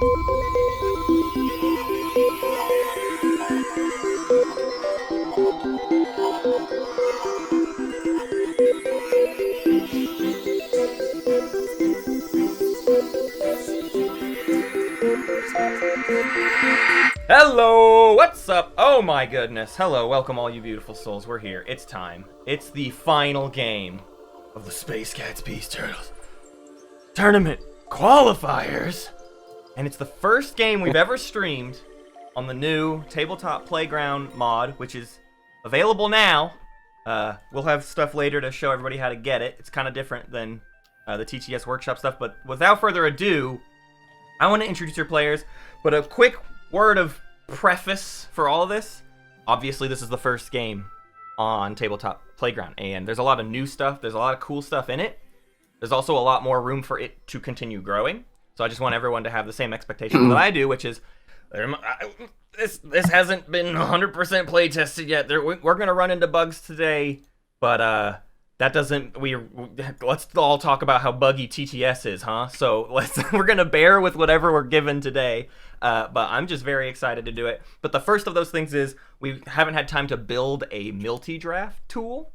Hello, what's up? Oh my goodness. Hello, welcome all you beautiful souls. We're here. It's time. It's the final game of the Space Cats Peace Turtles Tournament Qualifiers. And it's the first game we've ever streamed on the new Tabletop Playground mod, which is available now. We'll have stuff later to show everybody how to get it. It's kind of different than the TTS workshop stuff, but without further ado, I want to introduce your players, but a quick word of preface for all of this. Obviously, this is the first game on Tabletop Playground, and there's a lot of new stuff. There's a lot of cool stuff in it. There's also a lot more room for it to continue growing. So I just want everyone to have the same expectations that I do, which is this hasn't been 100% play tested yet. We're going to run into bugs today, but that doesn't. Let's all talk about how buggy TTS is, huh? So we're going to bear with whatever we're given today. But I'm just very excited to do it. But the first of those things is we haven't had time to build a multi-draft tool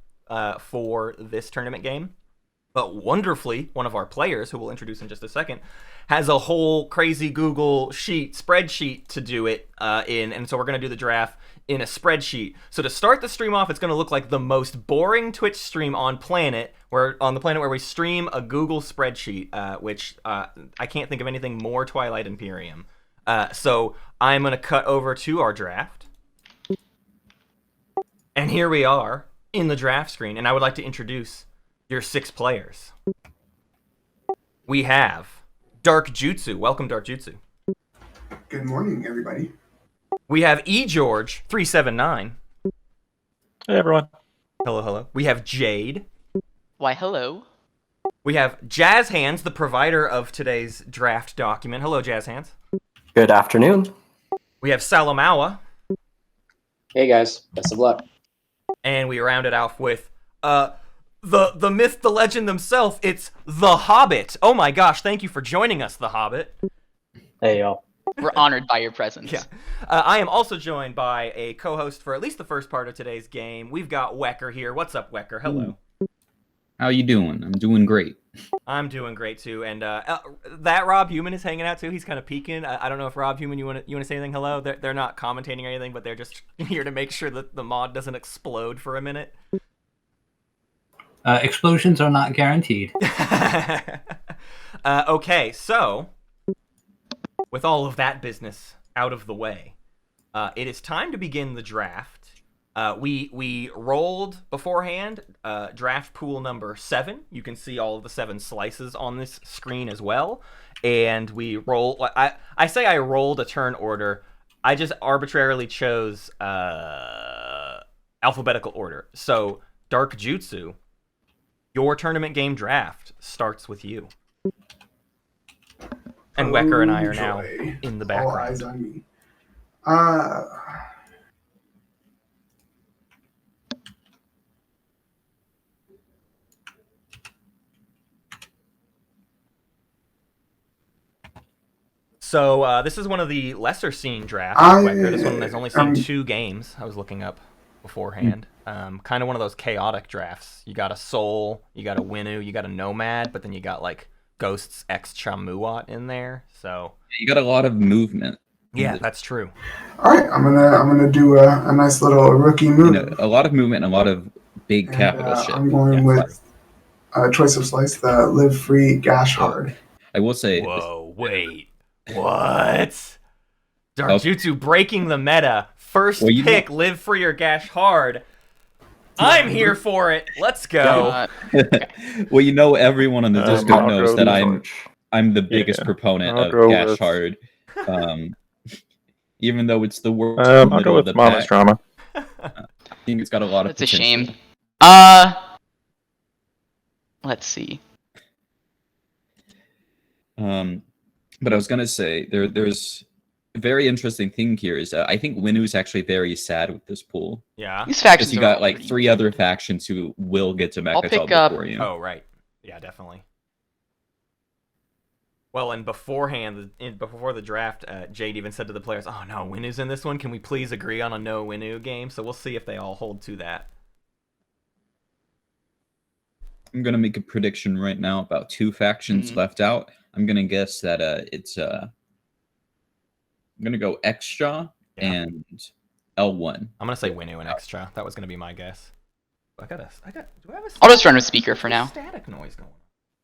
for this tournament game. But wonderfully, one of our players, who we'll introduce in just a second, has a whole crazy Google spreadsheet to do it in. And so we're going to do the draft in a spreadsheet. So to start the stream off, it's going to look like the most boring Twitch stream on the planet where we stream a Google spreadsheet, which I can't think of anything more Twilight Imperium. So I'm going to cut over to our draft. And here we are in the draft screen. And I would like to introduce your 6 players. We have darkjutsu. Welcome, darkjutsu. Good morning, everybody. We have eGeorge379. Hey, everyone. Hello, hello. We have Jade. Why, hello. We have Jazzxhands, the provider of today's draft document. Hello, Jazzxhands. Good afternoon. We have Salamaua. Hey guys, best of luck. And we round it off with the myth, the legend himself. It's TheHobbit. Oh my gosh, thank you for joining us, TheHobbit. Hey, y'all. We're honored by your presence. Yeah. I am also joined by a co-host for at least the first part of today's game. We've got Wekker here. What's up, Wekker? Hello. How you doing? I'm doing great. I'm doing great too, and that Rob Human is hanging out too. He's kind of peeking. I don't know if Rob Human, you want to say anything? Hello. They're not commentating or anything, but they're just here to make sure that the mod doesn't explode for a minute. Explosions are not guaranteed. Okay, so with all of that business out of the way, it is time to begin the draft. We rolled beforehand, draft pool number 7. You can see all of the 7 slices on this screen as well. And we roll. I say I rolled a turn order. I just arbitrarily chose alphabetical order. So darkjutsu, your tournament game draft starts with you. And Wekker and I are now in the background. All eyes on me. So this is one of the lesser seen drafts. Wekker. This one has only seen 2 games. I was looking up beforehand. Kind of one of those chaotic drafts. You got a Soul, you got a Winu, you got a Nomad, but then you got like Ghosts X Chamuat in there. So you got a lot of movement. Yeah, that's true. All right, I'm gonna do a nice little rookie move. A lot of movement and a lot of big capital shit. I'm going with choice of slice, the live free gash hard. I will say. Whoa, wait. What? Darkjutsu breaking the meta. First pick, live free or gash hard. I'm here for it. Let's go. Well, you know, everyone on the Discord knows that I'm the biggest proponent of gash hard. Even though it's the worst I'll go with Mama's Drama. I think it's got a lot of potential. potential. It's a shame. Let's see. But I was gonna say there's a very interesting thing here is I think Winu's actually very sad with this pool. Yeah. These factions. Because you got like 3 other factions who will get to Mecha pick before you. Oh right. Yeah, definitely. Well, and beforehand, before the draft, Jade even said to the players, "Oh no, Winu's in this one. Can we please agree on a no Winu game?" So we'll see if they all hold to that. I'm gonna make a prediction right now about 2 factions left out. I'm gonna guess that it's I'm gonna go extra and L1. I'm gonna say Winu and extra. That was gonna be my guess. Do I have a I'll just run with speaker for now. static noise going on?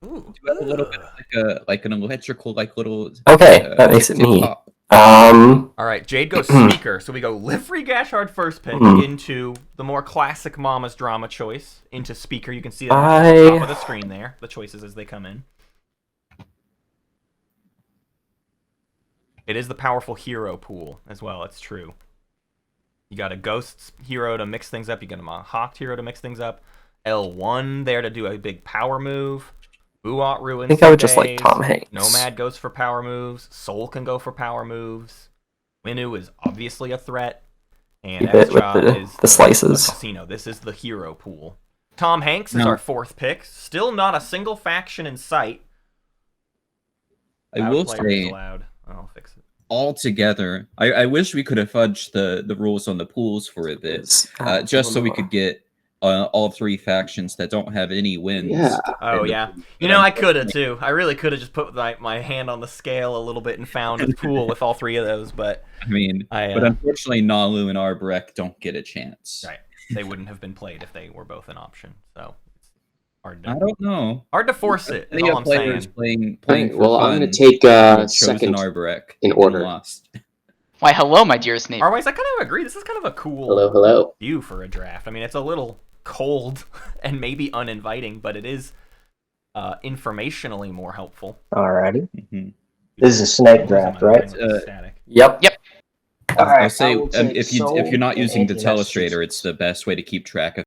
Ooh. Do you have a little bit of like an electrical little Okay, that makes it me. pop? All right, Jade goes speaker, so we go Livery Gashard first pick into the more classic Mama's Drama choice into speaker. You can see it at the top of the screen there, the choices as they come in. It is the powerful hero pool as well. It's true. You got a ghost hero to mix things up. You got a hawked hero to mix things up. L1 there to do a big power move. Buat ruins. I think I would just like Tom Hanks. Nomad goes for power moves. Soul can go for power moves. Winu is obviously a threat. And Keep it with Extra is the slices. the casino. This is the hero pool. Tom Hanks is our 4th pick. Still not a single faction in sight. I will Players say, allowed. I'll fix it. altogether, I wish we could have fudged the rules on the pools for a bit, just so we could get all 3 factions that don't have any wins. Yeah. Oh, yeah. You know, I could have, too. I really could have just put my hand on the scale a little bit and found a pool with all 3 of those, but... I mean, but unfortunately, Nalu and Arbrek don't get a chance. Right. They wouldn't have been played if they were both an option, so... Hard to, I don't know. Hard to force it, is Many all I'm players saying. playing for Well, fun I'm going to take second Arbrek in order. Lost. Why, hello, my dearest neighbor. Otherwise, I kind of agree. This is kind of a cool Hello. view for a draft. I mean, it's a little cold and maybe uninviting, but it is informationally more helpful. Alrighty. This is a snake draft, right? Static. Yep. All right, I'll say I will take if Soul you're not and using the Anti-Massachusetts. telestrator, it's the best way to keep track of.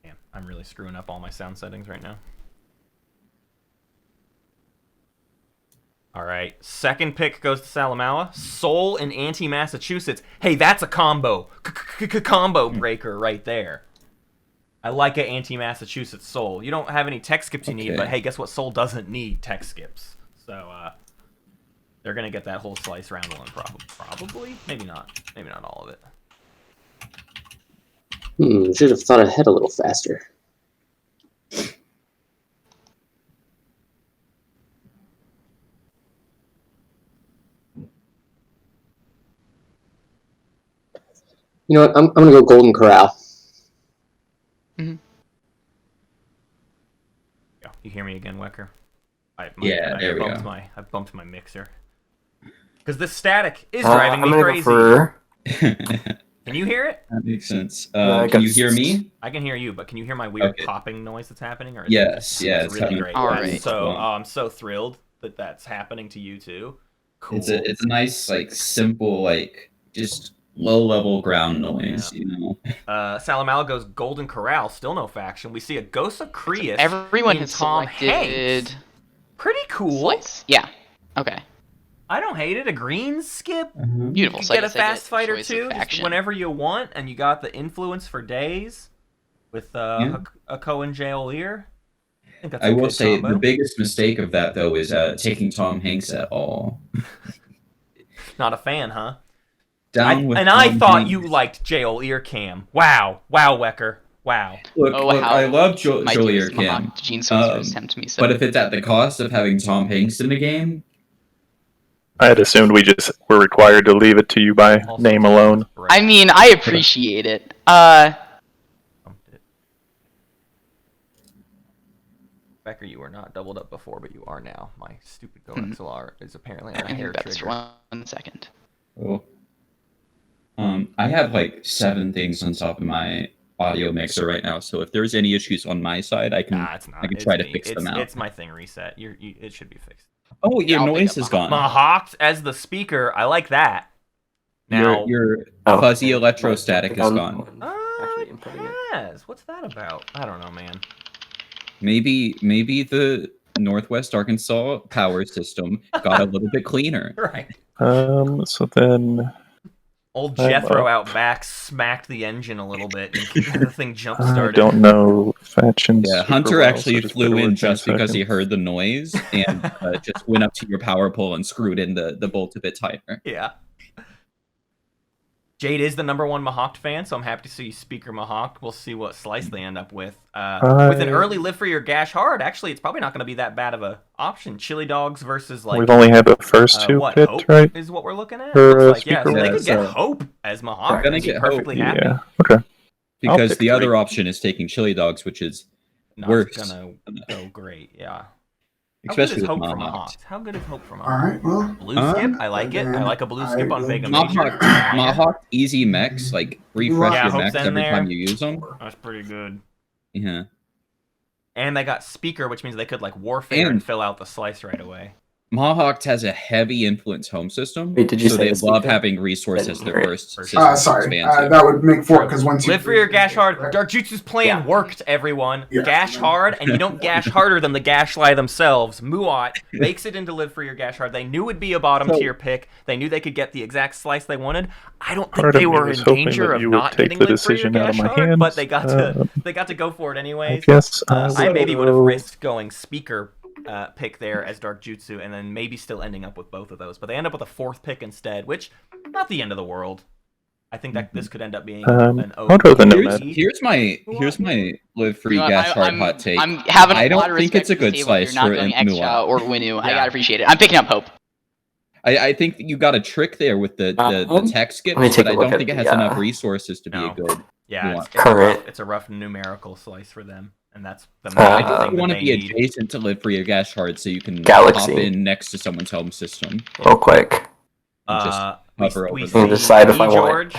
Damn, I'm really screwing up all my sound settings right now. All right, 2nd pick goes to Salamaua. Soul and Anti-Massachusetts. Hey, that's a combo. Combo breaker right there. I like an Anti-Massachusetts Soul. You don't have any tech skips you need, but hey, guess what? Soul doesn't need tech skips. So they're going to get that whole slice round 1 probably. Maybe not. Maybe not all of it. Should have thought ahead a little faster. You know what? I'm gonna go Golden Corral. Yeah, you hear me again, Wekker? There we go. I bumped my mixer. Because this static is driving me crazy. Can you hear it? That makes sense. Can you hear me? I can hear you, but can you hear my weird popping noise that's happening? Or Yes, it's really great. All right. So I'm so thrilled that that's happening to you too. Cool. It's a nice, simple, just low-level ground noise, you know? Salamaua goes Golden Corral, still no faction. We see a Ghost of Creus. Everyone in has Tom selected... Hanks. Pretty cool. Slice. Yeah. Okay. I don't hate it. A green skip. Beautiful. You So get I a guess I get fast fighter choice too, of just faction. whenever you want, and you got the influence for days with a Cohen Jaolier. I will say the biggest mistake of that though is taking Tom Hanks at all. Not a fan, huh? I thought you liked Jaolier Cam. Wow, Wekker. Wow. Look, I love Jaolier Cam. But if it's at the cost of having Tom Hanks in the game, I had assumed we just were required to leave it to you by name alone. I mean, I appreciate it. Wekker, you were not doubled up before, but you are now. My stupid GoXLR is apparently on a I hair think that's trigger. 1 second. oh. I have 7 things on top of my audio mixer right now, so if there's any issues on my side, I can It's not. I can try to fix them out. It's my thing reset. It should be fixed. Oh, your noise is gone. Mahawked as the speaker. I like that. Now Your fuzzy electrostatic is gone. What's that about? I don't know, man. Maybe the Northwest Arkansas power system got a little bit cleaner. Right. So then Old I'm Jethro up. out back smacked the engine a little bit, and the thing jump I started. don't know factions. Yeah, super Hunter well, actually so just flew bear in with me a just because he second. heard the noise and just went up to your power pole and screwed in the bolt a bit tighter. Yeah. Jade is the #1 Mahawk fan, so I'm happy to see you speaker Mahawk. We'll see what slice they end up with. With an early live for your Gash Hard, actually, it's probably not going to be that bad of a option. Chili dogs versus like We've only had the first two what, picked, Hope right? is what we're looking at. For, Looks like, yeah, so speaker they one. could get So- Hope as Mahawk. They're gonna and be get Hope, perfectly happy. Yeah. Okay. Because pick the other three. option is taking chili dogs, which is Not worse. gonna go great. Yeah. Especially How with good is Hope from Mahawk. Mahawk? How good is Hope from All Mahawk? right, well, Blue skip, I like it. I like a blue skip on Vega Major. Mahawk easy mechs, like refresh Yeah, your Hope's mechs in every there. time you use them. That's pretty good. Yeah. And they got speaker, which means they could like warfare and And- fill out the slice right away. Mahawk has a heavy influence home system, Wait, did you so say they it's love speaker? having resources as their Right. first For system sure. to sorry, expand to. that would make 4 because 1, 2, Live for 3, your Gash Hard. right? Dark Jutsu's plan Yeah. worked, everyone. Yeah. Gash Hard, and you don't gash harder than the Gashly themselves. Muat makes it into Live for your Gash Hard. They knew it'd be a bottom tier pick. They knew they could get the exact slice they wanted. I don't think Part of they me were was in hoping danger that of you would not take getting the Live for your decision out Gash of my Hard, but hands. they got to go for it anyways. I guess I maybe would have will- risked going speaker pick there as Dark Jutsu, and then maybe still ending up with both of those. But they end up with a 4th pick instead, which not the end of the world. I think that this could end up being an I'll go the OP. Nomad. Here's my live free You know what, Gash Hard I'm- hot take. I'm having I a lot don't of think respect it's a for the good table. slice You're not for going Muat. extra or Winu. I Yeah. gotta appreciate it. I'm picking up Hope. I think that you got a trick there with the tech skips, let me take but I a look don't at think it has the, enough resources to be No. a good. Yeah, Muat. Current. it's a rough numerical slice for them, and that's the I main think thing you that want to they be need. adjacent to live for your Gash Hard so you can Galaxy. hop in next to someone's home system. Real quick. and just hover We over see them. decide if I want George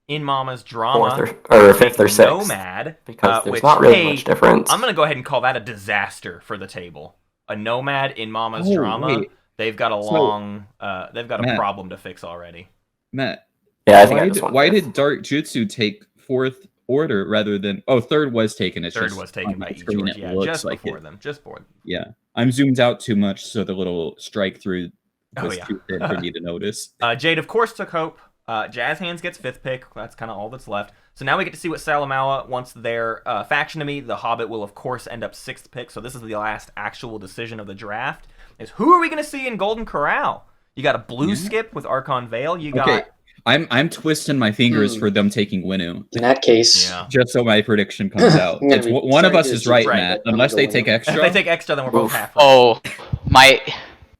in Mama's drama. 4th or 5th or pick 6th. Nomad, Because there's which, not really hey, much difference. I'm gonna go ahead and call that a disaster for the table. A Nomad in Mama's Oh, drama. wait. They've got a So- long, they've got a Matt. problem to fix already. Matt, Yeah, I think I just want why this. did Dark Jutsu take 4th order rather than 3rd was taken? It's Third just was taken on by the screen, George. it Yeah, looks just like before it. them. Just for them. Yeah, I'm zoomed out too much, so the little strike through Oh, was yeah. too thin for me to notice. Jade, of course, took Hope. Jazzxhands gets 5th pick. That's kind of all that's left. So now we get to see what Salamaua wants their faction to be. TheHobbit will, of course, end up 6th pick. So this is the last actual decision of the draft. Is who are we going to see in Golden Corral? You got a blue skip with Archon Veil. You got... Okay, I'm twisting my fingers for them taking Winu, In that case, Yeah. just so my prediction comes out. I'm gonna It's be one of sorry us to is right, right, Matt. but I'm Unless gonna they go take Winu. If extra. they take extra, then we're both halfway. Oh, my.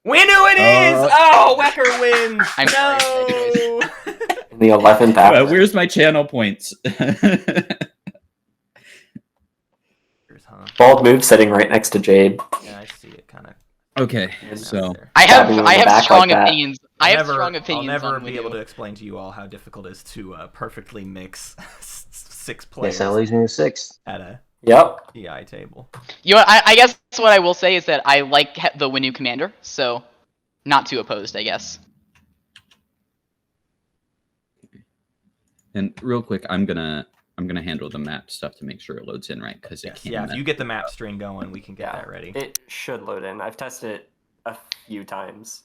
Winu it is! Oh, Wekker wins! I'm sorry no! In the 11th hour. Where's my channel points? Bold move sitting right next to Jade. Yeah, I see it kind of. Okay, so I Stabbing you in the have back strong like that. opinions. I have strong opinions. I'll never on be Winu. able to explain to you all how difficult it is to perfectly mix 6 Guess players that leaves me with 6. at a Yep. EI table. You know, I guess what I will say is that I like the Winu commander, so not too opposed, I guess. and real quick, I'm gonna handle the map stuff to make sure it loads in right because it Yes, can't. yeah, if you get the map string going, we can get Yeah. that ready. It should load in. I've tested it a few times.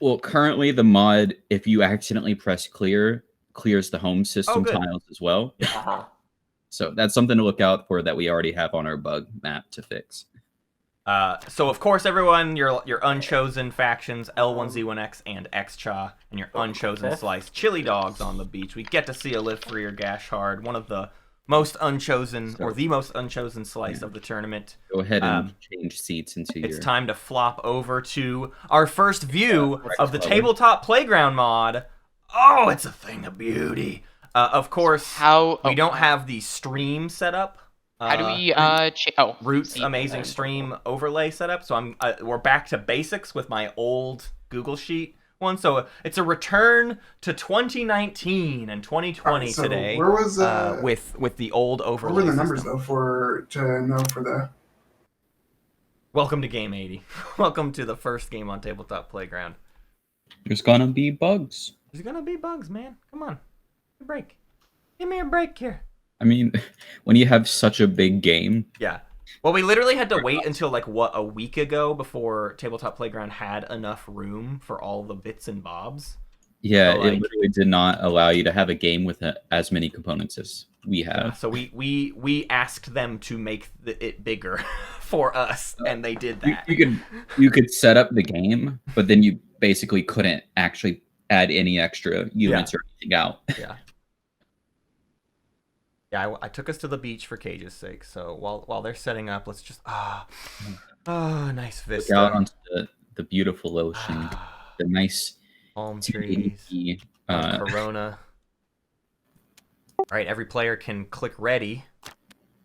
Well, currently the mod, if you accidentally press clear, clears the home system good. tiles as well. Uh-huh. So that's something to look out for that we already have on our bug map to fix. So of course, everyone, your unchosen factions, L1Z1X and Xcha, and your unchosen slice, Chili Dogs on the beach. We get to see a Live Free or Gash Hard, one of the most unchosen or the most unchosen slice of the tournament. Go ahead and change seats into It's your. time to flop over to our first view of the color. Tabletop Playground mod. Oh, it's a thing of beauty. Of course, How we don't have the stream set up. How do we Roots see. amazing stream overlay setup? So I'm we're back to basics with my old Google Sheet one. So it's a return to 2019 and 2020 Alright, so today. where was, with the old overlay. What were the numbers system. though to know for the? Welcome to Game 80. Welcome to the first game on Tabletop Playground. There's gonna be bugs. There's gonna be bugs, man. Come on, give me a break. Give me a break here. I mean, when you have such a big game, Yeah. Well, we literally had to wait until a week ago before Tabletop Playground had enough room for all the bits and bobs. Yeah, So, it like- literally did not allow you to have a game with as many components as we have. Yeah, so we asked them to make it bigger for us, and they did that. You could set up the game, but then you basically couldn't actually add any extra units or anything out. Yeah. Yeah, I took us to the beach for Cage's sake. So while they're setting up, let's just nice vista. Look out onto the beautiful ocean, the nice palm trees, Corona. All right, every player can click ready.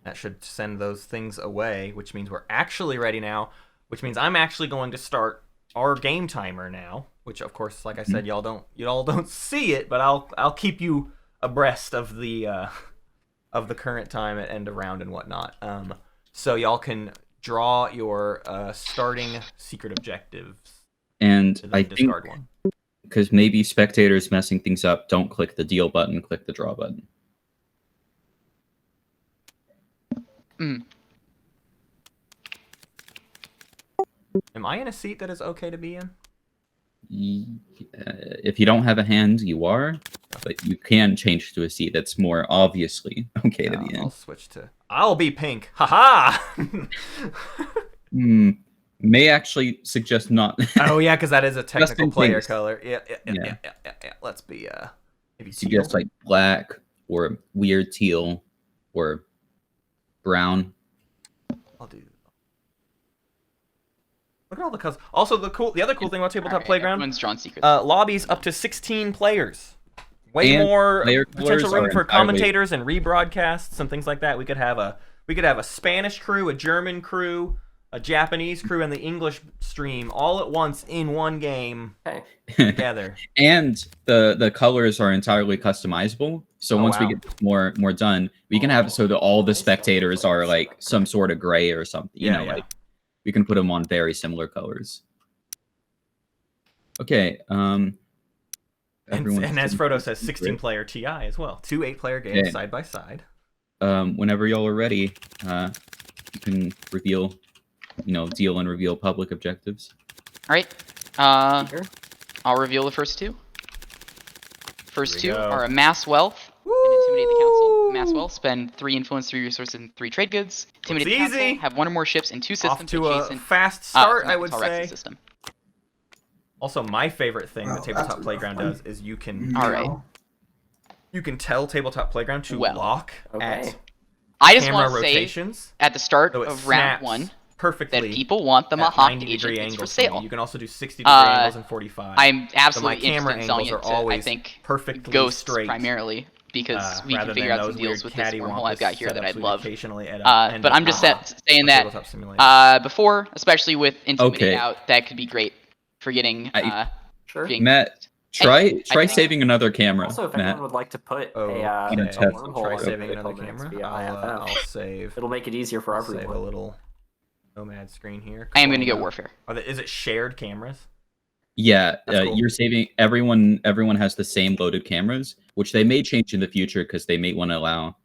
That should send those things away, which means we're actually ready now. Which means I'm actually going to start our game timer now. Which, of course, like I said, y'all don't see it, but I'll keep you abreast of the current time at end of round and whatnot. So y'all can draw your starting secret objectives. And I discard think, one. because maybe spectators messing things up, don't click the deal button, click the draw button. Am I in a seat that is okay to be in? If you don't have a hand, you are, but you can change to a seat that's more obviously okay to be in. I'll switch to... I'll be pink. Haha! May actually suggest not. Oh yeah, because that is a technical player case. color. Yeah. Let's be maybe teal. Suggest like black or weird teal or brown. I'll do. Look at all the colors. Also, the other cool thing about Tabletop Playground, Everyone's drawn secrets. lobbies up to 16 players. Way And more player potential colors room are for entirely- commentators and rebroadcasts and things like that. We could have a Spanish crew, a German crew, a Japanese crew, and the English stream all at once in one game together. And the colors are entirely customizable. So once we get more done, we can have so that all the spectators are like some sort of gray or something. You know, like we can put them on very similar colors. Okay. And as Frodo says, 16-player TI as well. 2 8-player games side by side. Whenever y'all are ready, you can reveal, deal and reveal public objectives. All right. I'll reveal the first two. First two are amass wealth and intimidate the council. Amass wealth, spend 3 influence, 3 resources, and 3 trade goods. Intimidate the council, have 1 or more ships in 2 systems Off to adjacent. a fast start, I would Tall Rexy say. System. Also, my favorite thing that Tabletop Playground does is you can tell Tabletop Playground to lock at I just camera want to say rotations at the start so it of round snaps 1 perfectly that people want the at Mahawk 90-degree agent. It's for angles to me. sale. You can also do 60-degree angles and 45. I'm so absolutely my camera interested in selling angles it are to, always I think, perfectly ghosts straight, primarily, because we rather can figure than out some those deals weird with this cattywampus wormhole I've got here that setups I'd we'd love. occasionally end But I'm just saying that Tabletop Simulator. before, especially with Intimidate Okay. out, that could be great for getting... getting Matt, try saving another camera. Also, if Matt. anyone would like to put a test. wormhole Try on saving the another comments camera. via I'll IFF. save. It'll make it easier for I'll save a everyone. little nomad screen here. I am going to go Warfare. Is it shared cameras? Yeah, Cool. you're saving everyone has the same loaded cameras, which they may change in the future because they may want to allow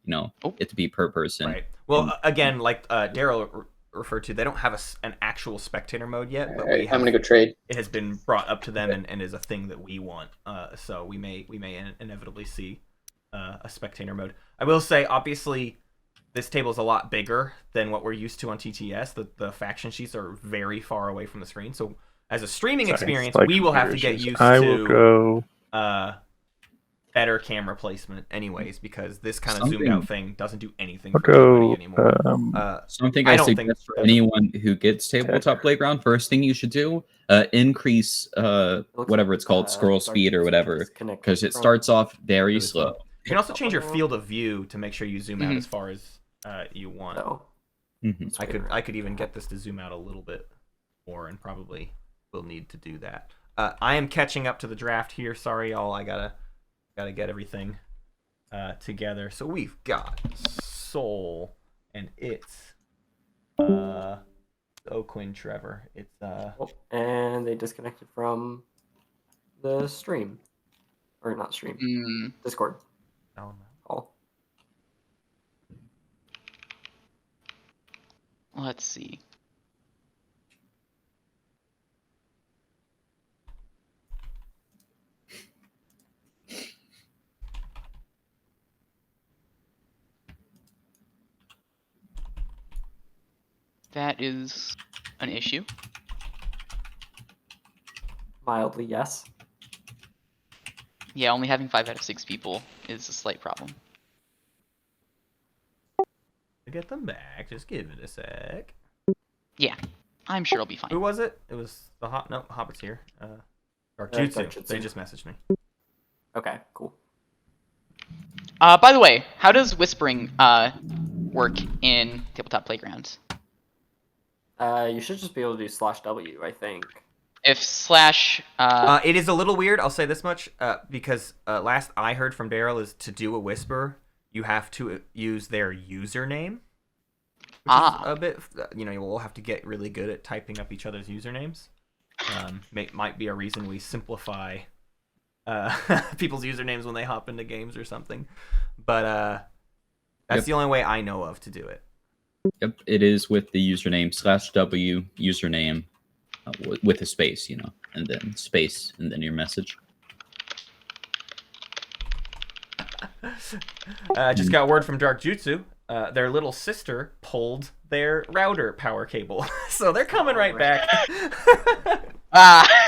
it to be per person. Right. Well, again, like Daryl referred to, they don't have an actual spectator mode yet, but I'm gonna go trade. It has been brought up to them and is a thing that we want. So we may inevitably see a spectator mode. I will say, obviously, this table is a lot bigger than what we're used to on TTS. The faction sheets are very far away from the screen, so as a streaming experience, we will have to get used I will to go better camera placement anyways, because this kind of zoomed out thing doesn't do anything I'll for go anybody anymore. Something I I don't suggest think for anyone who gets Tabletop Playground, first thing you should do, increase whatever it's called, scroll speed or whatever, because it starts off very slow. You can also change your field of view to make sure you zoom out as far as you want. I could even get this to zoom out a little bit more, and probably will need to do that. I am catching up to the draft here. Sorry, y'all. I gotta get everything together. So we've got Soul, and it's Quinn Trevor. It's and they disconnected from the stream, or not stream, Discord. Oh no. Call. Let's see. That is an issue. Mildly, yes. Yeah, only having 5 out of 6 people is a slight problem. To get them back, just give it a sec. Yeah, I'm sure it'll be fine. Who was it? It was the Hobbit's here. DarkJutsu. DarkJutsu. They just messaged me. Okay, cool. By the way, how does whispering work in Tabletop Playground? You should just be able to do /W, I think. If slash It is a little weird, I'll say this much, because last I heard from Daryl is to do a whisper, you have to use their username. Which is a bit, we'll have to get really good at typing up each other's usernames. Might be a reason we simplify people's usernames when they hop into games or something. But that's the only way I know of to do it. Yep, it is with the username /W username with a space, and then space, and then your message. Just got word from DarkJutsu. Their little sister pulled their router power cable, so they're coming right back.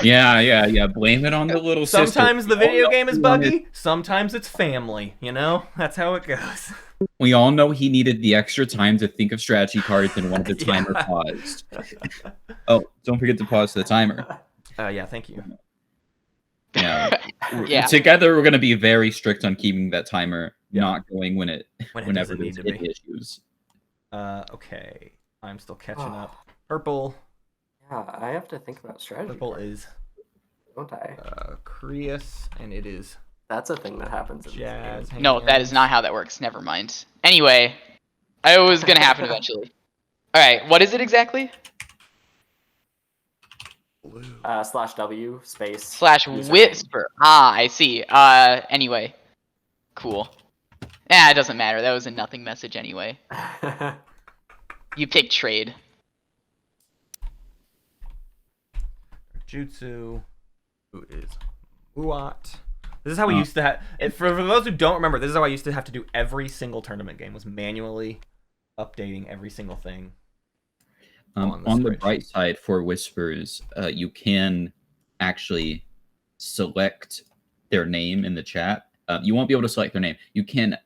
Yeah. Blame it on the little sister. Sometimes the video game is buggy. Sometimes it's family. That's how it goes. We all know he needed the extra time to think of strategy cards and wanted the timer paused. Oh, don't forget to pause the timer. Yeah, thank you. Yeah. Yeah. Together, we're going to be very strict on keeping that timer not going whenever doesn't need there's to be. issues. Okay. I'm still catching up. Purple. Yeah, I have to think about strategy. Purple cards, is don't I? Creus, and it is That's a thing that happens in this game. Jazzxhands. No, that is not how that works. Never mind. Anyway, it was gonna happen eventually. All right, what is it exactly? /W space Slash username. whisper. I see. Anyway, cool. It doesn't matter. That was a nothing message anyway. You pick trade. Jutsu, who is Uat. This is how we used to have. For those who don't remember, this is how I used to have to do every single tournament game. Was manually updating every single thing. On the bright side for whispers, you can actually select their name in the chat. You won't be able to select their name. You can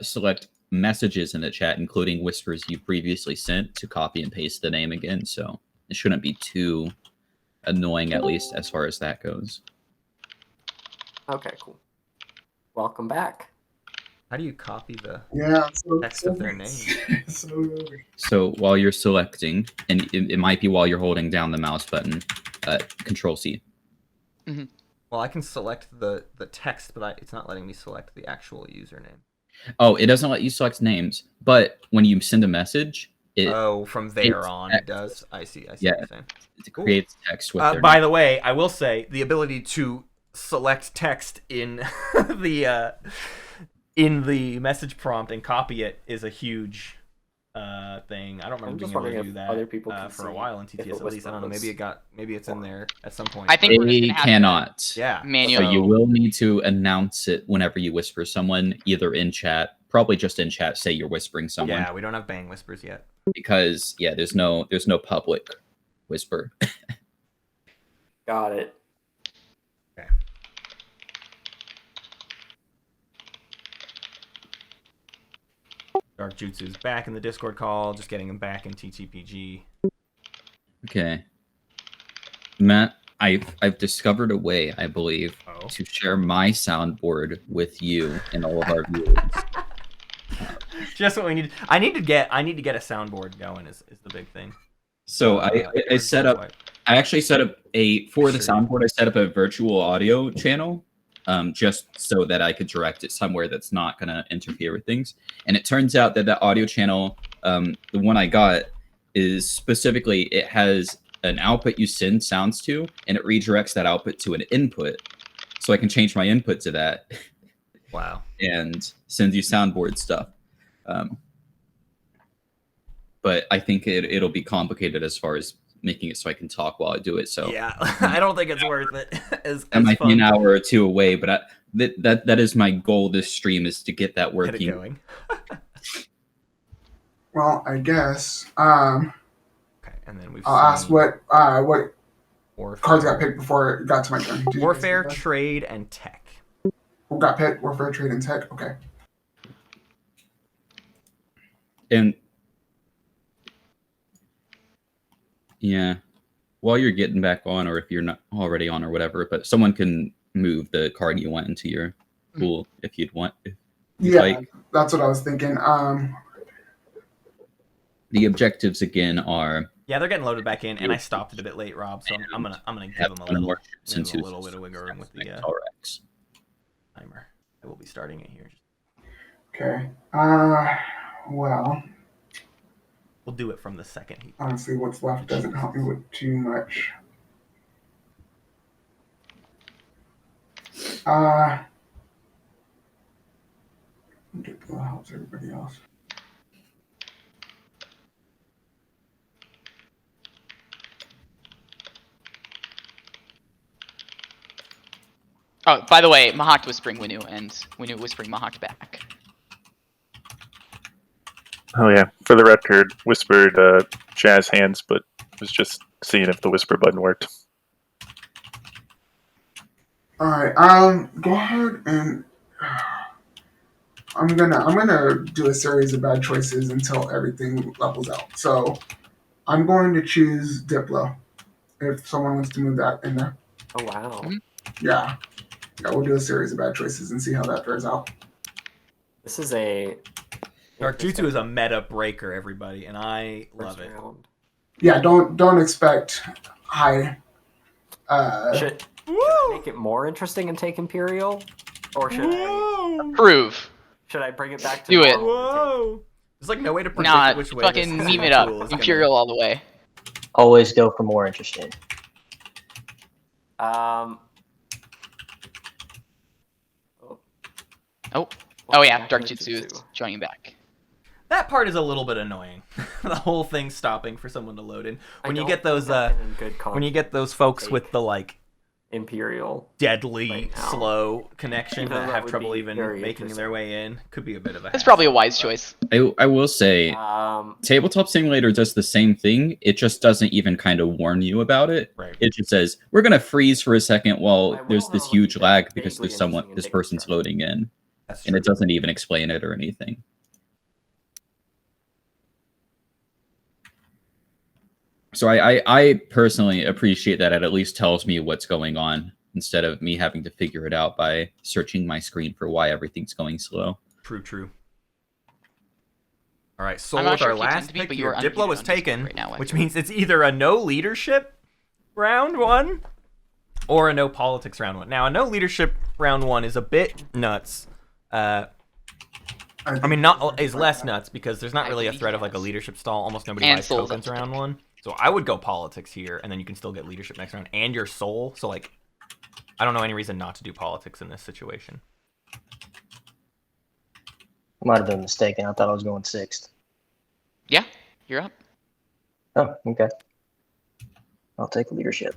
select messages in the chat, including whispers you previously sent, to copy and paste the name again. So it shouldn't be too annoying, at least as far as that goes. Okay, cool. Welcome back. How do you copy the so text of their name? So while you're selecting, and it might be while you're holding down the mouse button, Control C. Mm-hmm. Well, I can select the text, but it's not letting me select the actual username. Oh, it doesn't let you select names, but when you send a message, from there on it does. I see what you're saying. It creates text with their by name. the way, I will say the ability to select text in the message prompt and copy it is a huge thing. I don't remember being able to do that other people can for a see while in if TTS. it At least I don't know. Maybe it's in there at some point. I think we're just They gonna have cannot. Yeah. manually. So you will need to announce it whenever you whisper someone, either in chat, probably just in chat, say you're whispering someone. Yeah, we don't have bang whispers yet. Because there's no public whisper. Got it. Okay. DarkJutsu's back in the Discord call, just getting him back in TTPG. Okay. Matt, I've discovered a way, I believe, to share my soundboard with you and all of our viewers. Just what we need. I need to get a soundboard going is the big thing. So I set up. I actually set up the soundboard. I set up a virtual audio channel, just so that I could direct it somewhere that's not going to interfere with things. And it turns out that audio channel, the one I got, is specifically, it has an output you send sounds to, and it redirects that output to an input. So I can change my input to that. Wow. And send you soundboard stuff. But I think it'll be complicated as far as making it so I can talk while I do it. So yeah, I don't think it's worth it. That might be an hour or two away, but that is my goal this stream, is to get that working. Get it going. Well, I guess and then we've I'll ask what Warfare. cards got picked before it got to my turn. Did you Warfare, guys do that? trade, and tech. Who got picked? Warfare, trade, and tech. Okay. And yeah, while you're getting back on, or if you're not already on or whatever, but someone can move the card you want into your pool if you'd want. If you'd like. That's what I was thinking. The objectives again are. Yeah, they're getting loaded back in, and I stopped it a bit late, Rob. So I'm gonna give them a little bit of wiggle room with the timer. I will be starting it here. Okay. Well. We'll do it from the second heat. Honestly, what's left doesn't help me with too much. Diplo helps everybody else. Oh, by the way, Mahak whispering Winu, and Winu whispering Mahak back. Oh yeah, for the record, whispered Jazzxhands, but was just seeing if the whisper button worked. All right. Go ahead and I'm gonna do a series of bad choices until everything levels out. So I'm going to choose Diplo. If someone wants to move that in there. Oh wow. Yeah. Yeah, we'll do a series of bad choices and see how that turns out. This is a Darkjutsu is a meta breaker, everybody, and I love it. Yeah, don't expect high. Should I make it more interesting and take Imperial, or should I bring it back to Do it. normal? Whoa! There's like no way to predict Nah, which way. fucking this meme it up. tool is gonna- Imperial all the way. Always go for more interesting. Oh yeah, Darkjutsu is joining back. That part is a little bit annoying. The whole thing stopping for someone to load in. When you don't get those think I'm in good when you get those folks take with the like Imperial deadly right now. slow connection You know, that that have would trouble be even very making their way in, could be a bit of a That's probably a wise choice. I will say, Um, Tabletop Simulator does the same thing. It just doesn't even kind of warn you about it. Right. It just says we're gonna freeze for a second while I will, there's this however, huge keep lag it because vaguely there's someone, interesting and this take a person's turn. loading in, That's and true. it doesn't even explain it or anything. So I personally appreciate that it at least tells me what's going on instead of me having to figure it out by searching my screen for why everything's going slow. True. All right, Soul I'm not with sure our if you intend last to be, pick but you here. are Diplo unmuted was on Discord taken, right now, which actually. means it's either a no leadership round one or a no politics round one. Now, a no leadership round one is a bit nuts. I mean, not is less nuts because there's not really a threat of like a leadership stall. Almost nobody And buys Soul's tokens up. round one. So I would go politics here, and then you can still get leadership next round and your soul. So like, I don't know any reason not to do politics in this situation. Might have been mistaken. I thought I was going 6th. Yeah, you're up. Oh, okay. I'll take leadership.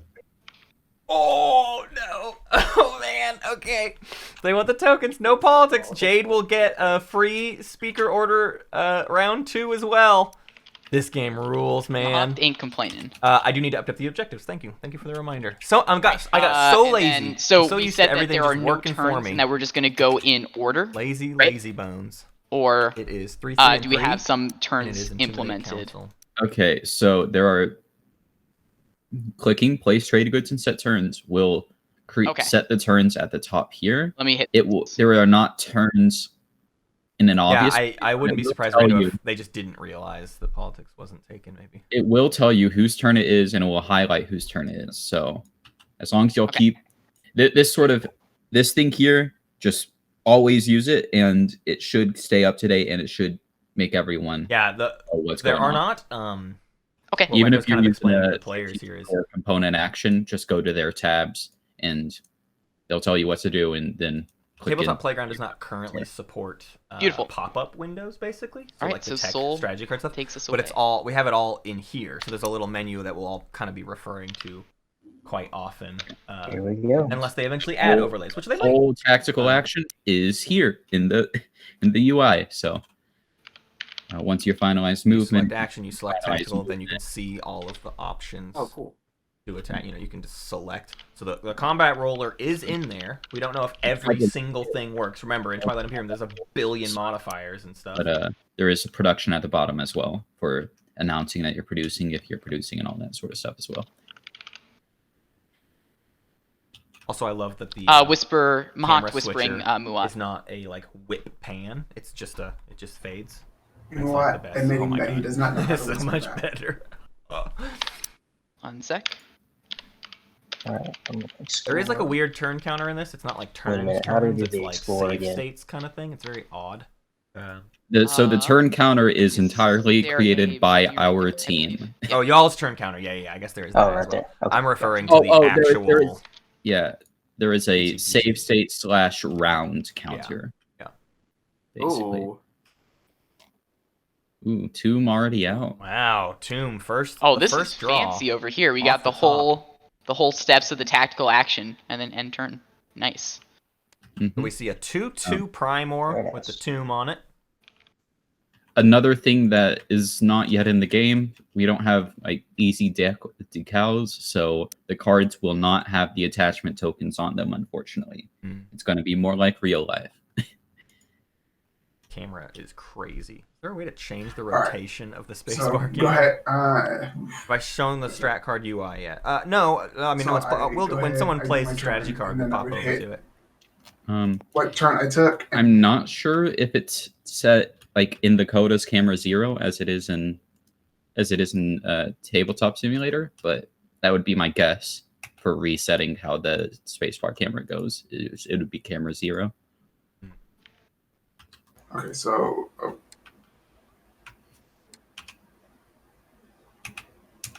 Oh no! Oh man! Okay, they want the tokens. No politics. Jade will get a free speaker order round 2 as well. This game rules, man. Mahak ain't complaining. I do need to update the objectives. Thank you for the reminder. So I got so and lazy. then- so I'm we used said to that everything there are just no working for turns me. and that we're just gonna go in order. Lazy right? bones. Or It is 3. do we have some and it turns is Intimidate implemented? Council. Okay, so there are clicking place trade goods and set turns will Okay. set the turns at the top here. Let me hit. It will. There are not turns in an obvious. Yeah, I wouldn't be It will surprised tell right now you- if they just didn't realize the politics wasn't taken. Maybe. It will tell you whose turn it is, and it will highlight whose turn it is. So, as long as you'll keep this thing here, just always use it, and it should stay up to date, and it should make everyone Yeah, know what's there going are on. not Okay. Well, Even Wecker's if you're kind of using explaining to a the players here is or component action, just go to their tabs, and they'll tell you what to do, and then click in. Tabletop Playground does not currently support Beautiful. pop-up windows, basically. So All right, like the so tech Soul strategy card stuff. takes us But it's away. we have it all in here. So there's a little menu that we'll all kind of be referring to quite often, Here we go. unless they eventually add overlays, which they might. Whole tactical action is here in the UI. So Once you finalize You movement, select action, you select finalize tactical, then you movement. can see all of the options Oh, cool. to attack. You can just select. So the combat roller is in there. We don't know if every single thing works. Remember, in Twilight Imperium, there's a billion modifiers and stuff. But there is a production at the bottom as well for announcing that you're producing, if you're producing, and all that sort of stuff as well. Also, I love that the Mahawk whispering Muat. It's not a whip pan. It's just it just fades. You know what? Admitting that he does not know how It's to so whisper much that. better. One sec. Alright, I'm gonna There is a explore. weird turn counter in this. It's not like turns. minute, how do we do It's the like explore save again? states kind of thing. It's very odd. So the turn counter is entirely there created a by view our of it? team. Oh, y'all's turn counter. Yeah. I guess there is that Oh, as right well. there. Okay. I'm referring to the actual. there is, yeah, there is a save state / round counter. Yeah. Basically. Ooh. Ooh, Tomb already out. Wow, Tomb first. Oh, the this first is draw. fancy over here. We off got the the whole steps of the tactical action and then end turn. Nice. Mhm. So we see a 2/2 Primor Very with the nice. Tomb on it. Another thing that is not yet in the game, we don't have easy decals, so the cards will not have the attachment tokens on them, unfortunately. It's going to be more like real life. Camera is crazy. Is there a way to change the right. rotation of the So spacebar go ahead. by showing the strat card UI yet? No, I mean So no, it's, I we'll, go when ahead, someone I do plays my the strategy turn, card, and we'll then I pop would over hit to it. what turn I took. And I'm not sure if it's set in the Coda's camera 0 as it is in Tabletop Simulator, but that would be my guess for resetting how the spacebar camera goes. It would be camera 0. Okay, so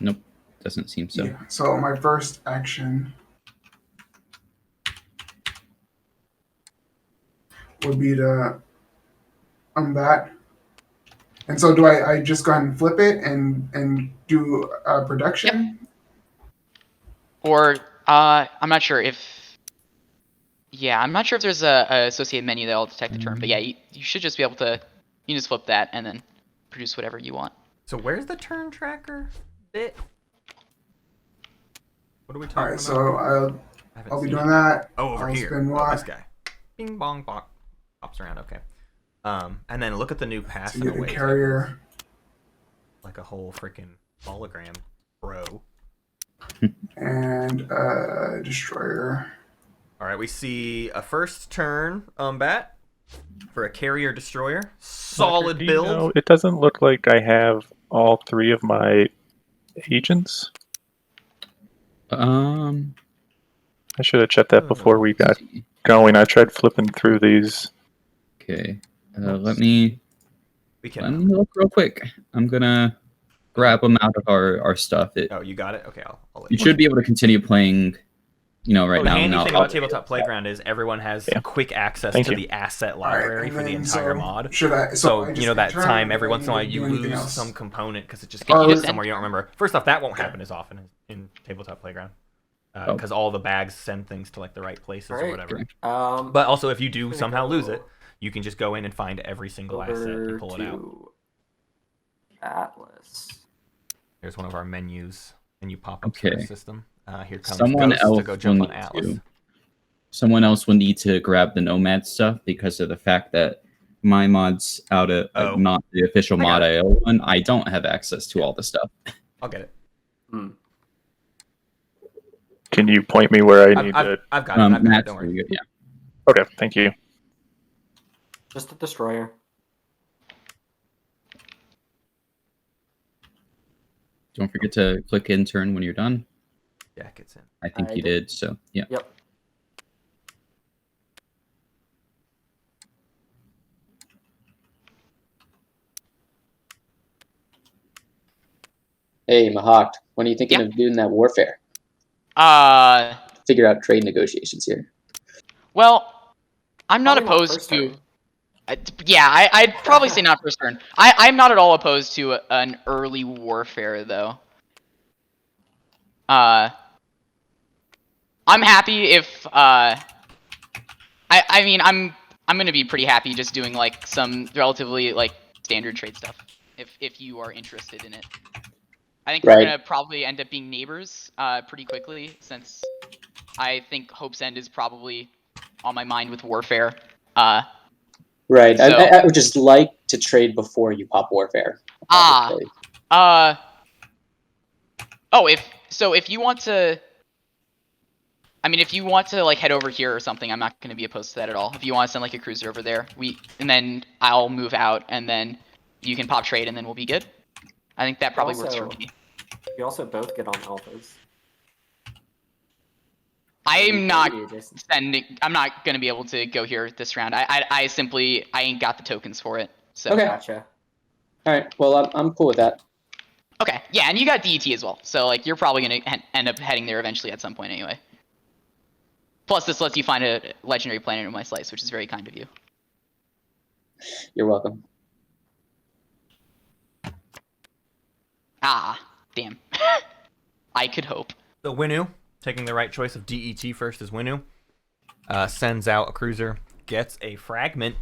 Nope, doesn't seem so. yeah. So my first action would be to unbat. And so do I just go ahead and flip it and do production? Or I'm not sure if. Yeah, I'm not sure if there's a associated menu that'll detect the turn, but yeah, you should just be able to. You just flip that and then produce whatever you want. So where's the turn tracker bit? What are we talking All right, about? so I haven't I'll be seen doing it. that. Oh, over I'll here. spin Oh, Y this guy. Bing bong bong. Pops around. Okay. And then look at the new pass to and get a away. carrier. Like a whole freaking hologram, bro. And destroyer. All right, we see a first turn bat for a carrier destroyer. Solid Do you build. know, it doesn't look like I have all 3 of my agents. I I should have checked that before we got going. I tried flipping through these. Okay, let me We look real quick. I'm gonna grab them out of our stuff. Oh, you got it. Okay, I'll let You should be able to continue playing. Right the now. handy and thing I'll- about Tabletop Playground is everyone has quick access Thank to you. the asset All right, library and for the then, entire so mod. should I? So, I just you know, that turn, time every or once in a while do you anything lose else? some component because it just Oh, gets just somewhere you don't remember. First off, that won't happen as often in Tabletop Playground because all the bags send things to the right places or Right. whatever. But But also, if you do somehow lose it, you can just go in and find every single asset and pull it out. Atlas. Here's one of our menus, and you pop up to the Okay. system. Here comes Someone Ghost else to go jump will on need Atlas. to. Someone else will need to grab the Nomad stuff because of the fact that my mod's out of not the official I got mod it. I own. I don't have access to all the stuff. I'll get it. Can you point me where I need to? I've got it. I've got it. Matt's Don't worry. really good, yeah. Okay, thank you. Just the destroyer. Don't forget to click intern when you're done. Jack gets in. I think I you did. did. So yeah. Yep. Hey, Mahawk, when are you thinking of doing that warfare? Figure out trade negotiations here. Well, I'm not Probably not opposed first to. turn. I'd probably say not first turn. I'm not at all opposed to an early warfare though. I'm happy if I mean I'm gonna be pretty happy just doing some relatively standard trade stuff if you are interested in it. I think we're Right. gonna probably end up being neighbors pretty quickly, since I think Hope's End is probably on my mind with Warfare. Right. So- I would just like to trade before you pop Warfare. obviously. If you want to, I mean, if you want to like head over here or something, I'm not going to be opposed to that at all. If you want to send like a cruiser over there, and then I'll move out, and then you can pop trade, and then we'll be good. I think that probably works for me. You also both get on alphas. I'm not Jason. I'm not going to be able to go here this round. I simply ain't got the tokens for it. So. Okay. Gotcha. All right. Well, I'm cool with that. Okay, yeah, and you got DET as well, so like you're probably gonna end up heading there eventually at some point anyway. Plus, this lets you find a legendary planet in my slice, which is very kind of you. You're welcome. Ah, damn. I could hope. So Winu, taking the right choice of DET first as Winu, sends out a cruiser, gets a fragment,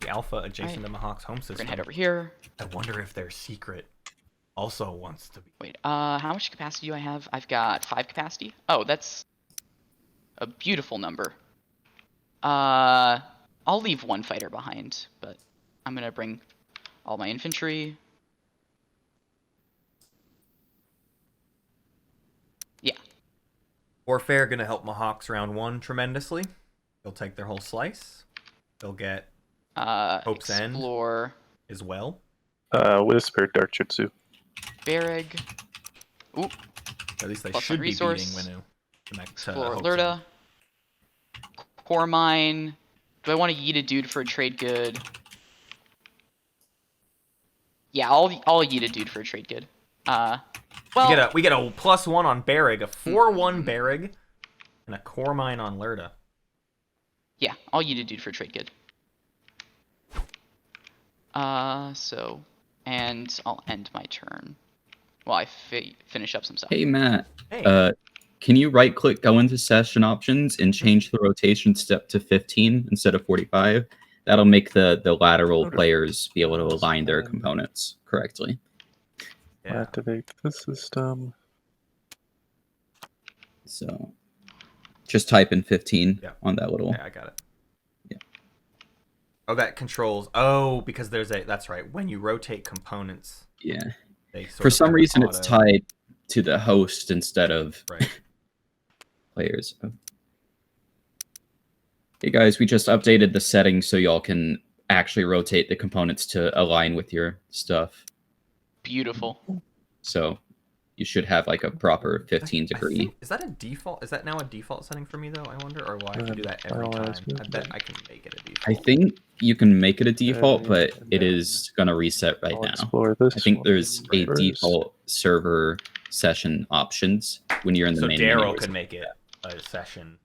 the alpha adjacent to Mahawk's home system. We're gonna head over here. I wonder if their secret also wants to be. Wait, how much capacity do I have? I've got 5 capacity. Oh, that's a beautiful number. I'll leave 1 fighter behind, but I'm gonna bring all my infantry. Yeah. Warfare gonna help Mahawks round 1 tremendously. They'll take their whole slice. They'll get Hope's End as well. Whisper darkjutsu. Barrig. Oop. At least they Plus should one be resource. beating Winu. Explore Alerta. Core Mine. Do I want to yeet a dude for a trade good? Yeah, I'll yeet a dude for a trade good. Well, we get a +1 on Barrig, a 4/1 Barrig, and a Core Mine on Lerda. Yeah, I'll yeet a dude for a trade good. And I'll end my turn while I finish up some stuff. Hey, Matt. Hey. Can you right-click, go into session options, and change the rotation step to 15 instead of 45? That'll make the lateral players be able to align their components correctly. Yeah. Activate the system. So just type in 15 Yeah. on that little. Yeah, I got it. Yeah. Oh, that controls. Oh, because there's a. That's right. When you rotate components. Yeah. They sort For of some have reason, auto. it's tied to the host instead of Right. players. Hey guys, we just updated the settings so y'all can actually rotate the components to align with your stuff. Beautiful. So you should have like a proper 15 degree. Is that a default? Is that now a default setting for me though? I wonder, or will I have to do that every time? I bet I can make it a default. I think you can make it a default, but it is gonna reset right now. Explore this I think one there's a first. default server session options when you're in the So main Daryl menu. could make it a session.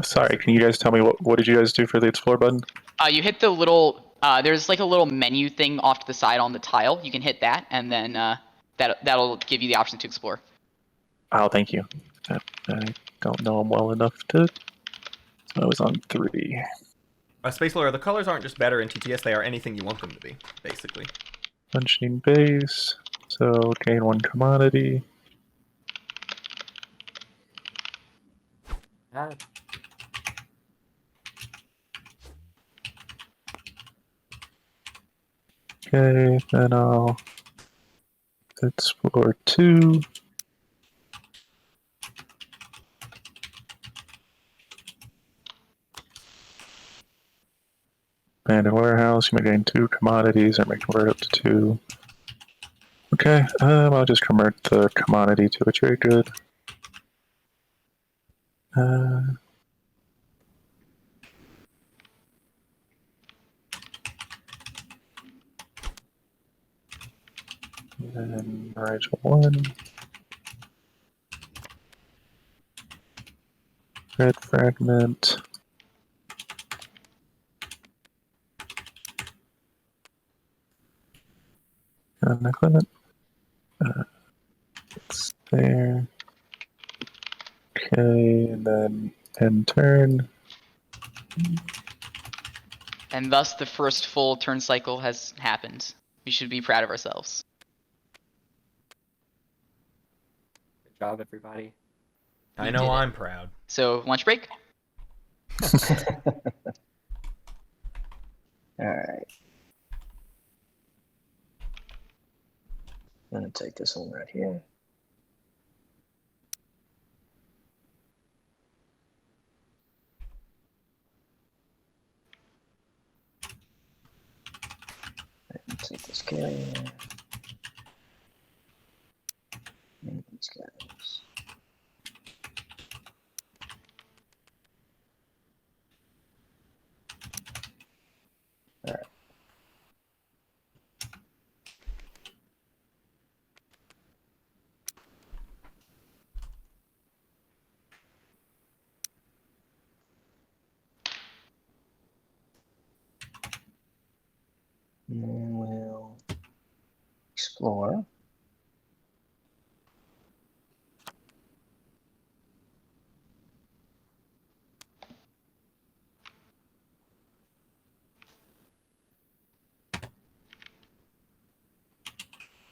Sorry, can you guys tell me what did you guys do for the explore button? You hit the little. There's like a little menu thing off to the side on the tile. You can hit that, and then that'll give you the option to explore. Oh, thank you. I don't know them well enough to. I was on 3. Space Lawyer, the colors aren't just better in TTS; they are anything you want them to be, basically. Functioning base. So gain 1 commodity. Okay, then I'll explore 2. Abandoned warehouse, you may gain 2 commodities or may convert up to 2. Okay, I'll just convert the commodity to a trade good. And Rigel 1. Red fragment. Gun equipment. It's there. Okay, and then end turn. And thus the first full turn cycle has happened. We should be proud of ourselves. Good job, everybody. I know I'm proud. So, lunch break? Alright. I'm gonna take this one right here. Take this carrier. And these guys. Alright. And then we'll explore.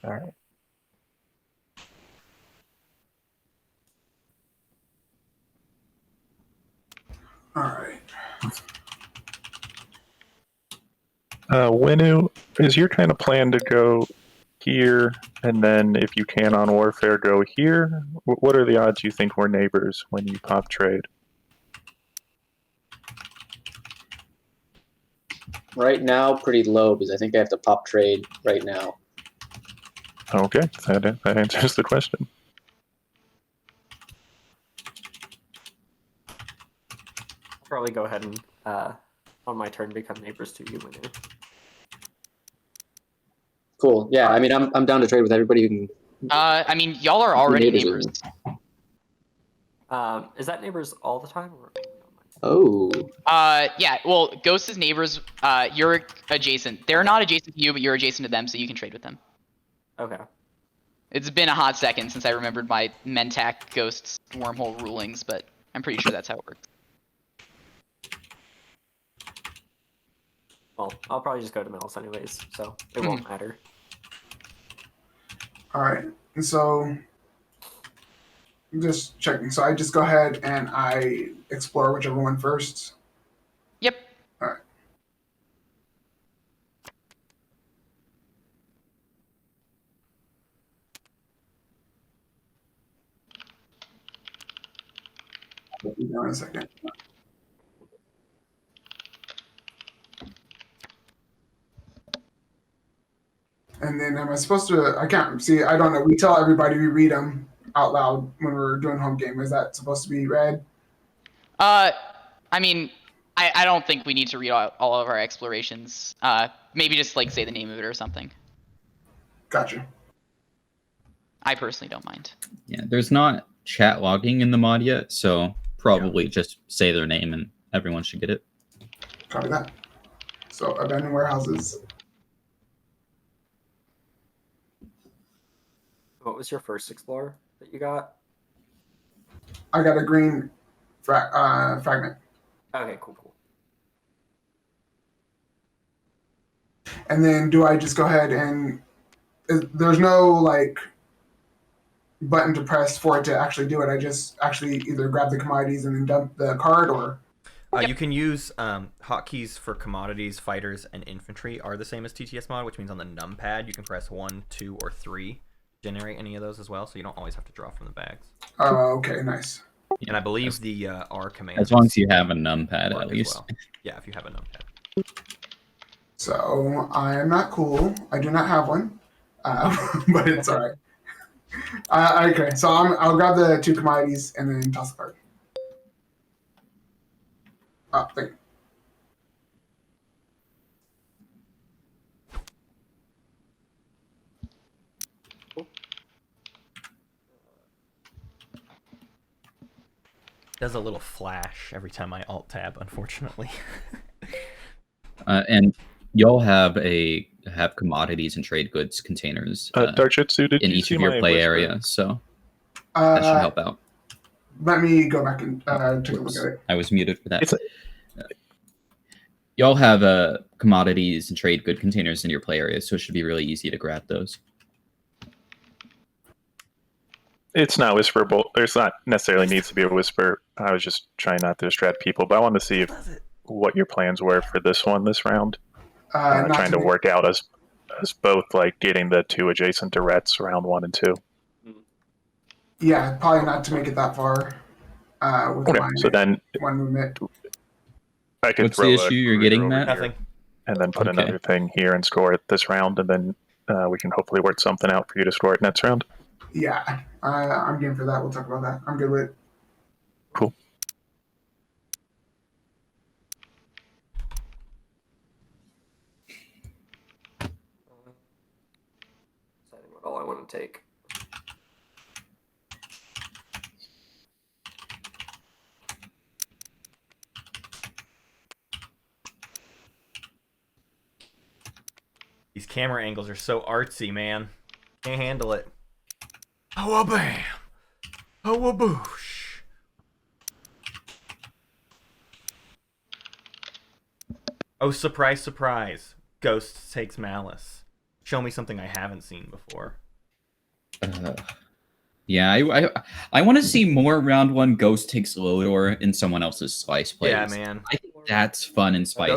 All right. All right. Winu, is your kind of plan to go here, and then if you can on Warfare, go here? What are the odds you think we're neighbors when you pop trade? Right now, pretty low because I think I have to pop trade right now. Okay, that answers the question. I'll probably go ahead and on my turn become neighbors to you, Winner. Cool. Yeah, I mean, I'm down to trade with everybody who can. I mean, y'all are already Neighbors. neighbors. Is that neighbors all the time? Or... Oh. Yeah, well, Ghost is neighbors. You're adjacent. They're not adjacent to you, but you're adjacent to them, so you can trade with them. Okay. It's been a hot second since I remembered my Mentac Ghost's wormhole rulings, but I'm pretty sure that's how it works. Well, I'll probably just go to Mills anyways, so it won't matter. All right. And so, I'm just checking. So I just go ahead and I explore whichever one first. Yep. All right. I'll be down in a second. And then am I supposed to? I can't see. I don't know. We tell everybody we read them out loud when we're doing home game. Is that supposed to be read? I mean, I don't think we need to read all of our explorations. Maybe just like say the name of it or something. Gotcha. I personally don't mind. Yeah, there's not chat logging in the mod yet, so probably just say their name and everyone should get it. Copy that. So abandoned warehouses. What was your first explorer that you got? I got a green fragment. Okay, cool. And then do I just go ahead and there's no like button to press for it to actually do it. I just actually either grab the commodities and then dump the card, or you can use hotkeys for commodities, fighters, and infantry are the same as TTS mod, which means on the numpad you can press 1, 2, or 3. Generate any of those as well, so you don't always have to draw from the bags. Oh, okay, nice. And I believe the R command. As long as you have a numpad, at least. Well. Yeah, if you have a numpad. So I am not cool. I do not have one, but it's all right. Okay, so I'll grab the 2 commodities and then toss the card. Oh, thank you. Does a little flash every time I alt tab, unfortunately. And y'all have commodities and trade goods containers Darkjutsu, did in you each see of your my play whisper? areas, so that should help out. Let me go back and take a look at it. I was muted for that. y'all have commodities and trade good containers in your play area, so it should be really easy to grab those. It's not whisperable. There's not necessarily needs to be a whisper. I was just trying not to distract people, but I wanted to see what your plans were for this round. Trying to work out as both like getting the 2 adjacent turrets round 1 and 2. Yeah, probably not to make it that far. With Okay, my so then 1 movement. I could What's throw the a issue you're cruiser getting, over Matt? here Nothing. and then put Okay. another thing here and score it this round, and then we can hopefully work something out for you to score it next round. Yeah, I'm game for that. We'll talk about that. I'm good with it. Cool. Deciding what all I want to take. These camera angles are so artsy, man. Can't handle it. Oh, a bam. Oh, a boosh. Oh, surprise, surprise. Ghost takes malice. Show me something I haven't seen before. Yeah, I want to see more round 1 Ghost takes Lodor in someone else's slice plays. Yeah, man. I think that's fun and spicy.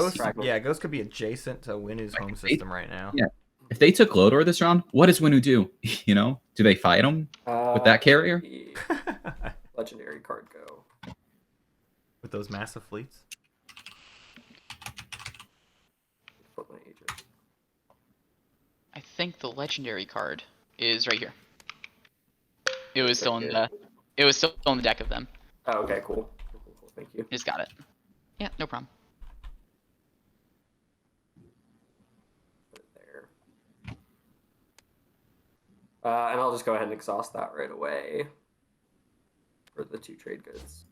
Ghost could be adjacent to Winu's home system right now. Yeah. If they took Lodor this round, what does Winu do? You know? Do they fight him with that carrier? Legendary card go. With those massive fleets? Put my agent. I think the legendary card is right here. It was still in the deck of them. Oh, okay, cool. Cool. Thank you. Just got it. Yeah, no problem. Put it there. And I'll just go ahead and exhaust that right away for the 2 trade goods.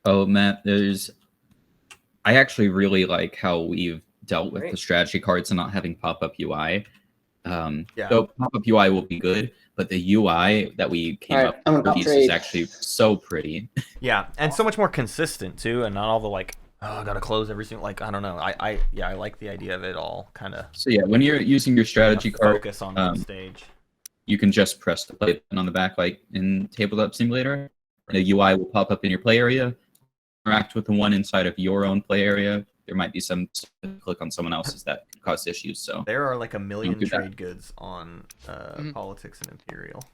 Oh, Matt, I actually really like how we've dealt with the strategy cards and not having pop-up UI. So pop-up UI will be good, but the UI that we came up with is actually so pretty. Yeah, and so much more consistent too, and not all the like, oh, I gotta close every single, like, I don't know. I like the idea of it all kind of. So yeah, when you're using your strategy card, focus on one stage. You can just press the play button on the back, like in Tabletop Simulator. The UI will pop up in your play area, interact with the one inside of your own play area. There might be some click on someone else's that could cause issues. So there are like a million trade goods on Politics and Imperial.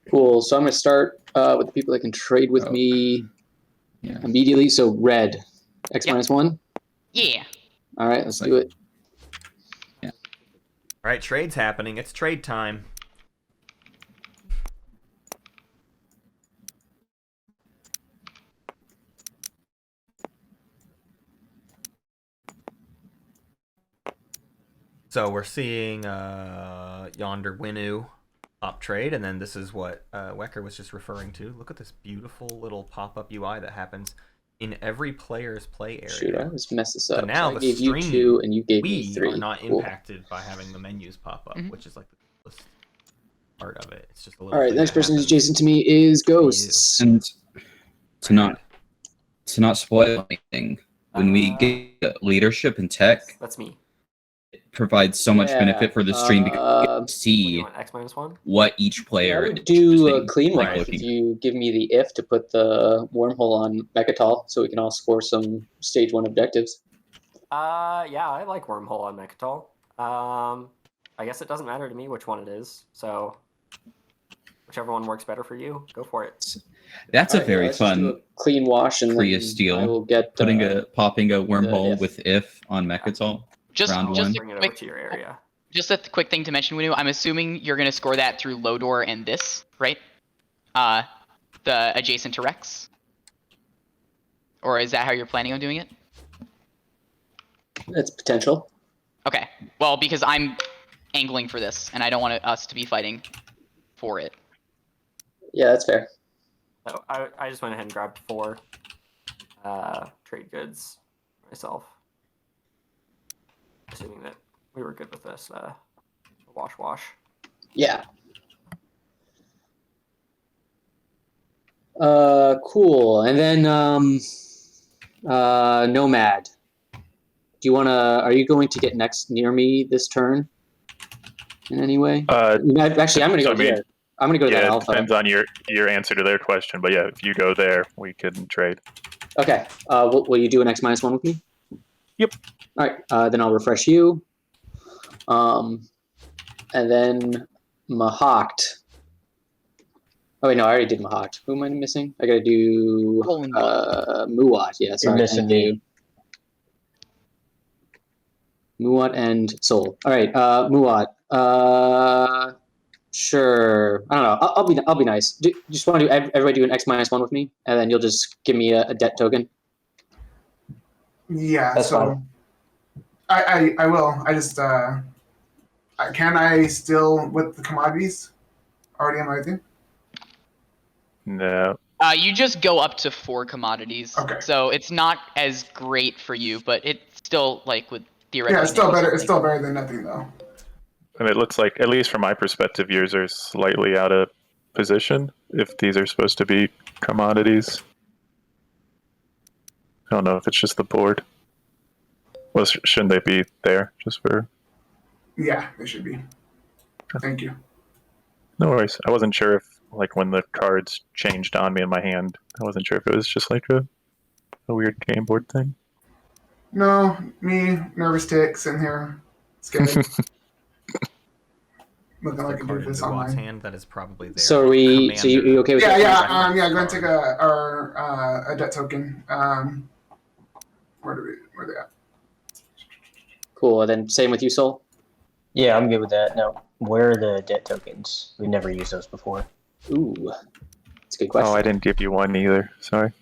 Cool. So I'm going to start with the people that can trade with me immediately. So red, X-1. Yeah. All right, let's do it. Yeah. All right, trade's happening. It's trade time. So we're seeing yonder Winu up trade, and then this is what Wekker was just referring to. Look at this beautiful little pop-up UI that happens in every player's play area. Shoot, I always mess this up. So now so I the gave stream, you 2 and you gave me 3. We are not cool. impacted by having the menus pop up, which is like the coolest part of it. It's just a little. All right, the next person who's adjacent to me is Ghosts. And to not spoil anything, when we get leadership and tech, that's me. It provides so much benefit for the stream because you get to see X-1? what each player I would do a clean one if you give me the if to put the wormhole on Mechatol so we can all score some stage 1 objectives. Yeah, I like wormhole on Mechatol. I guess it doesn't matter to me which one it is, so whichever one works better for you, go for it. That's a very fun clean wash, and Korea steal. I will get popping a wormhole with if on Mechatol. Round 1. Bring it over to your area. Just a quick thing to mention, Winu. I'm assuming you're going to score that through Lodor and this, right? The adjacent to Rex? Or is that how you're planning on doing it? It's potential. Okay. Well, because I'm angling for this, and I don't want us to be fighting for it. Yeah, that's fair. So I just went ahead and grabbed 4 trade goods myself. Assuming that we were good with this wash. Yeah. Cool. And then Nomad. Do you want to? Are you going to get next near me this turn? In any way? Actually, I'm going to go there. I'm going to go to that alpha. It depends on your answer to their question, but yeah, if you go there, we can trade. Okay. Will you do an X-1 with me? Yep. All right. Then I'll refresh you. And then Mahawked. Oh wait, no, I already did Mahawked. Who am I missing? I gotta do Muat. Yeah, sorry. You're missing me. Muat and Soul. All right, Muat. Sure. I don't know. I'll be nice. Just want to do everybody do an X-1 with me, and then you'll just give me a debt token. Yeah. That's so fine. I will. I just can I still with the commodities already on my thing? No. You just go up to 4 commodities. Okay. So it's not as great for you, but it's still like with theoretically. Yeah, it's still better. It's still better than nothing though. And it looks like, at least from my perspective, yours are slightly out of position if these are supposed to be commodities. I don't know if it's just the board. Well, shouldn't they be there just for... Yeah, they should be. Thank you. No worries. I wasn't sure if, like, when the cards changed on me in my hand, I wasn't sure if it was just like a weird game board thing. No, me, nervous tick, sitting here, scared. Looking like a doofus online. Hand that is probably there. So are we? So you okay with that? Yeah. Go ahead and take a debt token. Where they at? Cool. And then same with you, Soul. Yeah, I'm good with that. Now, where are the debt tokens? We've never used those before. Ooh, that's a good question. Oh, I didn't give you one either. Sorry.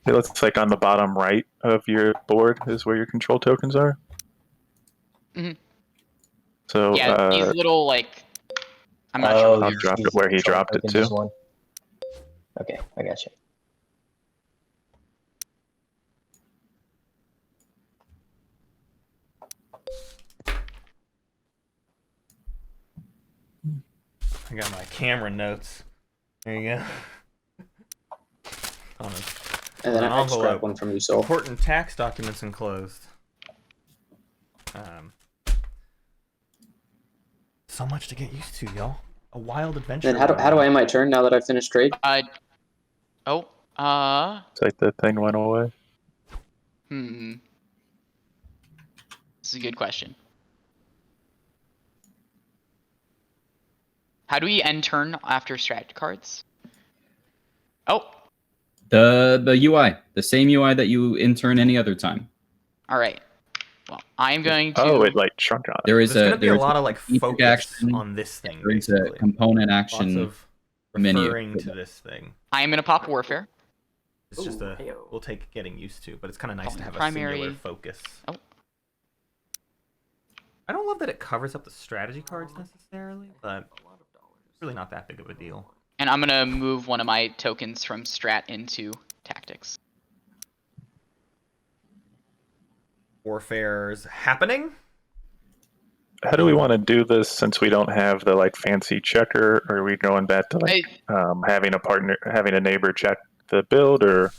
It looks like on the bottom right of your board is where your control tokens are. Mm-hmm. So yeah, these little like. I'm not sure. I'll drop it where he dropped it to. One. Okay, I got you. I got my camera notes. There you go. And then I extract one from you, Soul. Important tax documents enclosed. So much to get used to, y'all. A wild adventure. Then how do I end my turn now that I've finished trade? It's like the thing went away. This is a good question. How do we end turn after strat cards? Oh. The UI, the same UI that you intern any other time. All right. Well, I'm going to. Oh, it like shrunk on it. There's going to be a lot of like focus action on this thing. There is a component action Lots of menu referring to this thing. I am going to pop Warfare. It's just we'll take getting used to, but it's kind of nice to have primary... a singular focus. Oh. I don't love that it covers up the strategy cards necessarily, but it's really not that big of a deal. And I'm going to move one of my tokens from strat into tactics. Warfare's happening. How do we want to do this since we don't have the like fancy checker? Or are we going back to like having a neighbor check the build? Or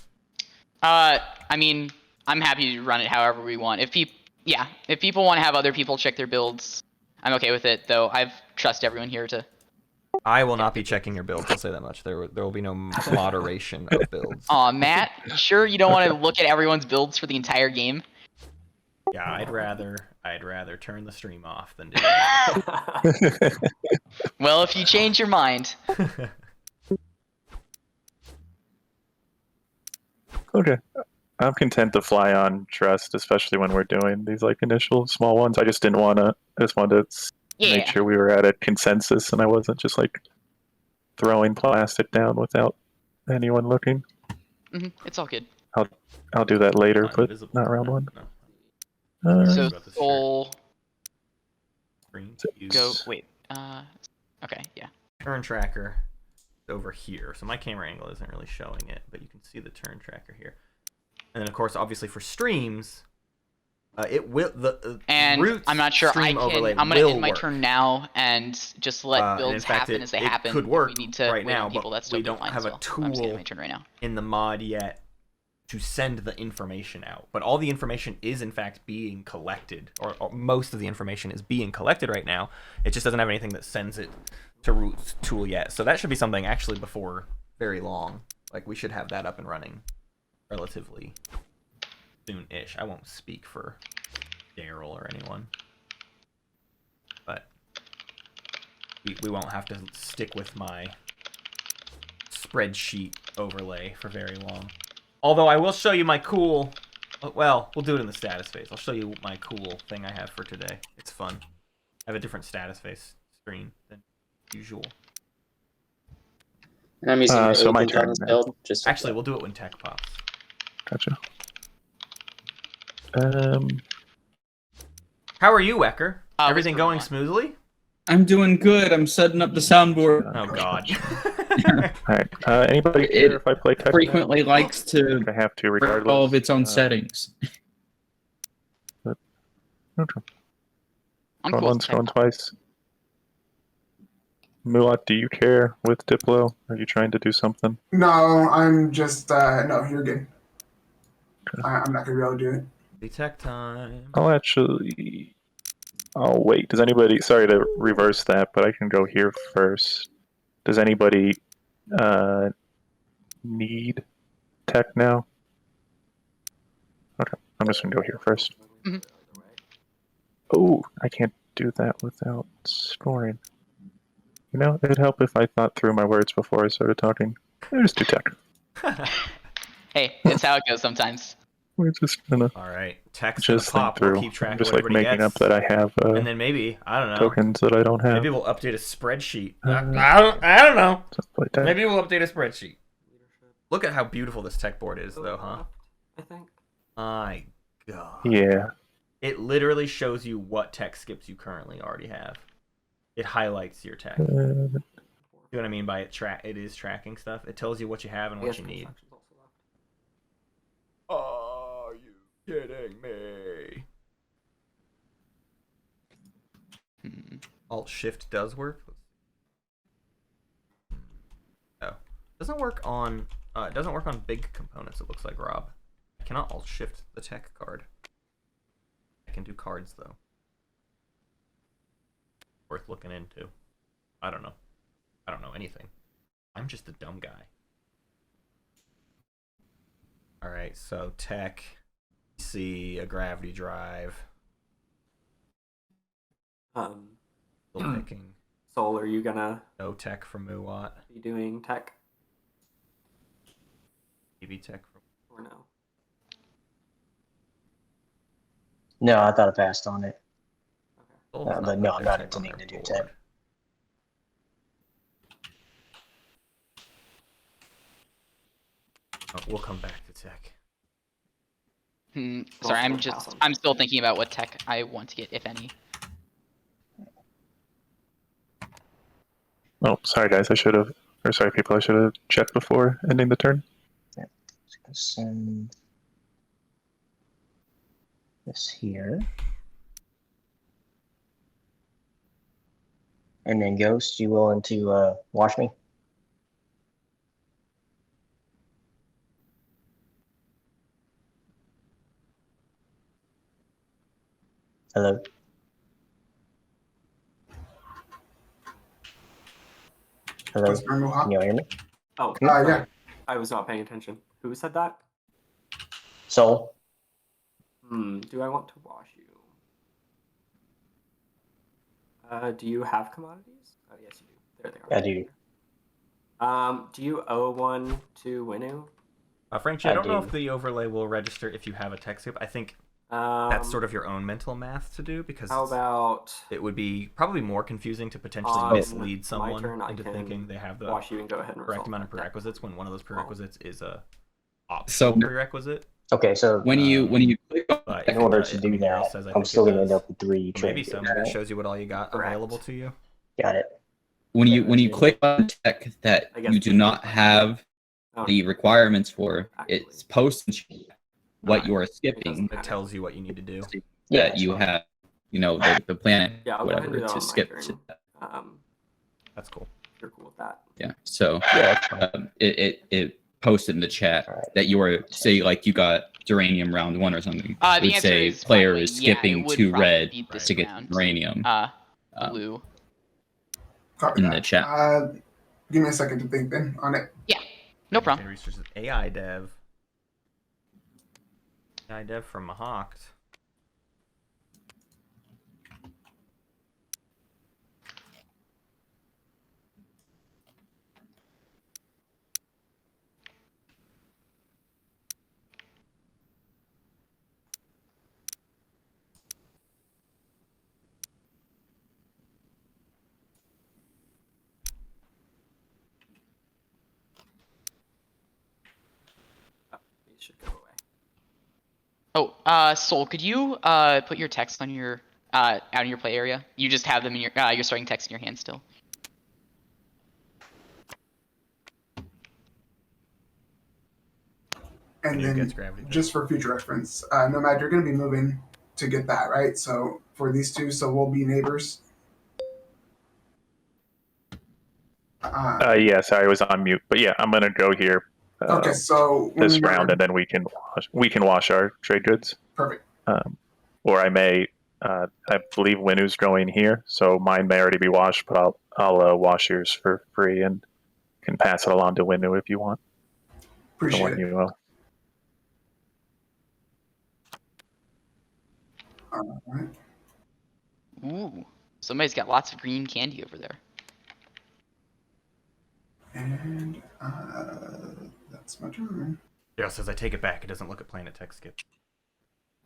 I mean, I'm happy to run it however we want. If people want to have other people check their builds, I'm okay with it. Though I trust everyone here to. I will not be checking your builds. I'll say that much. There will be no moderation of builds. Aw, Matt, sure you don't want to look at everyone's builds for the entire game? Yeah, I'd rather turn the stream off than do that. Well, if you change your mind. Okay. I'm content to fly on trust, especially when we're doing these like initial small ones. I just wanted to make sure we were at a consensus and I wasn't just like throwing plastic down without anyone looking. It's all good. I'll do that later, but not round one. No. So Soul. Go. Wait. Okay. Yeah. Turn tracker over here. So my camera angle isn't really showing it, but you can see the turn tracker here. And then of course, obviously for streams, It will the And roots I'm not sure I stream can. overlay I'm gonna will end my work. turn now and just let And in builds fact, happen as they it happen. could work We need to right wait now, on people. but That's still we don't fine have as a well. I'm just getting tool my turn right now. in the mod yet to send the information out. But all the information is in fact being collected, or most of the information is being collected right now. It just doesn't have anything that sends it to Roots tool yet. So that should be something actually before very long. Like we should have that up and running relatively soon-ish. I won't speak for Daryl or anyone, but we won't have to stick with my spreadsheet overlay for very long. Although I will show you my cool, well, we'll do it in the status phase. I'll show you my cool thing I have for today. It's fun. I have a different status phase screen than usual. And I'm using So my agent on turn this now. build. Just Actually, we'll do it when tech pops. Gotcha. How are you, Wekker? What's Everything going on? smoothly? I'm doing good. I'm setting up the soundboard. Oh God. Alright. Anybody It care if I play tech? Frequently likes to I have to, break regardless. all of its own settings. Okay. I'm Going cool. once, going twice. Muat, do you care with Diplo? Are you trying to do something? No, I'm just no. You're good. I'm not gonna be able to do it. Be tech time. I'll wait. Does anybody, sorry to reverse that, but I can go here first. Does anybody need tech now? Okay, I'm just gonna go here first. Mhm. Oh, I can't do that without scoring. You know, it'd help if I thought through my words before I started talking. Just do tech. Hey, it's how it goes sometimes. We're just gonna All right, tech's just gonna think pop. We'll through. keep track I'm of just what like everybody making gets. up that I have And then maybe, I don't know, tokens that I don't have. maybe we'll update a spreadsheet. Uh, I don't know. Just like that. Maybe we'll update a spreadsheet. Look at how beautiful this tech board is, though, huh? I think. My God. Yeah. It literally shows you what tech skips you currently already have. It highlights your tech. You know what I mean by it? It is tracking stuff. It tells you what you have and what you need. Are you kidding me? Alt Shift does work. Oh, doesn't work on. It doesn't work on big components. It looks like, Rob. I cannot Alt Shift the tech card. I can do cards though. Worth looking into. I don't know. I don't know anything. I'm just a dumb guy. Alright, so tech, see a gravity drive. Still picking. Soul, are you gonna No tech from Muat. be doing tech EV tech from. or no? No, I thought I passed on it. Soul's But put no, I'm their not tech on intending their to do board. tech. Oh, we'll come back to tech. Sorry, I'm still thinking about what tech I want to get, if any. Oh, sorry guys, sorry people, I should have checked before ending the turn. Just gonna send this here. And then Ghost, you willing to watch me? Hello? Hello? Just bring Can you hear me? Oh, yeah. sorry. I was not paying attention. Who said that? Soul? Do I want to wash you? Do you have commodities? Oh, yes, you do. There they are. I do. Do you owe one to Winu? Frenchie, I don't know do. if the overlay will register if you have a tech skip. I think That's that's sort of your own mental math to do, because How about it would be probably more confusing to potentially On mislead my someone turn, I into can thinking they have the wash you and go ahead and correct resolve amount of that? prerequisites when one of those prerequisites is a So optional prerequisite. Okay, so when you click on But in order uh, to I do mean, Daryl that, says I I'm think still it gonna end does. up with 3 So maybe trade so. goods, Maybe it right? shows you what all you got Correct. available to you. Got it. when you click on tech that I guess you do not have Oh, the requirements for, Actually. it's posting what you are skipping. It tells you what you need to do. That you have, the planet, Yeah, I'll go ahead and whatever, do that to on my skip turn. to that. That's cool. You're cool with that. Yeah. So Yeah, that's fine. it posted in the chat that you were, say, like you got Duranium round 1 or something. The It would answer say is player probably, is yeah, it skipping would 2 probably red be this to get round. Duranium. Blue. Copy In that. the chat. Give me a second to think then on it. Yeah, no problem. Research AI dev. AI dev from Mahawk. These should go away. Oh, Soul, could you put your text on your out in your play area? You just have them in your starting text in your hand still. And Yeah, it then, gets gravity. just for future reference, Nomad, you're going to be moving to get that, right? So for these two, so we'll be neighbors. Yes, I was on mute, but yeah, I'm gonna go here. Okay, so This when you're- round, and then we can wash our trade goods. Perfect. Or I may, I believe Winu's going here, so mine may already be washed, but I'll wash yours for free and can pass it along to Winu if you want. The Appreciate one it. you will. All right. Ooh, somebody's got lots of green candy over there. And that's my turn. Daryl says, I take it back. It doesn't look at planet text skip.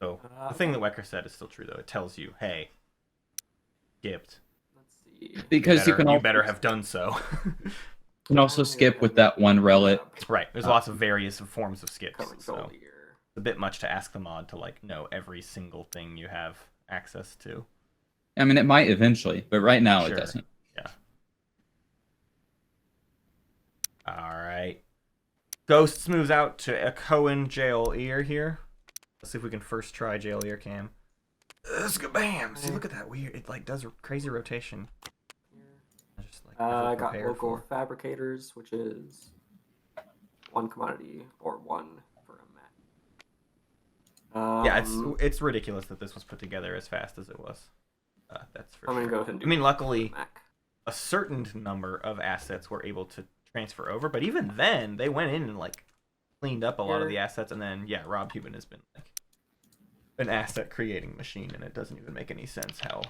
So, the thing that Wekker said is still true, though. It tells you, hey, skipped. Let's see. Because you You better have done so. You can also skip with that one relic. Right. There's lots of various forms of skips. Coming So, gold here. it's a bit much to ask the mod to, know every single thing you have access to. I mean, it might eventually, but right now Sure. it doesn't. Yeah. Alright. Ghosts moves out to Echoin Jail Ear here. Let's see if we can first try Jail Ear Cam. Bam! See, look at that weird. It does a crazy rotation. Just, I got prepared local for. fabricators, which is 1 commodity or 1 for a mech. Yeah, it's ridiculous that this was put together as fast as it was. That's for I'm sure. gonna go ahead and do. I mean, luckily, mech. a certain number of assets were able to transfer over, but even then, they went in and cleaned up a lot of the assets, and then Rob Cuban has been an asset creating machine, and it doesn't even make any sense how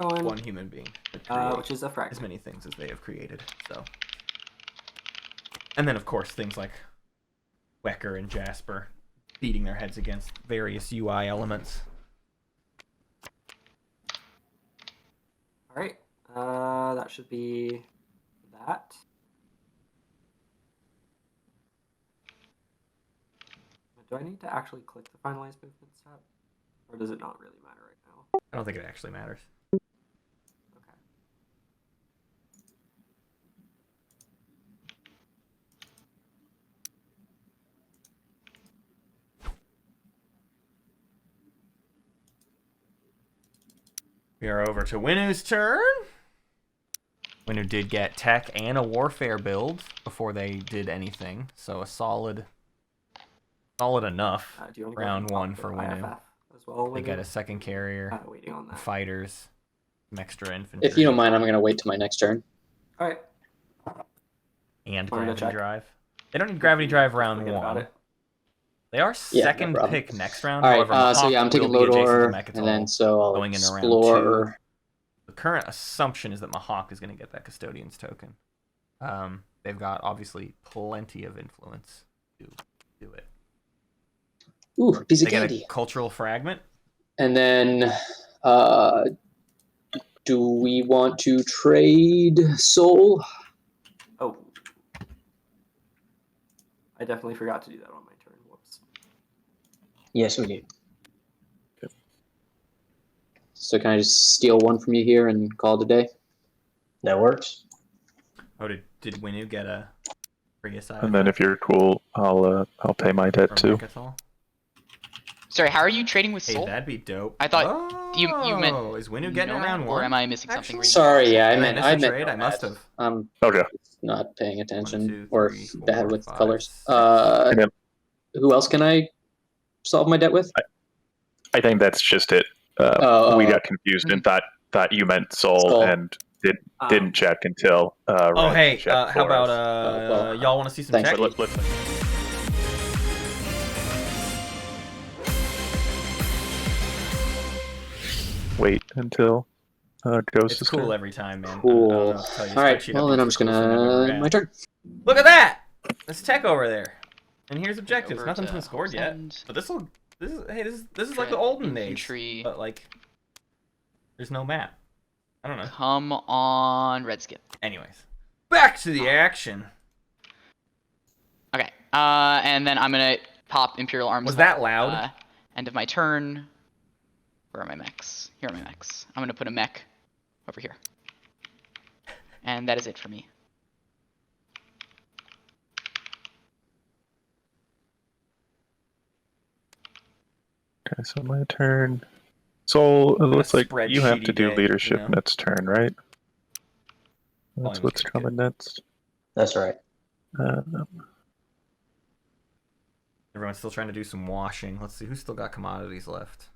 one human being could create which is a fragment. as many things as they have created. So, and then of course things like Wekker and Jasper beating their heads against various UI elements. All right. That should be that. Do I need to actually click the finalize movement step? Or does it not really matter right now? I don't think it actually matters. Okay. We are over to Winu's turn. Winu did get tech and a warfare build before they did anything, so a solid enough Do you want to round go 1 and for pop the Winu. IFF as well? They get a second carrier, waiting on that. fighters, some extra infantry. If you don't mind, I'm going to wait till my next turn. All right. And Want me to gravity check? drive. They don't need gravity drive round Forget about 1. it. They are Yeah, no second problem. pick next round. All right, However, so Mahawk I'm taking will be adjacent Lodor, to Mechatol, and then so I'll going into round explore. 2. The current assumption is that Mahawk is going to get that Custodian's token. They've got obviously plenty of influence to do it. Ooh, a piece They of get candy. a cultural fragment. And then, do we want to trade Soul? Oh. I definitely forgot to do that on my turn. Whoops. Yes, we do. So can I just steal 1 from you here and call it a day? That works. Oh, did Winu get a free aside? And then if you're cool, I'll pay my debt too. Sorry, how are you trading with Hey, Soul? that'd be dope. I thought you meant is Winu getting around or one? am I missing something? Actually? Sorry, yeah, I Did meant miss I the meant trade? I must have. I'm Okay. not paying attention 1, 2, or 3, 4, bad with 5, colors. 6. And then Who else can I solve my debt with? I think that's just it. We got confused and thought you meant Soul, and didn't check until. Oh, Red hey, checked how for about us. y'all want to see some thanks. tech? Wait until Ghost It's is cool turn. every time, man. Cool. I don't know what to tell you. All right. Spreadsheet Well, then updates I'm are just the coolest thing I've ever gonna had. my turn. Look at that! There's tech over there. And here's objectives. Over Nothing's to been scored yet. Send. But this is like the olden days. Infantry. But like, there's no map. I don't know. Come on, red skip. Anyways, back to the action. Okay. And then I'm gonna pop Imperial Arms. Was that loud? End of my turn. Where are my mechs? Here are my mechs. I'm gonna put a mech over here. And that is it for me. Okay, so my turn. Soul, it looks like you have to do spreadsheety day, leadership you know? next turn, right? That's Volume's what's good. coming next. That's right. Everyone's still trying to do some washing. Let's see who's still got commodities left.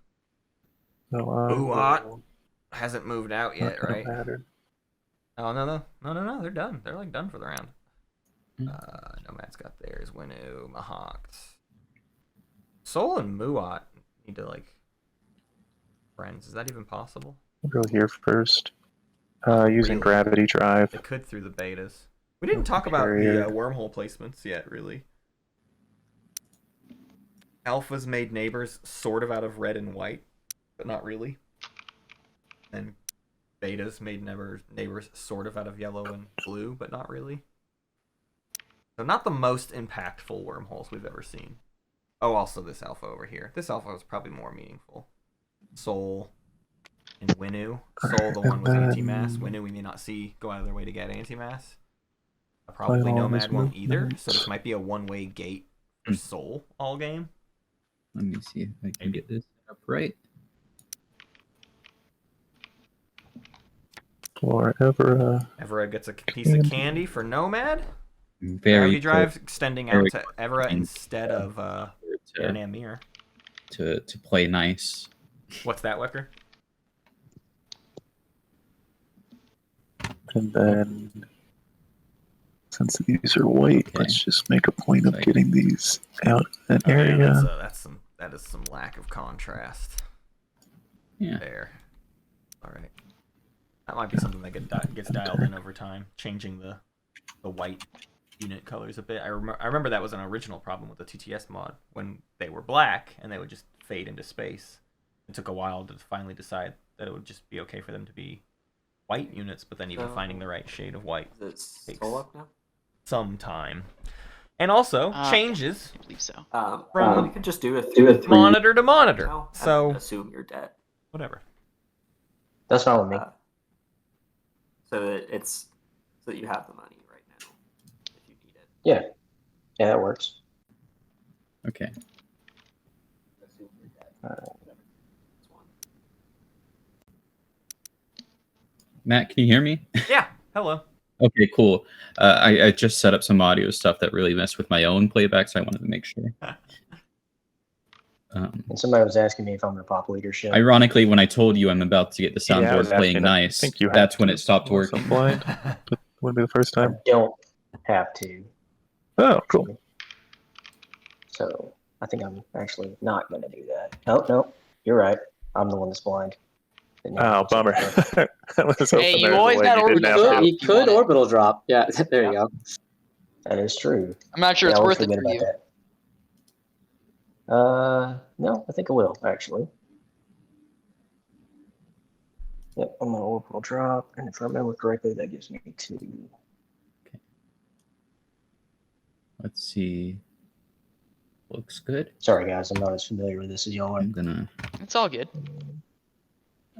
No, Uat hasn't moved out not yet, gonna right? matter. Oh no, they're done. They're like done for the round. Nomad's got theirs. Winu, Mahawks. Soul and Muat need to like friends. Is that even possible? We'll go here first. Using Really? gravity drive. They could through the betas. We didn't talk about Carrier. the wormhole placements yet, really. Alphas made neighbors sort of out of red and white, but not really. And betas made neighbors sort of out of yellow and blue, but not really. So not the most impactful wormholes we've ever seen. Oh, also this alpha over here. This alpha is probably more meaningful. Soul and Winu. Soul, the one with anti-mass. Winu, we may not see go out of their way to get anti-mass. Probably Final Nomad is won't either, movement. so this might be a one-way gate for Soul all game. Let me see if I can get this up right. For Evera. Evera gets a piece of candy for Nomad. Very Gravity drive extending out very to Evera close. instead of to, Amir. to play nice. What's that, Wekker? And then, since these are white, Okay. let's just make a point of Like- getting these out of that Oh, yeah, area. that is some lack of contrast Yeah. there. All right, that might be something that gets dialed in over time, changing the white unit colors a bit. I remember that was an original problem with the TTS mod when they were black and they would just fade into space. It took a while to finally decide that it would just be okay for them to be white units, but then even finding the right shade of white Is it takes Soul up now? some time. And also changes I believe so. from we could just do a 3 monitor to monitor. now and So assume you're dead. whatever. That's fine with me. So that you have the money right now if you need it. Yeah. Yeah, that works. Okay. That's one. Matt, can you hear me? Yeah. Hello. Okay, cool. I just set up some audio stuff that really messed with my own playback, so I wanted to make sure. And somebody was asking me if I'm going to pop leadership. Ironically, when I told you I'm about to get the Yeah, I soundboard was playing asking, nice, I think you that's have when to it stopped roll working. some blind. But wouldn't be the first I time. don't have to. Oh, cool. So I think I'm actually not going to do that. Oh, no. You're right. I'm the one that's blind. Didn't have Oh, to bummer. check that. I was hoping Hey, you there was a always way got you didn't orbital have drop. to. You if you could want it. orbital drop. Yeah, there you go. That is true. I'm not sure Yeah, it's I always worth it forget for about you. that. No, I think I will, actually. Yep, I'm going to orbital drop, and if I remember correctly, that gives me 2. Let's see. Looks good. Sorry, guys, I'm not as familiar with this as y'all are. I'm gonna. It's all good.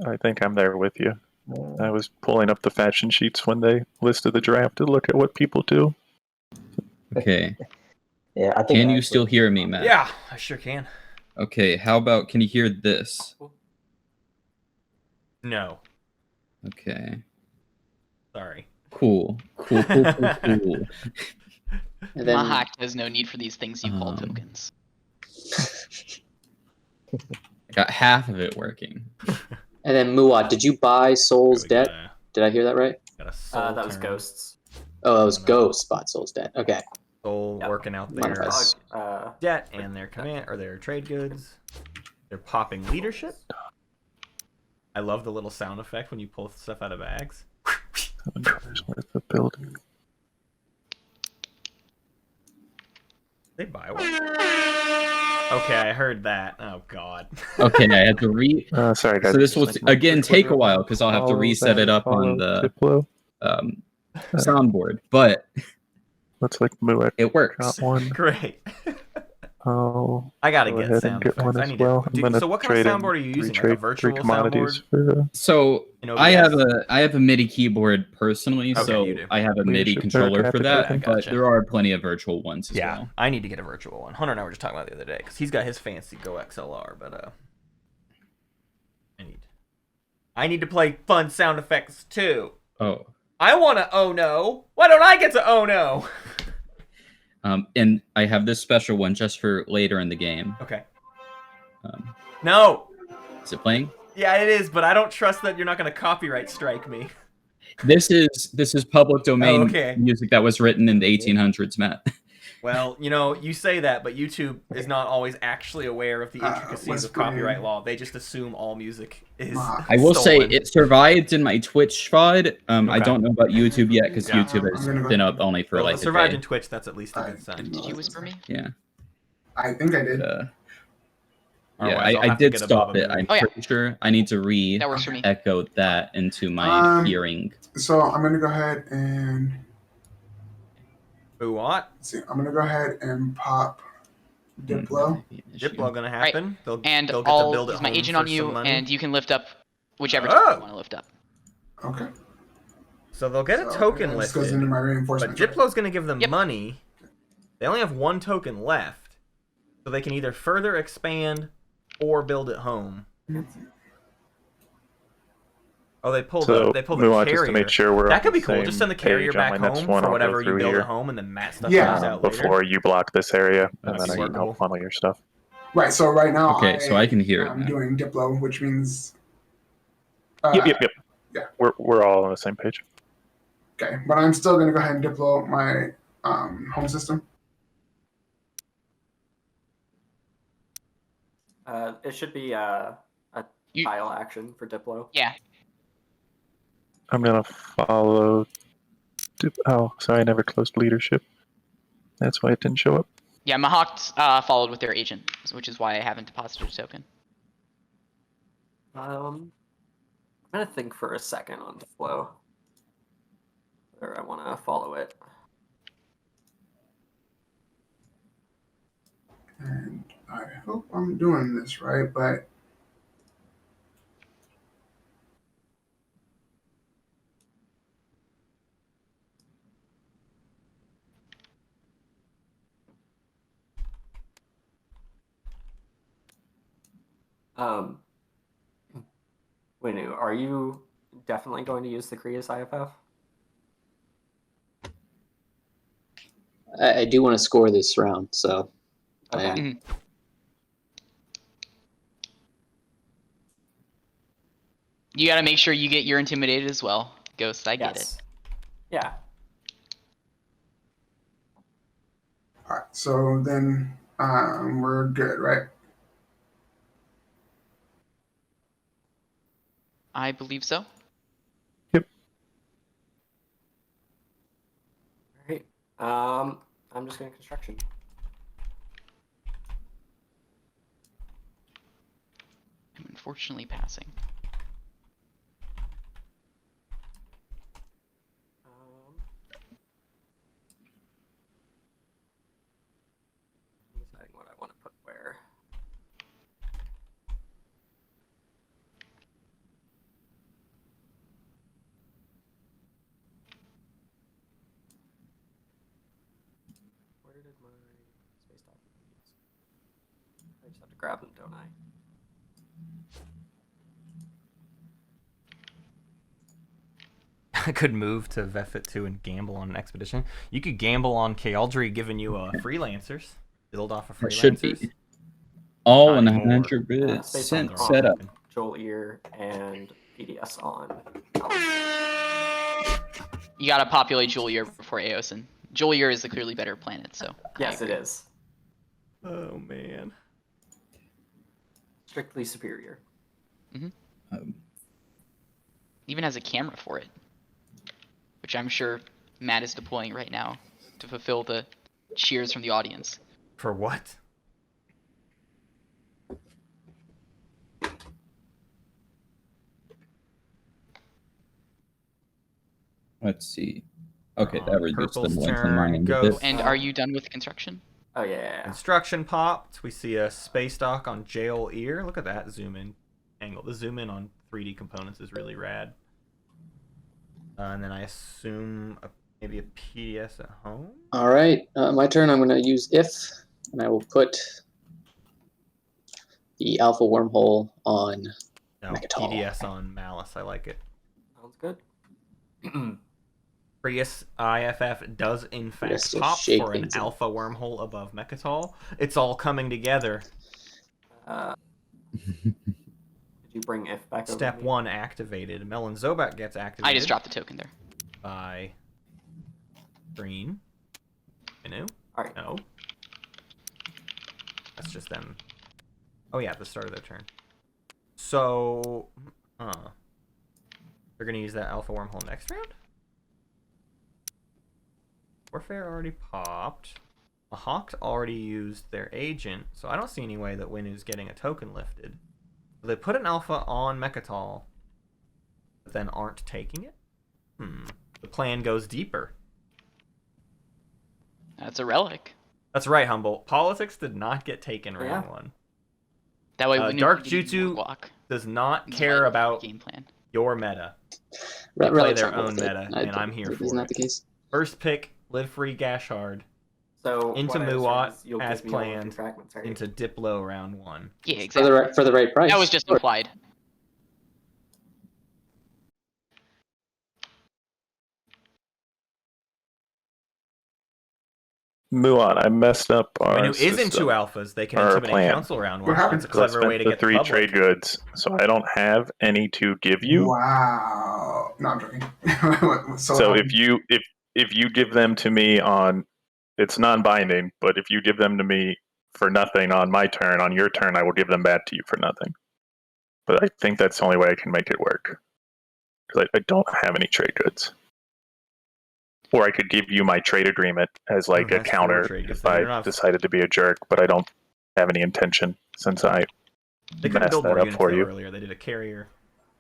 I think I'm there with you. I was pulling up the faction sheets when they listed the draft to look at what people do. Okay. Yeah, I think Can I you actually- still hear me, Matt? Yeah, I sure can. Okay, how about, can you hear this? No. Okay. Sorry. Cool. Cool. And then Mahak has no need for these things you call tokens. I got half of it working. and then Muat, did you buy Soul's There we Debt? Did I hear that right? Got a soul That was turn. Ghosts. Oh, that was No. Ghost bought Soul's Debt. Okay. Soul Yep. working out Mind their if debt and their command or their trade goods. They're popping leadership. I love the little sound effect when you pull stuff out of bags. $7 worth of building. They buy one. Okay, I heard that. Oh god. Okay, I had to Sorry, guys. So this will again take a while because I'll have to reset it up on the Diplo. soundboard, but Looks like Muat it works. got one. Great. I gotta go get ahead and sound get effects. one I as need well. to. I'm gonna So what kind of trade in soundboard are you using? Like a three virtual commodities soundboard? for So In OBS? I have a MIDI keyboard personally, Okay, so you do. I have a MIDI Leadership controller for capital. that, I but gotcha. there are plenty of virtual ones as Yeah, well. I need to get a virtual one. Hunter and I were just talking about it the other day because he's got his fancy Go XLR, but I need to play fun sound effects too. Oh. I want to oh no. Why don't I get to oh no? And I have this special one just for later in the game. Okay. Um, No. is it playing? Yeah, it is, but I don't trust that you're not going to copyright strike me. This is public domain okay. music that was written in the 1800s, Matt. Well, you say that, but YouTube is not always actually aware of the intricacies of copyright law. They just assume all music is I will say it survived in my Twitch VOD. I don't know about YouTube yet because YouTube has been up only for like it survived a in day. Twitch. That's at least a good sign. Did you whisper me? Yeah. I think I did. Yeah, Otherwise, I'll I have to did get stop above it. a I'm movie. pretty sure I need to That works for me. re-echo that into my hearing. So I'm gonna go ahead and what? let's see. I'm gonna go ahead and pop Diplo. Diplo gonna happen. They'll And get to I'll build it use my home agent for on you, some money. and you can lift up whichever token you want to lift up. Okay. So they'll get a token this goes listed, into my but reinforcement. Diplo's going to give them money. They only have one token left, so they can either further expand or build it home. Oh, they pulled So, the Muat, carrier. just to make sure we're that on could be the cool. Just same send the carrier page on back my next home one, for I'll go whatever you through build here. at home, and then Matt stuff Yeah. comes out later. Before you block this area, and That'd then be I can workable. help funnel your stuff. Right. So right now, Okay, so I can hear it I'm now. doing Diplo, which means. Yep. Yeah. We're all on the same page. Okay, but I'm still gonna go ahead and Diplo my home system. It should be a tile action for Diplo. Yeah. I'm gonna follow. Oh, sorry, I never closed leadership. That's why it didn't show up. Yeah, Mahawk followed with their agent, which is why I haven't deposited a token. I'm gonna think for a second on Diplo. Or I want to follow it. And I hope I'm doing this right, but Winu, are you definitely going to use the Kriya's IFF? I do want to score this round, so. Okay. I am. You gotta make sure you get your intimidated as well, Ghost. I get it. Yeah. all right. So then we're good, right? I believe so. Alright. I'm just gonna construction. I'm unfortunately passing. Deciding what I want to put where. Where did my space document use? I just have to grab them, don't I? I could move to Vefit 2 and gamble on an expedition. You could gamble on Kaldri giving you freelancers. Build off of It should be. freelancers. All Not anymore. 100% Space on setup. Joel Ear and PDS on. You gotta populate Julier before Aosin. Julier is the clearly better planet, so. Yes, it is. Oh man. Strictly superior. Even has a camera for it, which I'm sure Matt is deploying right now to fulfill the cheers from the audience. For what? Let's see. Okay, that reduced the Purple's noise on turn my end a goes- bit. And are you done with construction? Oh yeah. Construction popped. We see a space dock on Jail Ear. Look at that zoom in angle. The zoom in on 3D components is really rad. And then I assume maybe a PDS at home. All right, my turn. I'm going to use if, and I will put the alpha wormhole on No, Mechatol. PDS on Malice. I like it. Sounds good. Prius IFF does in fact Prius will pop shake for an things up. alpha wormhole above Mechatol. It's all coming together. Did you bring if back over? Step to me? 1 activated. Melon Zobat gets activated. I just dropped the token there. By Green. Inu? Alright. No. That's just them. Oh yeah, at the start of their turn. So, they're gonna use that alpha wormhole next round? Warfare already popped. The Hawks already used their agent, so I don't see any way that Winu's getting a token lifted. So they put an alpha on Mechatol, but then aren't taking it? The plan goes deeper. That's a relic. That's right, Humboldt. Politics did not get taken round Yeah. 1. That way, when Darkjutsu does not care about game plan. your meta. Re- They play relics their aren't own worth it. meta, and I'm here Isn't for that it. the case? First pick, live free Gashard. So Into what I assume Muat, is you'll as give me all of your planned, fragments, right? Into Diplo round 1. Yeah, For exactly. the right price. That was just Sure. implied. Muon, I messed up our Winu is in system. 2 alphas. They can Our intimidate plan. council round 1. What happened? It's a So I clever way spent to the get 3 the public. trade goods, so I don't have any to give you. Wow. No, I'm joking. So if you give them to me on, it's non-binding, but if you give them to me for nothing on my turn, on your turn, I will give them back to you for nothing. But I think that's the only way I can make it work, because I don't have any trade goods. Or I could give you my trade agreement as like a That's 4 counter trade goods. if Then I you're not- decided to be a jerk, but I don't have any intention since I They could messed build that more up units for though you. earlier. They did a carrier,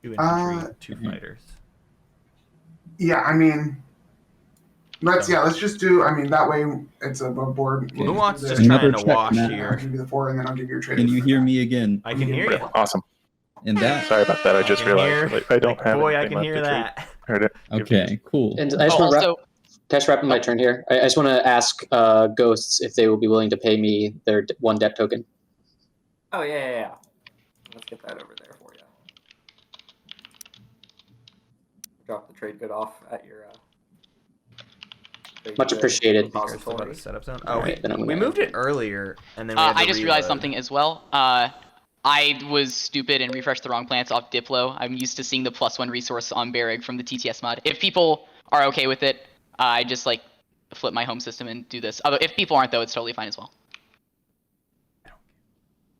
2 infantry, 2 fighters. yeah, I mean, let's just do. I mean, that way it's above board. Well, Muat's just Another trying to check, wash Matt. I'll here. give you the 4, and then I'll give you your trade. Can you hear me again? I can hear you. Awesome. And that. Sorry about that. I just can realized hear- I don't like, have boy, I anything can left hear to trade. that. Heard it. Okay, cool. And I just want to Also, can I just wrap up my turn here? I just want to ask Ghosts if they will be willing to pay me their 1 debt token. Oh yeah. Let's get that over there for you. Drop the trade good off at your. trade Much good appreciated. About the repository. setup zone. All Oh, right, then I'm we gonna- moved it earlier, and then we had to I just realized reload. something as well. I was stupid and refreshed the wrong plants off Diplo. I'm used to seeing the +1 resource on Berrig from the TTS mod. If people are okay with it, I just like flip my home system and do this. Although if people aren't though, it's totally fine as well.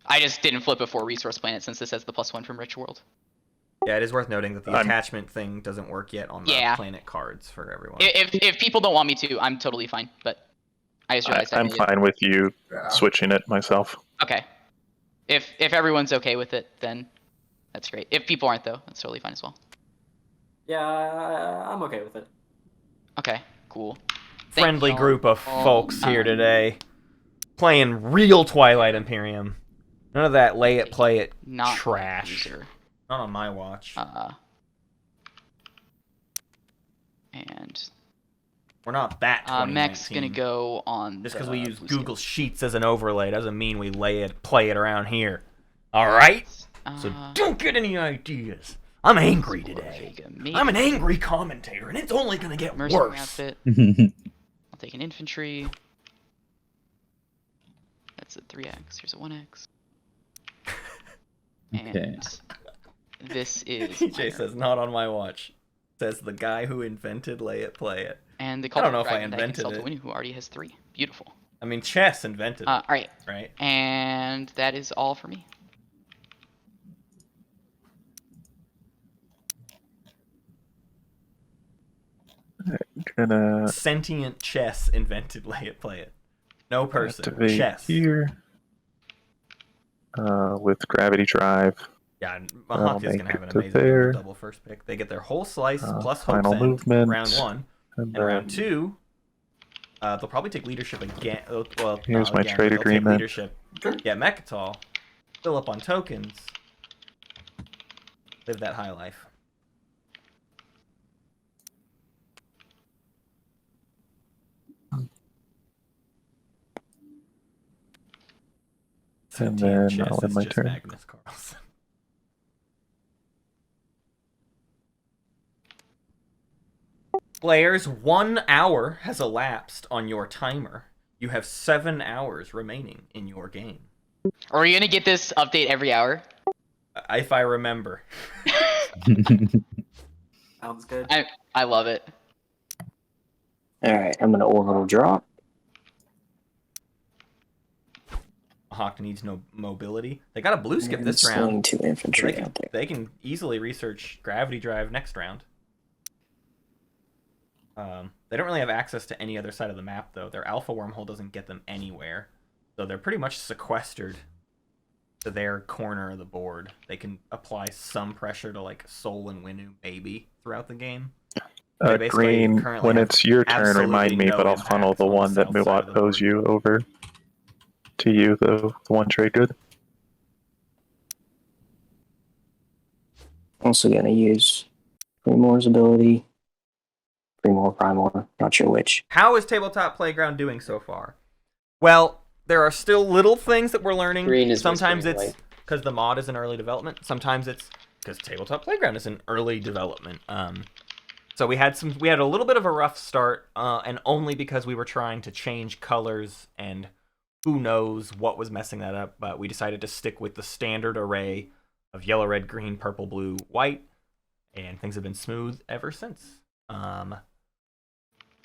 I just didn't flip a 4 resource planet since this has the +1 from Rich World. Yeah, it is worth noting that the I'm- attachment thing doesn't work yet on the Yeah. planet cards for everyone. If people don't want me to, I'm totally fine. But I just realized I'm I needed- fine with you Yeah. switching it myself. Okay. If everyone's okay with it, then that's great. If people aren't though, that's totally fine as well. Yeah, I'm okay with it. Okay, cool. Thank Friendly y'all. group of folks here today, playing real Twilight Imperium. None of that lay it, play it Not trash. user. Not on my watch. And We're not that 2019. Mech's gonna go on. Just because we use blue Google Sheets as an overlay doesn't mean we play it around here. All right? So don't get any ideas. I'm angry today. I'm an angry commentator, and it's only gonna get Mercenary worse. outfit. I'll take an infantry. That's a 3x. Here's a 1x. Okay. And this is. TJ says not on my watch. Says the guy who invented Lay It Play It. And the I don't know if I Dragon invented Deck it. Win, who already has 3. Beautiful. I mean, chess invented it, All right. right? And that is all for me. Gonna Sentient chess invented Lay It Play It. No person. activate Chess. here with gravity drive. Yeah, I'll Mahak is make gonna have an it to amazing there. double first pick. They get their whole slice plus final Hope's End, movement, round 1, and and round then 2. They'll probably take leadership again. Well, Here's not my again, trade they'll take agreement. leadership. Get Mechatol. Fill up on tokens. Live that high life. And Sentient then chess I'll end is my just turn. Magnus Carlsen. Players, 1 hour has elapsed on your timer. You have 7 hours remaining in your game. Are we gonna get this update every hour? If I remember. Sounds good. I love it. All right, I'm gonna orbital drop. Hawk needs no mobility. They got a blue skip And this swing round. 2 So infantry out there. they can easily research gravity drive next round. They don't really have access to any other side of the map, though. Their alpha wormhole doesn't get them anywhere. So they're pretty much sequestered to their corner of the board. They can apply some pressure to, like, Sol and Winu, maybe, throughout the game. They basically Green, currently when have it's your turn, absolutely remind me, no but I'll impact funnel the on one that south side of Muat the owes board. you over to you, the one trade good. Also gonna use Primor's ability. Primor, not sure which. How is Tabletop Playground doing so far? Well, there are still little things that we're learning. Green is Sometimes whispering it's light. because the mod is in early development. Sometimes it's because Tabletop Playground is in early development. So we had a little bit of a rough start, and only because we were trying to change colors, and who knows what was messing that up. But we decided to stick with the standard array of yellow, red, green, purple, blue, white, and things have been smooth ever since.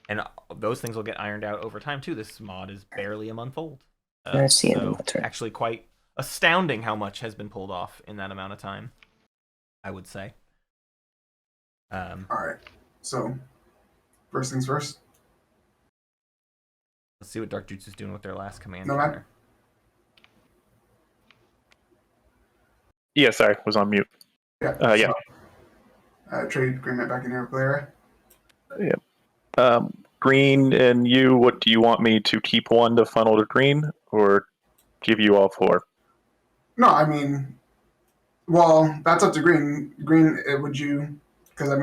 And those things will get ironed out over time, too. This mod is barely a month old. That's the end of So my turn. actually quite astounding how much has been pulled off in that amount of time, I would say. All right. So, first things first. Let's see what darkjutsu is doing with their last command. No, man. counter. Yeah, sorry, was on mute. Yeah. Trade agreement back in your player. Green and you, what do you want me to keep one to funnel to green, or give you all 4? No, I mean, well, that's up to green. Green, would you? Because I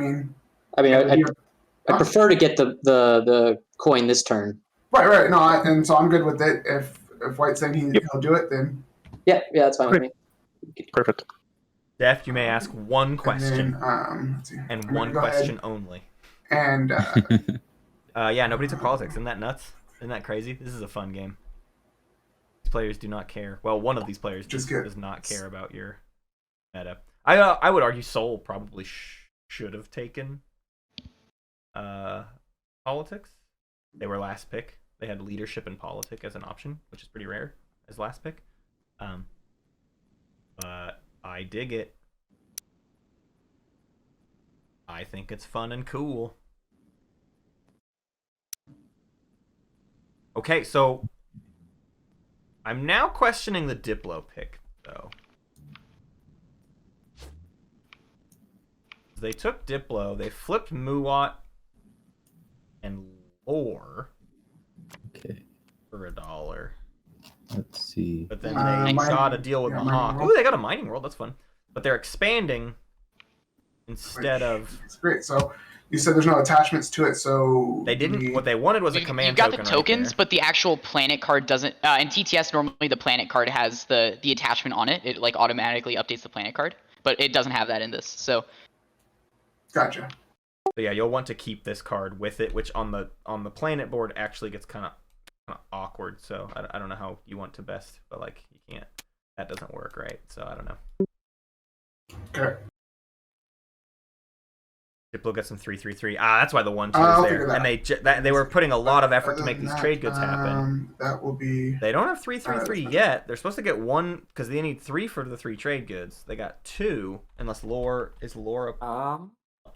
prefer to get the coin this turn. right. No, and so I'm good with it. If White's saying he'll do it, then Yeah, that's fine with me. Perfect. Def, you may ask one question, And then, let's see. and I'm gonna one go ahead question only. And Yeah, nobody took politics. Isn't that nuts? Isn't that crazy? This is a fun game. These players do not care. Well, one of these players does not care about your meta. I would argue Sol probably should have taken politics. They were last pick. They had leadership and politic as an option, which is pretty rare as last pick. But I dig it. I think it's fun and cool. Okay, so I'm now questioning the Diplo pick, though. They took Diplo, they flipped Muat and Lore for $1. Let's see. But then they got a deal with Mahawk. Ooh, they got a mining world, that's fun. But they're expanding instead of... It's great. So you said there's no attachments to it, so... They didn't... What they wanted was a command token. token. You got the tokens, right, but the actual planet card doesn't... in TTS, normally the planet card has the attachment on it. It like automatically updates the planet card, but it doesn't have that in this, so... Gotcha. So yeah, you'll want to keep this card with it, which on the planet board actually gets kind of awkward. So I don't know how you want to best, but like you can't. That doesn't work, right? So I don't know. Okay. Diplo gets some 3/3/3. That's why the 1/2 is there. And they were putting a lot of effort to make these trade goods happen. That will be. They don't have 3/3/3 yet. They're supposed to get 1 because they need 3 for the 3 trade goods. They got 2, unless lore is lore.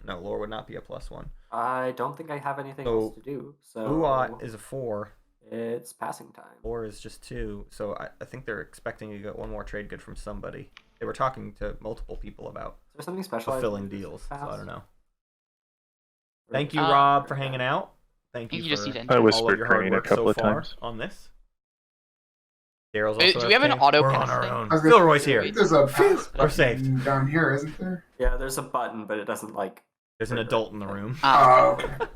No, lore would not be a +1. I don't think I have anything else to do. So Uat is a 4. It's passing time. Lore is just 2. So I think they're expecting to get 1 more trade good from somebody. They were talking to multiple people about Is there something special? fulfilling deals. So I don't know. Or- Thank you, Rob, for hanging out. Thank you You just for need to I all of whispered your hard Crane a work couple so of far times. on this. Daryl's also Do we have an FK. auto We're on pass our thing? own. I was gonna Philroy's say, here. There's a pass We're saved. down here, isn't there? Yeah, there's a button, but it doesn't like. There's an adult in the room. Oh, okay.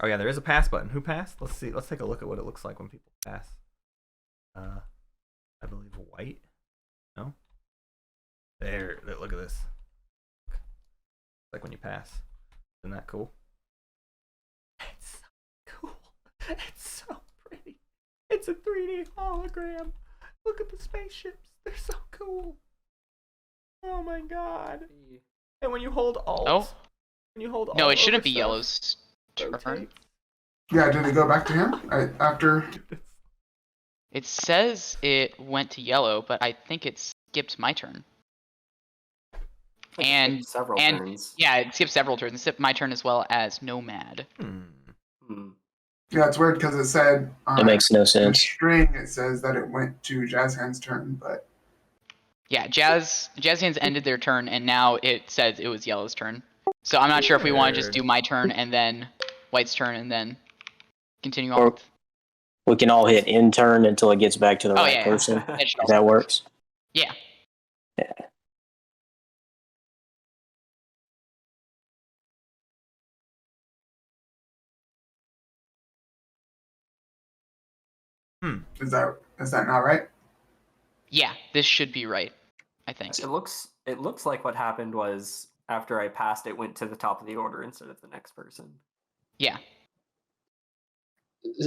Oh yeah, there is a pass button. Who passed? Let's see. Let's take a look at what it looks like when people pass. I believe white. No. There. Look at this. Like when you pass. Isn't that cool? It's so cool. It's so pretty. It's a 3D hologram. Look at the spaceships. They're so cool. Oh my god. And when you hold Alt. When you hold Alt. No, it shouldn't be over Yellow's turn. rotate. Yeah, did it go back to him after? It says it went to Yellow, but I think it skipped my turn. Like, And several and turns. yeah, it skipped several turns. It skipped my turn as well as Nomad. Yeah, it's weird because it said It makes no the sense. string. It says that it went to Jazzxhands' turn, but Yeah, Jazzxhands ended their turn, and now it says it was Yellow's turn. So I'm not sure if we want to just do my turn and then White's turn and then continue on. Or we can all hit in turn until it gets back to the Oh, right yeah. person. That should If also that work. works. Yeah. is that not right? Yeah, this should be right, I think. It looks like what happened was after I passed, it went to the top of the order instead of the next person. Yeah.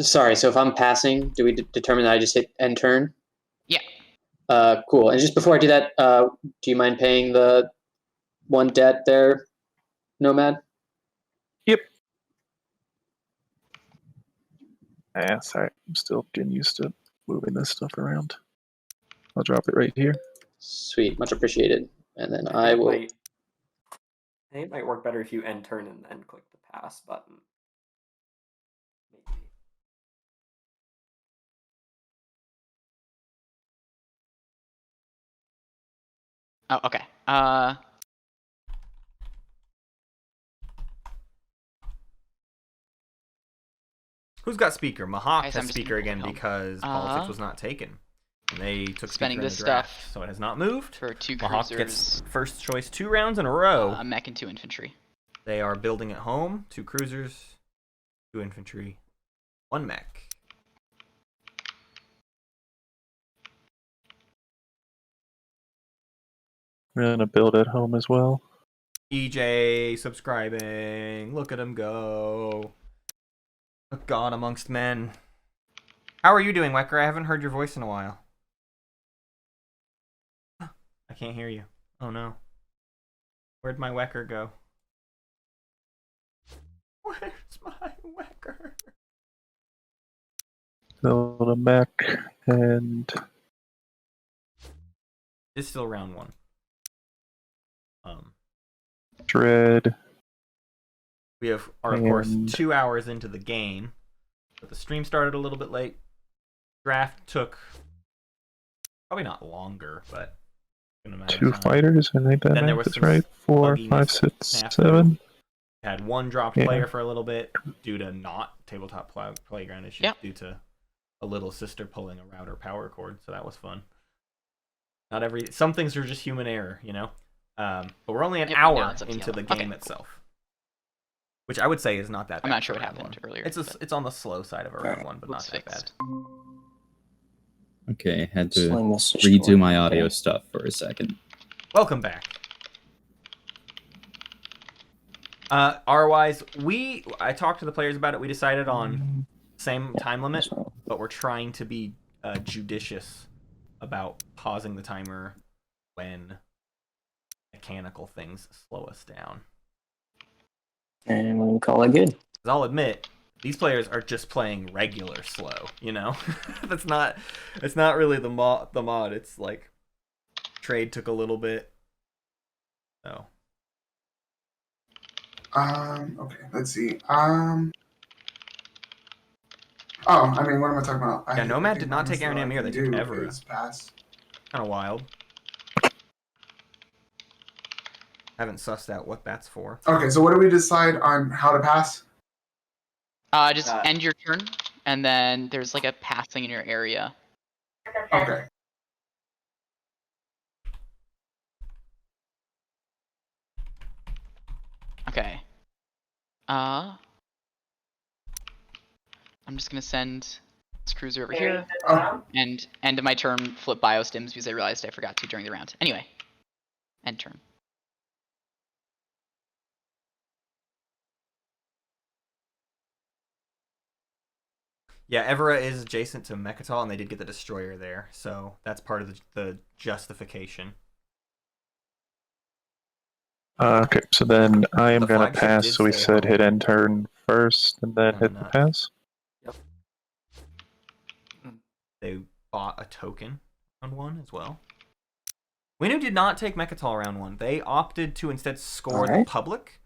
Sorry, so if I'm passing, do we determine that I just hit end turn? Yeah. Cool. And just before I do that, do you mind paying the 1 debt there, Nomad? Yep. Yeah, sorry. I'm still getting used to moving this stuff around. I'll drop it right here. Sweet, much appreciated. And then I will. I think it might work better if you end turn and then click the pass button. Maybe. Oh, okay. Who's got speaker? Mahawk Guys, has I'm just speaker gonna again go home. because politics was not taken. And they took Spending speaker in this the draft, stuff so it has not moved. for 2 Mahawk cruisers, gets first choice 2 rounds in a row. a mech and 2 infantry. They are building at home. 2 cruisers, 2 infantry, 1 mech. We're gonna build at home as well. EJ subscribing. Look at him go. A god amongst men. How are you doing, Wekker? I haven't heard your voice in a while. I can't hear you. Oh no. Where'd my Wekker go? Where's my Wekker? Build a mech and It's still round 1. dread. We are, of course, 2 hours into the game, but the stream started a little bit late. Draft took probably not longer, but in a matter 2 of time. fighters. I think Then that there was that's some right. 4, bugginess 5, that 6, snapped 7. Had 1 dropped Yeah. player for a little bit due to not tabletop playground issues, Yep. due to a little sister pulling a router power cord, so that was fun. Some things are just human error, you know. But we're only an Yep, hour now it's up to into you. the game Okay. itself, which I would say is not that bad. I'm not sure for what round happened one. earlier. It's on the slow side of a round one, but not Looks that bad. fixed. Okay, had to Sling this redo destroyer, my audio okay. stuff for a second. Welcome back. R-wise, I talked to the players about it. We decided on same time limit, but we're trying to be judicious about pausing the timer when mechanical things slow us down. And we'll call it good. 'Cause I'll admit, these players are just playing regular slow, you know? It's not really the mod. It's like trade took a little bit. So. Okay, let's see. Oh, I mean, what am I talking about? Yeah, Nomad I think did not take honestly Aaron all I Amir, can they took do Evera. is pass. Kind of wild. Haven't sussed out what that's for. Okay, so what do we decide on how to pass? Just end your turn, and then there's like a passing in your area. Okay. Okay. I'm just gonna send this cruiser over here, and end of my turn, flip biostims because I realized I forgot to during the round. Anyway, end turn. Yeah, Evera is adjacent to Mechatol, and they did get the destroyer there, so that's part of the justification. Okay, so then I am The gonna flagship pass. did So we stay said home. hit end turn first, and then No, hit no, the no. pass. They bought a token on one as well. Winu did not take Mechatol round one. They opted to instead score the Alright. public.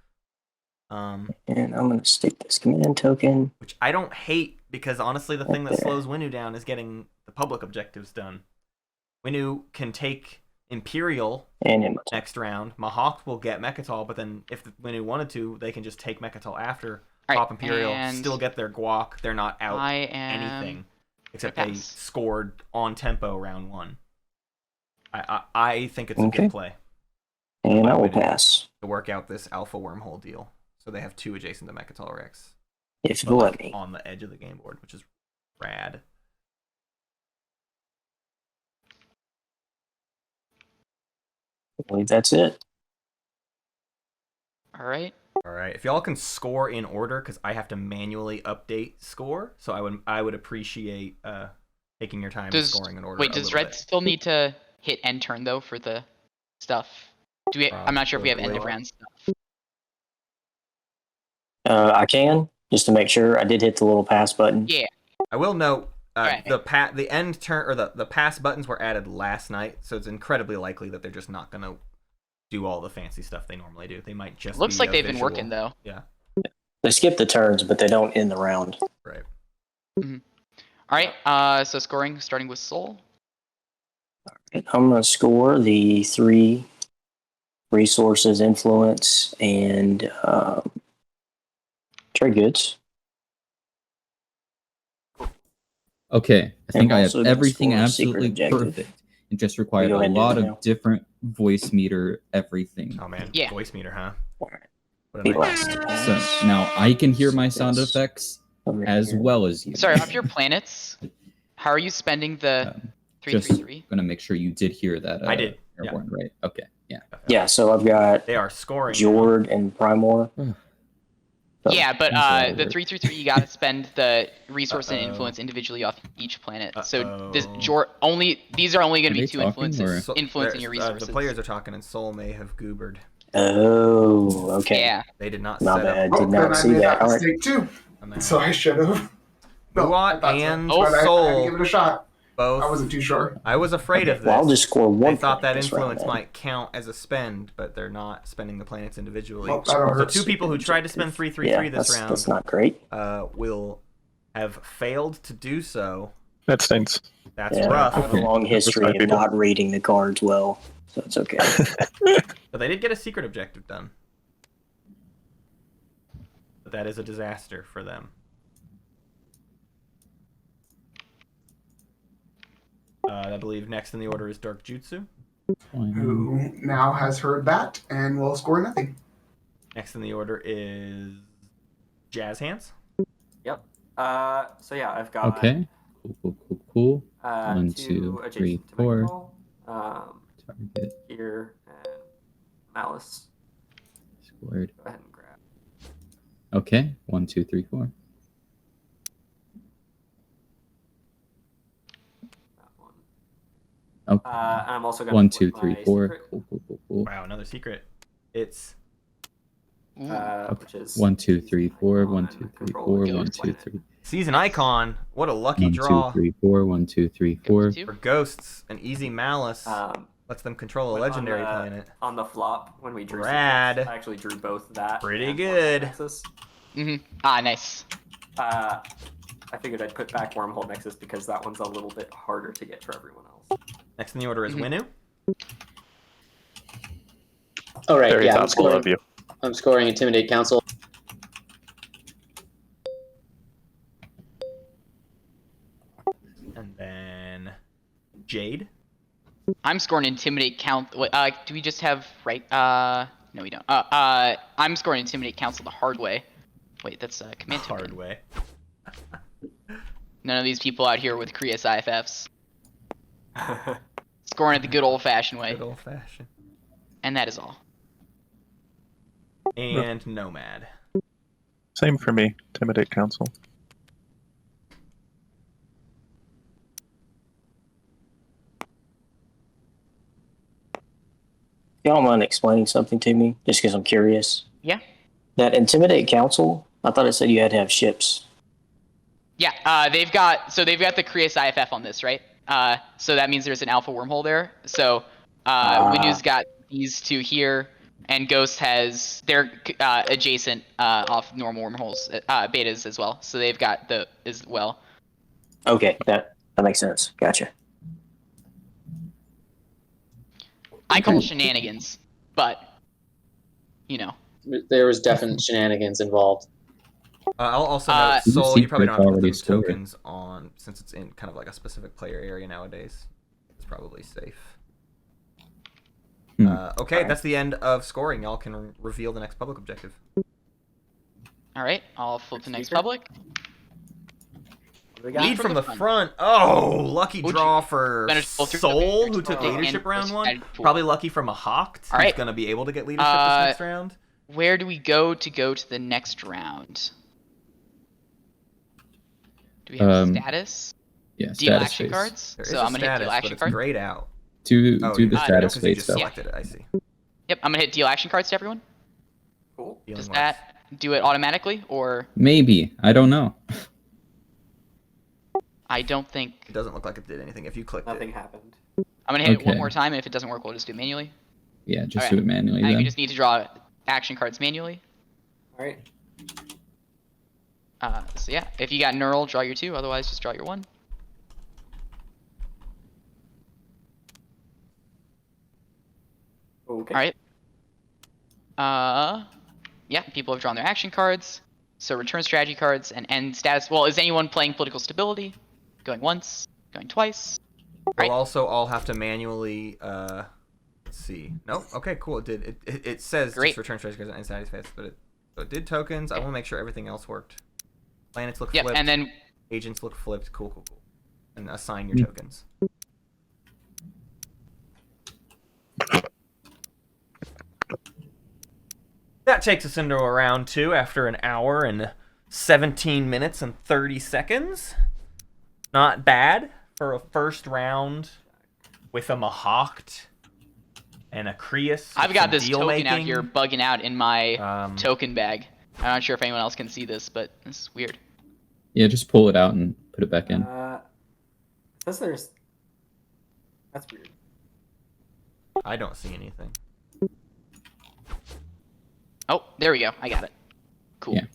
And I'm going to stick this command token. Which I don't hate, because honestly the thing that Right there. slows Winu down is getting the public objectives done. Winu can take Imperial And him. next round. Mahawk will get Mechatol, but then if Winu wanted to, they can just take Mechatol after, Alright, pop Imperial, and still get their guac. They're not out I am anything. Except gonna they pass. scored on tempo round one. I think it's a Okay. good play And I will Way to- pass. to work out this alpha wormhole deal. So they have two adjacent to Mechatol Rex. If But it'll like let me. on the edge of the game board, which is rad. I believe that's it. Alright. All right, if y'all can score in order, because I have to manually update score, so I would appreciate taking your time and scoring in order. Wait, a does little Red bit. still need to hit end turn though for the stuff? Do we? I'm not sure if we have end of Probably. round stuff. I can, just to make sure. I did hit the little pass button. Yeah. I will note Alright. the end turn or the pass buttons were added last night, so it's incredibly likely that they're just not gonna do all the fancy stuff they normally do. They might just Looks be like a they've been visual. working though. Yeah, They skip the turns, but they don't end the round. right. Alright, so scoring starting with Soul. I'm going to score the 3 resources, influence, and trade goods. Okay, I think I have also gonna everything score a secret absolutely objective. perfect. It just required go a ahead and do lot that of now. different voice meter everything. Oh man, Yeah. voice meter, huh? Alright. What a The nice- last So now I can hear my sound Yes. effects over as here. well as you. Sorry, of your planets, how are you spending the Um, 333? Gonna make sure you did hear that. I did, yeah. Airborne, right? Okay, yeah. Yeah, so I've got They are scoring. now. Jord and Primor. So, Yeah, but that's the right. 333 you gotta spend the resource and Uh-oh. influence individually off each planet. So this Uh-oh. these are only gonna Are be they 2 talking, influences So- influencing your there's- resources. The players are talking, and Soul may have goobered. Oh, okay. Yeah. They did not My set bad. up. Did not then I see made that. that All right. mistake too. on that. So I should have. No, I Muat thought so. and Oh, But I had to Soul give it a shot. both. I wasn't too sure. I was afraid of this. Well, I'll just score 1 They thought point that this round, influence then. might count as a spend, but they're not spending the planets individually. Well, that'll So hurt. 2 people who tried to spend 333 Yeah, this that's round not great. will have failed to do so. That stinks. That's Yeah, I rough. have a long history Respect of people. not reading the cards well, so it's okay. But they did get a secret objective done. But that is a disaster for them. I believe next in the order is darkjutsu. who now has heard that and will score nothing. Next in the order is Jazzxhands. Yep. So yeah, I've got Okay. Cool. 1, 2 2, 3, adjacent to 4. Michael, Target here and Malice. scored. Go ahead and grab. Okay. 1, 2, 3, 4. That one. Okay. And I'm also going to 1, 2, 3, 4. Cool. Wow, another secret. It's which is 1, 2, 3, 4. icon 1, and 2, 3, control 4. with 1, Ghost 2, Planet. 3. season icon. What a lucky 1, draw. 2, 3, 4. 1, 2, 3, 4. Two. For ghosts, an easy Malice lets them control a When legendary on the, planet. On the flop, when we drew Rad. secrets, I actually drew both that. Pretty and good. Wormhole Nexus. Ah, nice. I figured I'd put back Wormhole Nexus because that one's a little bit harder to get for everyone else. Next in the order is Winu. All right, Very yeah, I'm thoughtful scoring. of you. I'm scoring Intimidate Council. And then Jade. I'm scoring Intimidate Count. Wait, do we just have right? No, we don't. I'm scoring Intimidate Council the hard way. Wait, that's command Hard token. way. None of these people out here with Kriya IFFs. Scoring it the good old-fashioned way, Good old fashioned. and that is all. And Nomad. Same for me. Intimidate Council. Y'all mind explaining something to me? Just because I'm curious. Yeah. That Intimidate Council, I thought it said you had to have ships. Yeah. They've got the Kriya IFF on this, right? So that means there's an alpha wormhole there. So Winu's got these two here, and Ghost has they're adjacent off normal wormholes, betas as well. So they've got the as well. Okay, that makes sense. Gotcha. I call shenanigans, but you know. There was definite shenanigans involved. I'll also note, Two Soul, you probably don't have to put secrets those already tokens on, since it's in kind of like a specific player area nowadays. It's probably safe. Okay, that's the end of scoring. Y'all can reveal the next public objective. All right, I'll flip to next Speaker? public. What do we got? Lead from the front. Oh, lucky Would draw you- for Better scroll through Soul, the who took Oh. leadership round And one. added pool. Probably lucky from a Hawk, who's All right. going to be able to get leadership this next round. Where do we go to the next round? Do we have status? Yeah, Deal status action phase. cards. There is So a I'm gonna hit status, deal but action it's card. grayed out. Do Oh, the you- status because you phase just stuff. selected it. I see. Yep, I'm gonna hit deal action cards to everyone. Cool. Dealing Does works. that do it automatically, or Maybe. I don't know. I don't think It doesn't look like it did anything if you clicked Nothing it. happened. I'm gonna hit it one Okay. more time, and if it doesn't work, we'll just do it manually. Yeah, just Alright. do it manually I think then. we just need to draw action cards manually. All right. So yeah, if you got Neural, draw your 2. Otherwise, just draw your 1. Okay. All right. Yeah, people have drawn their action cards. So return strategy cards and end status. Well, is anyone playing political stability? Going once, going twice. We'll Right. also all have to manually. Let's see. Nope. Okay. Cool. It did. It says Great. just return treasure cards and status phase, but it did tokens. I want to make sure everything else worked. Planets look Yep, flipped. and then Agents look flipped. Cool. And assign your tokens. That takes us into a round 2 after an hour and 17 minutes and 30 seconds. Not bad for a first round with a Mahokt and a Krius. I've got this deal token out making. here bugging out in my Um, token bag. I'm not sure if anyone else can see this, but this is weird. Yeah, just pull it out and put it back in. It says there's. That's weird. I don't see anything. Oh, there we go. I got it. Cool. Yeah.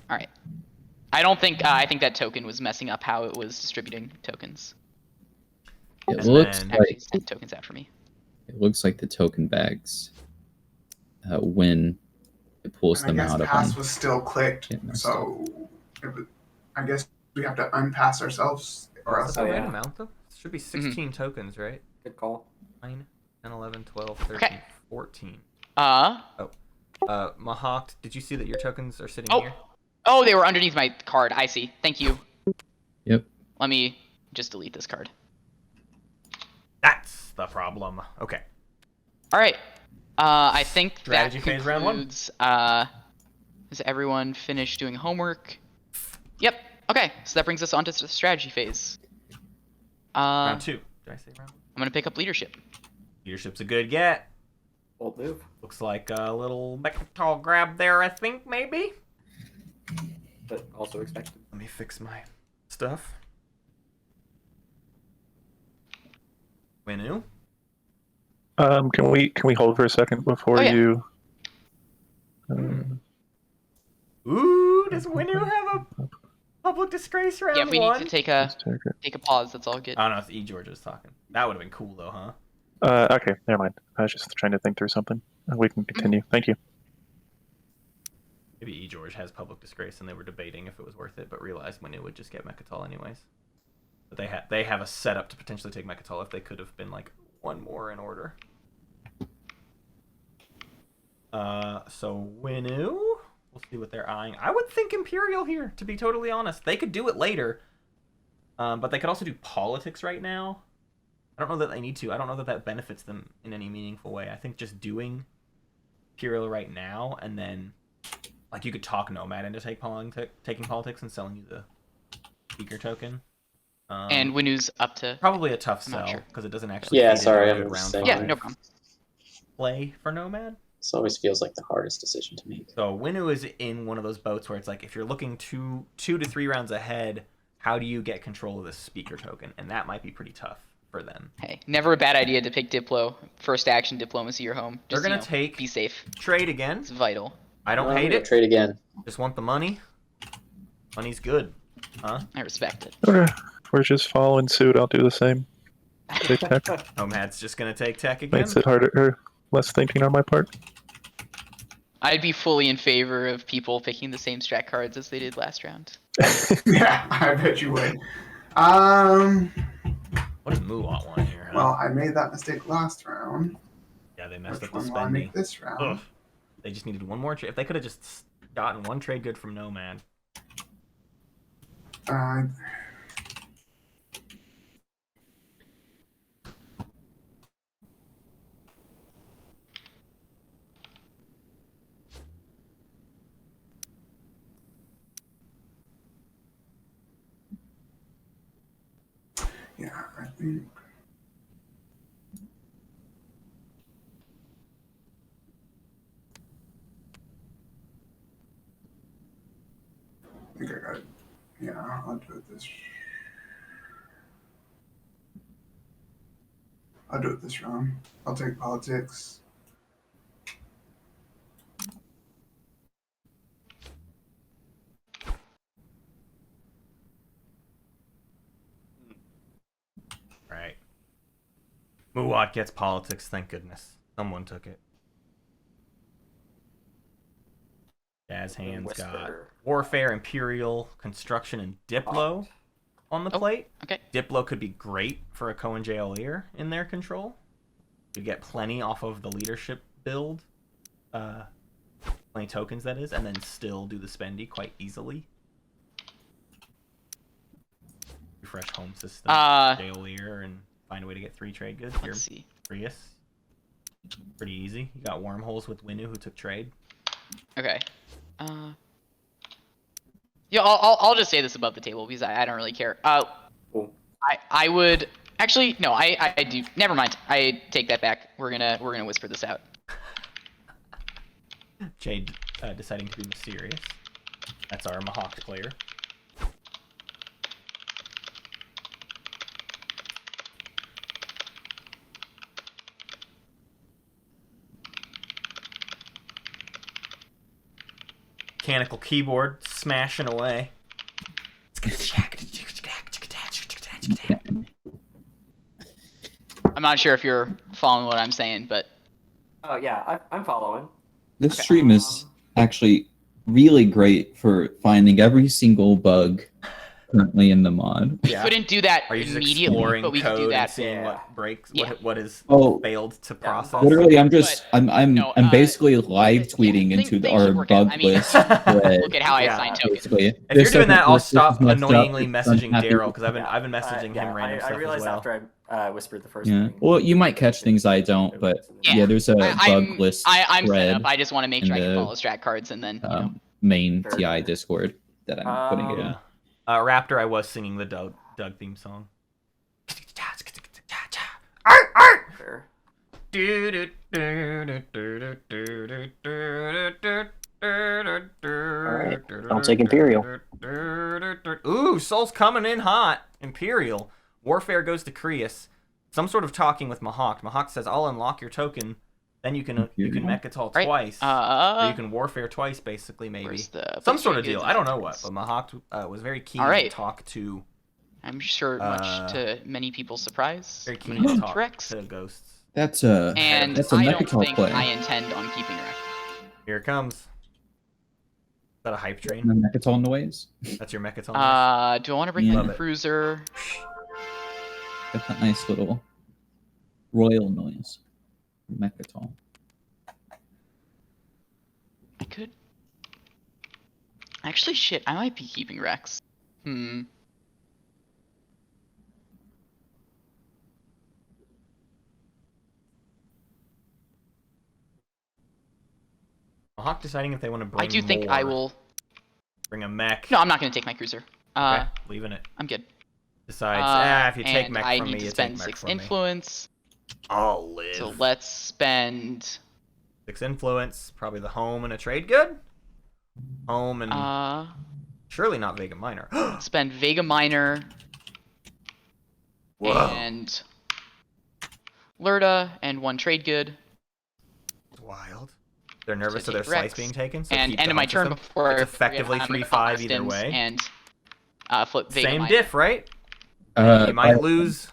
All right. I don't think I think that token was messing up how it was distributing tokens. It And looks then- Actually, like sent tokens out for me. the token bags when it pulls And them I guess out of pass them. was still clicked, Yeah, messed so I guess we have to unpass ourselves, or Is else. that the Oh, right yeah. amount though? It should be 16 tokens, right? Good call. 9. 10, 11, 12, 13, Okay. 14. Uh, Mahawk, did you see that your tokens are sitting Oh. here? Oh, they were underneath my card. I see. Thank you. Yep. Let me just delete this card. That's the problem. Okay. All right. I think Strategy that phase round one. concludes. Has everyone finished doing homework? Yep. Okay. So that brings us on to the strategy phase. Round 2. Did I say round 1? I'm gonna pick up leadership. Leadership's a good get. Bold move. Looks like a little Mechatol grab there, I think, maybe? But also expected. Let me fix my stuff. Winu? Can we hold for a second before Oh, yeah. you? Ooh, does Winu have a public disgrace round Yeah, if we 1? need to take a pause, that's all good. Oh no, it's E. George was talking. That would have been cool though, huh? Okay, never mind. I was just trying to think through something. We can continue. Thank you. Maybe E. George has public disgrace and they were debating if it was worth it, but realized Winu would just get Mechatol anyways. But they have a setup to potentially take Mechatol if they could have been like one more in order. So Winu, we'll see what they're eyeing. I would think Imperial here, to be totally honest. They could do it later, but they could also do politics right now. I don't know that they need to. I don't know that that benefits them in any meaningful way. I think just doing Imperial right now, and then like you could talk Nomad into taking politics and selling you the speaker token. And Winu's up to. Probably a tough I'm not sell sure. because it doesn't actually. Yeah, feed into sorry, a I'm good round saying- Yeah, 5 no problem. play for Nomad. This always feels like the hardest decision to make. So Winu is in one of those boats where it's like if you're looking 2 to 3 rounds ahead, how do you get control of this speaker token? And that might be pretty tough for them. Hey, never a bad idea to pick Diplo. First action, diplomacy, your home. They're Just, gonna you know, take Be safe. trade again. It's vital. I don't I'm hate gonna it. Trade again. Just want the money. Money's good, huh? I respect it. Okay, if we're just following suit. I'll do the same. Take tech. Nomad's just gonna take tech again. Makes it harder, or less thinking on my part. I'd be fully in favor of people picking the same strat cards as they did last round. Yeah, I bet you would. What does Muwat want here, huh? Well, I made that mistake last round. Yeah, they messed Which up the one will I make spendy. this round? Ugh. They just needed one more trade. If they could have just gotten one trade good from Nomad. Uh, yeah, I think. I think I got it. Yeah, I'll do it this. I'll do it this round. I'll take politics. Right. Muwat gets politics, thank goodness. Someone took it. Jazzxhands got Whisper. Warfare, Imperial, Construction, and Diplo on the Oh, plate. okay. Diplo could be great for a Cohen Jaolier in their control. You get plenty off of the leadership build. Plenty tokens, that is, and then still do the spendy quite easily. Refresh home system, Jaolier, and find a way to get 3 trade goods. You're Let's see. Prius. Pretty easy. You got wormholes with Winu, who took trade. Okay. Yeah, I'll just say this above the table because I don't really care. Cool. I would actually no. I do. Never mind. I take that back. We're gonna whisper this out. Jade deciding to be mysterious. That's our Mahawk player. Mechanical keyboard smashing away. I'm not sure if you're following what I'm saying, but Oh yeah, I'm following. This stream is actually really great for finding every single bug currently in the mod. We couldn't do that Are you just immediately, exploring but we could code do and that. seeing Yeah. what breaks, Yeah. what is Oh, failed to process? literally, I'm No, basically live tweeting things into should our work out. bug I mean, list thread. Look at how I Yeah. assign tokens. Basically, If you're doing that, I'll stop annoyingly messaging Daryl Daryl because I've been messaging him random I stuff realized as well. after I whispered the first Yeah. thing. Well, you might catch things I don't, but yeah, there's a bug list I'm set thread up. I just want to make sure I in can the, follow strat cards and then, main Sure. TI Discord that I'm putting it in. Yeah. Raptor, I was singing the Doug theme song. Sure. Alright, I'll take Imperial. Ooh, Soul's coming in hot. Imperial. Warfare goes to Creus. Some sort of talking with Mahawk. Mahawk says, "I'll unlock your token. Then you can Mechatol Right. twice. Or you can Warfare twice, basically, maybe. where's the Some sort of deal. I don't know what, but Mahawk was very keen to talk to. I'm sure, much to many people's surprise. Very I'm keen gonna to use talk Rex. to ghosts. That's a And that's a I don't Mechatol think play. I intend on keeping Rex. Here it comes. Is that a hype train? The Mechatol noise. That's your Mechatol. Do I want to bring Love my it. cruiser? Got that nice little royal noise. Mechatol. I could. Actually, shit, I might be keeping Rex. Mahawk deciding if they want to bring I do think I will. bring a mech. No, I'm not gonna take my cruiser. Okay, leaving it. I'm good. Decides, if you take and mech I from need me, to you spend take mech 6 from me. influence. I'll live. So let's spend 6 influence, probably the home and a trade good. Home and surely not Vega Minor. spend Vega Minor Whoa. and Lurda and 1 trade good. Wild. They're nervous So of their take Rex. slice being taken. So And keep end the of my home turn system. before It's effectively 3/5 either way. And flip Vega Same Minor. diff, right? You might lose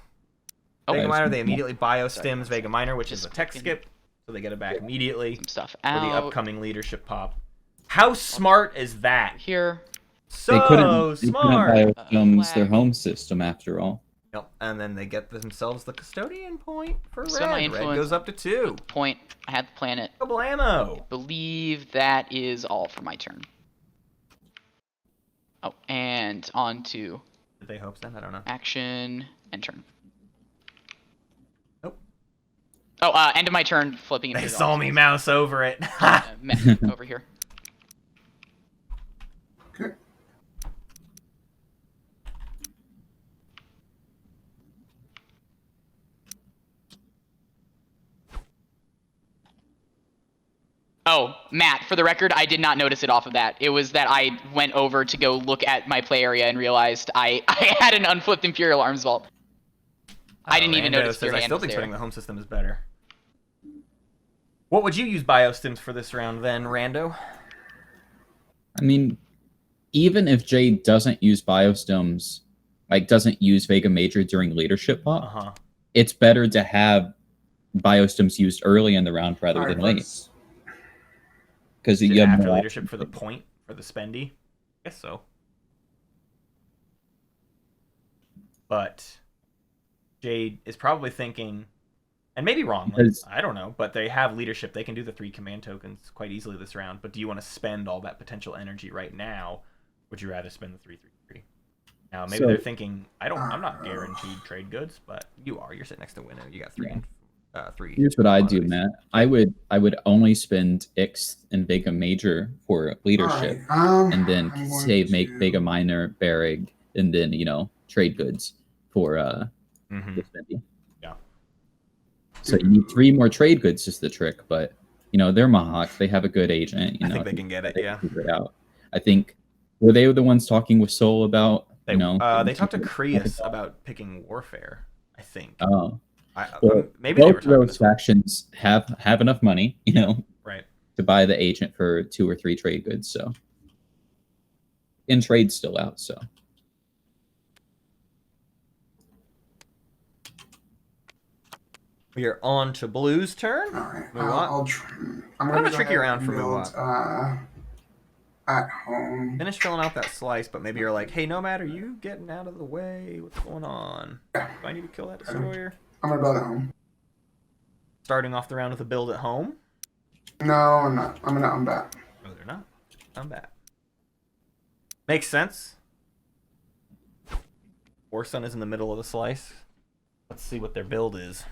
Vega Minor. They immediately biostims Vega Minor, which is a tech skip, so they get it back immediately. Some stuff For the out upcoming leadership pop. How smart is that? here. They couldn't Smart. biostomes their home system after all. Yep. And then they get themselves the custodian point for So red. my Red influence- goes up to 2. Point. I had the planet. Kablamo. Believe that is all for my turn. Oh, and on to Did they hope then? I don't know. action and turn. Nope. Oh, end of my turn, flipping. They into saw me mouse over it. over here. Okay. Oh, Matt, for the record, I did not notice it off of that. It was that I went over to go look at my play area and realized I had an unflipped Imperial Arms Vault. I didn't even Rando notice your says, I hand still was think there. putting the home system is better. What would you use biostims for this round then, Rando? I mean, even if Jade doesn't use biostomes, like doesn't use Vega Major during leadership pop, it's better to have biostomes used early in the round rather than late. Because you have after more leadership for the point, for the spendy? I guess so. But Jade is probably thinking, and maybe wrongly, Because- I don't know, but they have leadership. They can do the 3 command tokens quite easily this round. But do you want to spend all that potential energy right now? Would you rather spend the 3/3/3? Now maybe So- they're thinking, I'm not guaranteed trade goods, but you are. You're sitting next to Winnow. You got 3 3. Here's what I do, Matt. I would only spend Ix and Vega Major for leadership, and then save make Vega Minor, Barrig, and then trade goods for the spendy. Yeah. So you need 3 more trade goods is the trick, but they're Mahawk. They have a good agent. I think they can get it. They Yeah. can figure it out. I think were they the ones talking with Soul about They talked to Creus about picking Warfare. I think. Oh. Well, maybe they were both talking those factions have enough money, right, to buy the agent for 2 or 3 trade goods. So, and trade's still out. So, we are on to Blue's turn. All right. Move on. I'm Kinda going to tricky round for Muat. at home. Finish filling out that slice, but maybe you're like, hey, Nomad, are you getting out of the way? What's going on? Yeah. Do I need to kill that destroyer? I'm gonna build at home. Starting off the round with a build at home? No, I'm not. I'm back. No, they're not. I'm back. Makes sense. Warsun is in the middle of the slice. Let's see what their build is.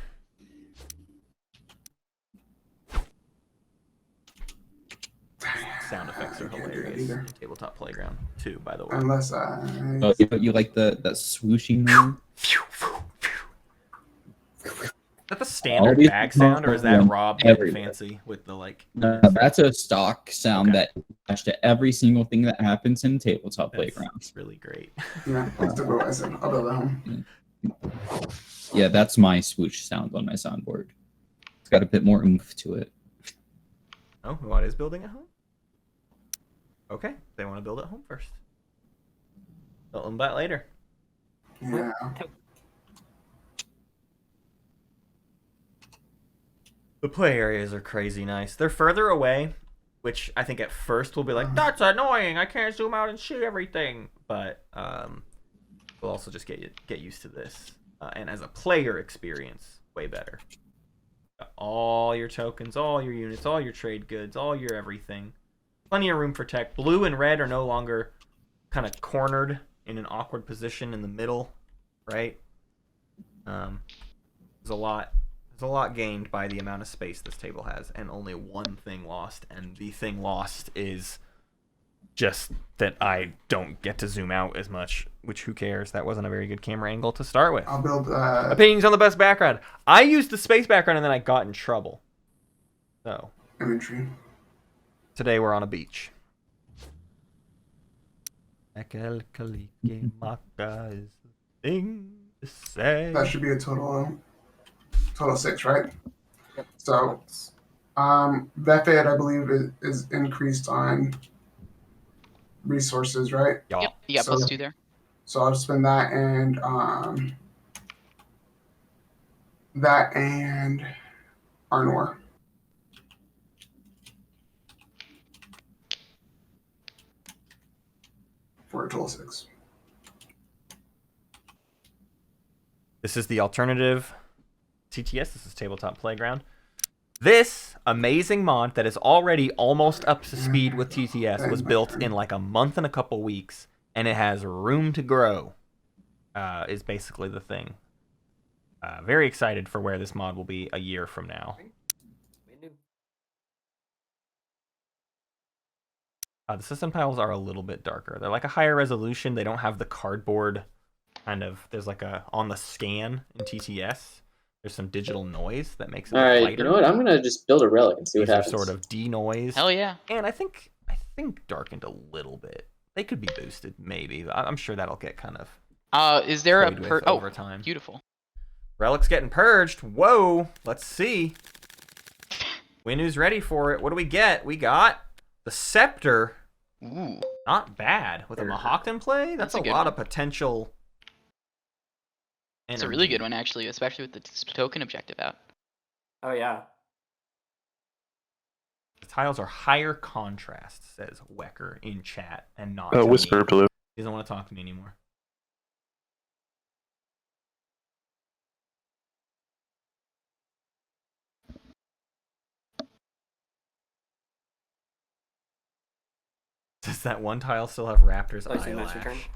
Sound effects are hilarious. Tabletop Playground 2, by the way. Unless Oh, you like that swooshing move? Is that the standard bag sound, or is that Rob getting fancy with the like? No, that's a stock sound that attached to every single thing that happens in Tabletop Playground. It's really great. Yeah, that's the I said. I'll build at home. Yeah, that's my swoosh sound on my soundboard. It's got a bit more oomph to it. Oh, what is building at home? Okay, they want to build at home first. Build them back later. Yeah. The play areas are crazy nice. They're further away, which I think at first will be like, that's annoying. I can't zoom out and see everything. But we'll also just get used to this. And as a player experience, way better. Got all your tokens, all your units, all your trade goods, all your everything. Plenty of room for tech. Blue and red are no longer kind of cornered in an awkward position in the middle, right? There's a lot gained by the amount of space this table has, and only one thing lost, and the thing lost is just that I don't get to zoom out as much, which who cares? That wasn't a very good camera angle to start with. I'll build Opinions on the best background. I used the space background and then I got in trouble. So imagery. Today we're on a beach. That should be a total 6, right? Yep. So, that fed, I believe, is increased on resources, right? Yep, you got +2 there. So I'll spend that and Arnor. For a total 6. This is the alternative TTS. This is Tabletop Playground. This amazing mod that is already almost up to speed with TTS was built in like a month and a couple weeks, and it has room to grow, is basically the thing. Very excited for where this mod will be a year from now. The system tiles are a little bit darker. They're like a higher resolution. They don't have the cardboard kind of... There's like a... On the scan in TTS, there's some digital noise that makes it lighter. Alright, you know what? I'm going to just build a relic and see what happens. Sort of denoise. Hell yeah. And I think darkened a little bit. They could be boosted, maybe. I'm sure that'll get kind of... is there a... over time. Beautiful. Relic's getting purged. Whoa. Let's see. Winu's ready for it. What do we get? We got... The Scepter, ooh, not bad. With a Mahawk in play, that's a lot of potential. It's a really good one, actually, especially with the token objective out. Oh, yeah. The tiles are higher contrast, says Wekker in chat, and not Whisper Blue. He doesn't want to talk to me anymore. Does that one tile still have Raptor's eyelash?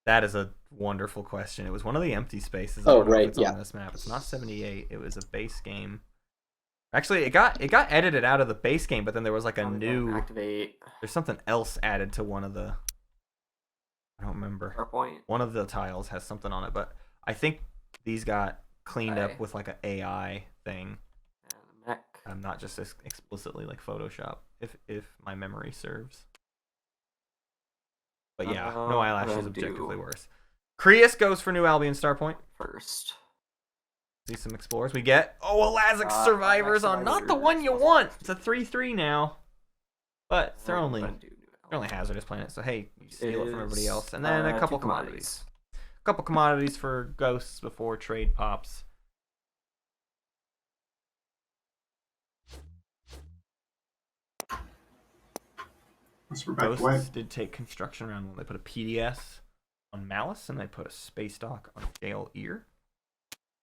That is a wonderful question. It was one of the empty spaces. Oh, right, yeah. On this map. It's not 78. It was a base game. Actually, it got edited out of the base game, but then there was like a new... Activate. There's something else added to one of the... I don't remember. PowerPoint. One of the tiles has something on it, but I think these got cleaned up with like an AI thing. Not just explicitly like Photoshop, if my memory serves. But yeah, no eyelash is objectively worse. Creus goes for New Albion Starpoint. First. See some explorers. We get, a Lazix Survivors on not the one you want. It's a 3/3 now. But they're only hazardous planets, so hey, you steal it from everybody else. And then a couple commodities. A couple commodities for ghosts before trade pops. Ghosts did take construction around when they put a PDS on Malice and they put a Space Dock on Gale Ear.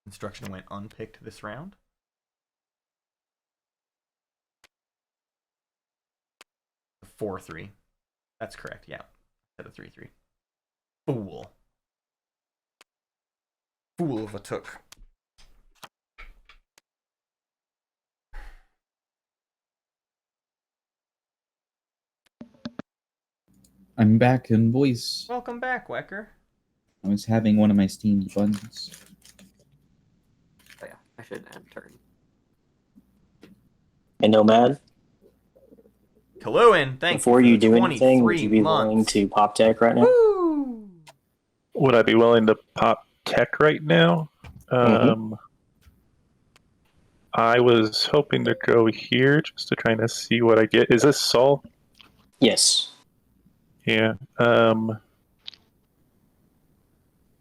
Construction went unpicked this round. A 4-3. That's correct, yeah. Instead of 3-3. Fool. Fool of a took. I'm back in voice. Welcome back, Wekker. I was having one of my Steam buns. Oh, yeah, I should end turn. And Nomad, Kaluin, thank before you. you do anything, would you be months. willing to pop tech right now? Woo! Would I be willing to pop tech right now? I was hoping to go here just to try to see what I get. Is this Sol? Yes. Yeah. And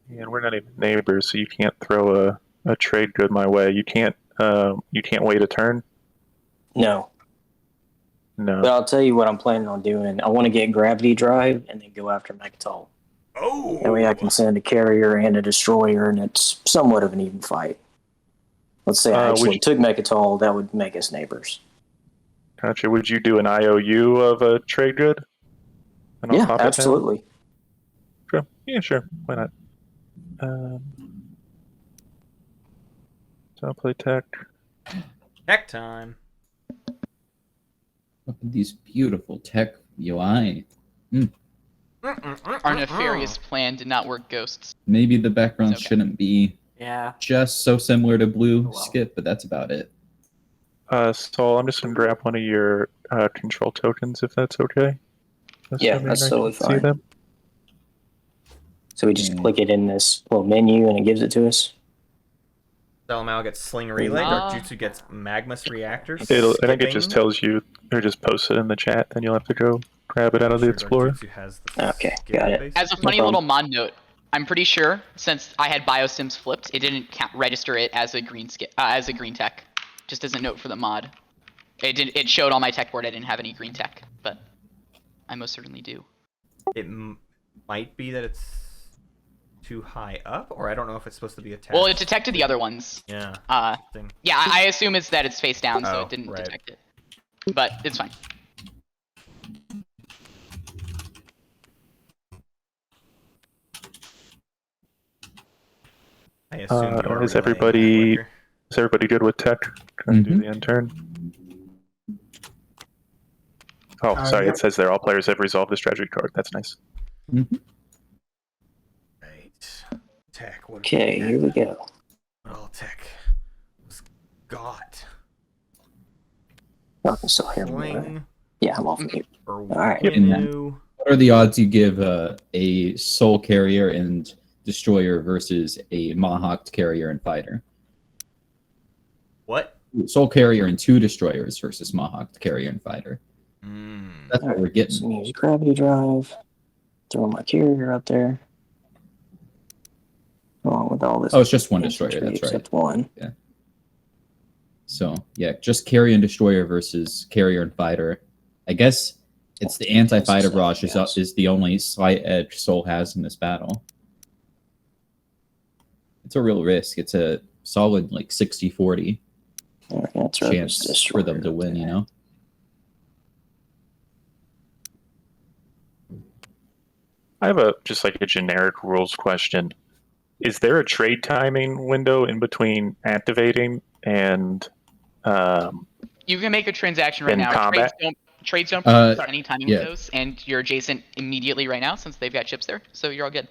we're not even neighbors, so you can't throw a trade good my way. You can't wait a turn. No. No. But I'll tell you what I'm planning on doing. I want to get Gravity Drive and then go after Mechatol. Oh! That way I can send a carrier and a destroyer, and it's somewhat of an even fight. Let's say I actually took Mechatol, that would make us neighbors. Gotcha. Would you do an IOU of a trade good? And I'll Yeah, pop it down? absolutely. Sure. Yeah, sure. Why not? So I'll play tech. Tech time. Look at these beautiful tech UI. Our nefarious plan did not work, Ghosts. Maybe the background It's okay. shouldn't be just so similar to Blue Skip, but that's about it. Sol, I'm just going to grab one of your control tokens, if that's okay. Yeah, Assuming that's I totally can see fine. them. So we just click it in this little menu and it gives it to us? Salamaua gets Sling Relay. Darkjutsu gets Magmus Reactors. I think it just tells you, or just posts it in the chat, then you'll have to go grab it out of the Explorer. Okay, got it. As a funny little mod note, I'm pretty sure since I had biosims flipped, it didn't register it as a green tech. Just as a note for the mod, it showed on my tech board I didn't have any green tech, but I most certainly do. It might be that it's too high up, or I don't know if it's supposed to be attached. Well, it detected the other ones. Yeah. Yeah, I assume it's that it's face down, so Oh, it didn't right. detect it. But it's fine. I assume you are Is relaying everybody that, Wekker. is everybody good with tech? Trying to do the end turn. Oh, sorry. Yep. It says there all players have resolved the strategy card. That's nice. Right. Tech. What Okay, here we go. What all tech was got? I can still hear me. Right? Sling Yeah, I'm off mute. or Alright. Winnu. What are the odds you give a Soul Carrier and Destroyer versus a Mahawk Carrier and Fighter? What? Soul Carrier and 2 Destroyers versus Mahawk Carrier and Fighter. That's what we're So getting. use Gravity Drive. Throw my carrier out there. Along with all this. Oh, it's just one Destroyer, that's right. Except one. Yeah. So, yeah, just Carrier and Destroyer versus Carrier and Fighter. I guess it's the anti-fighter barrage is the only slight edge Soul has in this battle. It's a real risk. It's a solid, like, 60-40 chance for them to win, you know? I have just like a generic rules question. Is there a trade timing window in between activating and You can make a transaction right in now. combat? Trades don't produce any timing yeah. windows, and you're adjacent immediately right now since they've got ships there, so you're all good.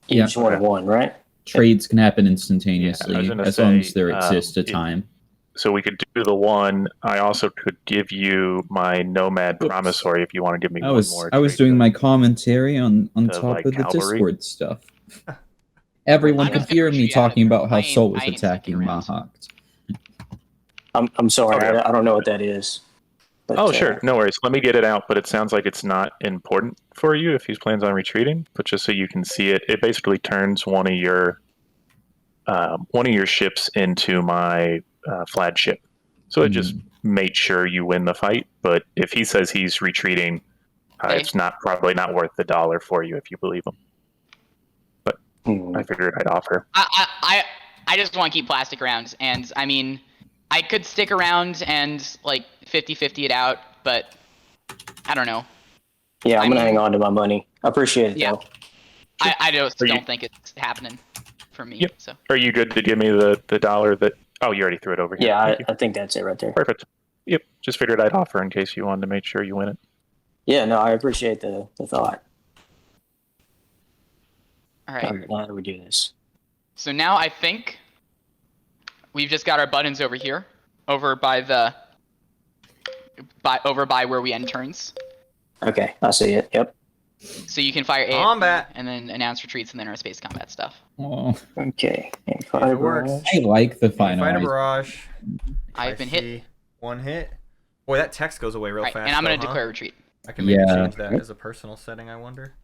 Yeah. Each one, right? Trades can happen instantaneously as long as there exists a time. So we could do the one. I also could give you my Nomad Promissory if you want to give me one more. I was doing my commentary on top like, of the cavalry. Discord stuff. Everyone I'm could just hear gonna me push you out talking of there. about how I ain't- Soul was I ain't attacking sticking around. Mahawk. I'm sorry, Okay. I don't know what that is. But, Oh, sure. No worries. Let me get it out, but it sounds like it's not important for you if he plans on retreating. But just so you can see it, it basically turns one of your ships into my flagship. So it just made sure you win the fight. But if he says he's retreating, Okay. It's probably not worth the $1 for you if you believe them. But I figured I'd offer. I just want to keep plastic around, and I mean, I could stick around and like 50-50 it out, but I don't know. Yeah, I'm gonna hang on to my money. I appreciate it though. I just don't think it's happening for me. Yep. So Are you good to give me the $1 that? Oh, you already threw it over here. Yeah, I think that's it right there. Perfect. Yep. Just figured I'd offer in case you wanted to make sure you win it. Yeah, no, I appreciate the thought. all right. All right, how do we do this? So now I think we've just got our buttons over here, over by where we end turns. Okay, I see it. Yep. So you can fire A Combat. and then announce retreats and then our space combat stuff. Oh, Okay. And If it works. I like the final. Fight a barrage. I've been hit. See one hit. Boy, that text goes away real Right, fast. and I'm going though, to huh? declare retreat. I can maybe Yeah. change that as a personal setting, I wonder.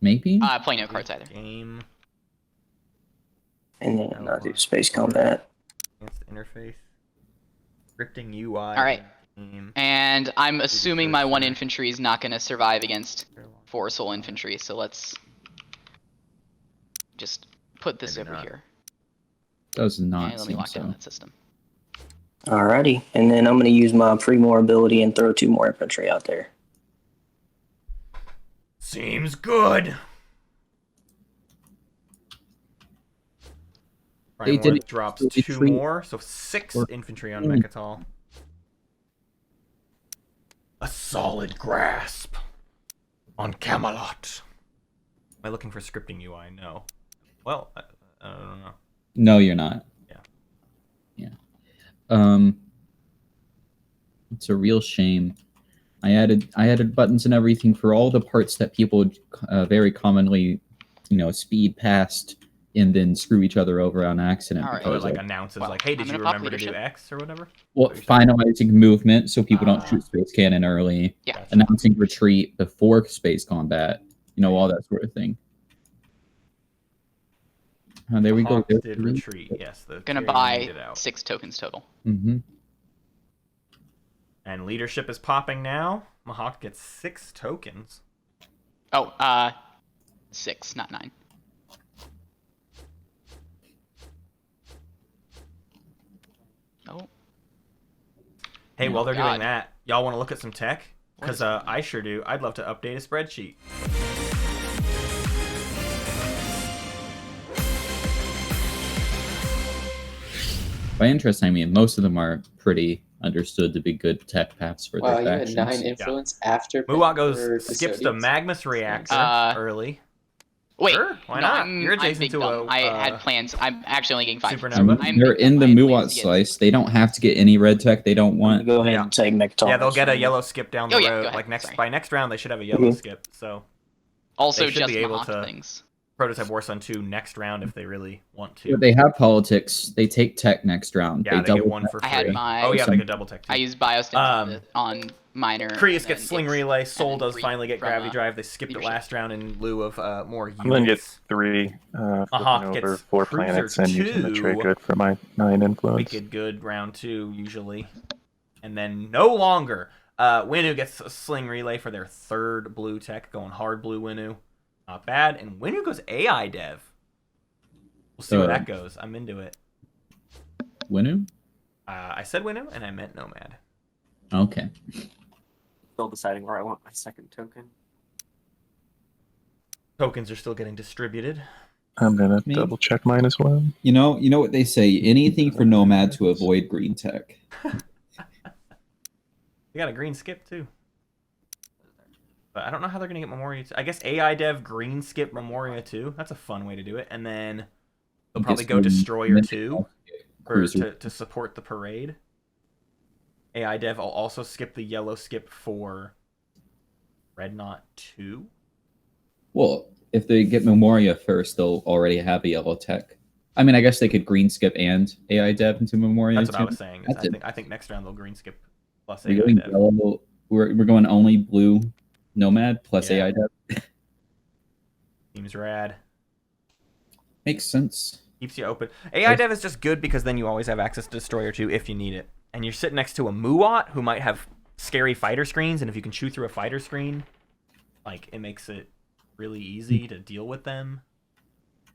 Maybe. Play no cards either. Game. then I'll do space combat. Against interface. Scripting UI. All right. Game. And I'm assuming my 1 infantry is not going to survive against 4 soul infantry, so let's just put this Maybe over not. here. Does not And let me seem lock down so. that system. Alrighty, and then I'm gonna use my free more ability and throw 2 more infantry out there. Seems good. They did it- drops they 2 treat- more, so 6 or- infantry on Mechatol. A solid grasp on Camelot. Am I looking for scripting UI? No. Well, I don't know. No, you're not. Yeah. Yeah. It's a real shame. I added buttons and everything for all the parts that people would very commonly, speed past and then screw each other over on accident. All right. Oh, it because like of- announces well, like, hey, I'm did you gonna pop remember to do leadership. X or whatever? well, finalizing movement so people don't Ah. shoot space cannon early. Yeah. Gotcha. Announcing retreat before space combat. All that sort of thing. There we go. Hawk did retreat. Yes, the Gonna carrier needed buy out. 6 tokens total. Mm-hmm. And leadership is popping now. Mahawk gets 6 tokens. Oh, 6, not 9. Oh, Hey, Oh, while they're God. doing that, y'all want to look at some tech? Because I sure do. I'd love to update a spreadsheet. By interest, I mean most of them are pretty understood to be good tech paths for Wow, their you had factions. 9 influence after. Muwat for goes skips the custodians? Magnus reactor early. wait. Sure, why no, not? I'm, You're I'm adjacent big to dumb. a, I had plans. I'm actually only getting 5. Supernova. I mean, they're in the Muwat slice. They don't have to get any red tech they don't I'm want. gonna go ahead Yeah. and take Mechatol. Yeah, they'll get a yellow skip down the Oh, yeah, road. go ahead, Like sorry. by next round, they should have a yellow Mhm. skip. So Also, they should just be able Mahawk to- things. prototype Warsun 2 next round if they really want to. But they have politics. They take tech next round. Yeah, they get double 1 tech. for I had free. my- Oh yeah, they get double tech too. I used biostim on minor. Kreus and gets then Sling it's- Relay. Soul and then does 3 finally get from, Gravity Drive. They skipped it leadership. last round in lieu of more I'm gonna get units. 3 Mahawk flipping over gets 4 Cruiser planets and using the 2. trade good for my 9 influence. Wicked good round 2 usually. And then no longer. Winu gets a Sling Relay for their 3rd blue tech, going hard blue Winu. Not bad. And Winu goes AI Dev. We'll see where that goes. I'm into it. Winu? I said Winu, and I meant Nomad. Okay. Still deciding where I want my 2nd token. Tokens are still getting distributed. I'm gonna Me? double check mine as well. You know what they say. Anything for Nomad to avoid green tech. They got a green skip too. But I don't know how they're gonna get Memoria. I guess AI Dev green skip Memoria too. That's a fun way to do it. And then they'll probably go Destroyer 2 to support the parade. AI Dev will also skip the yellow skip for Dreadnought 2. Well, if they get Memoria first, they'll already have a yellow tech. I mean, I guess they could green skip and AI Dev into Memoria. That's what I too. was saying. Is That's it. I think next round they'll green skip plus We're AI going Dev. yellow. We're going only blue Nomad plus Yeah. AI Dev. Seems rad. Makes sense. Keeps you open. AI Dev is just good because then you always have access to Destroyer 2 if you need it. And you're sitting next to a Muwat who might have scary fighter screens, and if you can chew through a fighter screen, like, it makes it really easy to deal with them.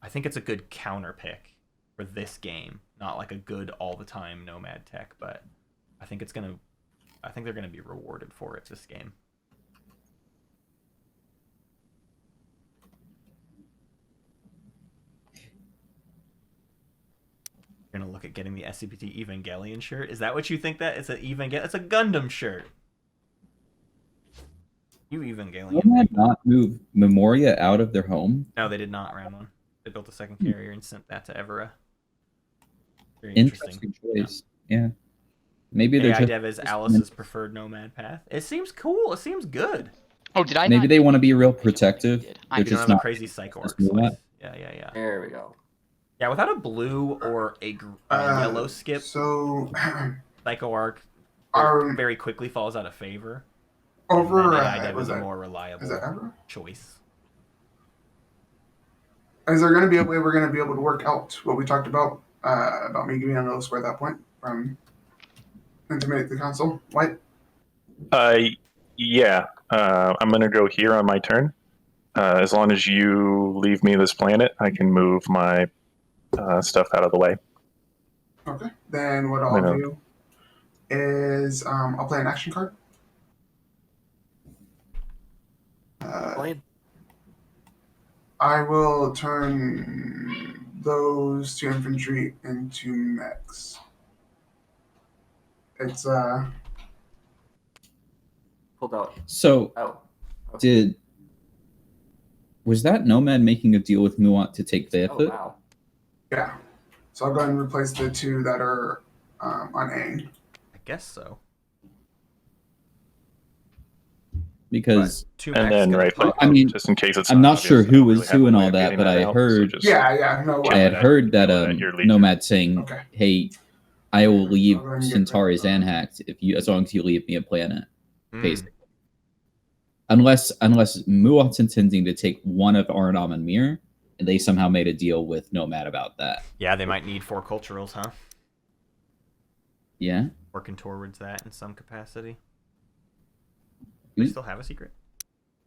I think it's a good counter pick for this game. Not like a good all the time nomad tech, but I think they're gonna be rewarded for it this game. You're gonna look at getting the SCPT Evangelion shirt. Is that what you think that it's an Evangelion? It's a Gundam shirt. You Evangelion. Nomad not move Memoria out of their home? No, they did not. Round one. They built a second carrier and sent that to Evera. Very Interesting choice. Yeah. Maybe they're AI just Dev is Alice's preferred nomad path. It seems cool. It seems good. Oh, did I? maybe not... they want to be real protective. You They're You don't just have not a crazy psycho arc just slice. Yeah. There we go. Yeah, without a blue or a yellow skip, So, psycho arc Our- very quickly falls out of favor. over. And then AI Dev Was is a that, more reliable is that ever? choice. Is there going to be a way we're going to be able to work out what we talked about me giving a no square at that point from intimidate the council? White? Yeah. I'm going to go here on my turn. As long as you leave me this planet, I can move my stuff out of the way. Okay. Then what I'll do is I'll play an action card. I will turn those 2 infantry into mechs. It's Pulled out. So Oh. Okay. was that Nomad making a deal with Muat to take Oh, TheHobbit? wow. yeah. So I'll go ahead and replace the 2 that are on A. I guess so. Because Two And mechs then, gonna right, pop like, I mean, just in case it's I'm not obvious, sure I who don't was really have who a and way all of that, getting but I out, so heard just- Yeah, no. I had heard that at your leisure. Nomad saying, Okay. "Hey, I will leave I'll go ahead and get Centauri rid of that. Zanhacked as long as you leave me a planet." Mm. Basically, unless Muat's intending to take one of Arnam and Mir, and they somehow made a deal with Nomad about that. Yeah, they might need 4 culturals, huh? Yeah. Working towards that in some capacity. They Who's, still have a secret?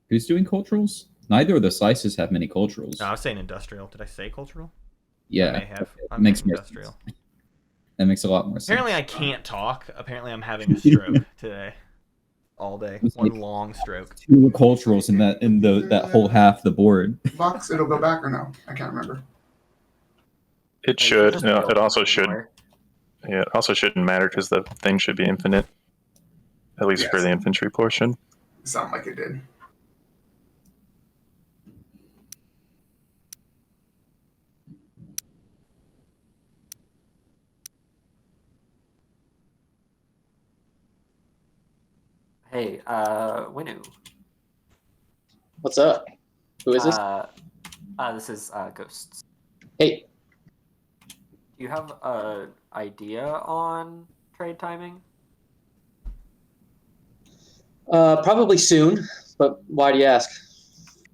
who's doing culturals? Neither of the slices have many culturals. No, I was saying industrial. Did I say cultural? I Yeah, may have. I'm makes saying more industrial. sense. That makes a lot more sense. Apparently, I can't talk. Apparently, I'm having a stroke today. All day. It's One like- long stroke. 2 culturals in that whole half the board. Box, it'll go back or no? I can't remember. It You should. just be able It to also move should. anywhere. Yeah, it also shouldn't matter because the thing should be infinite. At least for Yes. the infantry portion. Sound like it did. Hey, Winu. What's up? Who is this? This is Ghosts. Hey, Do you have an idea on trade timing? probably soon, but why do you ask?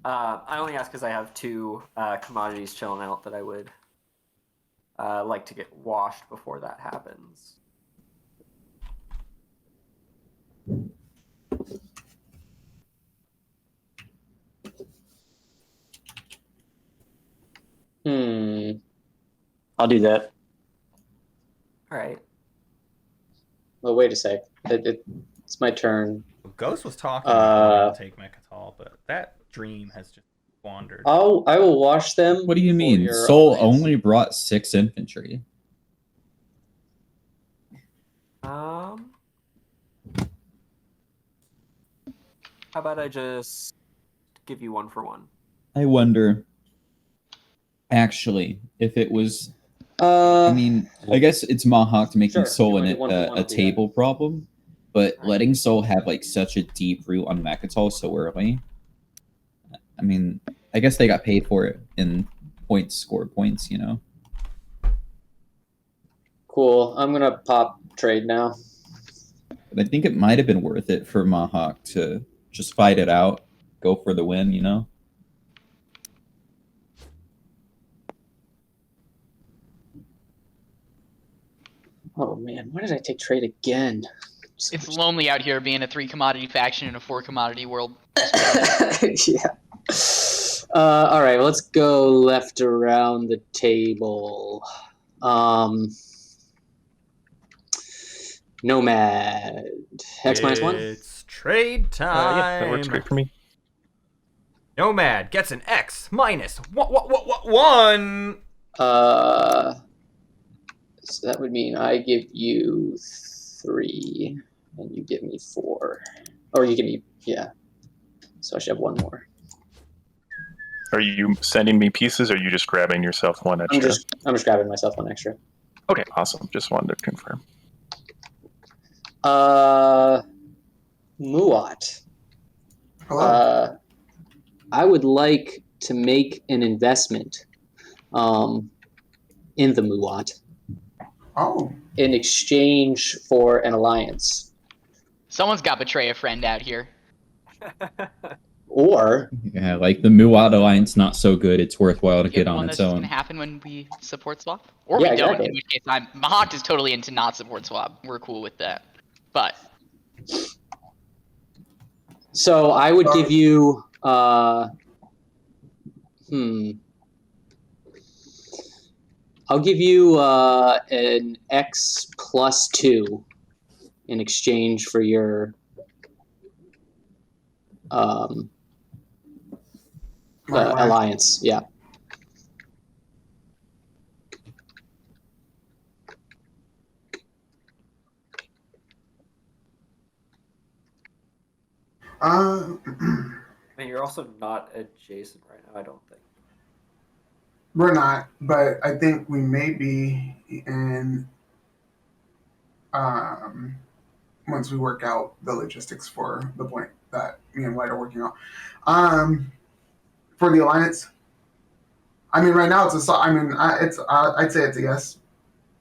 I only ask because I have 2 commodities chilling out that I would like to get washed before that happens. I'll do that. All right. Well, wait a sec. It's my turn. Ghost was talking about wanting to take Mechatol, but that dream has just wandered. I will wash them. What do you for mean? your Soul alliance. only brought 6 infantry. How about I just give you 1 for 1? I wonder, actually, if it was. Uh, I mean, I guess it's Mahawk making Sure, Soul you in wanna it do one for one, a I'll do that. table problem, but letting Soul have like such a deep root on Mechatol so early. I mean, I guess they got paid for it in points, scored points, you know. cool. I'm gonna pop trade now. But I think it might have been worth it for Mahawk to just fight it out, go for the win, you know. Oh man, why did I take trade again? It's lonely out here being a 3 commodity faction in a 4 commodity world. Yeah. All right, let's go left around the table. Nomad. X -1? It's trade time. Yeah, that works great for me. Nomad gets an X minus one. So that would mean I give you 3, and you give me 4. Or you give me, yeah. So I should have 1 more. Are you sending me pieces, or are you just grabbing yourself 1 extra? I'm just grabbing myself 1 extra. Okay, awesome. Just wanted to confirm. Muat. Hello. I would like to make an investment in the Muat Oh. in exchange for an alliance. Someone's got betray a friend out here. Or Yeah, like the Muad Alliance, not so good. It's worthwhile to get on That's its just own. gonna happen when we support swap, or Yeah, we don't. exactly. In which case, Mahawk is totally into not support swap. We're cool with that. But so I would give you I'll give you an X +2 in exchange for your alliance. Yeah. I mean, you're also not adjacent right now, I don't think. We're not, but I think we may be in once we work out the logistics for the point that me and White are working on. For the alliance, I mean, right now it's a. I mean, I'd say it's a yes.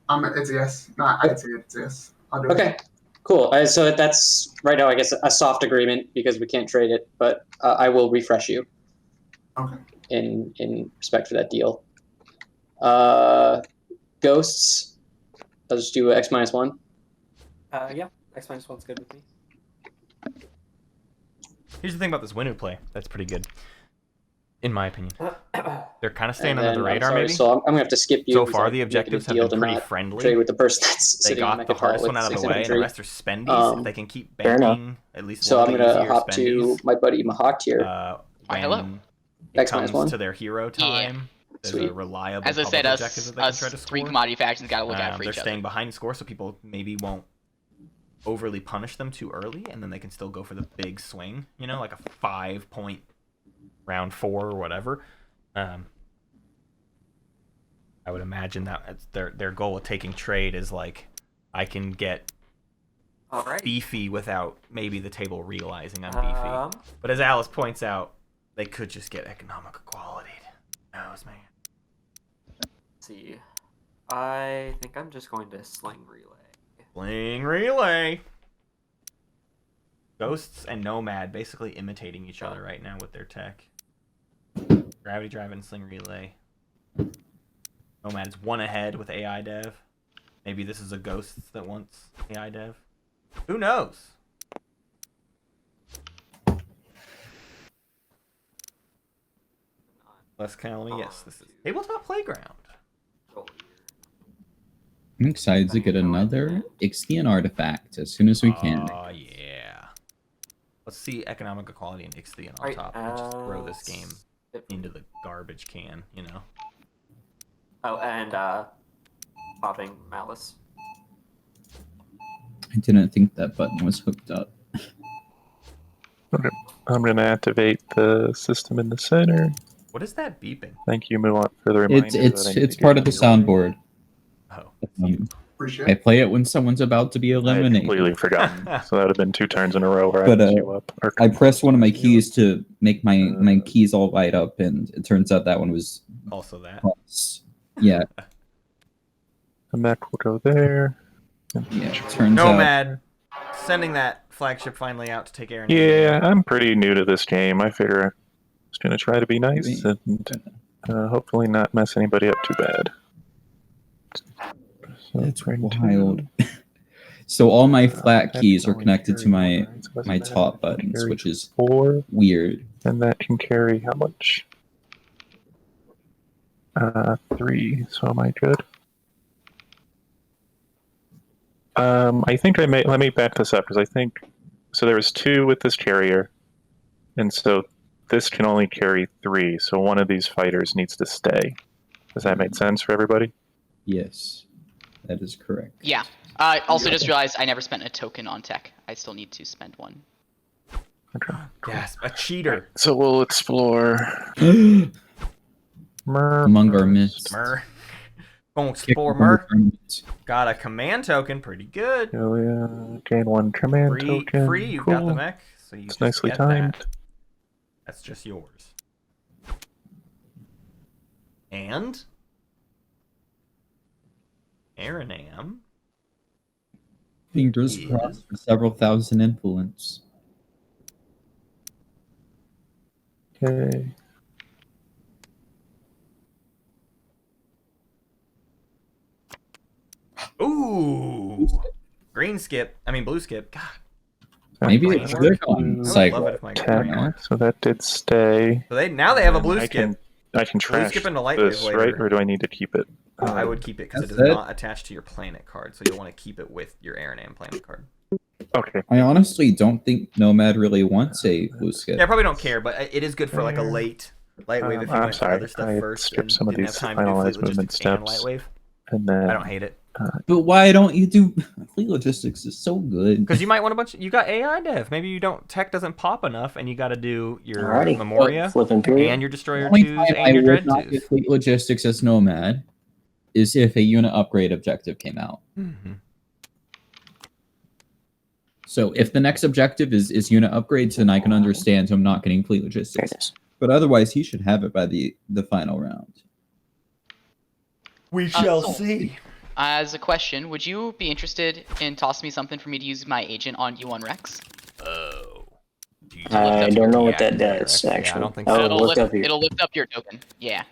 It's a yes. No, I'd say it's a yes. I'll do it. Okay. Cool. So that's right now, I guess, a soft agreement because we can't trade it, but I will refresh you. Okay. In respect for that deal. Ghosts. I'll just do X -1. Yeah, X -1's good with me. Here's the thing about this Winu play that's pretty good, in my opinion. They're kind of staying under the radar, maybe. So I'm gonna have to skip you. So far, the objectives have been pretty friendly. Trade with the person that's they sitting got on the hardest one out of the way, and the rest are spendies. If they can keep banking at least so one I'm of the gonna easier hop spendies, to my buddy Mahawk here. Hello. It X comes -1. to their hero time. There's Sweet. a reliable as I said, public objective that they can try to us 3 score. commodity factions got to look out for They're each other. staying behind score, so people maybe won't overly punish them too early, and then they can still go for the big swing. You know, like a 5-point round 4 or whatever. I would imagine that their goal of taking trade is like, I can get beefy without maybe the table realizing I'm beefy. But as Alice points out, they could just get economic equality. Who knows, man? Let's see. I think I'm just going to sling relay. Sling relay. Ghosts and Nomad basically imitating each other right now with their tech. Gravity drive and sling relay. Nomad's 1 ahead with AI dev. Maybe this is a ghost that wants AI dev. Who knows? Les Calamy, yes, this is Tabletop Playground. I'm excited to get another Ixtian artifact as soon as we can. Oh, yeah. Let's see economic equality and Ixtian on top and just throw this game into the garbage can, you know? Oh, and popping Malice. I didn't think that button was hooked up. Okay. I'm going to activate the system in the center. What is that beeping? Thank you, Muat, for the reminder. It's part of the soundboard. Oh, Appreciate I it. play it when someone's about to be I had eliminated. completely forgotten. So that would have been 2 turns in a row where But, I queue up. I pressed one of my keys to make my keys all light up, and it turns out that one was also that. plus. Yeah. The mech will go there. Yeah, it turns out. Nomad sending that flagship finally out to take Aaron. Yeah, I'm pretty new to this game. I figure I'm just going to try to be nice and hopefully not mess anybody up too bad. So That's wild. So all my flat keys are connected to my top buttons, which is 4, weird. and that can carry how much? 3. So am I good? I think I may. Let me back this up because I think so. There was 2 with this carrier, and so this can only carry 3. So one of these fighters needs to stay. Does that make sense for everybody? Yes, that is correct. Yeah. Also, just realized I never spent a token on tech. I still need to spend one. Okay. Yes, a cheater. So we'll explore Among our midst. Mer. Gonna Kick explore among Mer. our midst. Got a command token, pretty good. Gain 1 command Free, token. free. You've cool. got the mech, so you It's just nicely get timed. that. That's just yours. And Aranam. Fingers Yes. crossed for several thousand influence. Okay. Ooh. Green skip. I mean blue skip. God. Maybe brain it work. should have gone I would cycle. love it if my Tech. brain worked. So that did stay. So now they have a blue I skip. I can trash skip into light wave this, later. right? Or do I need to keep it? I would keep it because it That's does it. not attach to your planet card, so you'll want to keep it with your Aranam planet card. Okay. I honestly don't think Nomad really wants a blue skip. Yeah, I probably don't care, but it is good for like a light wave if you I'm went to sorry, other stuff I first skipped and some of didn't these have time to do finalized fleet movement logistics and steps. light wave. And then I don't hate it But why don't you do fleet logistics? Is so good. because you might want a bunch. You got AI dev. Maybe you don't. Tech doesn't pop enough, and you got to do your Alrighty. Memoria Flip Imperium. and your Destroyer The only 2s time I and your would Dread not 2s. get fleet logistics as Nomad is if a unit upgrade objective came out. Mm-hmm. So if the next objective is unit upgrades, then I can understand him not getting fleet There logistics. it is. But otherwise, he should have it by the final round. We shall see. As a question, would you be interested in tossing me something for me to use my agent on U1 Rex? Oh. I don't know what that Yeah, does, yeah, I actually. don't think I so. would look up your. It'll lift up your token. Yeah.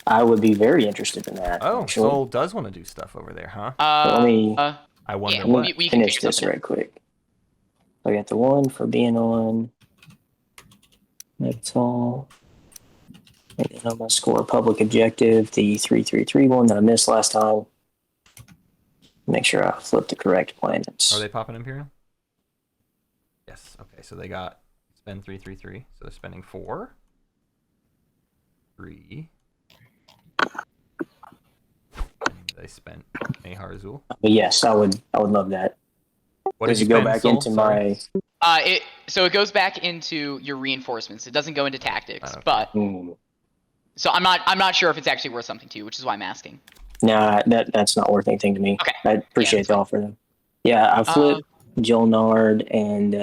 I would be very interested in that. Oh, actually. Soul does want to do stuff over there, huh? Let me- I wonder yeah, what. we can finish figure this something out. right quick. I got the 1 for being on. That's all. And then I'm gonna score a public objective, the 333 one that I missed last time. Make sure I flip the correct planets. Are they popping Imperium? Yes. Okay, so they got spend 333. So they're spending 4. 3. And they spent Maharzul. But yes, I would love that. What Does did it you go spend, back Soul? into Sorry. my? So it goes back into your reinforcements. It doesn't go into tactics, Okay. but Hmm. so I'm not sure if it's actually worth something to you, which is why I'm asking. Nah, that's not worth anything to me. Okay. I appreciate the offer though. Yeah, I flipped Jill Nard and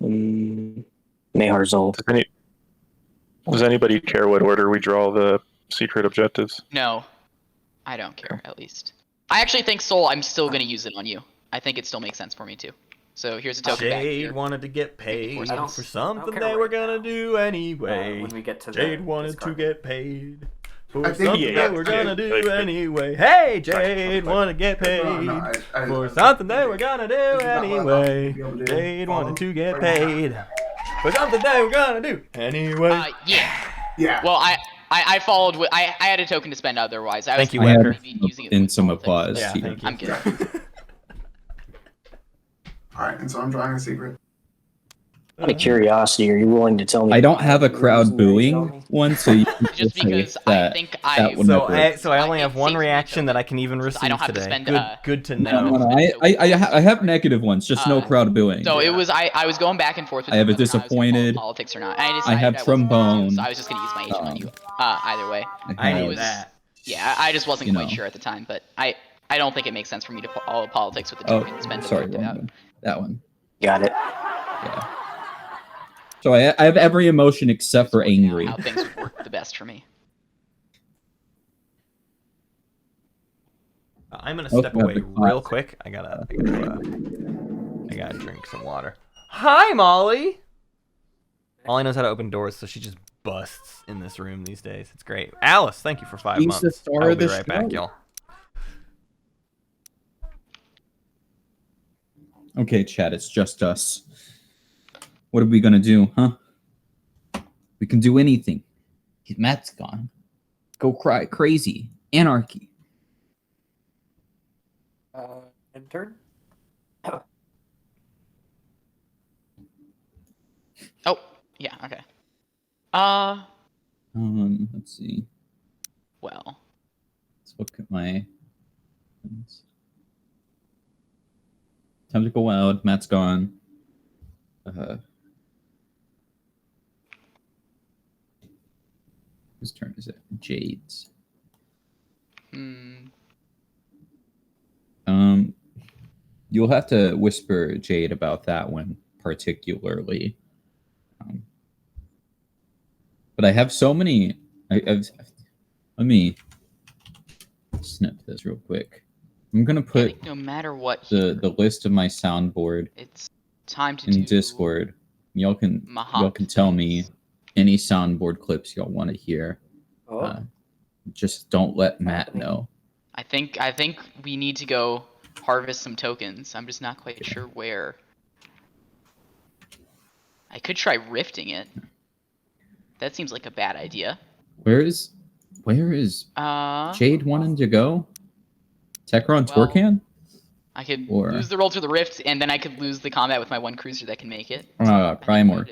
Mehar Zol. Does anybody care what order we draw the secret objectives? No, I don't care. At least I actually think Soul. I'm still gonna use it on you. I think it still makes sense for me too. So here's a token back Jade here. wanted to get paid I don't- for I something don't care they were right gonna now. do anyway. When we get to Jade the wanted to discard. get paid for I think something yeah, they were yeah, gonna do yeah. anyway. Hey, Jade wanted to get paid for something they were gonna do anyway. Jade wanted to get paid for something they were gonna do anyway. Yeah. Yeah. Well, I followed with I had a token to spend otherwise. I was Thank you, I Wekker. have using it in with some politics. applause Yeah, here. thank you. I'm good. All right, and so I'm drawing a secret. Out of curiosity, are you willing to tell me? I don't have a crowd reason that you booing told me? one, so you can Just say because I that. think that would So never- I only have one It saves me reaction that I can even I receive don't have to today. spend, Good to No, know. I have negative ones, just no crowd booing. So it was I was going back and forth. I have a whether or not was gonna follow disappointed. politics or not. I I have trombone. So I was just gonna use my agent on you. Either way. I have- knew was- that. Yeah, I just wasn't You quite know. sure at the time, but I don't think it makes sense for me to follow politics with the Oh, token and spend sorry, it wrong out. one. That one. Got it. Yeah. So I have every emotion except for Working out angry. How things would work the best for me. I'm gonna Oh, step yeah, away the real classic. quick. I gotta drink some water. Hi, Molly. Molly knows how to open doors, so she just busts in this room these days. It's great. Alice, thank you for 5 She's months. the star I'll of be the right back, show. y'all. Okay, Chad, it's just us. What are we gonna do, huh? We can do anything. Matt's gone. Go cry crazy. Anarchy. End turn. Oh, yeah, okay. Let's see. Well. Let's look at my... Time to go wild. Matt's gone. Whose turn is it? Jade's. You'll have to whisper Jade about that one particularly. But I have so many. Let me snip this real quick. I'm gonna put no matter what the list of my soundboard. It's time to in do Discord. Y'all can tell me any soundboard clips y'all want to hear. Just don't let Matt know. I think we need to go harvest some tokens. I'm just not quite sure where. I could try rifting it. That seems like a bad idea. Where is Jade wanting to go? Tekron Torcan? I could lose the roll to the rift, and then I could lose the combat with my one cruiser that can make it. Primor.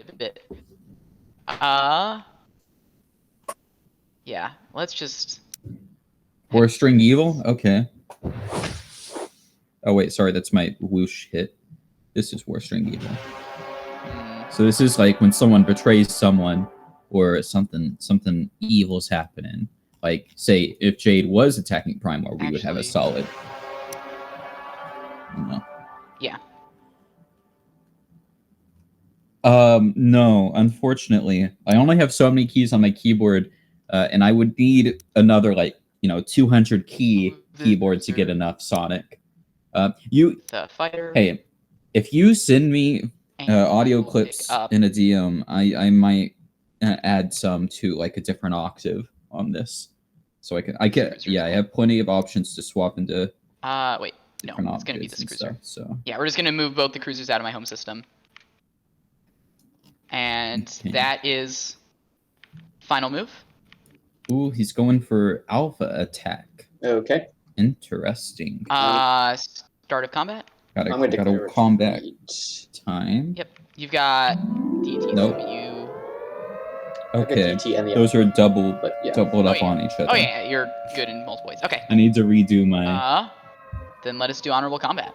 Yeah, let's just... Or String Evil? Okay. Oh wait, sorry, that's my whoosh hit. This is War String Evil. So this is like when someone betrays someone or something evil's happening. Like, say, if Jade was attacking Primor, we would have a solid. No. Yeah. No, unfortunately. I only have so many keys on my keyboard, and I would need another, 200 key keyboard to get enough Sonic. The fighter. Hey, if you send me audio clips in a DM, I might add some to, a different octave on this. So I have plenty of options to swap into. Wait. No, it's going to be this cruiser. So. Yeah, we're just going to move both the cruisers out of my home system. And that is final move. Ooh, he's going for alpha attack. Okay. Interesting. Start of combat. Got a combat time. Yep. You've got DT. Nope. Okay. Those are doubled up on each other. Oh yeah, you're good in multiple ways. Okay. I need to redo my then let us do honorable combat.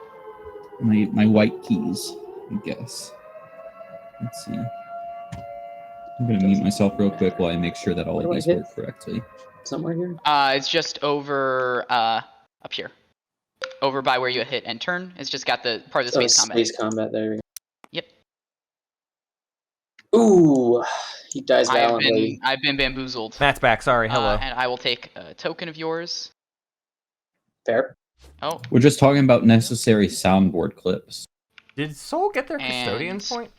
My white keys, I guess. Let's see. I'm gonna mute myself real quick while I make sure that all of these work correctly. Somewhere here? It's just over up here. Over by where you hit end turn. It's just got the part of the space combat. Space combat, there we go. Yep. Ooh, he dies valiantly. I've been bamboozled. Matt's back, sorry, hello. And I will take a token of yours. Fair. Oh. We're just talking about necessary soundboard clips. Did Soul get their custodian point?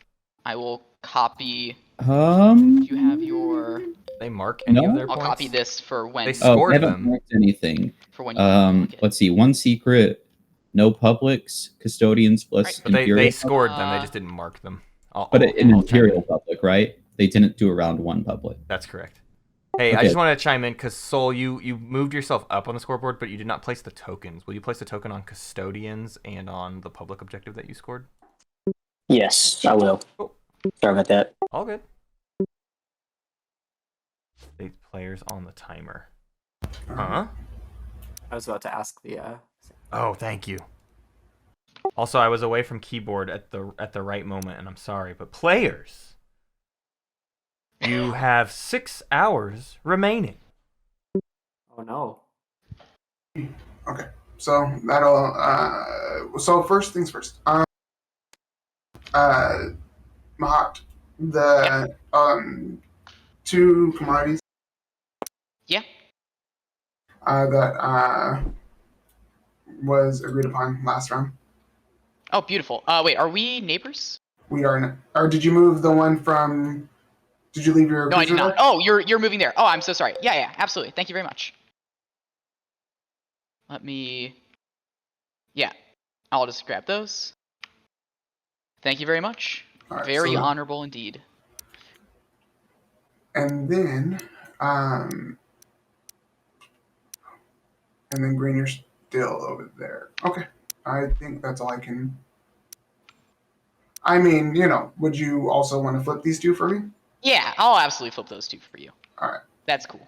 I will copy. You have your. They mark any of their I'll points? copy this for when. They scored I haven't them. marked anything. For when you let's see. One secret. No publics. Custodians plus But Imperial. they scored them. They just didn't mark them. But in Imperial public, right? They didn't do a round one public. That's correct. Hey, I just want to chime in because Soul, you moved yourself up on the scoreboard, but you did not place the tokens. Will you place the token on custodians and on the public objective that you scored? Yes, I will. Cool. Sorry about that. All good. 8 players on the timer. Huh? I was about to ask the. Oh, thank you. Also, I was away from keyboard at the right moment, and I'm sorry, but players. You have 6 hours remaining. Oh no. Okay, so that'll. So first things first. Mahat, the 2 commodities. Yeah. That was agreed upon last round. Oh, beautiful. Wait, are we neighbors? We are. Or did you move the one from? Did you leave your? No, I did not. there? Oh, you're moving there. Oh, I'm so sorry. Yeah, absolutely. Thank you very much. Let me. Yeah, I'll just grab those. Thank you very much. All right, Very so- honorable indeed. And then, green, you're still over there. Okay, I think that's all I can. I mean, would you also want to flip these two for me? Yeah, I'll absolutely flip those two for you. All right. That's cool.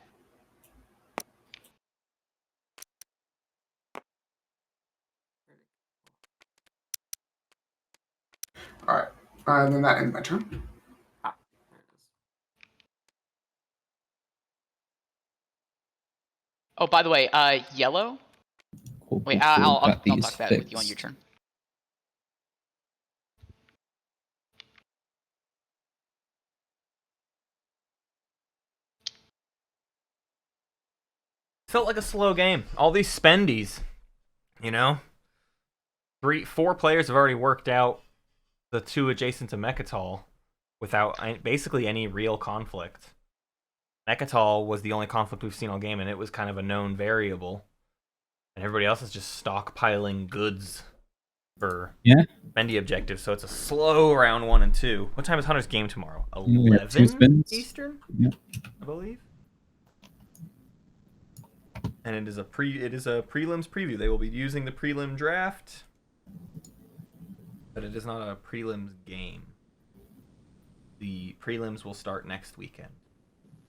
All right. Then that ends my turn. Ah, there it is. Oh, by the way, yellow. Cool, Wait, cool, cool. I'll Got talk these that with you on your fixed. turn. Felt like a slow game. All these spendies, 4 players have already worked out the 2 adjacent to Mechatol without basically any real conflict. Mechatol was the only conflict we've seen all game, and it was kind of a known variable. And everybody else is just stockpiling goods for spendy objectives, so it's a slow round 1 and 2. What time is Hunter's game tomorrow? 11 Eastern, I believe. And it is a prelims preview. They will be using the prelim draft, but it is not a prelims game. The prelims will start next weekend.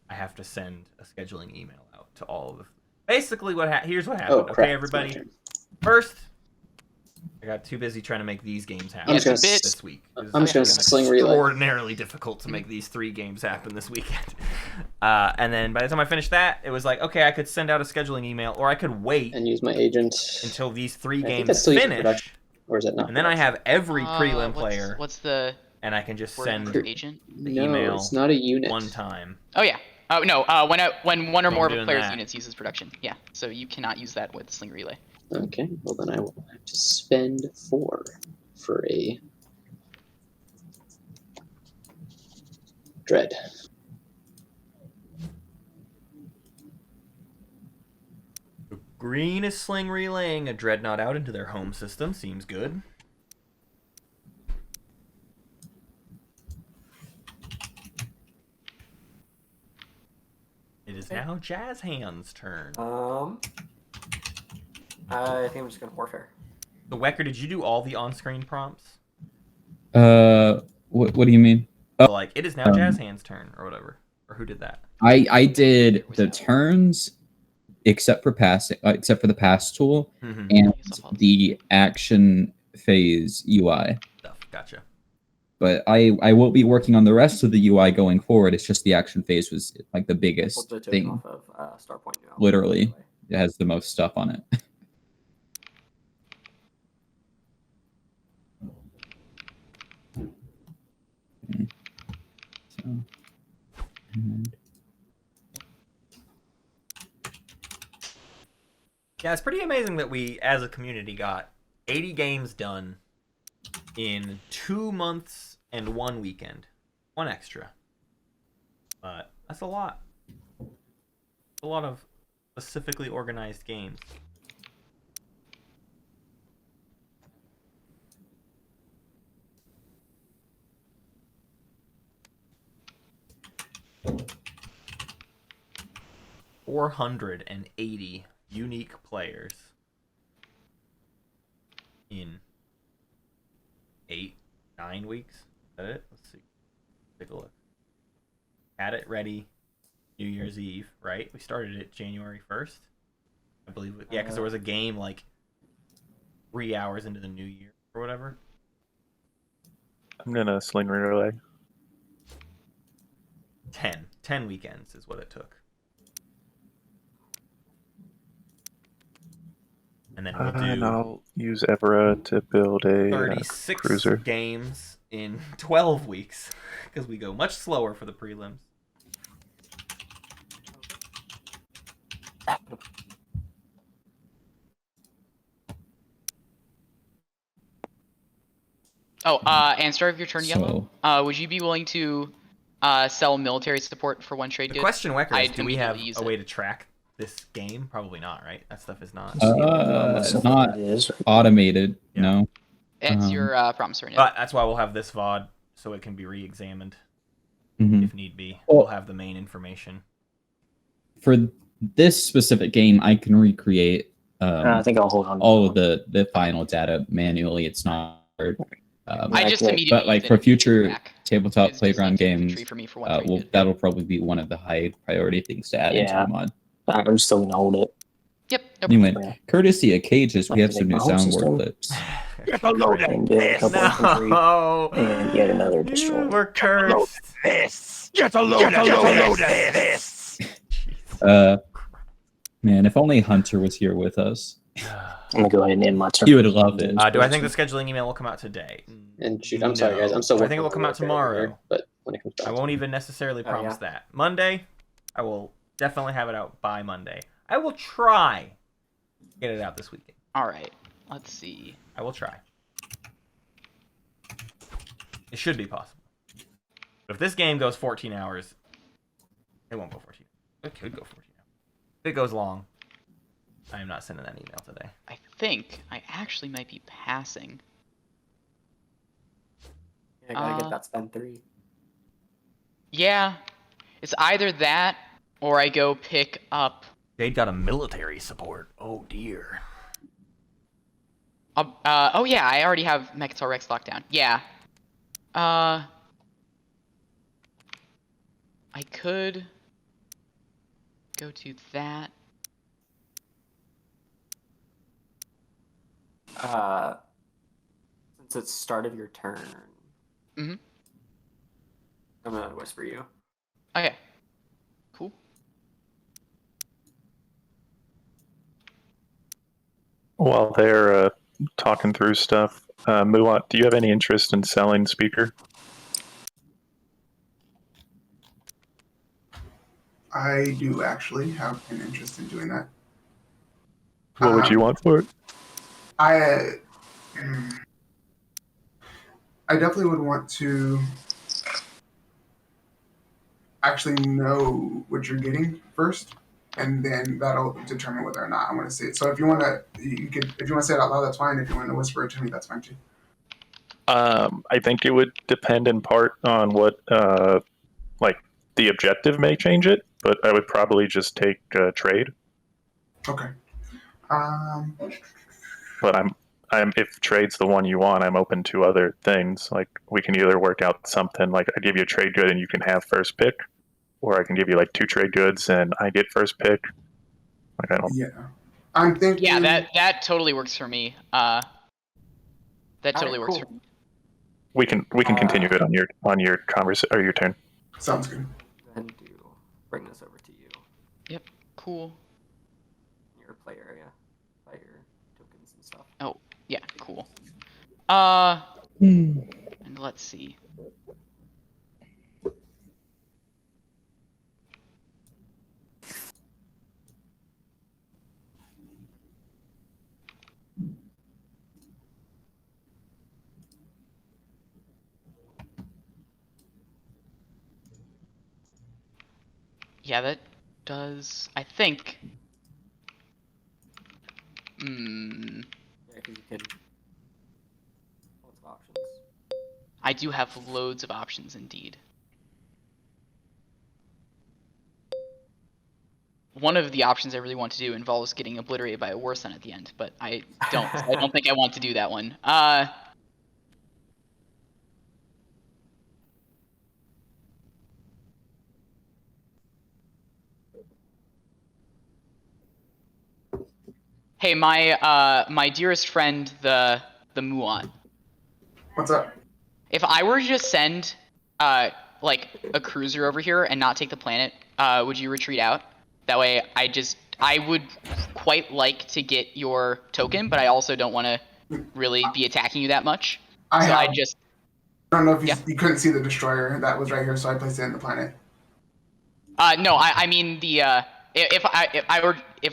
I have to send a scheduling email out to all of the. Basically, here's what happened. Oh, crap. Okay, everybody. First, I got too busy trying to make these games happen I'm just gonna this week. I'm just gonna sling relay. Extraordinarily difficult to make these 3 games happen this weekend. And then by the time I finished that, it was like, okay, I could send out a scheduling email, or I could wait And use my agent. until these 3 I think games that's still using finish, production. Or is it not? and then I have every prelim player, What's the and I can just word send for agent? the No, email it's not a unit. one time. Oh yeah. Oh no. When one or So more I'm of a doing player's that. units uses production. Yeah. So you cannot use that with Sling Relay. Okay, well then I will have to spend 4 for a dread. Green is sling relaying a dreadnought out into their home system. Seems good. It is now Jazzxhands' turn. I think I'm just gonna warfare. The Wekker, did you do all the on-screen prompts? What do you mean? So, like, it is now Jazzxhands' turn, or whatever. Or who did that? I did the turns, except for the pass tool Mm-hmm. and the action phase UI. Gotcha. But I will be working on the rest of the UI going forward. It's just the action phase was like the biggest Pulled the token thing. off of Starpoint now. Literally, it has the most stuff on it. Okay. So, and Yeah, it's pretty amazing that we, as a community, got 80 games done in 2 months and 1 weekend. 1 extra. But that's a lot. A lot of specifically organized games. $480 unique players in 8-9 weeks. Is that it? Let's see. Take a look. Had it ready New Year's Eve, right? We started it January 1st. I believe. Yeah, because there was a game like 3 hours into the new year or whatever. I'm gonna sling relay. 10 weekends is what it took. And then we'll And do I'll use Evera to build a 36 cruiser. games in 12 weeks because we go much slower for the prelims. Oh, and start of your turn, Yellow. Would you be willing to sell military support for 1 trade The good? question, Wekker, is do we have immediately use a it. way to track this game? Probably not, right? That stuff is not. it's not It is. automated. Yeah. No. It's your promissory note. But that's why we'll have this VOD so it can be re-examined if need be. Well, we'll have the main information. For this specific game, I can recreate I think I'll hold on. all of the final data manually. It's not hard. I just But, immediately. But like for future tabletop It's just playground like games, infantry for me for one trade good. that'll probably be one of the high priority things to add into Yeah. the mod. I'm still gonna hold it. Yep. No Anyway, Yeah. courtesy of Cages, we I have have to some new make my whole soundboard system. clips. Get a load And of do a this. couple infantry No! and yet another destroyer. We're cursed! This. Get a load of this. Man, if only Hunter was here with us, I'm gonna go ahead and end my turn. he would love it. Do I think the scheduling email will come out today? And shoot, I'm sorry, guys. I'm still I working think it will on come out the work over tomorrow. here, but when it comes back, I won't even necessarily Oh, promise yeah. that. Monday, I will definitely have it out by Monday. I will try to get it out this weekend. All right. Let's see. I will try. It should be possible. But if this game goes 14 hours, it won't go 14. It could go 14 hours. If it goes long, I am not sending that email today. I think I actually might be passing. Yeah, I gotta get that spend 3. Yeah. It's either that or I go pick up. Jade got a military support. Oh dear. Oh yeah, I already have Mechatol Rex locked down. Yeah. I could go to that. Since it's start of your turn. Mhm. I'm gonna whisper you. Okay. Cool. While they're talking through stuff, Muat, do you have any interest in selling Speaker? I do actually have an interest in doing that. What would you want for it? I definitely would want to actually know what you're getting first, and then that'll determine whether or not I want to say it. So if you want to, you could. If you want to say it out loud, that's fine. If you want to whisper it to me, that's fine too. I think it would depend in part on what, like, the objective may change it, but I would probably just take trade. Okay. But I'm if trade's the one you want, I'm open to other things. Like, we can either work out something like I give you a trade good and you can have first pick, or I can give you like 2 trade goods and I get first pick. Like, I don't. Yeah. I'm thinking. Yeah, that totally works for me. That totally works cool. for me. We can continue it on your conversation or your turn. Sounds good. Then bring this over to you. Yep. Cool. Your play area. By your tokens and stuff. Oh, yeah, cool. And let's see. Yeah, that does, I think. Yeah, because you could. Lots of options. I do have loads of options indeed. One of the options I really want to do involves getting obliterated by a war sun at the end, but I don't. I don't think I want to do that one. Hey, my dearest friend, the Muat. What's up? If I were to just send like a cruiser over here and not take the planet, would you retreat out? That way, I would quite like to get your token, but I also don't want to really be attacking you that much. I don't know if you couldn't see the destroyer that was right here, so I placed it in the planet. No, I mean the if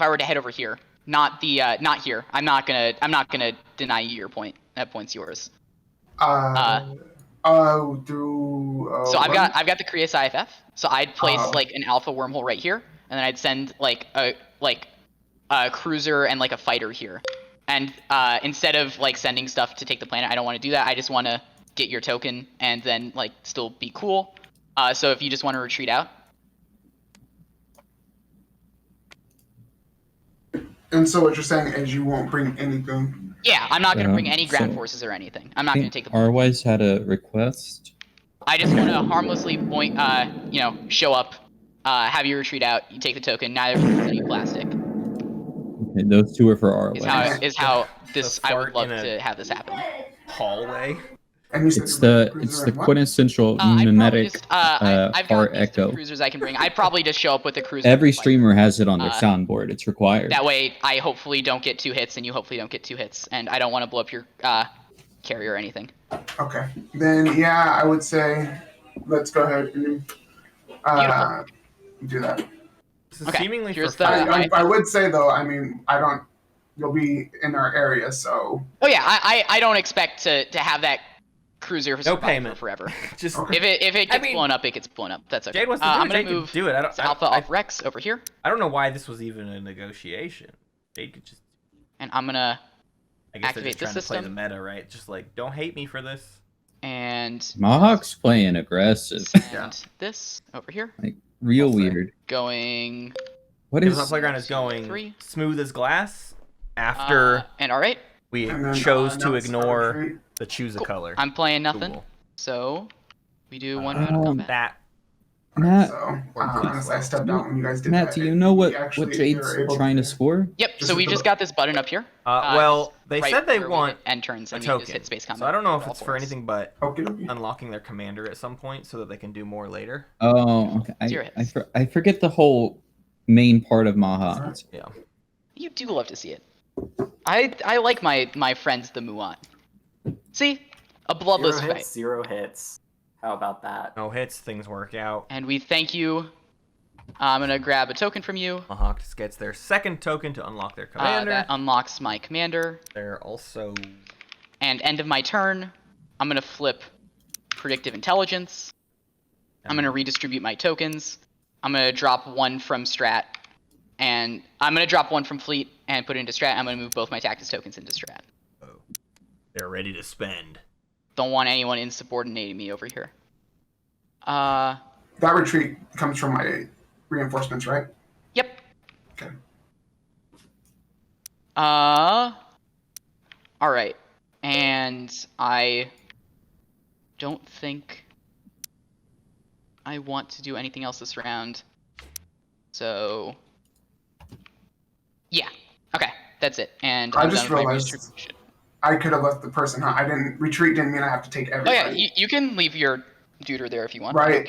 I were to head over here, not here. I'm not gonna deny you your point. That point's yours. Through. So I've got the Kriya IFF. So I'd place like an alpha wormhole right here, and then I'd send like a cruiser and like a fighter here, And instead of like sending stuff to take the planet, I don't want to do that. I just want to get your token and then like still be cool. So if you just want to retreat out. And so what you're saying is you won't bring anything. Yeah, I'm not gonna bring any ground forces or anything. I'm not gonna take the. Arwise had a request. I just want to harmlessly point, show up, have you retreat out, you take the token. Neither of them any plastic. Okay, those two are for Arwise. Is how this. I would love to have this happen. Hallway. And you said It's you're the bringing cruiser and what? quintessential mimetic I've got heart these echo. cruisers I can bring. I'd probably just show up with a cruiser. Every streamer has it on their soundboard. It's required. That way, I hopefully don't get 2 hits, and you hopefully don't get 2 hits, and I don't want to blow up your carrier or anything. Okay. Then yeah, I would say let's go ahead and do that. This is Okay, seemingly here's for the- fun. I would say though, I mean, you'll be in our area, so. Oh yeah, I don't expect to have that cruiser for No payment. forever. Just If it gets blown up, it gets blown up. That's okay. Jade wants to do I'm it. gonna Jade can move do it. Alpha off Rex over here, I don't know why this was even a negotiation. Jade could just. and I'm gonna I guess activate they're just this trying to system. play the meta, right? Just like, don't hate me for this. and Mohawk's playing aggressive. send this over here. Like real I'll say. weird. Going What Tabletop is Playground is going 3. smooth as glass after and all right, we And then, chose to now it's our ignore retreat. the choose a Cool. color. I'm playing nothing. Cool. So we do 1 round of combat. That Matt? So honestly, I stepped out when you guys did Matt, that. do you know what Actually, Jade's you're able trying to score? Yep. Just So we hit just the- got this button up here. well, they right said they where we want hit end turns, a and we just token. hit space combat. So I don't know if all it's for fours. anything but Okay, okay. unlocking their commander at some point so that they can do more later. Oh, okay. Zero hits. I forget the whole main part of Maha. Yeah. You do love to see it. I like my friends the Muat. See, a bloodless 0 fight. hits, 0 hits. How about that? No hits, things work out. And we thank you. I'm gonna grab a token from you. Mahawk gets their second token to unlock their commander. That unlocks my commander. They're also And end of my turn, I'm gonna flip predictive intelligence. I'm gonna redistribute my tokens. I'm gonna drop 1 from strat, and I'm gonna drop 1 from fleet and put it into strat. I'm gonna move both my tactics tokens into strat. they're ready to spend. Don't want anyone insubordinating me over here. Uh, That retreat comes from my reinforcements, right? yep. Okay. All right. And I don't think I want to do anything else this round. So, yeah. Okay, that's it. And I I'm just done with my realized- redistribution. I could have left the person. Huh? I didn't retreat. Didn't mean I have to take Oh everybody. yeah, you can leave your duder there if you want. I don't Right.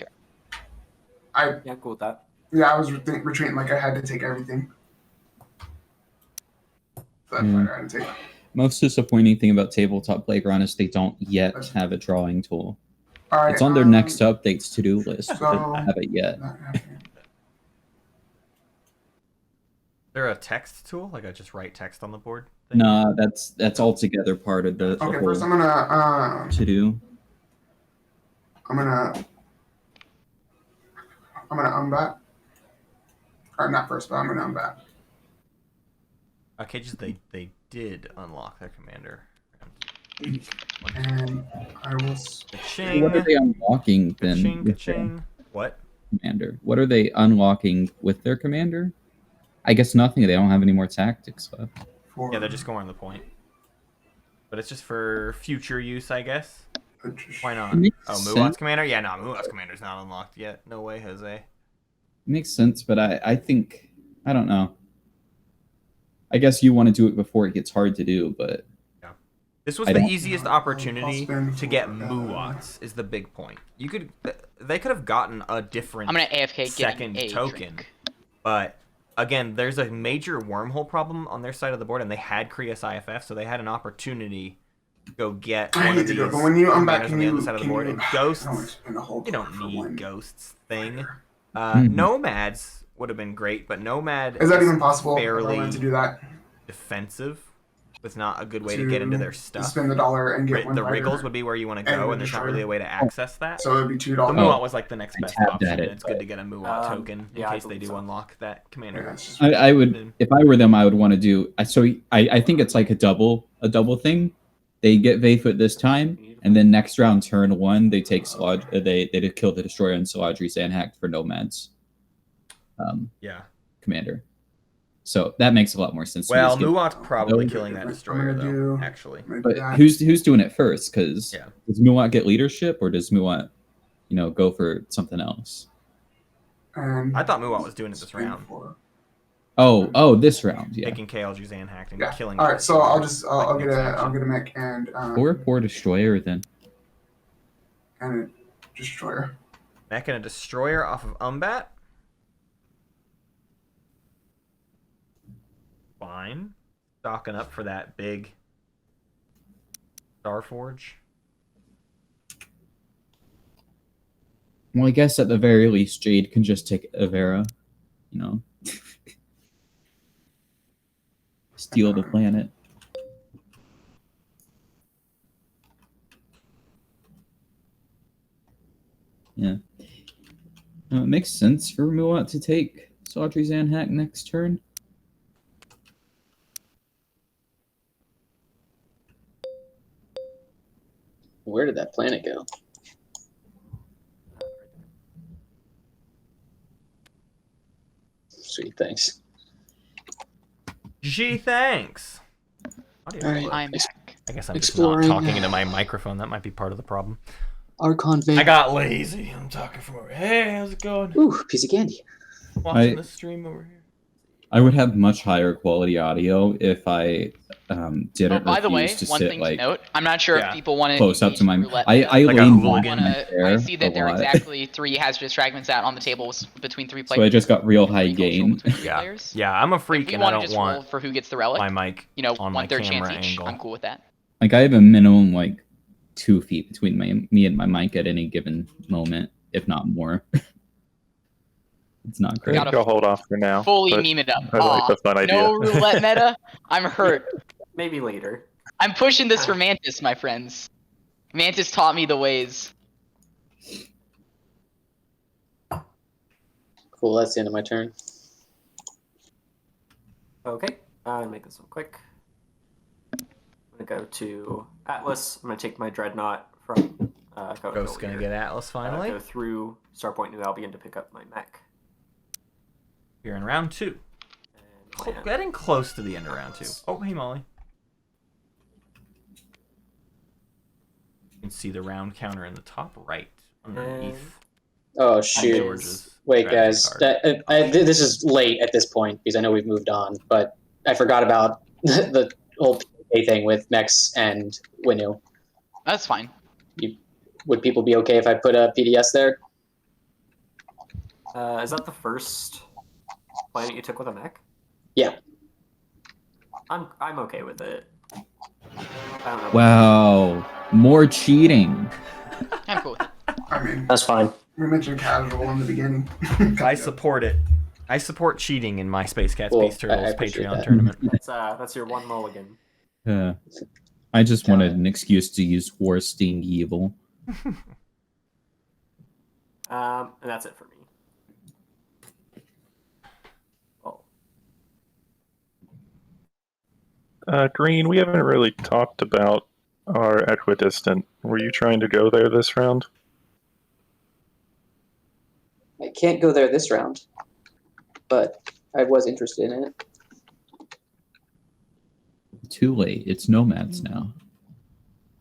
care. Yeah, cool with that. Yeah, I was retreating like I had to take everything. So that's why I had to take. Most disappointing thing about Tabletop Playground is they don't yet have a drawing tool. All right. It's on their next updates to-do list, but so- they don't have it yet. Not happening. Is there a text tool? Like I just write text on the board? thing? Nah, that's altogether part of the Okay, whole first I'm gonna to-do. I'm gonna unbat. Or not first, but I'm gonna unbat. Okay, just they did unlock their commander. And I will. Ka-ching. What are they unlocking then? Ka-ching, with their ka-ching. What? commander? What are they unlocking with their commander? I guess nothing. They don't have any more tactics left. Yeah, they're just going on the point. But it's just for future use, I guess. Why not? It makes Oh, sense. Muat's commander? Yeah, no, Muat's commander's not unlocked yet. No way, Jose. Makes sense, but I think I don't know. I guess you want to do it before it gets hard to do, but This was I the don't- easiest opportunity to get Muats, is the big point. They could have gotten a different I'm gonna AFK second getting a token. drink. But again, there's a major wormhole problem on their side of the board, and they had Krios IFF, so they had an opportunity to go get I one hate of to these do it, but when you unback, commanders on the other side of the board. And I don't wanna ghosts, spend a whole you don't card for need one. ghosts thing. Mhm. Nomads would have been great, but Nomad Is that even possible? If I fairly wanted to do that? defensive. It's not a good way to get into their stuff. Spend the dollar and get one The fighter. Wriggles would be where you want to go, and there's not really a way to access that. So it would be $2. The Muat was like the next best tapped option, at and it, it's good to get a Muat token in yeah, I case they believe do so. unlock that commander. I would, if I were them, I would want to do. So I think it's like a double thing. They get Vayfoot this time, and then next round, turn 1, they take they kill the destroyer and Saladri Zanhack for Nomads. Yeah. Commander. So that makes a lot more sense. Well, to me. Muat's probably killing that destroyer though. Actually, but who's doing it first? Because does Muat get leadership, or does Muat, go for something else? I thought Muat was doing it this round. Oh, this round, yeah. Taking KLG Zanhack and killing. All right, so I'll get a mech and Poor destroyer then. And a destroyer. Mech and a destroyer off of Umbat. Fine. Stocking up for that big Starforge. Well, I guess at the very least, Jade can just take Avera, steal the planet. Yeah. It makes sense for Muat to take Saladri Zanhack next turn. Where did that planet go? Sweet, thanks. Gee, thanks. Alright, I'm back. I guess I'm exploring. just not talking into my microphone. That might be part of the problem. Archon Veil. I got lazy. I'm talking from over. Hey, how's it going? Ooh, piece of candy. Watching the stream over here. I would have much higher quality audio if I didn't By the way, refuse to one sit thing like to note, I'm not sure if people want to close up to my. roulette I Like a lean hooligan. behind my chair I see that a there are lot. exactly 3 hazardous fragments out on the table between 3 players. So I just got real high gain. Yeah, I'm a If freak we and I want to don't just roll want for who gets the relic, my mic on my 1/3 chance camera each. angle. I'm cool with that. Like I have a minimum like 2 feet between me and my mic at any given moment, if not more. It's not great. I'll hold off for now. Fully but meme it up. I like the fun idea. No roulette meta. I'm hurt. Maybe later. I'm pushing this for Mantis, my friends. Mantis taught me the ways. Cool, that's the end of my turn. Okay, I'm gonna make this one quick. I'm gonna go to Atlas. I'm gonna take my Dreadnought from Ghost's gonna get Atlas finally. Go through Starpoint New Albion to pick up my mech. You're in round 2. Getting close to the end of round 2. Oh, hey Molly. You can see the round counter in the top right underneath. Oh shoot! Wait, guys, this is late at this point because I know we've moved on, but I forgot about the whole PA thing with Mex and Winu. That's fine. Would people be okay if I put a PDS there? Is that the first planet you took with a mech? Yeah. I'm okay with it. I don't know. Wow, more cheating. I'm cool with it. I mean, That's fine. we mentioned casual in the beginning. I support it. I support cheating in my Space Cat Cool. Space Turtles I appreciate Patreon that. tournament. That's your one mulligan. I just wanted an excuse to use War Sting Evil. And that's it for me. Green, we haven't really talked about our equidistant. Were you trying to go there this round? I can't go there this round, but I was interested in it. Too late. It's Nomads now.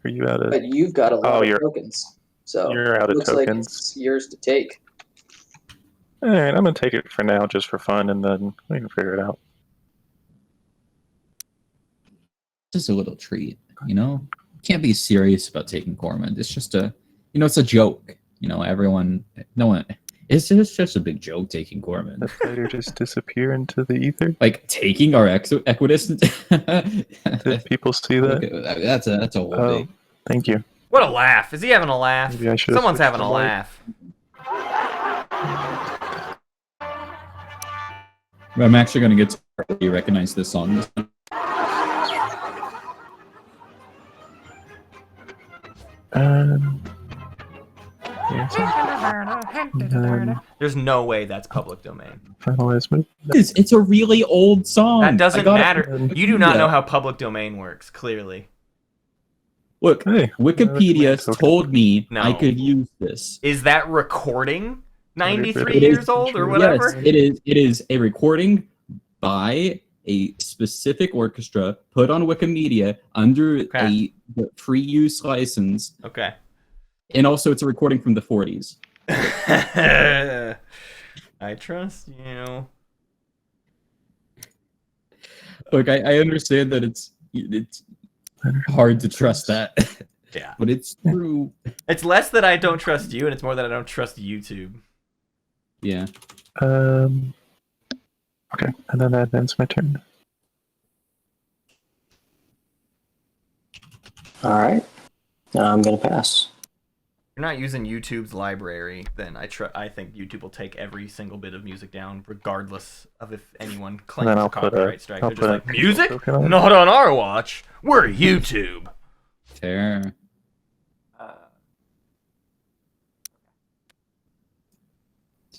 Are you out of? But you've got a lot Oh, of tokens, so you're out of looks like tokens. it's yours to take. All right, I'm gonna take it for now, just for fun, and then we can figure it out. Just a little treat, Can't be serious about taking Cormand. It's just it's a joke. It's just a big joke taking Cormand. The fighter just disappear into the ether. Like taking our equidistant. Did people see that? Okay, that's a whole thing. Thank you. What a laugh. Is he having a laugh? Maybe I should've Someone's switched having the a mic. laugh. I'm actually going to get to recognize this song. There's no way that's public domain. Finalize move. It's a really old song. That doesn't matter. You do not Yeah. know how public domain works, clearly. Look, Hey, Wikipedia told me No. I could use this. Is that recording 93 It is- years old or whatever? Yes, it is. It is a recording by a specific orchestra put on Wikimedia under Okay. a free use license, Okay. and also it's a recording from the 40s. I trust you. Look, I understand that it's hard to trust that, Yeah. but it's true. It's less that I don't trust you, and it's more that I don't trust YouTube. Yeah. Okay, and then that ends my turn. All right. I'm going to pass. If you're not using YouTube's library, then I think YouTube will take every single bit of music down, regardless of if anyone claims then a I'll put a- copyright strike. I'll They're just put a like, control music? token on it." Not on our watch. We're YouTube. Fair.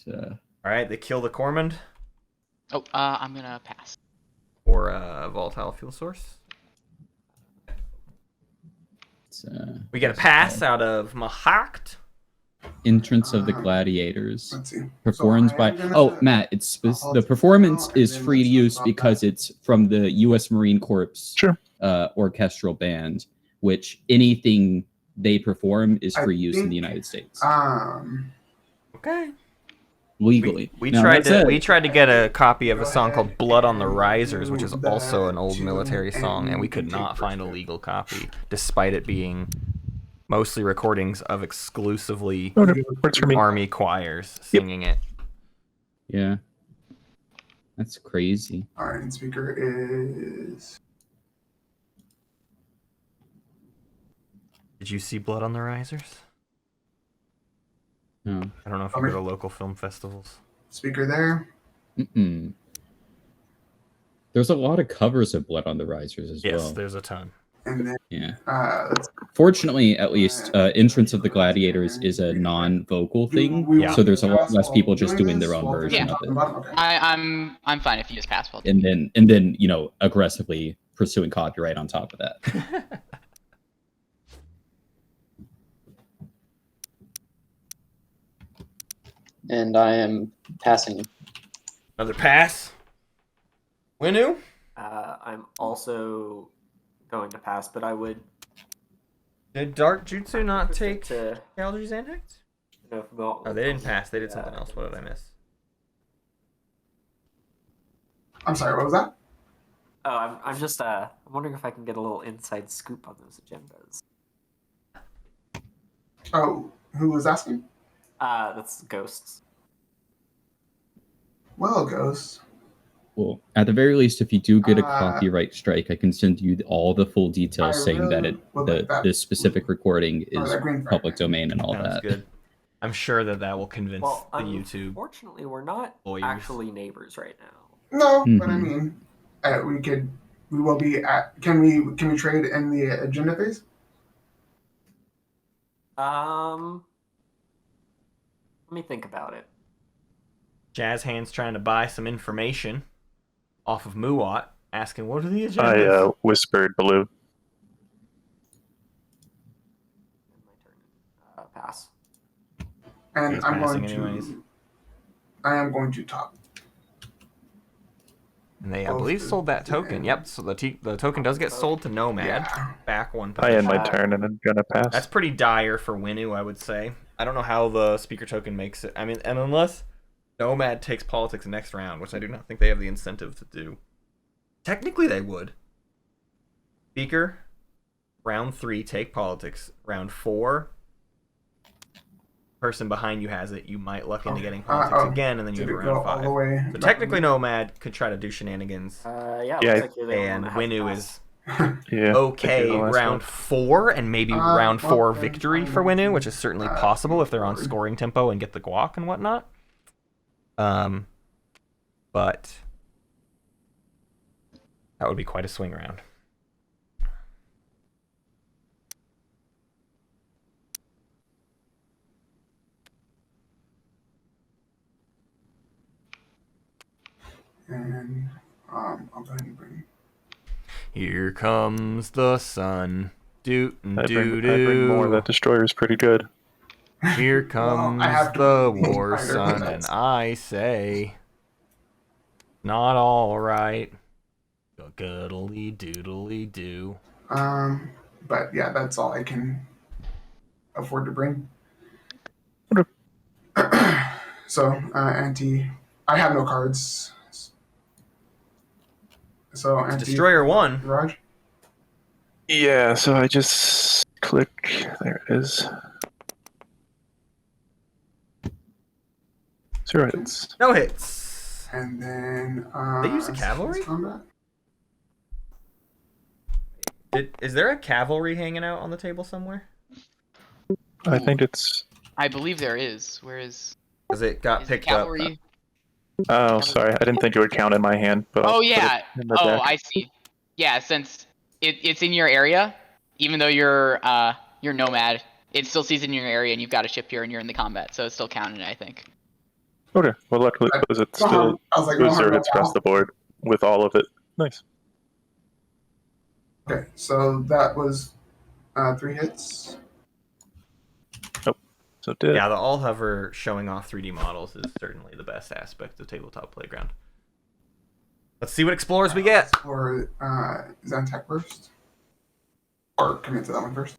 All right, they kill the Cormond Oh, I'm gonna pass. or a volatile fuel source. We get a pass out of Mahacht. Entrance of the Gladiators. Let's see. Performed So I by am gonna oh set Matt, it's all the the performance and is then free to let's use stop because that. it's from the U.S. Marine Corps Sure. orchestral band, which anything they perform is I free use in think, the United States Okay. legally. We Now, tried that to said, get a copy of a Go song called ahead "Blood on the and Risers," which is do also an that old too, military song, and we and could take not find a first legal copy, despite it being mostly recordings of exclusively Okay, works for me. army choirs singing it. yeah, that's crazy. All right, and speaker is. Did you see "Blood on the Risers"? No. I don't know if you go to local film festivals. Speaker there. Mm-mm. There's a lot of covers of Blood on the Risers as Yes, well. there's a ton. And then Yeah. let's Fortunately, at least, Entrance of the Gladiators is a non-vocal thing, Yeah. so there's a lot less people just doing their own while version Yeah. of it, Okay. I'm fine if you just pass. Well, and then aggressively pursuing copyright on top of that. And I am passing. Another pass. Winu? I'm also going to pass, but I would. Did darkjutsu not take To, Caldry's antics? oh, Oh, they didn't pass. They did something else. What did I miss? I'm sorry. What was that? Oh, I'm just I'm wondering if I can get a little inside scoop on those agendas. Oh, who was asking? That's ghosts. Well, Ghost. Well, at the very least, if you do get a Uh, copyright strike, I can send you all the full details I saying that really would like that. this specific recording Or is that green public fragment. domain and all Sounds that. good. I'm sure that will convince Well, the YouTube. unfortunately, we're not lawyers. actually neighbors right now. No, but I Mhm. mean, we will be at. Can we trade in the agenda phase? Let me think about it. Jazzxhands trying to buy some information off of Muat, asking what are the I agendas? whispered blue. My turn. Pass. And He's I'm passing going anyways. to. I am going to top. And they, I believe, sold that token. Yep. So the token does get sold to Nomad. Yeah. Back one I end position. my turn and I'm gonna pass. That's pretty dire for Winu, I would say. I don't know how the speaker token makes it. I mean, and unless Nomad takes politics next round, which I do not think they have the incentive to do. Technically, they would. Speaker, round 3, take politics. Round 4, person behind you has it. You might luck into getting politics again, and then you Did have it a go round all the 5. way? So back technically, Nomad could try to do shenanigans, Yeah. Yeah. Looks like you're the only one and that has Winu pass. is Yeah. okay the last round one. 4 and maybe round 4 well, victory then for I'm Winu, which is certainly possible if they're on forward. scoring tempo and get the guac and whatnot. But that would be quite a swing round. And I'll go ahead and bring. Here comes the sun. Doot and I doo bring more. doo. That destroyer is pretty good. Here Well, comes I have to the bring war fighter, sun, but and I say, not all right. Goodly doodly doo. But yeah, that's all I can afford to bring. Okay. So, I have no cards. So, Destroyer 1. Raj? Yeah, so I just click. There it is. 0 hits. No hits. And then, They use a cavalry? combat? Is there a cavalry hanging out on the table somewhere? I think it's. I believe there is. Where is? Because it got Is the picked up. cavalry? Oh, sorry. I didn't think it would count in my hand. But I'll Oh put it yeah. in the Oh, deck. I see. Yeah, since it's in your area, even though you're nomad, it still sees in your area, and you've got a ship here, and you're in the combat, so it's still counted, I think. Okay. Well, luckily, because it's still I was like, was no, 0 hits across the board with all of it. Nice. Okay, so that was 3 hits. So it did. Yeah, the all hover showing off 3D models is certainly the best aspect of Tabletop Playground. Let's see what explorers we get. Or Zantac first. Or commit to that one first.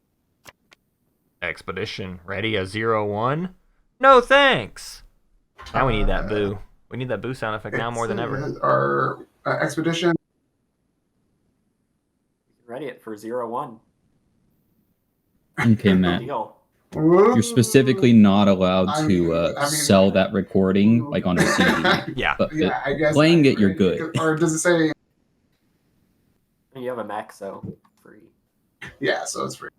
Expedition ready a 0-1. No thanks. Now we need that boo. We need that boo sound effect now more than ever. Our expedition. Ready it for 0-1. Okay, Matt. Deal. You're specifically not allowed to sell that recording like on a CD. Yeah. But Yeah, I guess playing it, you're good. Or does it say? You have a mech, so free. Yeah, so it's free.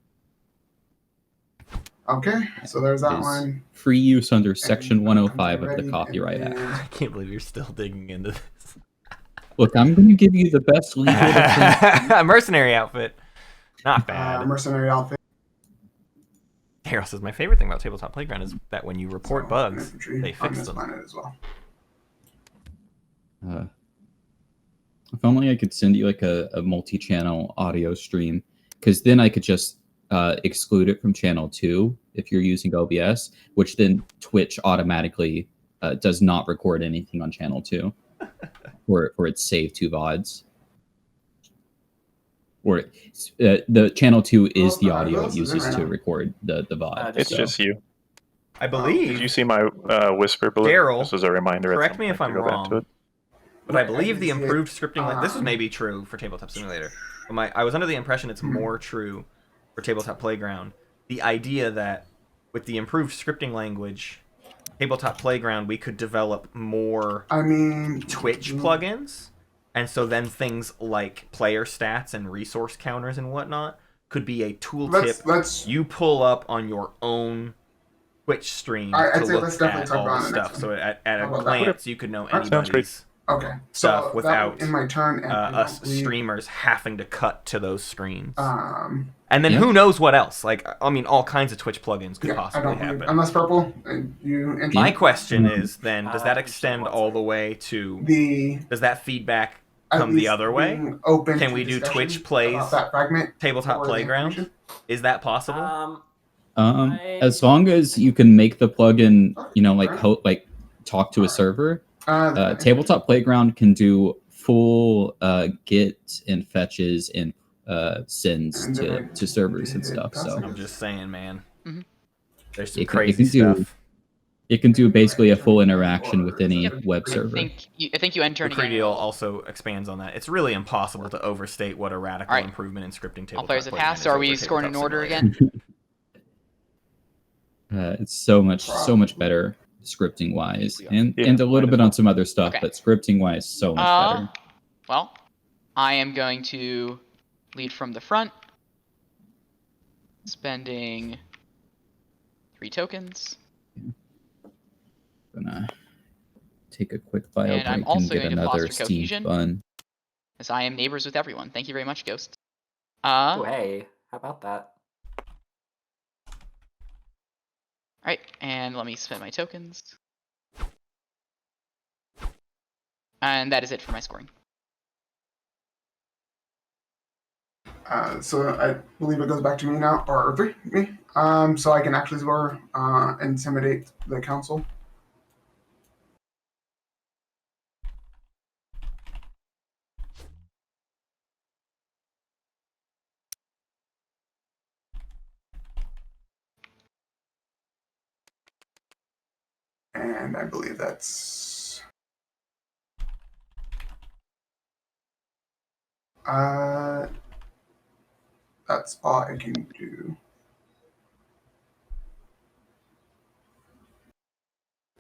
Okay, so there's that It is one. free use under Section And 105 of ready, the Copyright and Act. then- I can't believe you're still digging into this. Look, I'm going to give you the best legal defense. A mercenary outfit. Not bad. Mercenary outfit. Harold says, my favorite thing about Tabletop Playground is that when you report bugs, infantry they on fix this them. planet as well. If only I could send you like a multi-channel audio stream, because then I could just exclude it from channel 2 if you're using OBS, which then Twitch automatically does not record anything on channel 2 for its save to VODs. Or the channel 2 is the audio it uses to record the VOD. It's just you. I believe. Did you see my whisper bullet? Daryl, This was a reminder. correct me if I'm wrong, but I believe the improved scripting. This is maybe true for Tabletop Simulator. But I was under the impression it's more true for Tabletop Playground. The idea that with the improved scripting language, Tabletop Playground, we could develop more Twitch plugins. And so then things like player stats and resource counters and whatnot could be a tooltip you pull up on your own Twitch stream to look at all the stuff. So at a glance, you could know anybody's stuff without in my turn, us streamers having to cut to those screens. And then who knows what else? Like, I mean, all kinds of Twitch plugins could possibly happen. Unless purple, My question is then, does that extend all the way to does that feedback come the other way? Can we do Twitch plays Tabletop Playground? Is that possible? As long as you can make the plugin, like talk to a server, Tabletop Playground can do full get and fetches and sends to servers and stuff. So I'm just saying, man. There's some it crazy can stuff. It can do basically a full interaction with any web server. I think you enter the deal also expands on that. It's really impossible to overstate what a radical improvement in scripting Tabletop all players have Playground passed. So are we scoring in order again? It's so much better scripting wise, and a little bit on some other stuff, but scripting wise, so much better. Well, I am going to lead from the front, spending 3 tokens. Gonna take a quick bio and break I'm also and get going to another foster Steam cohesion, fun. as I am neighbors with everyone. Thank you very much, Ghost. Oh, hey, how about that? Alright, and let me spend my tokens. And that is it for my scoring. So I believe it goes back to me now, or me. So I can actually score intimidate the council. And I believe that's all I can do.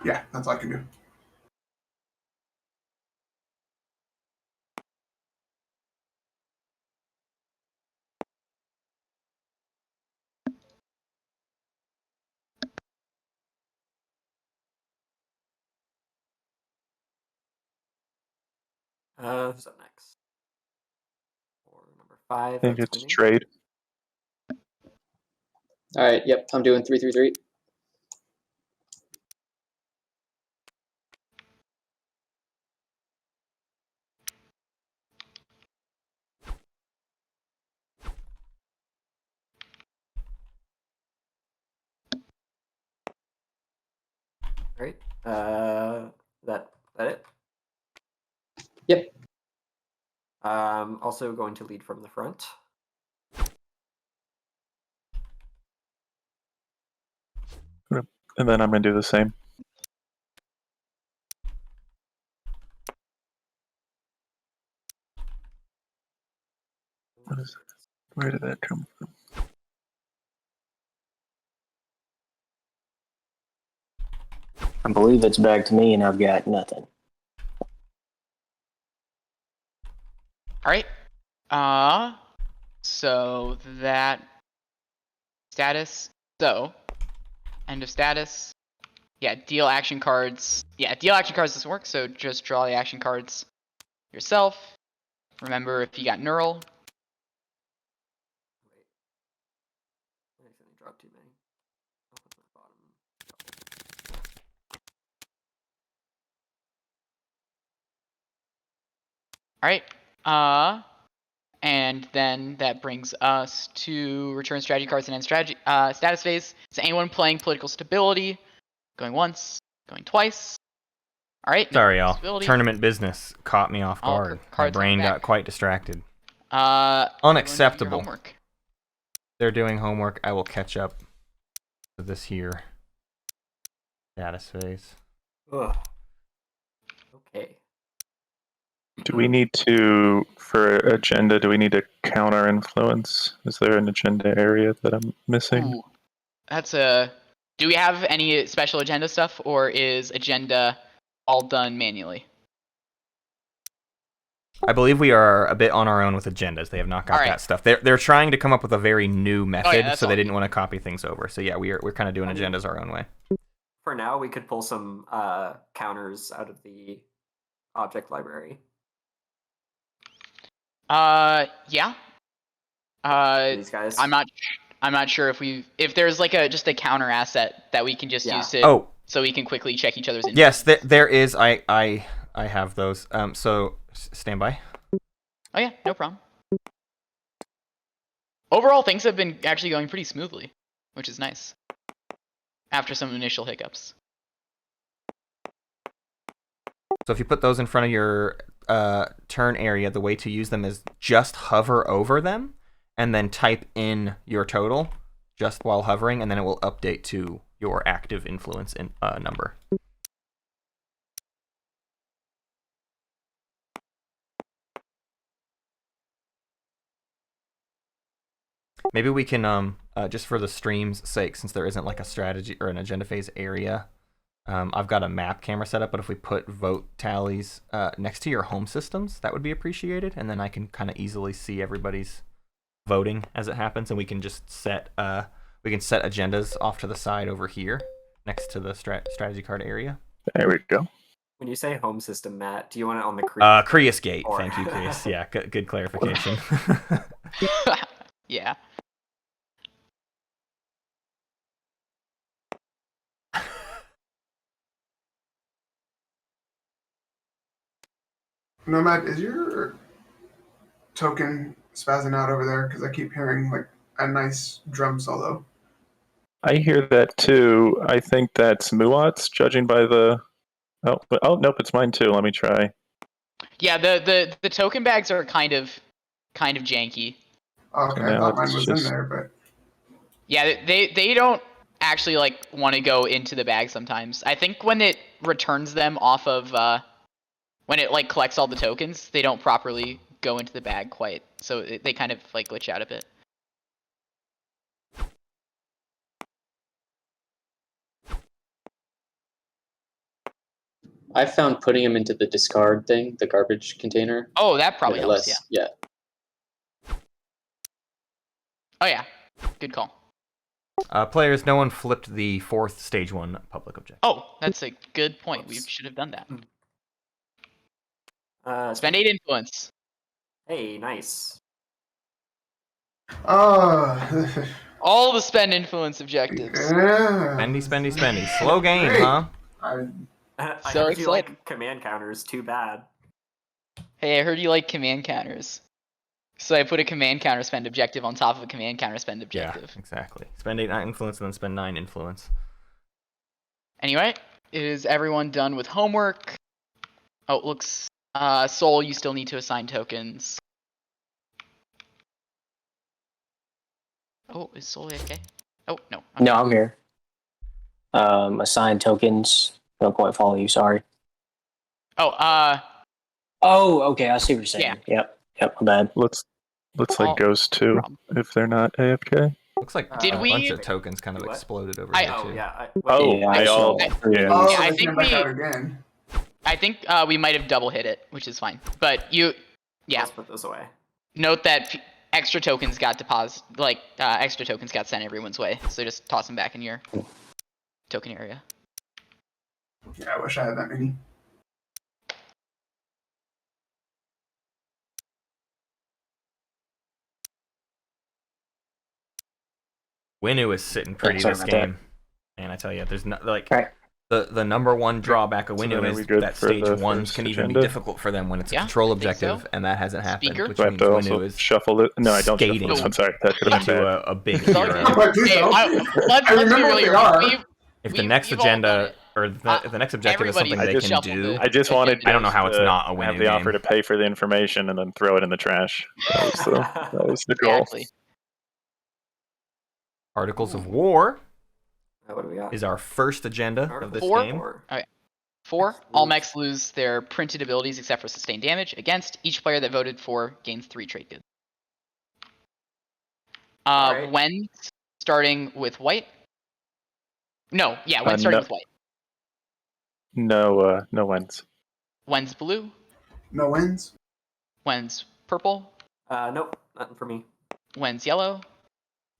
Yeah, that's all I can do. Who's up next? Or number 5. I think that's it's Guinea. trade. All right. Yep. I'm doing 333. Right. That it? Yep. Also going to lead from the front. And then I'm going to do the same. Where did that come from? I believe it's back to me, and I've got nothing. All right. So that status. So end of status. Yeah, deal action cards. Yeah, deal action cards doesn't work, so just draw the action cards yourself. Remember, if you got Neural. Wait. I accidentally dropped too many. I'll put them at the bottom. Alright. And then that brings us to return strategy cards and end strategy status phase. Is anyone playing political stability? Going once, going twice. Alright. Sorry, y'all. Tournament business caught me off guard. My brain got quite distracted. Unacceptable. Homework. They're doing homework. I will catch up to this here status phase. Ugh. Okay. Do we need to, for agenda, do we need to counter influence? Is there an agenda area that I'm missing? Ooh, that's a... Do we have any special agenda stuff, or is agenda all done manually? I believe we are a bit on our own with agendas. They have not got that stuff. They're trying to come up with a very new method, so they didn't want to copy things over. So yeah, we're kind of doing agendas our own way. For now, we could pull some counters out of the object library. Yeah. These guys. I'm not sure if there's like just a counter asset that we can just use to so we can quickly check each other's influence. Yes, there is. I have those. So stand by. Oh yeah, no problem. Overall, things have been actually going pretty smoothly, which is nice. After some initial hiccups. So if you put those in front of your turn area, the way to use them is just hover over them and then type in your total just while hovering, and then it will update to your active influence number. Maybe we can, just for the stream's sake, since there isn't like a strategy or an agenda phase area, I've got a map camera set up, but if we put vote tallies next to your home systems, that would be appreciated, and then I can kind of easily see everybody's voting as it happens, and we can just set agendas off to the side over here next to the strategy card area. There we go. When you say home system, Matt, do you want it on the Creus? Creus Gate. Thank you, Creus. Yeah, good clarification. Yeah. Nomad, is your token spazzing out over there? Because I keep hearing like a nice drum solo. I hear that too. I think that's Muat's, judging by the. Oh, nope, it's mine too. Let me try. Yeah, the token bags are kind of janky. Okay, I thought mine was in there, but yeah, they don't actually like want to go into the bag sometimes. I think when it returns them off of when it like collects all the tokens, they don't properly go into the bag quite, so they kind of like glitch out a bit. I found putting them into the discard thing, the garbage container. Oh, that probably helps. Yeah. Oh yeah, good call. Players, no one flipped the 4th stage 1 public objective. Oh, that's a good point. We should have done that. Spend 8 influence. Hey, nice. All the spend influence objectives. Yeah. Spendy. Slow game, Great. huh? I So heard you excited. like command counters. Too bad. Hey, I heard you like command counters. So I put a command counter spend objective on top of a command counter spend objective. Yeah, exactly. Spend 8 influence and then spend 9 influence. Anyway, is everyone done with homework? Oh, it looks... Soul, you still need to assign tokens. Oh, is Soul okay? Oh, no. Okay. No, I'm here. Assign tokens. Don't quite follow you, sorry. Oh, Oh, okay, I see what you're saying. Yeah. Yep, my bad. Looks like Ghost too, if they're not AFK. Looks like Did a we- bunch of tokens kind of What? exploded over I- here, Oh too. yeah. They all. I They think came back out again. I think we might have double hit it, which is fine. But yeah, Let's put this away. note that extra tokens got deposited, extra tokens got sent everyone's way. So just toss them back in your token area. Yeah, I wish I had that many. Winu is sitting pretty sorry this about that. game. And I tell you, there's not like Right. the number one drawback of So Winu then are is we good that for stage the 1s first can even be agenda? difficult for them when it's a Yeah, control I think so. objective, and that hasn't happened, Speaker? which Do I have means to Winu also is shuffle it? No, I don't skating shuffle this one. Sorry, that could have been into bad. a big It's all hero. good. But please Hey, don't. let's I be remember what really they are. If the we've next all done agenda it. or the next objective is something everybody they just can shuffled do, it. I just wanted. I don't know how it's to not a have Winu the offer game. to pay for the information and then throw it in the trash. That was the goal. Exactly. Articles of War What do we got? is our first agenda of Articles this Four? game. 4. All mechs lose their printed abilities except for sustained damage. Against, each player that voted for gains 3 trade goods. Alright. When starting with white. No, yeah, when starting no. with white. No wins. When's blue. No wins. When's purple. Nope, nothing for me. When's yellow.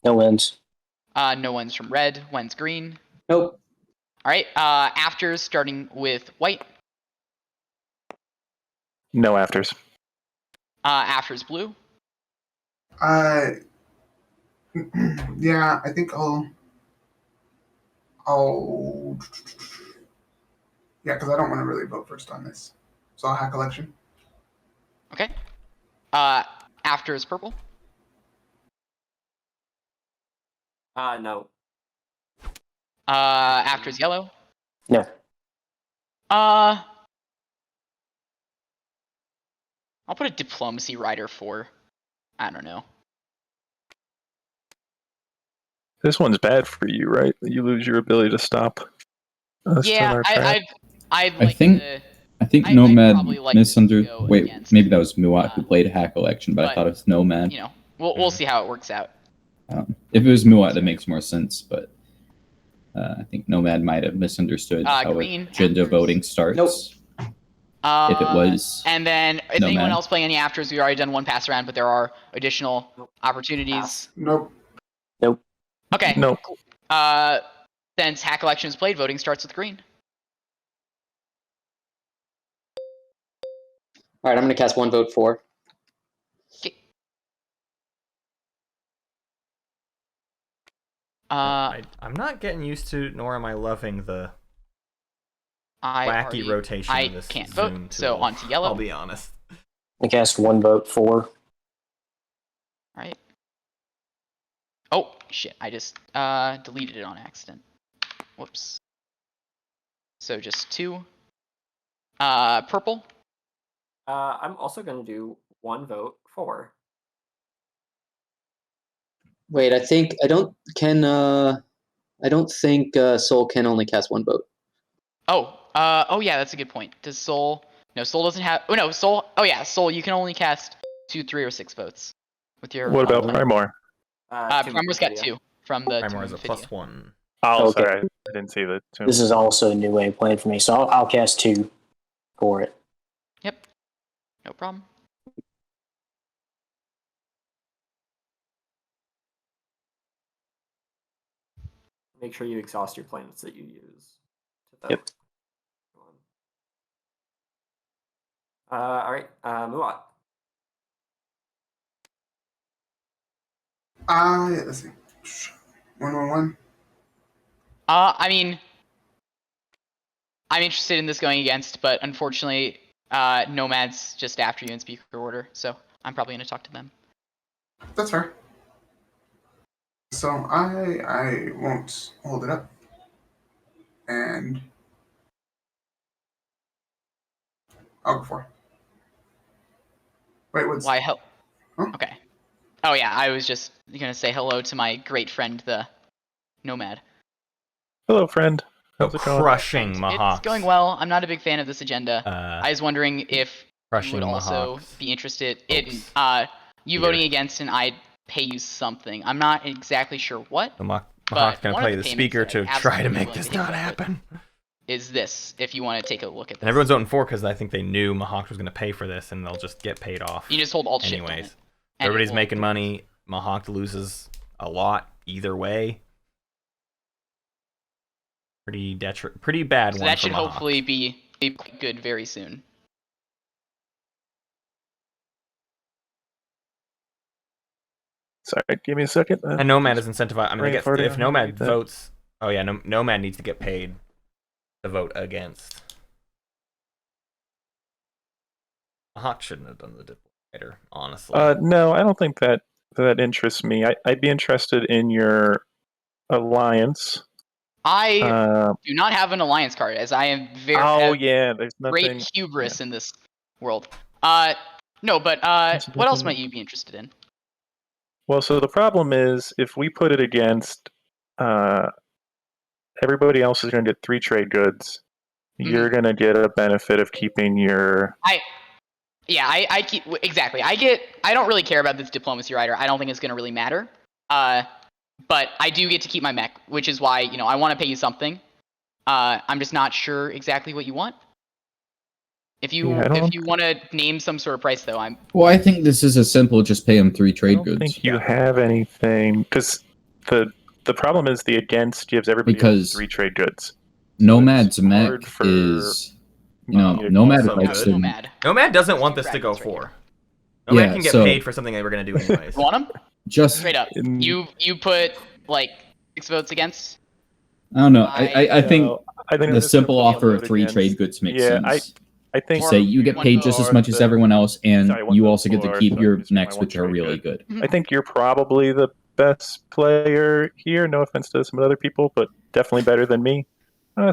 No wins. No when's from red. When's green. Nope. All right. Afters starting with white. No afters. Afters blue. Yeah, I think I'll. Yeah, because I don't want to really vote first on this. So I'll hack election. Okay. Afters purple. No. Afters yellow. No. I'll put a diplomacy rider for. I don't know. This one's bad for you, right? You lose your ability to stop us from Yeah, our trap. I'd I like think- to. I think I'd Nomad probably like to misunderstood. go Wait, against, maybe that was Muat who played hack election, but I but, thought it was Nomad. You know, we'll see how it works out. If it was Muat, that makes more sense, but I think Nomad might have misunderstood how green agenda afters. voting starts. Nope. If it was And then, is No, anyone man. else playing any afters? We've already done one pass around, but there are additional opportunities. Pass. Nope. Okay. No. Cool. Since hack election is played, voting starts with green. All right, I'm going to cast one vote for. Okay. I'm not getting used to, nor am I loving the wacky rotation I of this can't Zoom vote, so tool. on to yellow. I'll be honest. I cast 1 vote, 4. Alright. Oh, shit. I just deleted it on accident. Whoops. So just 2. Purple. I'm also going to do 1 vote, 4. Wait, I don't think Soul can only cast 1 vote. Oh yeah, that's a good point. Does Soul? No, Soul doesn't have. Oh no, Soul. Oh yeah, Soul. You can only cast 2, 3, or 6 votes with your. What about plan. Primor? Primor's got 2 from the. Primor is a video. +1. Oh, Okay. sorry, I didn't see the two. This is also a new way of playing for me, so I'll cast 2 for it. Yep. No problem. Make sure you exhaust your planets that you use. Yep. All right, Muat. Let's see. 111. I mean, I'm interested in this going against, but unfortunately, Nomad's just after you in speaker order, so I'm probably going to talk to them. That's fair. So I won't hold it up. And I'll go for it. Wait, what's... Why hell? Huh? Okay. Oh yeah, I was just going to say hello to my great friend, the Nomad. Hello, friend. So How's it going? crushing Mahawks. It's going well. I'm not a big fan of this agenda. I was wondering if you Crushing would also Mahawks. be interested in Oops. you Here. voting against, and I'd pay you something. I'm not exactly sure what. So Mahawk's But gonna one play of the the speaker payments to that I'm try to absolutely make willing this to take not for it. happen. Is this, if you want to take a look at this. And everyone's voting for because I think they knew Mahawk was gonna pay for this, and they'll just get paid off. You just hold Alt Shift on anyways. it, and Everybody's it will- making money. Mahawk loses a lot either way. Pretty bad So one that for should Mahawk. hopefully be good very soon. Sorry, give me a second. And Nomad is incentivized. I mean, I guess Brain farting, if I'm gonna Nomad get that. votes, oh yeah, Nomad needs to get paid to vote against. Mahawk shouldn't have done the diplomator, honestly. No, I don't think that interests me. I'd be interested in your alliance. I do not have an alliance card, as I am very Oh have yeah, there's nothing. great hubris in this world. No, but what else might you be interested in? Well, so the problem is if we put it against, everybody else is going to get 3 trade goods. You're going to get a benefit of keeping your. I keep exactly. I don't really care about this diplomacy rider. I don't think it's gonna really matter. But I do get to keep my mech, which is why I want to pay you something. I'm just not sure exactly what you want. If you want to name some sort of price, though, I'm. Well, I think this is as simple. Just pay them 3 trade I don't goods. think you have anything because the problem is the against gives everybody Because 3 trade goods. Nomad's So it's mech hard for is, me to Nomad also likes good. to. Nomad doesn't want this to go Dragons right for. Nomad Yeah, can get so- paid for something they were gonna do anyways. You want them? Just Straight up. You put like 6 votes against. I don't know. I think I think the this is simple gonna offer vote of 3 against. trade goods makes Yeah, sense. I think To say you get paid just as much as everyone else, and you also get to keep your mechs, which are really good. I think you're probably the best player here. No offense to some other people, but definitely better than me.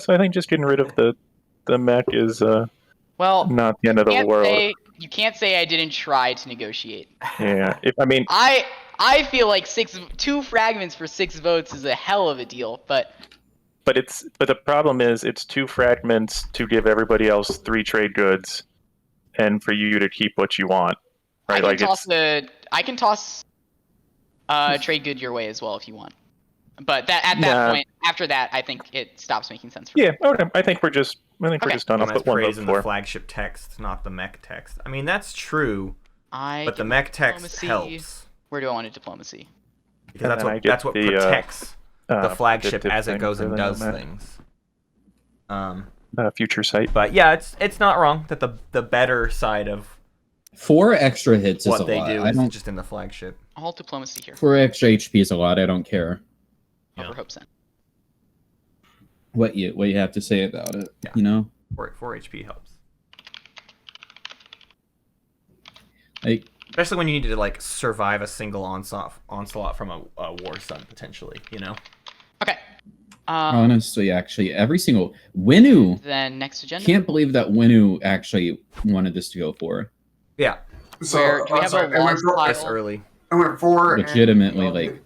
So I think just getting rid of the mech is Well, not the end of the world. You can't say I didn't try to negotiate. Yeah, I feel like 2 fragments for 6 votes is a hell of a deal, but but the problem is it's 2 fragments to give everybody else 3 trade goods, and for you to keep what you want. Right? I can toss trade good your way as well if you want. But at that point, after that, I think it stops making sense for me. Yeah, okay. I think we're just done. I'll Nomad's put 1 vote praising the for. flagship text, not the mech text. I mean, that's true, but the get mech text diplomacy. helps. Where do I want a diplomacy? Because And then I that's get what the, protects the flagship dip as it thing goes for and the does Nomad. things. Future sight. But yeah, it's not wrong that the better side of 4 extra hits is what a they lot. do I is don't. just in the flagship. All diplomacy here. 4 extra HP is a lot. I don't care Yeah. Over hope sent. what you have to say about it. Yeah. You know. 4 HP helps. Like, Especially when you need to like survive a single onslaught from a war sun potentially, you know. Okay. honestly, actually, every single Winu. Then next agenda. Can't believe that Winu actually wanted this to go for. Yeah. So Where do we have a launch This pile? early. I went 4. Legitimately, and, like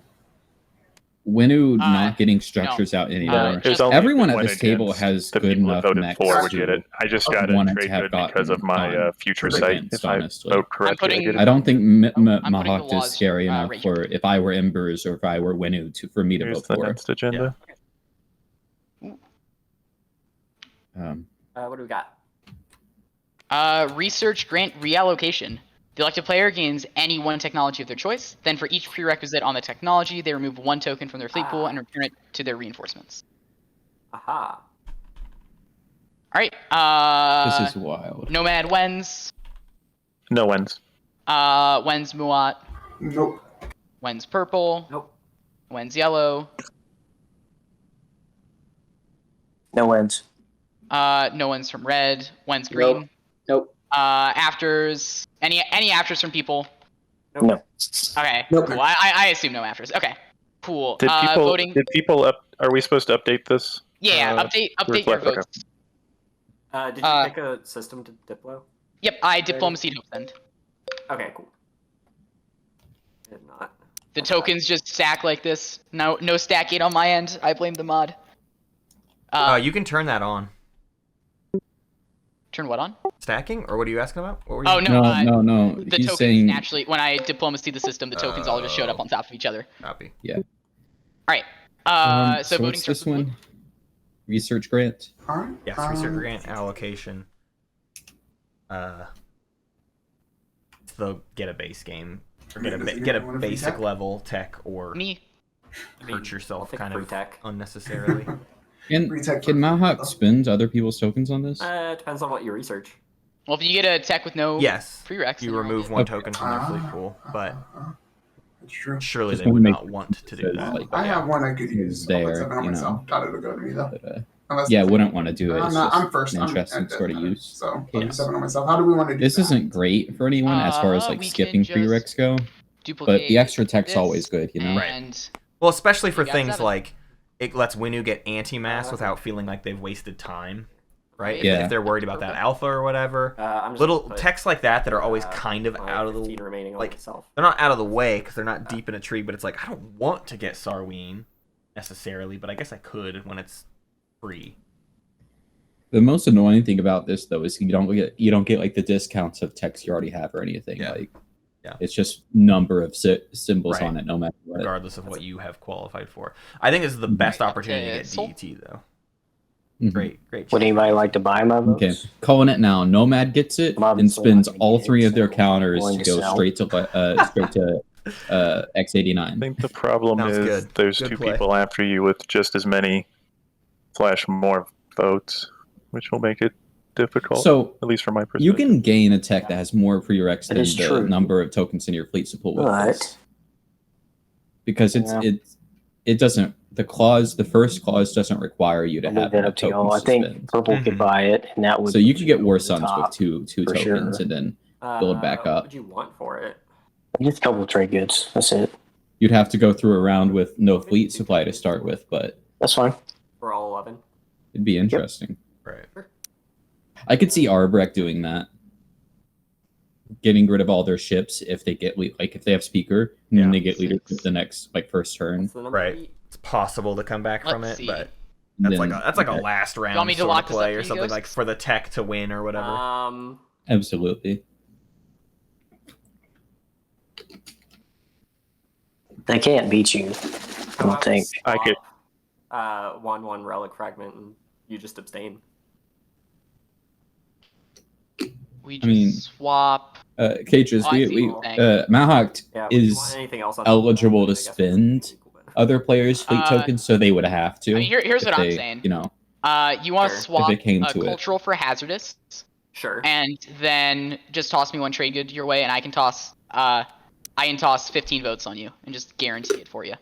Winu not getting structures out anymore. There's only Everyone at one this table against has the good people enough that voted mechs for would to get it. I just got a wanted trade to have good because of my gotten future for sight. against, If I honestly. vote correctly, I get I it. don't think putting the Mahawk is laws, scary enough right for if I were Embers or if I were Winu for me to Here's vote the for. next agenda. What do we got? Research grant reallocation. The elected player gains any one technology of their choice. Then for each prerequisite on the technology, they remove 1 token from their fleet pool and return it to their reinforcements. Aha. Alright, This is wild. Nomad Wens. No wins. Wens Muat. Nope. Wens Purple. Nope. Wens Yellow. No wins. No one's from Red. Wens Green. Nope. Afters. Any afters from people? No. Okay. Nope. Cool. I assume no afters. Okay. Cool. Did people? Voting. Did people up? Are we supposed to update this? Yeah. Update your reflect, okay. votes. Did you pick a system to Diplo? Yep. I diplomacy hope send. Okay, cool. Did not. The tokens just stack like this. No stacking on my end. I blame the mod. You can turn that on. Turn what on? Stacking, or what are you asking about? What were you? Oh no. No. The He's tokens saying naturally, when I diplomacy the system, the tokens all just showed up on top of each other. Copy. yeah. All right. So voting what's this starts with one? Research grant. Alright. Yes, research grant allocation. So get a base game, or get a basic level tech, or me. hurt yourself pick kind free of tech. unnecessarily. Can Mahawk spend other people's tokens on this? It depends on what you research. Well, if you get a tech with no Yes, prereqs, then you you're all remove good. 1 token from their fleet pool, but That's true. surely Just they would wanna not make want to do that. like, I have one I could use. I'll put there, 7 on you know. myself. Thought it would go to me though. But, Unless yeah, wouldn't want to do it. No, It's no, just I'm first. an interesting it sort of doesn't matter. use. So I'll do Yes. 7 on myself. How do we want to do This that? isn't great for anyone as far as like we skipping can just prereqs go, Duplicate but the extra tech's this, always good, you know. And Well, especially for You got things 7. like it lets Winu get anti-mass without feeling like they've wasted time, right? If, Yeah. if they're worried about that alpha or whatever. I'm just Little gonna put, texts like that are always kind of my out of 15 the remaining on like myself. they're not out of the way because they're not deep in a tree, but it's like I don't want to get Sarween necessarily, but I guess I could when it's free. The most annoying thing about this though is you don't get like the discounts of text you already have or anything. Yeah. Like, Yeah. it's just number of symbols Right. on it, no matter what. Regardless of what you have qualified for. I think this is the best Right, opportunity to okay, get so- DET though. Mhm. Great. Would anybody like to buy my votes? Okay, calling it now. Nomad gets it I'm and obviously spends not gonna all get it, 3 of their so counters willing to to go sell. straight to X89. I think the problem Sounds is good. there's Good 2 play. people after you with just as many / more votes, which will make it difficult. So at least from my perspective. you can gain a tech that has more prereqs That than is the true. number of tokens in your fleet support with But this. Because Yeah. it doesn't the first clause doesn't require you to I'll have leave that enough up to y'all. I tokens to think spend. purple Mhm. could buy it, and that would. So you could get war over the suns with top. two for tokens sure. and then build back What up. would you want for it? Just a couple trade goods. That's it. You'd have to go through a round with no fleet supply to start with, but That's fine. For all 11? it'd be interesting. Right. I could see Arbrek doing that. Getting rid of all their ships if they get if they have speaker and then Yeah. they get leadership the next first turn. What's the number? Right. It's possible to come back from Let's it, see. but and that's then- like a okay. last round want me to sort lock of this up play for or you, something Ghost? like for the tech to win or whatever. Absolutely. They can't beat you. I don't think. I could- 1/1 relic fragment, and you just abstain. we I just mean, swap. Cages, Oh, I see we what you're saying. Mahawk Yeah, would you want is anything else on eligible the to I guess spend other players' fleet tokens, so they would have to. I mean, here's if what I'm they, saying. You know, You want to Sure. swap If it came to it. cultural for hazardous, Sure. and then just toss me 1 trade good your way, and I can toss 15 votes on you and just guarantee it for you.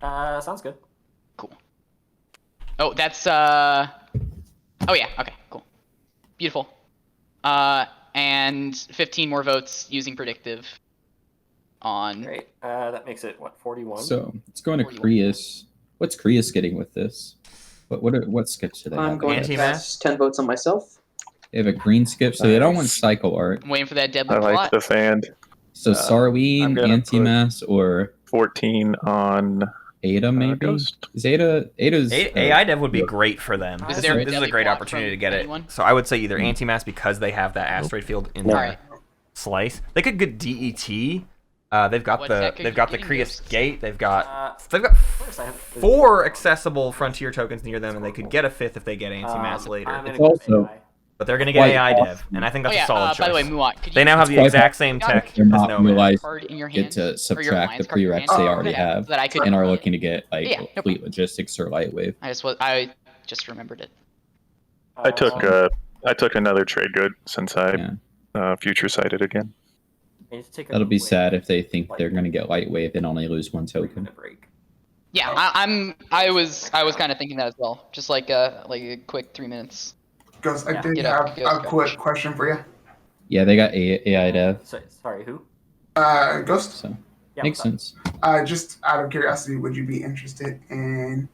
Sounds good. Cool. Oh, that's Oh yeah. Okay. Cool. Beautiful. And 15 more votes using predictive on. Great. That makes it what, 41? So it's going to 41. Creus. What's Creus getting with this? What skips do they I'm have? going to Anti-mass? cast 10 votes on myself. They have a green skip, so they don't want cycle art. I'm waiting for that deadly I like plot. the fan. So I'm Sarween, gonna Anti-mass, or 14 on Ada maybe? Ghost. Is Ada's AI dev would be great for them. Is This there a is a deadly great plot opportunity from to get anyone? it. So I would say either anti-mass because they have that asteroid field in No. their Alright. slice. They could get DET. They've got What the deck are you Creus getting, Gate. Ghosts? They've got First I have 4 accessible frontier tokens near them, and they could get a 5th if they get anti-mass later. I'm gonna It's go with also- AI. But they're gonna get Quite AI dev, awesome. and I think Oh that's yeah. a solid choice. By the way, Muat, could you They now have the quite exact same awesome. tech They're as not Nomad. realized card in your get hand? to Or your subtract alliance the card in your prereqs hand? they Oh, already okay. have So that I could. and are looking to get like Yeah, no fleet logistics or lightwave. I just remembered it. I took another trade good since I Yeah. future sighted again. I need to take a That'll be quick, sad if they think they're like, going to get lightwave and only lose 1 token. 3-minute break. Yeah, I was kind of thinking that as well. Just like a quick 3 minutes. Ghost, I Yeah. did Get up, have go a stretch. quick question for you. Yeah, they got AI dev, Sorry, who? Ghost, so Yeah, makes what's up? sense. just out of curiosity, would you be interested in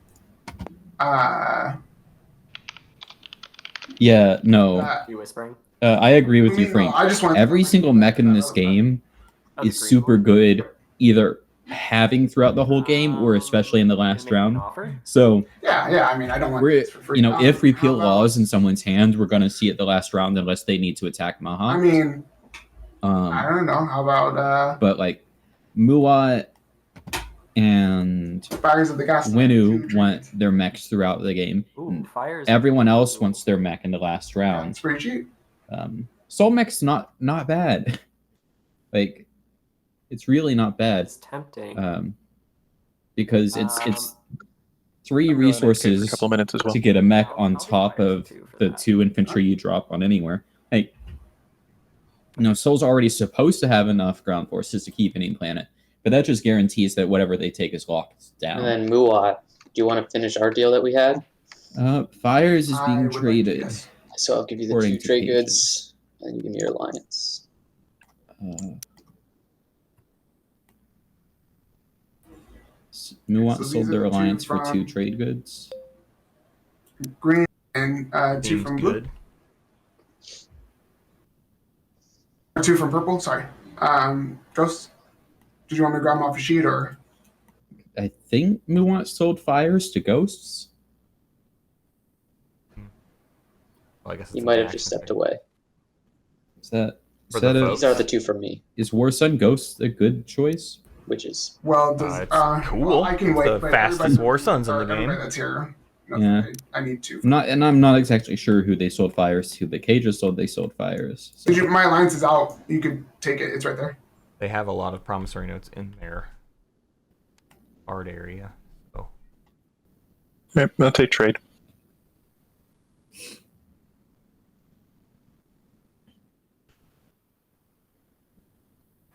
Yeah, no, You whispering? I agree with you, no, Frank. I just want Every single mech in this game Oh, the is green super one? good, either having throughout the whole game or especially in the Can you last make me an round. offer? So Yeah. I mean, I don't want we're, this for free. you know, if How repeal about- laws in someone's hands, we're going to see it the last round unless they need to attack I Maha. mean, I don't know. How about But like Muat and Fires of the Gas? Winu want their mechs throughout the game. Ooh, and fires. everyone else wants their mech in the last It's round. pretty cheap. Soul mech's not bad. Like it's really not bad. It's tempting. Because it's 3 I'm going in for a resources couple minutes as well. to get a mech I'll on do top fires of too for the that. 2 infantry you drop on anywhere. Hey, Soul's already supposed to have enough ground forces to keep any planet, but that just guarantees that whatever they take is locked down. And then Muat, do you want to finish our deal that we had? Fires is I being would like to, traded. yes. So I'll give you the According 2 to trade pages. goods, and you give me your alliance. Muat So these sold are their the two alliance for 2 from- trade goods. Green and 2 Seems from blue. good. 2 from purple. Sorry. Ghost, did you want me to grab them off your sheet or? I think Muat sold fires to ghosts. Well, I guess it's You an might have action just stepped thing. away. Is that For is the that votes? These are the 2 from me, is Warsun Ghost a good choice? which is Well, does It's cool. well, I can It's wait. the but fastest everybody- war sons in or the game. everybody that's here. knows Yeah. that I need 2. I'm not exactly sure who they sold fires to. The cages they sold fires. So. Did you, my alliance is out. You could take it. It's right there. They have a lot of promissory notes in their art area. So Yeah, I'll take trade.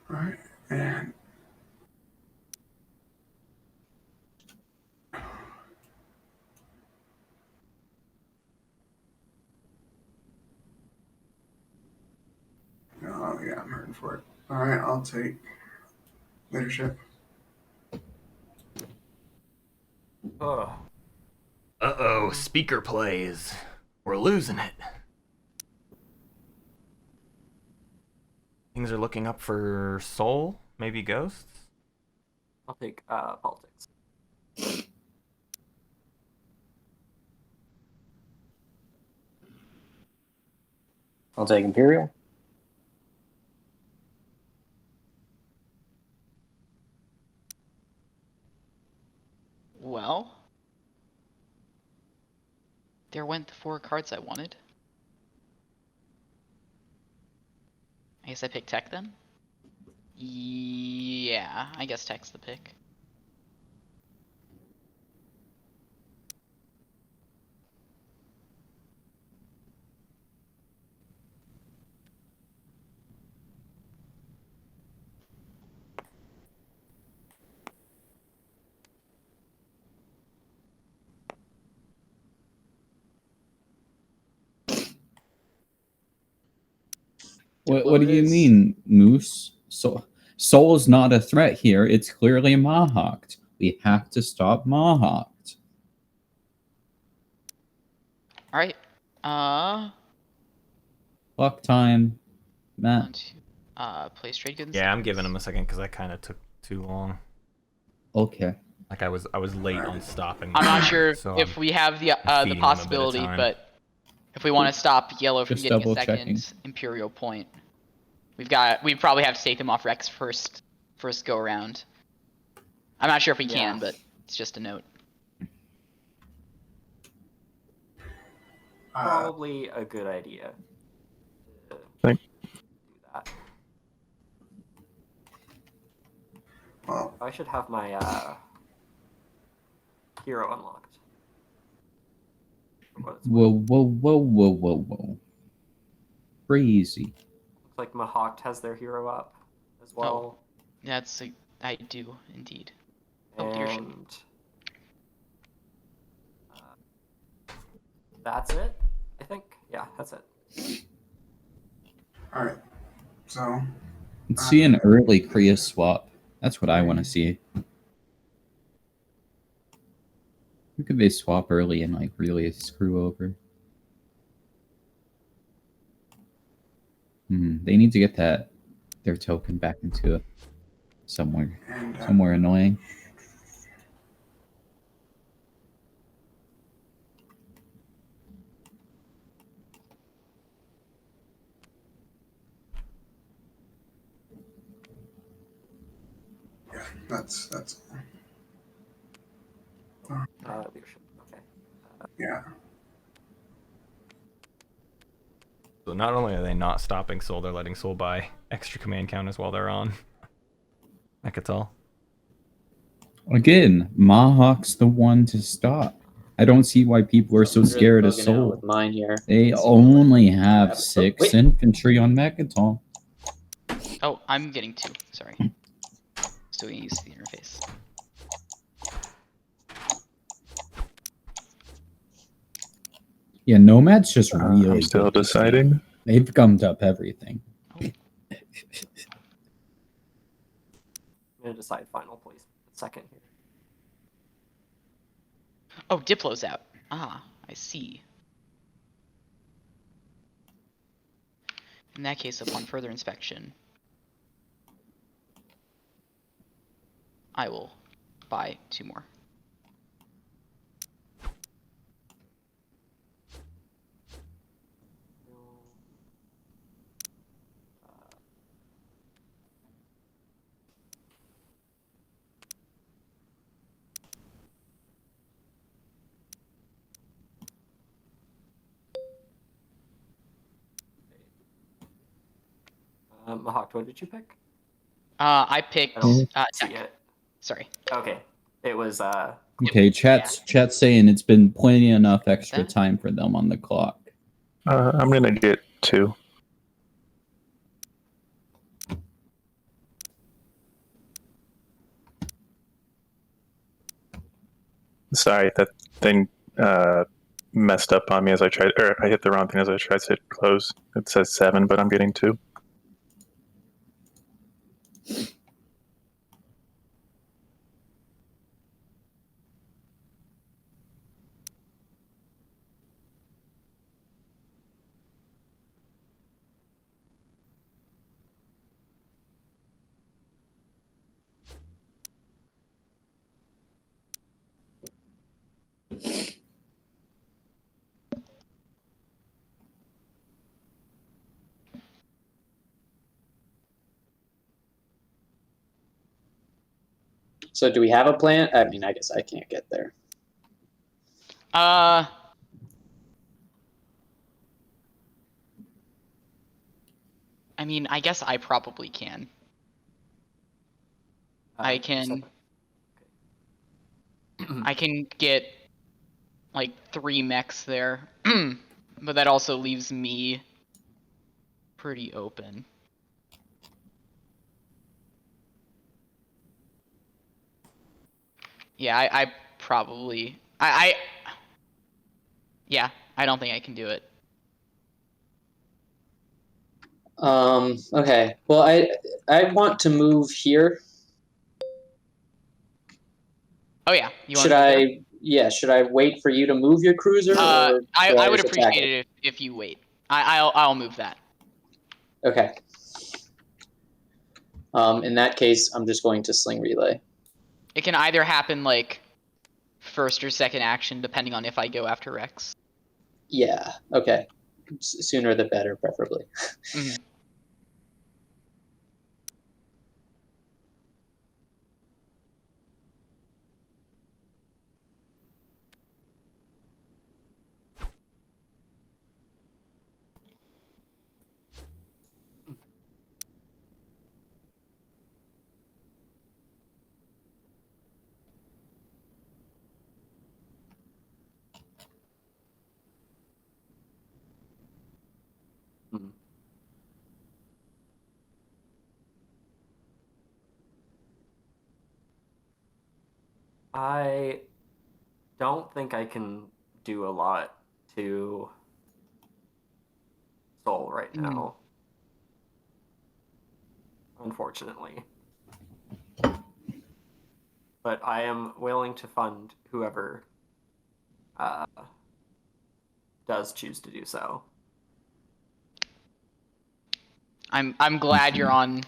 All right. And oh yeah, I'm hurting for it. All right, I'll take leadership. Ugh. Uh-oh, speaker plays. We're losing it. Things are looking up for Soul, maybe Ghosts. I'll take politics. I'll take Imperial. Well, there went the 4 cards I wanted. I guess I picked Tech then? Yeah, I guess Tech's the pick. What do you mean, Moose? Soul is not a threat here. It's clearly Mahawked. We have to stop Mahawked. Alright. Clock time. Matt. Want to place trade goods? Yeah, I'm giving him a second because that kind of took too long. Okay. Like I was late on stopping. I'm not sure so if we have the feeding him a bit of possibility, time. but if we want to stop Yellow from Just getting a double-checking. second Imperial point, we probably have to take them off Rex first go around. I'm not sure if we can, but it's just a note. Probably a good idea. Thank- Do that. Well, I should have my hero unlocked. Whoa. Crazy. Looks like Mahawked has their hero up as well. I do indeed. Leadership. And that's it, I think. Yeah, that's it. all right. So Let's see an early Kriya swap. That's what I want to see. Who could they swap early and like really screw over? They need to get their token back into somewhere annoying. yeah, that's Leadership. Okay. yeah. So not only are they not stopping Soul, they're letting Soul buy extra command counters while they're on Mechatol. Again, Mahawk's the one to stop. I don't see why people are so I'm really scared of bugging out Soul. with mine here. They Let's see only what have happens. 6 Wait. infantry on Mechatol. Oh, I'm getting 2. Sorry. Still getting used to the interface. Yeah, Nomad's just really I'm still good this game. deciding. They've gummed up everything. I'm gonna decide final place second here. Oh, Diplo's out. Ah, I see. In that case, upon further inspection, I will buy 2 more. Mahawk, what did you pick? I picked I don't see Tech. it. Sorry. Okay. It was Okay, chat's saying it's been plenty enough extra That? time for them on the clock. I'm gonna get 2. Sorry, that thing messed up on me as I tried, or I hit the wrong thing as I tried to hit close. It says 7, but I'm getting 2. So do we have a plan? I mean, I guess I can't get there. I mean, I guess I probably can. I can get like 3 mechs there, but that also leaves me pretty open. Yeah, I probably yeah, I don't think I can do it. Okay. Well, I want to move here. Oh yeah. You Should want to move I? Yeah. Should I wait for you to move your cruiser, or I would just attack appreciate it if you wait. I'll move that. Okay. In that case, I'm just going to sling relay. It can either happen like first or second action, depending on if I go after Rex. Yeah. Okay. Sooner the better, preferably. Mhm. Hmm. I don't think I can do a lot to Soul right now. Unfortunately. But I am willing to fund whoever does choose to do so. I'm glad you're on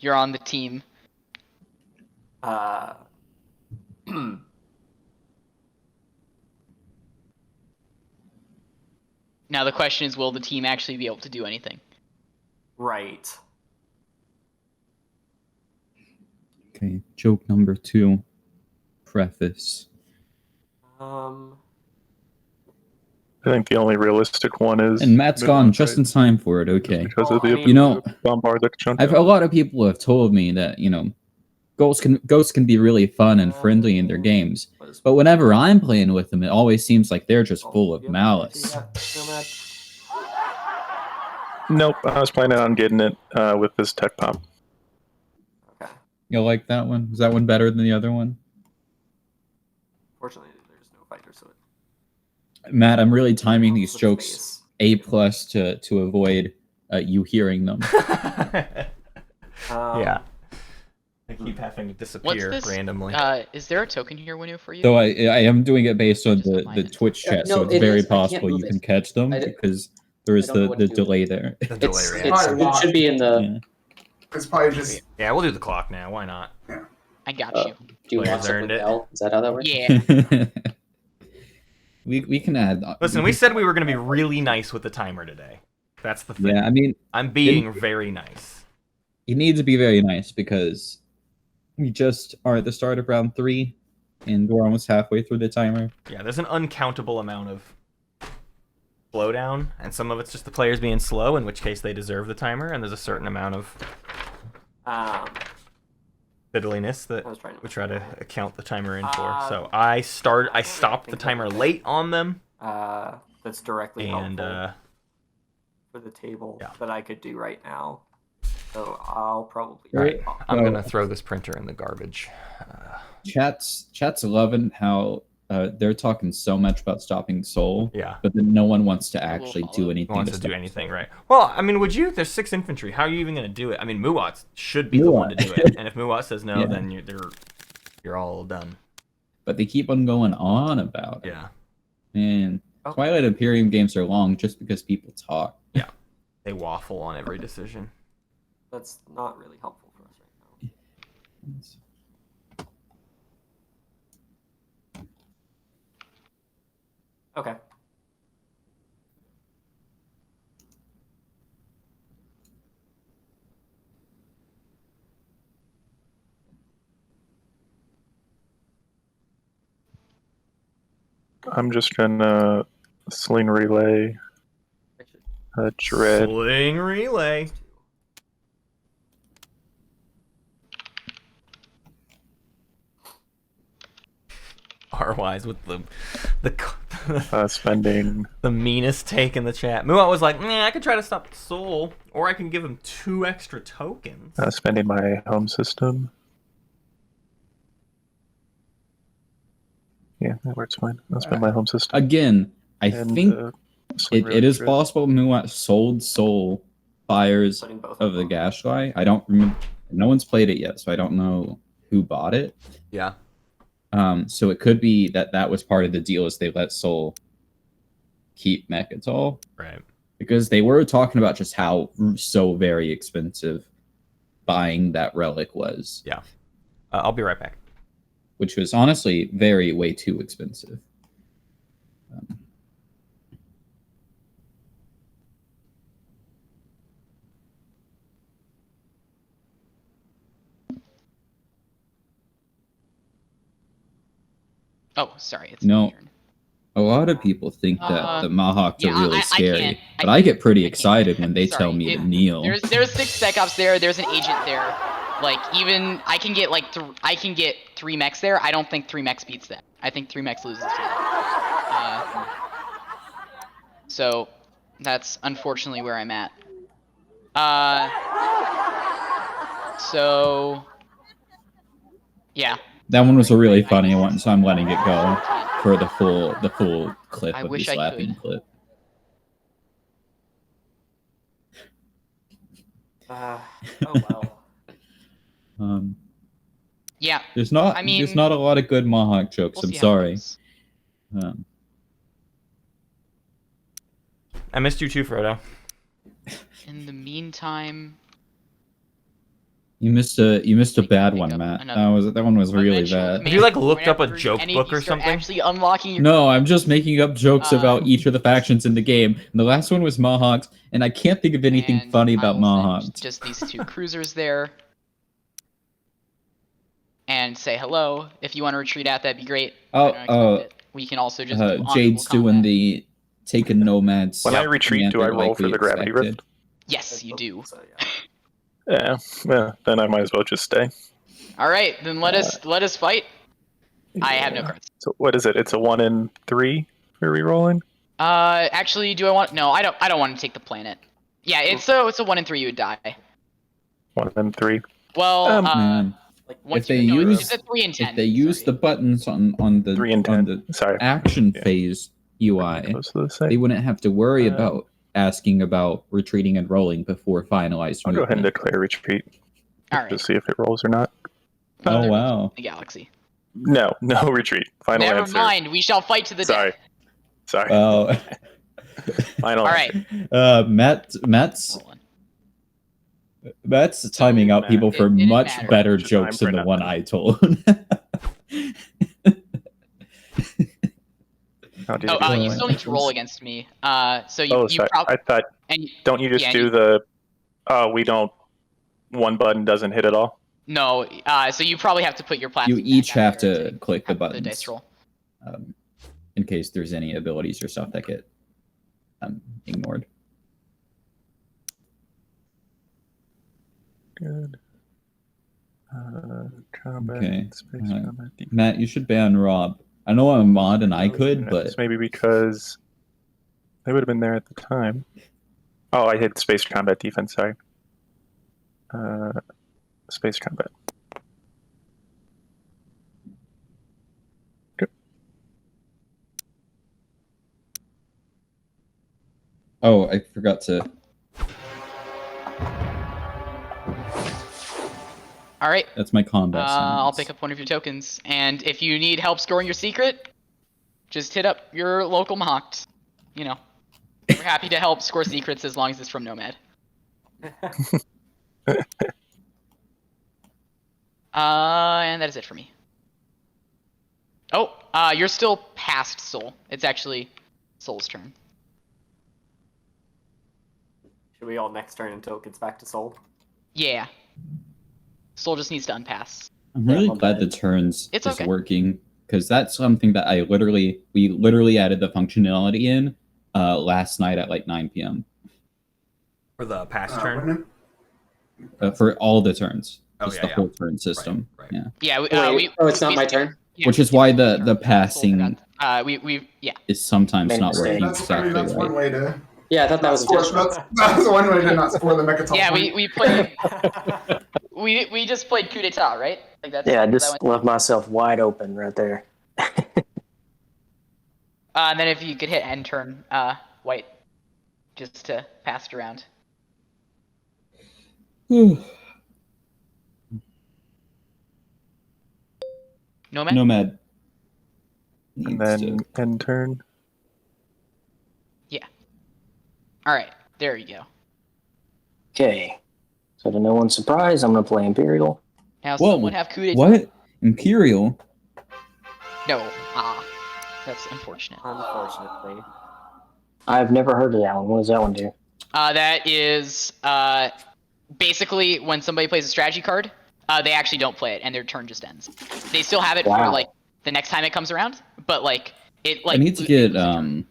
the team. Now the question is, will the team actually be able to do anything? Right. Okay, joke number 2. Preface. I think the only realistic one is. And Matt's gone just in time for it. Okay. Because of the You know, bombard the chunk. a lot of people have told me that, you know, ghosts can be really fun and friendly in their games, but whenever I'm playing with them, it always seems like they're just full of malice. Nope, I was planning on getting it with this tech pop. Okay. You like that one? Is that one better than the other one? Fortunately, there's no fighter, so Matt, I'm really timing these jokes A+ to avoid you hearing them. Yeah. I keep having to disappear randomly. Is there a token here, Winu, for you? So I am doing it based on the Twitch chat, no, so it's it very is. I can't possible move you it. can catch them because there is I don't know what the to do. delay there. The delay It's, reaction. it should be in the. It's probably just. Yeah, we'll do the clock now. Why not? I got you. Do you Players want something earned it. L? Is that how that works? Yeah. we can add. Listen, we said we were going to be really nice with the timer today. That's the thing. Yeah, I mean, I'm being very nice. You need to be very nice because we just are at the start of round 3, and we're almost halfway through the timer. Yeah, there's an uncountable amount of slowdown, and some of it's just the players being slow, in which case they deserve the timer, and there's a certain amount of fiddliness that we try to account the timer in for. So I stopped the timer late on them. That's directly and helpful for the table that I could do right now. So I'll probably. Right. I'm gonna throw this printer in the garbage. Chat's loving how they're talking so much about stopping Soul. Yeah. But then no one wants to actually do anything. Wants to do anything, right? Well, I mean, would you? There's 6 infantry. How are you even gonna do it? I mean, Muat should be the one to do it, and if Muat says no, then you're all done. But they keep on going on about it. Yeah. Man, Twilight Imperium games are long just because people talk. Yeah. They waffle on every decision. That's not really helpful for us right now. Okay. I'm just gonna sling relay. Dread. Sling relay. R-Wise with the spending the meanest take in the chat. Muat was like, I could try to stop Soul, or I can give him 2 extra tokens. Spending my home system. Yeah, that works fine. I'll spend my home system. Again, I think it is possible Muat sold Soul Qualifiers Putting both of the them. Gashly. I don't remember. No one's played it yet, so I don't know who bought it. Yeah. So it could be that was part of the deal, is they let Soul keep Mechatol. Right. Because they were talking about just how so very expensive buying that relic was. Yeah. I'll be right back. Which was honestly way too expensive. Oh, sorry. It's No. my turn. A lot of people think that the Mahawks yeah, are really I scary, can't. but I get pretty I can't. excited when they Sorry, tell me to kneel. There's 6 spec ops there. There's an agent there. Like even I can get I can get 3 mechs there. I don't think 3 mechs beats that. I think 3 mechs loses to that. So that's unfortunately where I'm at. So yeah. That one was a really funny one, so I'm letting it go for the full clip I of wish this I laughing could. clip. Oh well. Yeah. There's not I mean, there's not a lot of good Mahawk jokes. we'll I'm see how it sorry. goes. I missed you too, Frodo. In the meantime, You missed a bad pick one, up Matt. another- That one was really eventually, bad. Have you, like, looked up a whenever joke any of book you or start something? Actually unlocking your No, I'm just making up jokes Uh, about each of the factions in the game. And the last one was Mohawks, and I can't think of anything and funny I about will send Mohawks. just these 2 cruisers there. And say hello. If you want to retreat out, that'd be great. I don't expect it. We can also just do honorable Jade's doing combat. the taking nomads. When I retreat, do I roll for the gravity rift? Yes, you do. So, Yeah, well, then I might as well just stay. All right, then let us fight. I have no cards. So what is it? It's a 1 in 3 for rerolling? Actually, do I want? No, I don't want to take the planet. Yeah, it's a 1 in 3 you would die. 1 in 3. Well, Man, once if they you, no, use it's a 3 in 10. if they use the buttons on the 3 in 10. on the Sorry. action Yeah. phase UI, Close to the same. they wouldn't have to worry Um, about asking about retreating and rolling before finalized I'll go ahead and movement. declare retreat. All right. To see if it rolls or not. Oh wow! The galaxy. No retreat. Final Never answer. mind. We shall fight to the Sorry. death. Well, Final All answer. right. Matt's Hold on. timing out people It for didn't much matter. better Just time jokes for than the nothing. one I told. How did Oh, do you that? still need to roll against me. So you Oh, you sorry. probably I thought. and Don't you just yeah, do the? Oh, we don't. One button doesn't hit at all. no. So you probably have to put your You plastic. each back out have there to click the have buttons. dice roll. In case there's any abilities or stuff that get ignored. Good. Combat. Okay. Space Alright. combat. Matt, you should ban Rob. I know I'm a mod and I could, but It's maybe because they would have been there at the time. Oh, I hit space combat defense. Sorry. Space combat. oh, I forgot to. All right. That's my combat. I'll summons. pick up one of your tokens, and if you need help scoring your secret, just hit up your local Mahawk. You know, we're happy to help score secrets as long as it's from Nomad. And that is it for me. Oh, you're still past Soul. It's actually Soul's turn. Should we all next turn until it gets back to Soul? Yeah. Soul just needs to unpass. I'm really my glad the bad. turns It's is okay. working because that's something that we literally added the functionality in last night at like 9 p.m. For the pass turn. When For all the turns. Oh, Just yeah, the yeah. whole turn system. Right. Yeah. Yeah. It's not my turn. Yeah, Which is we- why the Soul passing forgot. Yeah. is sometimes Made a not mistake. working That's, I mean, exactly that's one right. way to Yeah, I thought that not was score. intentional. That's one way to not score the Mechatol Yeah, point. we played. we just played coup d'état, right? Like that's. Yeah, I that just went- left myself wide open right there. And then if you could hit end turn, white, just to pass it around. Nomad? Nomad. And needs then to- end turn. All right, there you go. Okay. So to no one's surprise, I'm gonna play Imperial. Now Whoa, someone have coup d'etat. What? Imperial? No. That's unfortunate. Unfortunately. I've never heard of that one. What does that one do? That is basically when somebody plays a strategy card, they actually don't play it and their turn just ends. They still have it for Wow. like the next time it comes around, but like it like I need to it get loses a turn,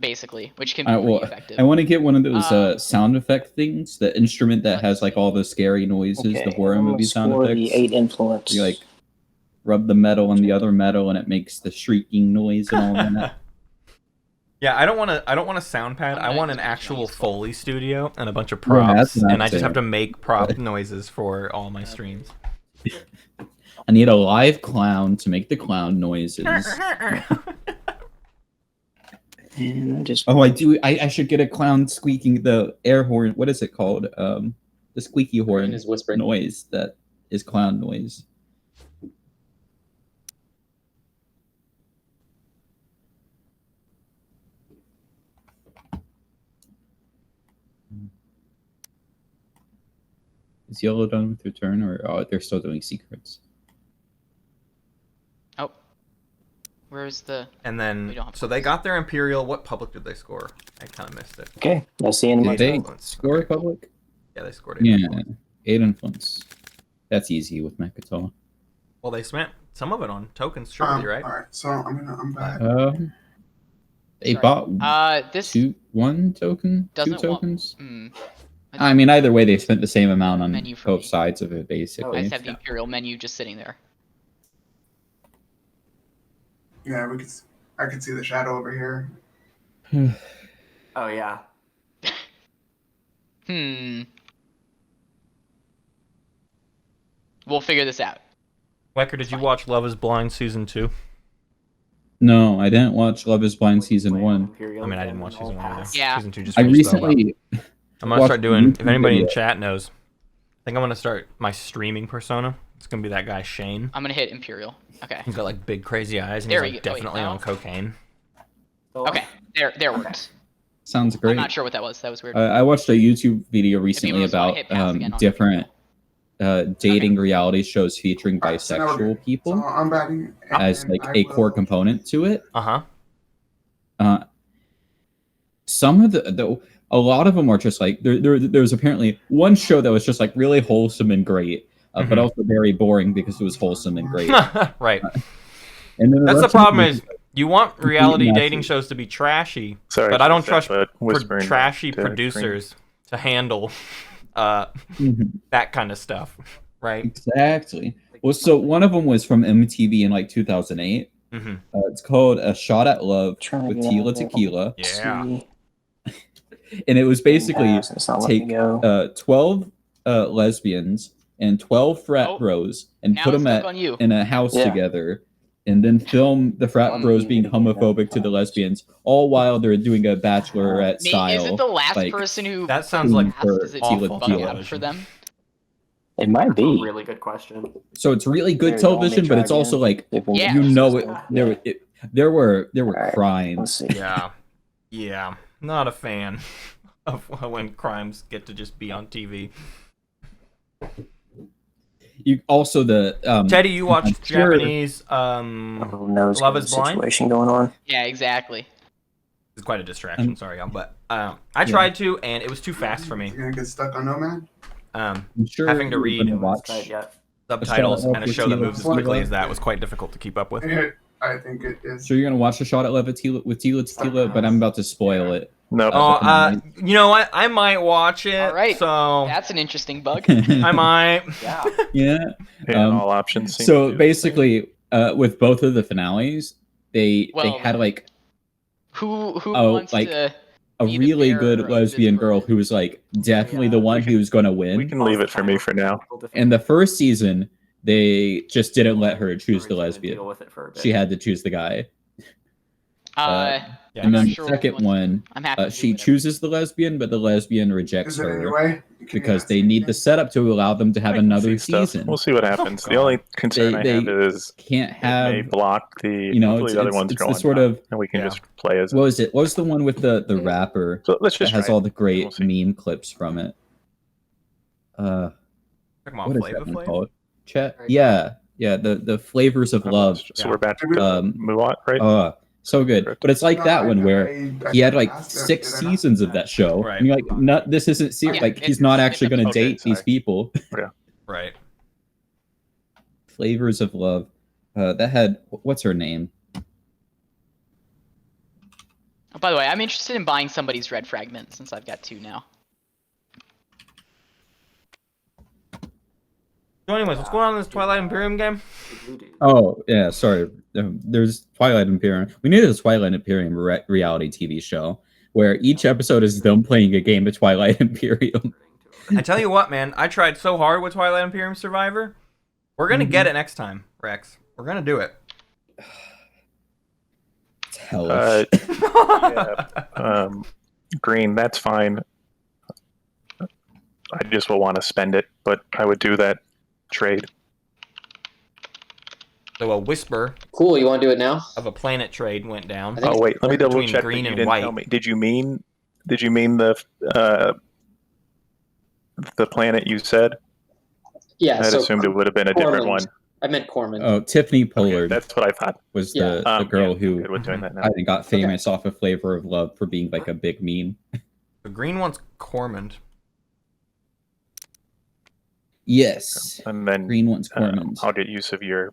basically, which can be pretty effective. I want to get one of those sound effect things, the instrument that has like all the scary noises, Okay, the horror I'm gonna movie sound score effects. the 8 influence. You like rub the metal on the other metal and it makes the shrieking noise and all that. Yeah, I don't want a sound pad. I want an just actual use Foley studio and a bunch of Yeah, that's props, what I'm and I just have to saying. make prop noises for all my streams. I need a live clown to make the clown noises. And I just Oh, I do. I should get a clown squeaking the air horn. What is it called? The squeaky horn is whispering. noise that is clown noise. Is yellow done with your turn, or they're still doing secrets? Oh, where's the? And We then, don't have so they got their Imperial. What public did they score? I kind of missed it. okay. That's the end of my Did they turn. score public? Yeah, they scored 8 Yeah, influence. 8 influence. That's easy with Mechatol. Well, they spent some of it on tokens, surely, right? All right, so I'm back. They Sorry. bought This one token, two doesn't want- tokens. Hmm. I mean, either way, they spent the same amount on Menu for both me. sides of it, I basically. just have the Imperial menu just sitting there. Yeah, I could see the shadow over here. Oh yeah. We'll figure this out. Wekker, did you watch Love Is Blind season 2? No, I didn't watch Love Is Blind season 1. Imperial I mean, I again, didn't watch all season 1 either. pass. Yeah. Season 2 just I finished, though. recently I'm gonna watched start a doing. If YouTube anybody in video. chat knows, I think I'm gonna start my streaming persona. It's gonna be that guy Shane. I'm gonna hit Imperial. Okay. He's got like big crazy eyes, and There he's we like go. Wait, definitely no. on cocaine. Still on? Okay. There works. Sounds I'm great. not sure what that was. That was weird. I watched a YouTube video If recently you just wanna about hit pass again on different dating reality shows featuring Alright, so now we're bisexual good. people So I'm batting. as and like I a core will- component to it. Some of a lot of them are just like there's apparently one show that was just like really wholesome and great, but Mhm. also very boring because it was wholesome and great. Right. And then That's the rest of problem them is you want reality messy. dating shows to be trashy, Sorry, but I don't trust whispering trashy to producers to handle Mhm. that kind of stuff, right? Exactly. Well, so one of them was from MTV in like 2008. Mm-hmm. It's called A Shot at Love Trying to with get Tila out of there. Tequila. Yeah. See. And it was basically Pass, it's not letting take me go. 12 lesbians and 12 frat Oh, bros and Now put it's them stuck on you. in a house Yeah. together and then film the frat bros being homophobic to the lesbians, all while they're doing a bachelorette Is style. it the last like, person who That sounds like asked, does it awful bug out television. for them? It might That's a be. really good question. So it's really good There you go, let me television, but try it's also again. like If we Yeah. can you get know this it. going. There were Alright, let's crimes. see. Yeah. Yeah. Not a fan of when crimes get to just be on TV. You also the Teddy, you watched sure- Japanese Who knows Love what Is Blind? situation going on? Yeah, exactly. It's quite a distraction, sorry, y'all, but I tried to, and it was too fast for me. You're gonna get stuck on Nomad. I'm sure having to you're read gonna Haven't watch. tried yet. Subtitles Love and a with show that Tila moves as quickly Tequila. as that was quite difficult to keep up with. I think it is. So you're gonna watch the shot at Love with Tila Tequila, but I'm about to spoil it. No. Oh, you know what? I might watch it. All right. So That's an interesting bug. I might. Yeah. Yeah. Yeah, all options. seem to So do the basically, with both of the finales, they Well, had like Who Oh, wants like, to a be the really bearer good of lesbian this girl burden? who was like definitely Yeah, the one we can- who was gonna same. We win. can leave it for me for now. In the first season, they just didn't let her choose the Deal lesbian. with it for a bit. She had to choose the guy. Yeah, And then not the sure what we second want to do. one, I'm happy to do she whatever. chooses the lesbian, but the lesbian rejects Is it her anyway? because they need the setup to allow them to have I can another see stuff. season. We'll see what happens. The only concern I have is can't it may have, block the. you know, hopefully the other one's it's going the sort down, of, and we can Yeah. just play as. what was it? What was the one with the rapper So let's that just has try all it. the great We'll see. meme clips from it? Talking about What is Flava that one Flav? called? Chet? Yeah, the flavors of love. So we're back to Um, Muat, right? So good. Correct. But it's like No, that one where I he had like asked him, 6 did I not? seasons of that show. Right. And you're like, no, this isn't serious. Yeah, Like, he's it's- not it's actually going to Okay, date these sorry. people. Right. Flavors of love. That had, what's her name? Oh, by the way, I'm interested in buying somebody's red fragment since I've got 2 now. So anyways, what's going on in this Twilight Imperium game? Oh, yeah, sorry. There's Twilight Imperium. We needed a Twilight Imperium reality TV show where each episode is them playing a game of Twilight Imperium. I tell you what, man, I tried so hard with Twilight Imperium Survivor. We're gonna get it next time, Rex. We're gonna do it. It's hellish. Green, that's fine. I just will want to spend it, but I would do that trade. So a whisper Cool. You want to do it now? of a planet trade went down. I think Oh wait, let me double between check. green that you and didn't white. tell me. Did you mean the planet you said? Yeah. I'd so assumed it would have been a different one. Cormand. I meant Cormand. Oh, Tiffany Okay, Pollard that's what I thought. was Yeah. the girl Yeah, who good with doing that now. I think got famous off of Flavor of Love for being like a big meme. The green one's Cormand. Yes. And then Green one's Cormand. I'll get use of your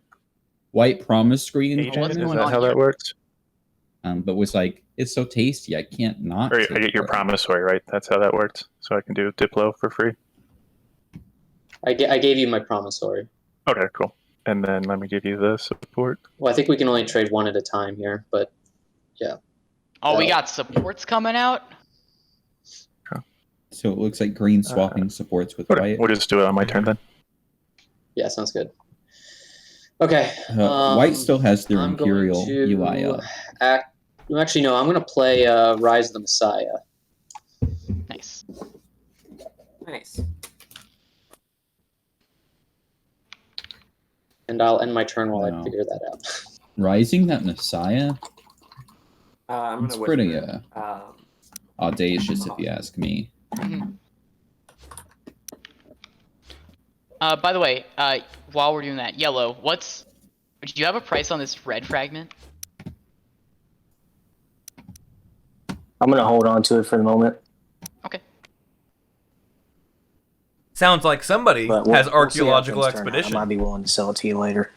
White promised green agent. what's Is going that on how here? that works? but was like, it's so tasty, I can't not. Or I take get your it. promissory, right? That's how that works. So I can do Diplo for free. I gave you my promissory. Okay, cool. And then let me give you the support. Well, I think we can only trade one at a time here, but yeah. Oh, we got supports coming out. So it looks like green swapping supports with Okay, white. we'll just do it on my turn then. Yeah, sounds good. Okay. White still has their I'm going Imperial to UI up. Actually, no. I'm going to play Rise of the Messiah. Nice. Nice. And I'll end my turn while Wow. I figure that out. Rising that Messiah? I'm It's gonna pretty whisper. audacious if you ask me. Mhm. By the way, while we're doing that, Yellow, do you have a price on this red fragment? I'm gonna hold on to it for the moment. Okay. Sounds like somebody But has we'll see how archaeological things turn out. expedition. I might be willing to sell it to you later.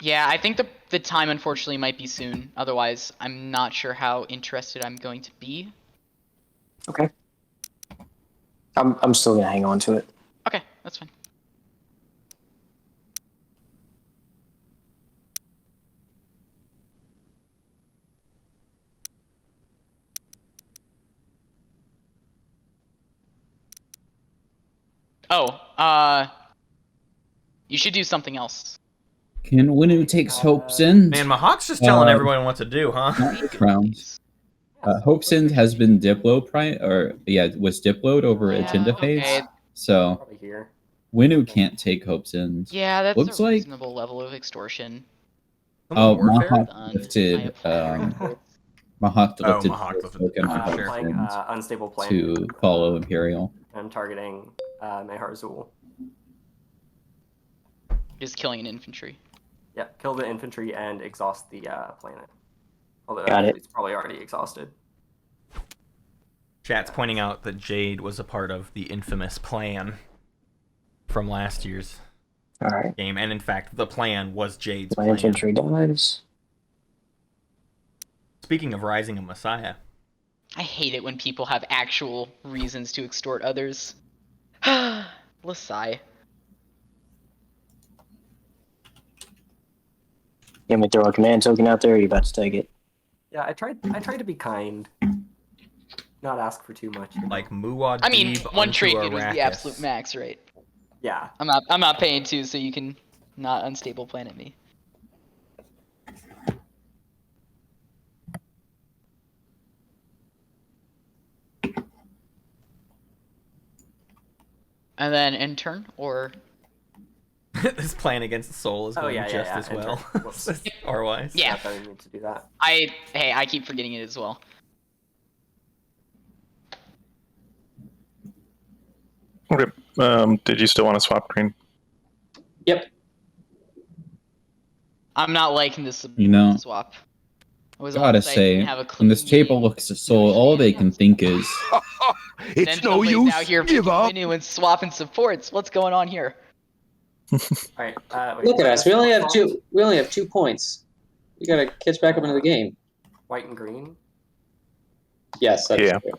Yeah, I think the time unfortunately might be soon. Otherwise, I'm not sure how interested I'm going to be. Okay. I'm still gonna hang on to it. Okay, that's fine. Oh, you should do something else. Can Winu takes Hope's End? Man, my Hawk's just telling everyone what to do, huh? Not crowns. Hope's End has been Diplo was Diploed over Yeah, Agenda Phase. okay. So Probably here. Winu can't take Hope's End. Yeah, that's Looks a like- reasonable level of extortion. Oh, Warfare? Mahawk Done. lifted I apply. Mahawk Oh, lifted Mahawk lifted token on I'm Hope's playing End Unstable Plane. to follow Imperial. I'm targeting Mehar Zul. Just killing an infantry. Yeah, kill the infantry and exhaust the planet. Although Got it. actually it's probably already exhausted. Chat's pointing out that Jade was a part of the infamous plan from last year's All right. game, and in fact, the plan was Jade's My plan. infantry dies. Speaking of Rising of Messiah, I hate it when people have actual reasons to extort others. Let's sigh. You want me to throw a command token out there, or are you about to take it? Yeah, I tried to be kind. Not ask for too much. like Muad'Dib I mean, one unto trade good was the Arrakis. absolute max, right? Yeah. I'm not paying 2, so you can not unstable planet me. And then end turn, or... This plan against the soul is going just as well. R-wise. Yeah. I didn't need to do that. Hey, I keep forgetting it as well. Okay. Did you still want to swap green? Yep. I'm not liking this swap. Gotta say, when this table looks at soul, all they can think is... It's no use. Out here Give up. and swapping supports. What's going on here? Alright, Look at us. We only have 2. We only have 2 points. We gotta catch back up into the game. White and green. Yes, that's true.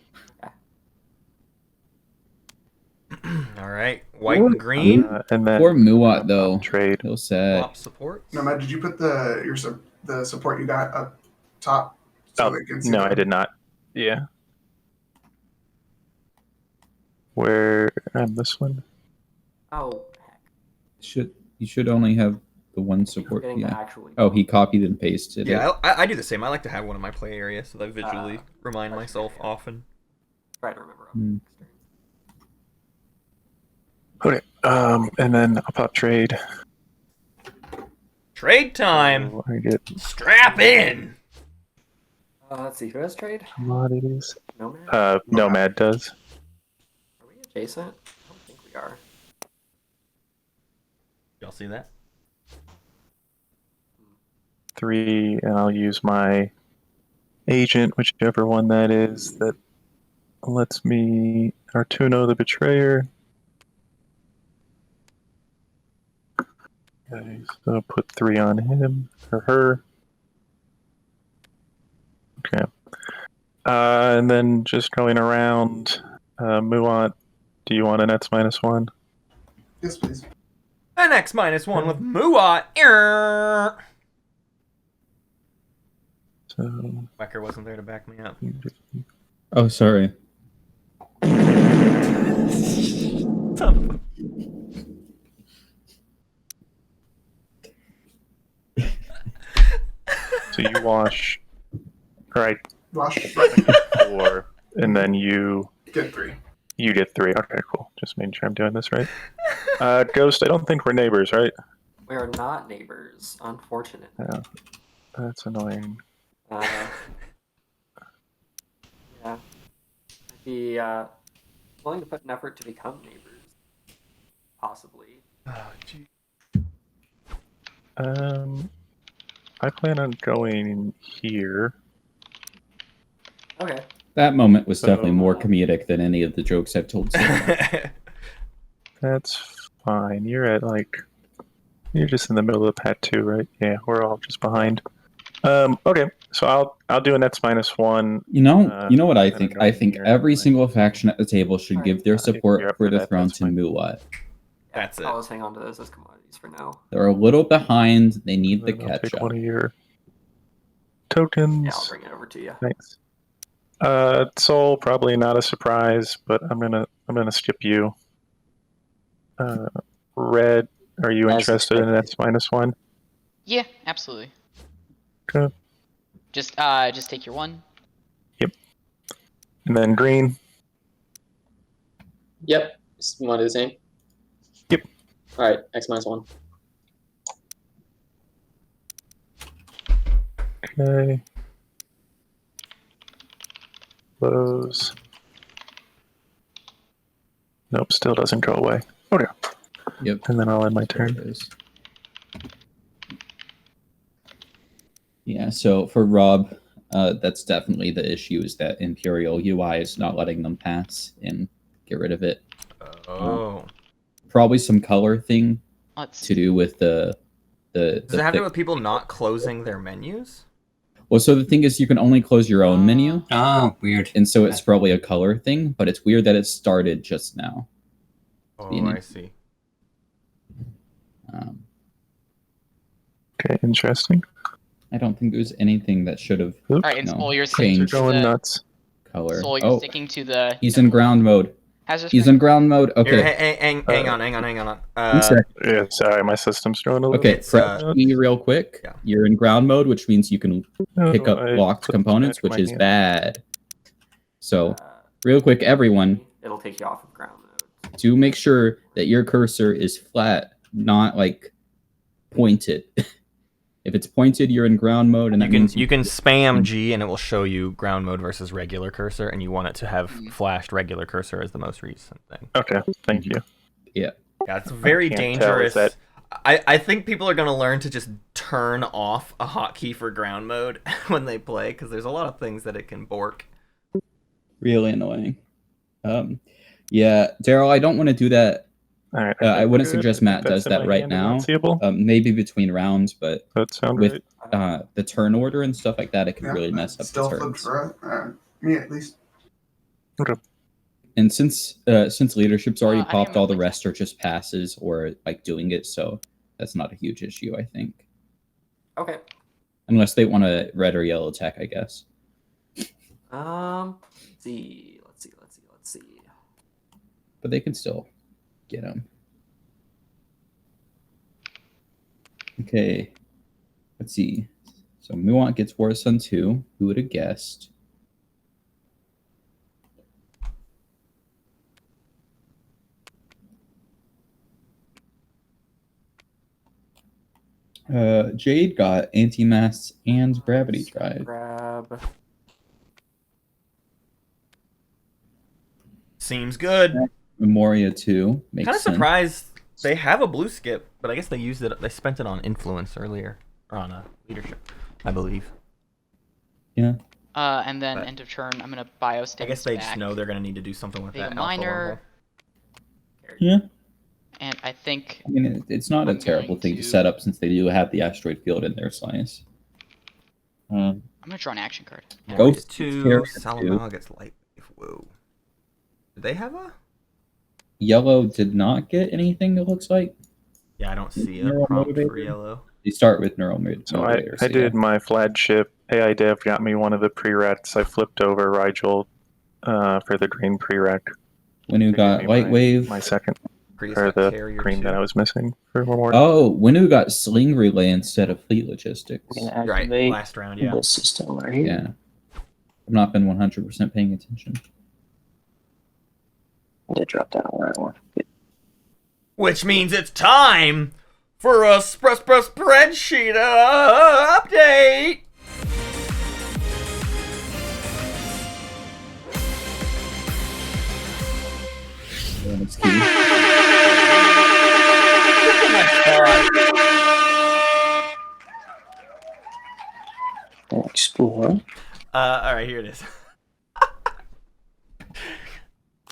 All right, white and green. And then Poor Muat though. Trade. He'll sad. Swap supports. No, Matt, did you put the support you got up top? Oh, they can see no, that? I did not. Yeah. Where this one? Oh, heck. You should only have the one support. Forgetting to Yeah. actually. Oh, he copied and pasted it. Yeah, I do the same. I like to have one in my play area so that I visually remind myself often. Try to remember. Okay. And then I'll pop trade. Trade time. So I get Strap in. Let's see. Who has trade? commodities. Nomad. Nomad does. Are we adjacent? I don't think we are. Y'all see that? 3, and I'll use my agent, whichever one that is, that lets me Artuno the Betrayer. Okay, so put 3 on him or her. Okay. And then just going around, Muat, do you want an X -1? Yes, please. An X -1 with Muat. Err. So Wekker wasn't there to back me up. Oh, sorry. So you wash, right? Wash. 4, and then you Get 3. You get 3. Okay, cool. Just making sure I'm doing this right. Ghost, I don't think we're neighbors, right? We are not neighbors, unfortunately. Yeah, that's annoying. Yeah. I'd be willing to put an effort to become neighbors. Possibly. Oh, gee. I plan on going here. Okay. That moment was definitely more comedic than any of the jokes I've told so far. That's fine. You're just in the middle of the pad 2, right? Yeah, we're all just behind. Okay, so I'll do an X -1. You know what I think? I think here. every single faction at the table should give their support you're up for for the that, throne that's to fine. Muat. That's it. I'll just hang on to those as commodities for now. They're a little behind. They need the Then I'll catch take up. one of your tokens. Yeah, I'll bring it over to you. Thanks. Soul, probably not a surprise, but I'm gonna skip you. Red, are you As interested in X expected. -1? Yeah, absolutely. Okay. Just take your 1. And then green. Yep. You want to do the same? Yep. All right. X -1. Okay. Close. Nope, still doesn't go away. Okay. Yep. And then I'll end my There it turn. is. Yeah, so for Rob, that's definitely the issue, is that Imperial UI is not letting them pass and get rid of it. Oh. Probably some color thing Let's to do with the Does it have to do thick- with people not closing their menus? Well, so the thing is, you can only close your own menu, Oh, weird. and so it's probably a color thing, but it's weird that it started just now. Oh, You need- I see. Okay, interesting. I don't think there's anything that should have Oops. Alright, and No, Soul, you're sticking change. to Going the nuts. color. Soul, you're Oh, sticking to the he's in ground mode. hazardous He's in ground mode. Here, Okay. hang on. One sec. Yeah, sorry, my system's doing a little Okay, It's, prep me real quick. yeah. You're in ground mode, which means you can pick up I locked put components, back in which my is hand. bad. So, Uh, real quick, everyone, It'll take you off of ground mode. to make sure that your cursor is flat, not like pointed. If it's pointed, you're in ground mode, and you can spam G and it will show you ground mode versus regular cursor, and you want it to have flashed regular cursor as the most recent thing. Okay, thank you. Yeah. Yeah, it's very dangerous. I think people are going to learn to just turn off a hotkey for ground mode when they play, because there's a lot of things that it can bork. Really annoying. Yeah, Daryl, I don't want to do that. All right, I wouldn't suggest Matt does that right now. Maybe between rounds, but with the turn order and stuff like that, it can really mess up the turns. For me at least. Okay. And since leadership's already popped, all the rest are just passes or like doing it, so that's not a huge issue, I think. Okay. Unless they want a red or yellow tech, I guess. Let's see. But they can still get them. Okay. Let's see. So Muant gets War Sun 2. Who would have guessed? Jade got Anti-Mass and Gravity Drive. Grab. Seems good. Memoria 2. Makes Kind of sense. surprised they have a blue skip, but I guess they used it. They spent it on influence earlier, or on leadership, I believe. Yeah. And then end of turn, I'm gonna biostance. I guess they back. just know they're gonna need to do something with that. Vega Minor. Yeah. And I think. I mean, it's not a terrible thing to set up since they do have the asteroid field in their slice. I'm gonna draw an action card. Ghost 2, Salamaua gets light. Whoa. Did they have a? Yellow did not get anything, it looks like. Yeah, I don't see a Neural prompt motivator? for yellow. You start with neural motivator. So I did my flagship. AI Dev got me one of the pre-rats. I flipped over Rigel for the green pre-rat. Winu got Light Wave. My second. Prius Or got the Carrier green 2. that I was missing for Memorial. Oh, Winu got Sling Relay instead of Fleet Logistics. We're gonna Right, activate last round, yeah. this system right here. Yeah. I've not been 100% paying attention. I did drop down on the right one. Good. Which means it's time for a spreadsheet update. Yeah, that's key. Explore. All right, here it is.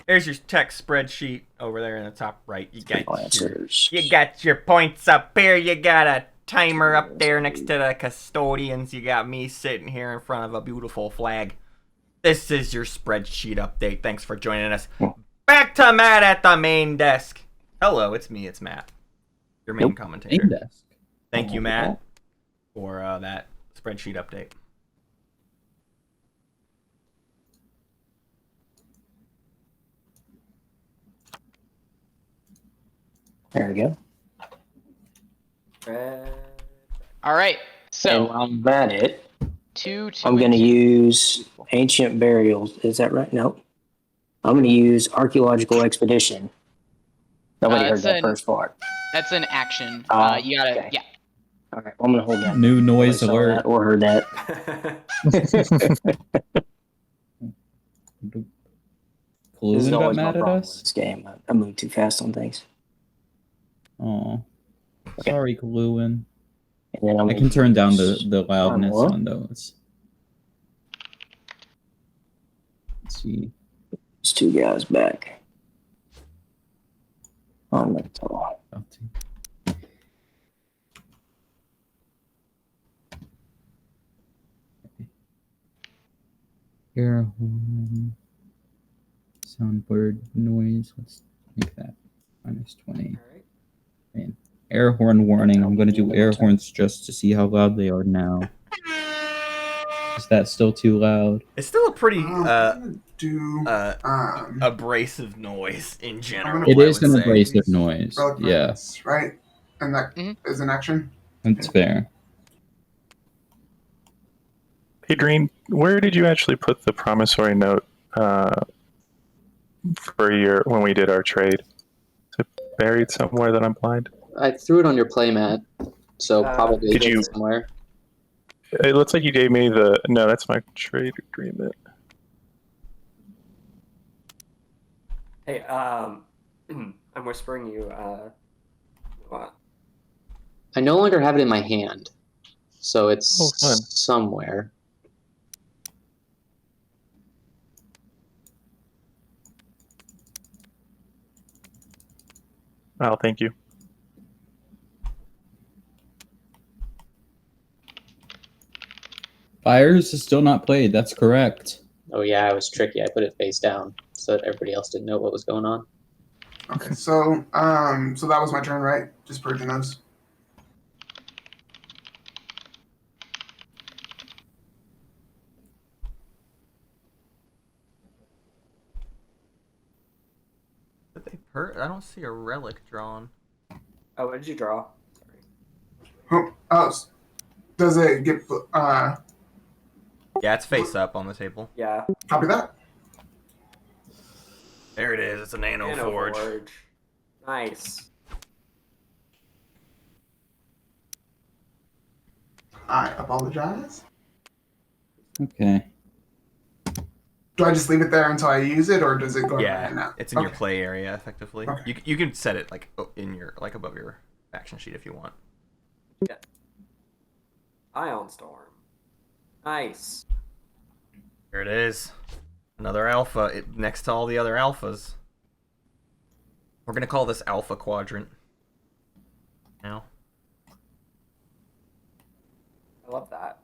Here's your text spreadsheet over there in the top right. You got your points up here. You got a timer up there next to the custodians. You got me sitting here in front of a beautiful flag. This is your spreadsheet update. Thanks for joining us. Back to Matt at the main desk. Hello, it's me. It's Matt, your main commentator. Main desk. Thank you, Matt, for that spreadsheet update. There we go. All right. So and while I'm at it, two, I'm going to use Ancient Burials. Is that right? No. I'm going to use Archaeological Expedition. Nobody heard that first part. That's an action. You gotta, okay. yeah. All right, well, I'm going to hold that. New noise Nobody saw alert. that or heard that. This is Kalun got always my mad at problem us? with this game. I move too fast on things. Oh, sorry, Kalun. And then I can turn down the loudness on those. Let's see. There's two guys back. On the top. Air horn. Soundboard noise. Let's make that -20. And air horn warning. I'm going to do air horns just to see how loud they are now. Is that still too loud? It's still a pretty abrasive noise in general. It is an abrasive noise. Yeah. Right? And that is an action? That's fair. Adrian, where did you actually put the promissory note for when we did our trade? buried somewhere that I'm blind? I threw it on your playmat, so probably Did you- somewhere. It looks like you gave me the... No, that's my trade agreement. Hey, I'm whispering you, what? I no longer have it in my hand, so it's Oh, fun. somewhere. Oh, thank you. Fires is still not played. That's correct. Oh yeah, I was tricky. I put it face down so that everybody else didn't know what was going on. Okay, so so that was my turn, right? Just purging those. Did they I don't see a relic drawn. Oh, what did you draw? Oh, does it get Yeah, it's face up on the table. Yeah. copy that? There it is. It's a nano forge. Nice. I apologize. Okay. Do I just leave it there until I use it, or does it go in my hand Yeah, now? it's in your Okay. play area effectively. Okay. You can set it like in your above your faction sheet if you want. Ion Storm. Nice. Here it is. Another alpha next to all the other alphas. We're gonna call this Alpha Quadrant. Now. I love that.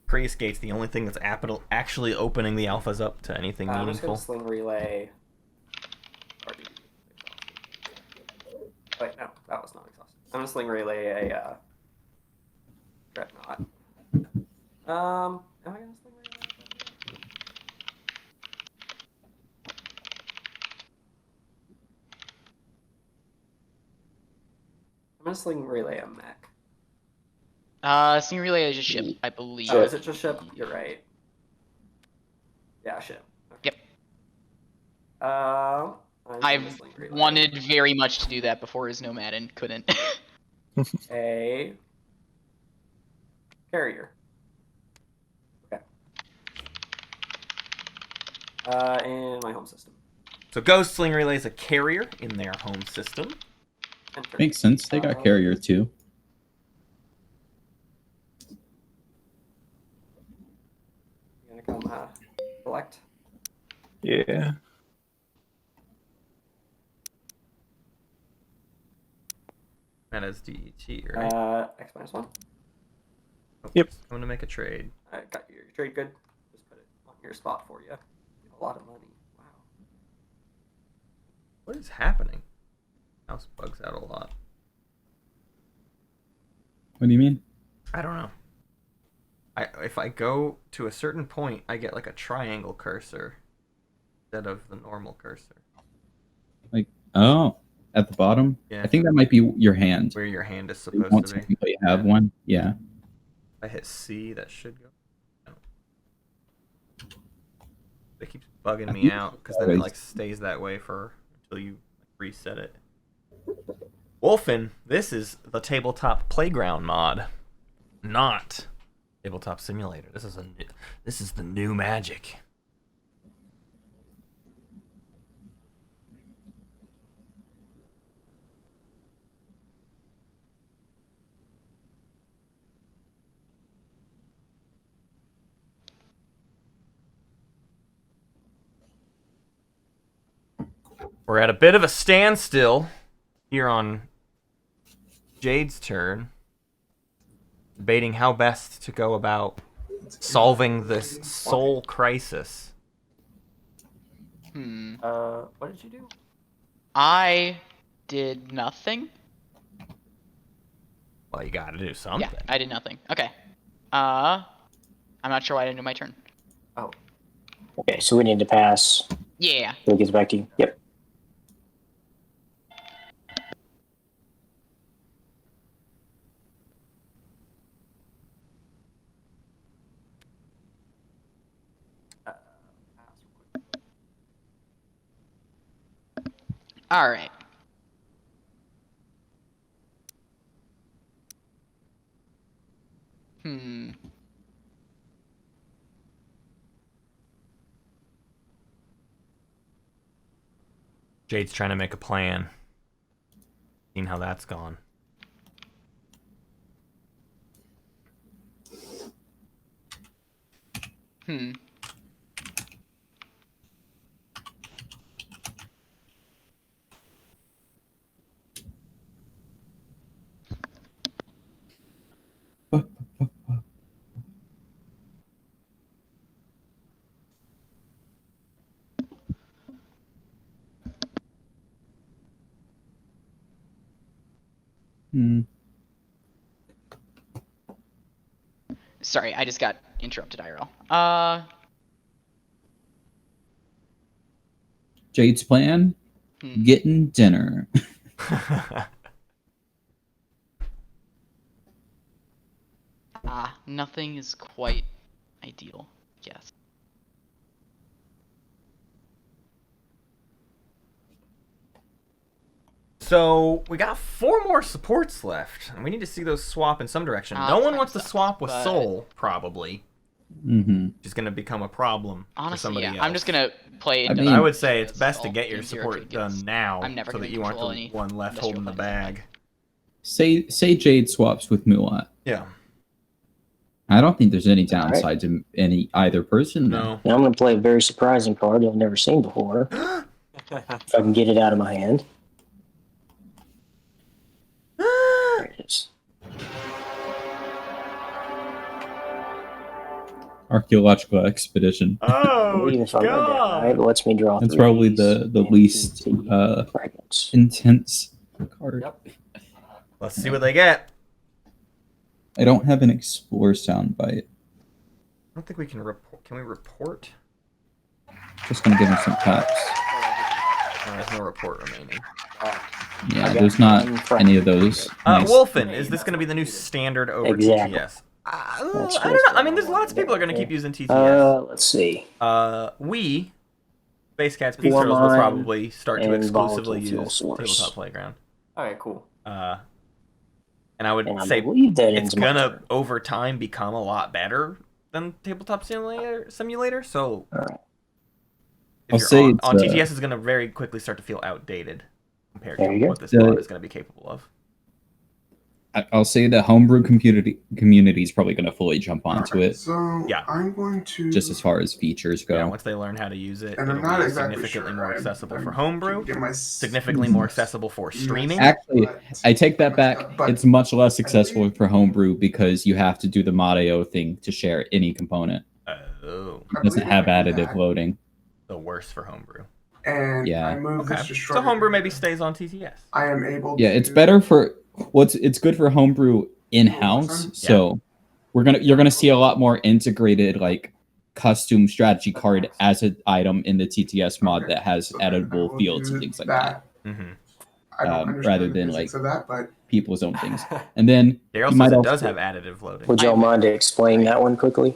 Crazy Gate's the only thing that's actually opening the alphas up to anything I'm just meaningful. gonna sling relay. Wait, no, that was not exhausted. I'm gonna sling relay a dreadnought. Am I gonna sling relay? I'm gonna sling relay a mech. Sling relay is a ship, I believe. Oh, is it just ship? You're right. Yeah, ship. Okay. Yep. I've wanted very much to do that before as Nomad and couldn't. A carrier. Okay. In my home system. So Ghost Sling Relay is a carrier in their home system. Enter. Makes sense. They got carrier too. You gonna come collect? Yeah. That is DET, right? X-1. Yep. I'm gonna make a trade. I got your trade good. Just put it on your spot for you. A lot of money. Wow. What is happening? Mouse bugs out a lot. What do you mean? I don't know. If I go to a certain point, I get like a triangle cursor instead of the normal cursor. Like, oh, at the bottom? Yeah. I think that might be your hand. Where your hand is You supposed won't to be. technically have one. Yeah. If I hit C, that should go. No. It keeps bugging me out because then it like stays that way for until you reset it. Wolfen, this is the Tabletop Playground mod, not Tabletop Simulator. This is the new magic. We're at a bit of a standstill here on Jade's turn, debating how best to go about solving this soul crisis. What did you do? I did nothing. Well, you gotta do something. Yeah, I did nothing. Okay. I'm not sure why I didn't do my turn. Oh. Okay, so we need to pass. Yeah. So it gets back to you. Yep. All right. Jade's trying to make a plan. Seeing how that's gone. Sorry, I just got interrupted, IRL. Jade's plan? Getting dinner. Nothing is quite ideal. Yes. So we got 4 more supports left, and we need to see those swap in some direction. No one wants to swap with Soul, probably. Which is going to become a problem for somebody else. I'm just going to play. I would say it's best to get your support done now, so that you aren't the one left holding the bag. Say Jade swaps with Mulat. Yeah. I don't think there's any downside to either person. No. Now I'm going to play a very surprising card I've never seen before. If I can get it out of my hand. There it is. Archaeological expedition. Oh, Even if I read that right, it lets me draw. That's probably the least intense card. Yep. Let's see what they get. I don't have an explore soundbite. I don't think we can report. Can we report? Just gonna give him some taps. There's no report remaining. Yeah, there's not any of those. Nice. Wolfen, is this going to be the new standard over TTS? I don't know. I mean, there's lots of people are going to keep using TTS. Let's see. We, Space Cats Peace Turtles, will probably start to exclusively use Tabletop Playground. Okay, cool. And I would say it's going to, over time, become a lot better than Tabletop Simulator. So, I'll say on TTS is going to very quickly start to feel outdated compared to what this mod is going to be capable of. I'll say the homebrew community is probably going to fully jump onto it. So yeah, I'm going to just as far as features go. Yeah, once they learn how to use it, and it'll I'm not be exactly significantly sure. more accessible for homebrew, significantly more accessible for streaming. Actually, I take that back. It's much less accessible for homebrew because you have to do the mod.io thing to share any component. Oh, it doesn't have additive loading. The worst for homebrew. And yeah. I move this destroyer. So homebrew maybe stays on TTS. I am able. Yeah, it's better for it's good for homebrew in-house. So you're gonna see a lot more integrated like custom strategy card as an item in the TTS mod that has editable fields and things like that. Rather than like people's own things. And then Daryl says it does have additive loading. Would y'all mind to explain that one quickly?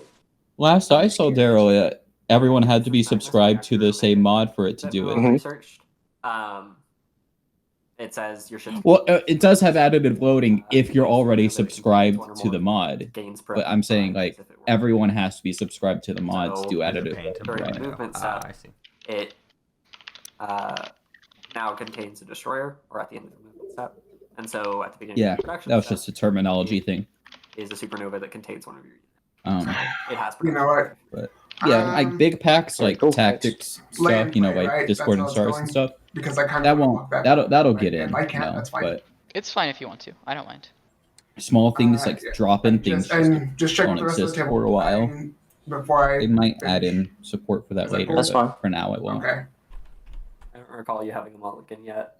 Last I saw Daryl, everyone had to be subscribed to the same mod for it to do it. Researched. It says your shit's Well, it does have additive loading if you're already subscribed to the mod. But I'm saying like everyone has to be subscribed to the mod to do additive. During the movement step, I see. It now contains a destroyer, or at the end of the movement step. And so at the beginning of the production that was step, just a terminology thing. is a supernova that contains one of your It has you know what? But yeah, like big packs like tactics stuff, like Discord and Stars and stuff. Because I kind that won't that'll get in. I can't, that's fine. But it's fine if you want to. I don't mind. Small things like drop-in things just check won't the rest of the exist table for a while. Before They might add in support for that later, That's but fine. for now it won't. Okay. I don't recall you having a mulligan yet.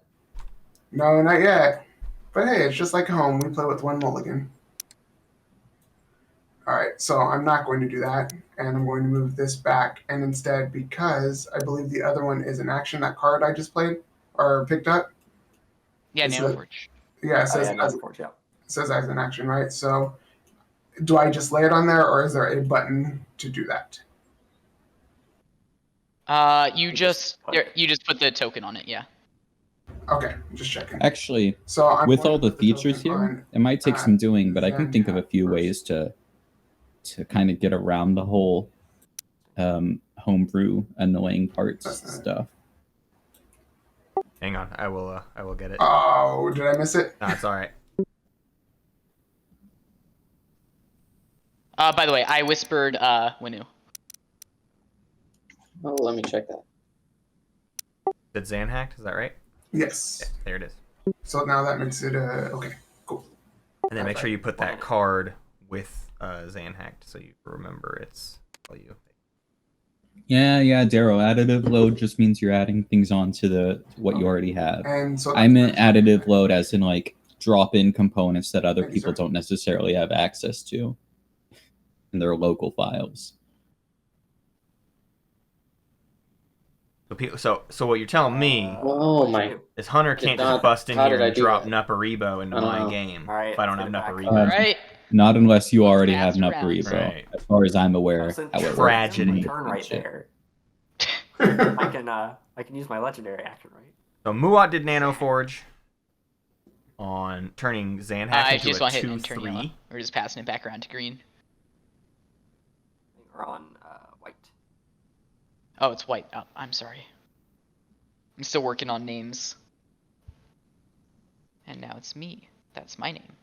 No, not yet. But hey, it's just like home. We play with one mulligan. All right, so I'm not going to do that, and I'm going to move this back, and instead, because I believe the other one is an action, that card I just played or picked up. Yeah, Nanoforge. Yeah, it says Nanoforge, yeah. It says as an action, right? So, do I just lay it on there, or is there a button to do that? You just put the token on it, yeah. Okay, just checking. Actually, So I'm with going all to the put the features token here, on, it might take some doing, but I can Zen think of a hat few first. ways to kind of get around the whole homebrew annoying parts That's not it. stuff. Hang on, I will get it. Oh, did I miss it? No, it's all right. By the way, I whispered Winu. Oh, let me check that. Did Zan hacked? Is that right? Yes. Yeah, there it is. So now that makes it okay. Cool. And then make sure you put that card with Zan hacked so you remember it's all you. Yeah, Daryl. Additive load just means you're adding things onto what you already have. And so I meant additive load as in like drop-in components that other Thank you, people sir. don't necessarily have access to in their local files. So what you're telling me Oh my! is Hunter can't Did not- just bust in how here did I and do drop that? Nuparibo into I don't my know. game Alright, if I don't have let's get back. Nuparibo. Right? Not unless you already have Pass around. Nuparibo, Right. as far as I'm aware. That's a how it works. tragedy. Turn right there. I can use my legendary action, right? So Muat did Nano Forge on turning Zan hacked I into just a want to hit and turn yellow. 2/3. We're just passing it back around to green. We're on white. Oh, it's white. Oh, I'm sorry. I'm still working on names. And now it's me. That's my name.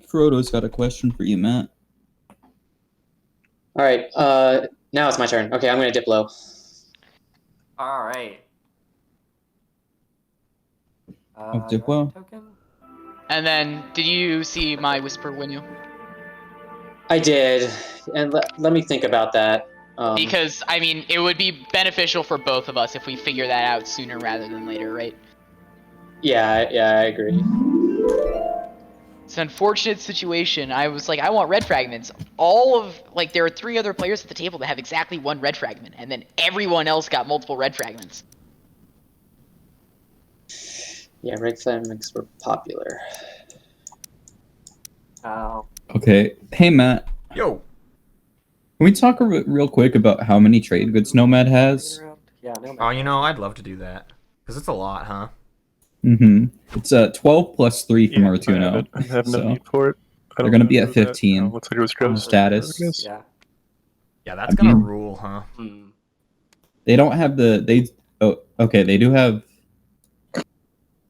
Frodo's got a question for you, Matt. All right. Now it's my turn. Okay, I'm gonna dip low. All right. Dip low. Token. And then, did you see my whisper Winu? I did, and let me think about that. Because, I mean, it would be beneficial for both of us if we figure that out sooner rather than later, right? Yeah, I agree. It's an unfortunate situation. I was like, I want red fragments. There are 3 other players at the table that have exactly 1 red fragment, and then everyone else got multiple red fragments. Yeah, red fragments were popular. Oh. Okay. Hey, Matt. Yo. Can we talk real quick about how many trade goods Nomad has? Yeah, no. Oh, I'd love to do that because it's a lot, huh? Mm-hmm. It's 12 plus 3 from Artuno. I have no So need for it. they're going to be at 15. Looks like it was on gross. status. Yeah. Yeah, that's gonna rule, huh? Hmm. They don't have the okay, they do have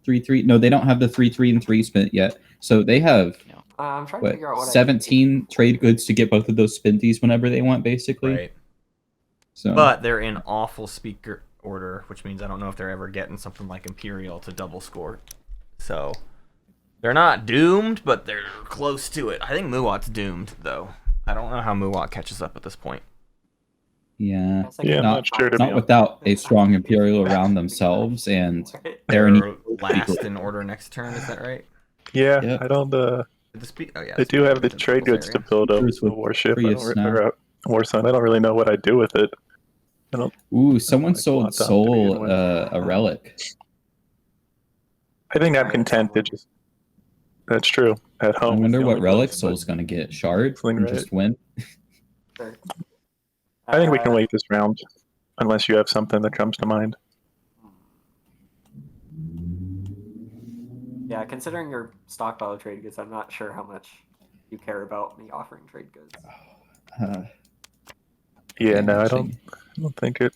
3/3. No, they don't have the 3/3 and 3 spin yet. So they have I'm trying to figure out what 17 trade goods to get both of those spinties whenever they want, basically. Right. So, But they're in awful speaker order, which means I don't know if they're ever getting something like Imperial to double score. So they're not doomed, but they're close to it. I think Muat's doomed, though. I don't know how Muat catches up at this point. yeah, Yeah, not sure to not be without a strong Imperial around themselves, and Right. they're an They're last in order next turn. Is that right? Yeah, Yep. I don't. Oh yeah. They do have the trade goods to build up Features a with warship. Prius now. Or a Warsun. I don't really know what I do with it. Ooh, someone like sold locked up to Soul begin with. a relic. I think I'm Right, content to someone- just. That's true. At I home. wonder it's the what only relic place, Soul's going to get. Shard Fling and right. just win. Sure. I think we can wait this round, unless you have something that comes to mind. Yeah, considering your stockpile of trade goods, I'm not sure how much you care about me offering trade goods. Yeah, no, I interesting. don't think it.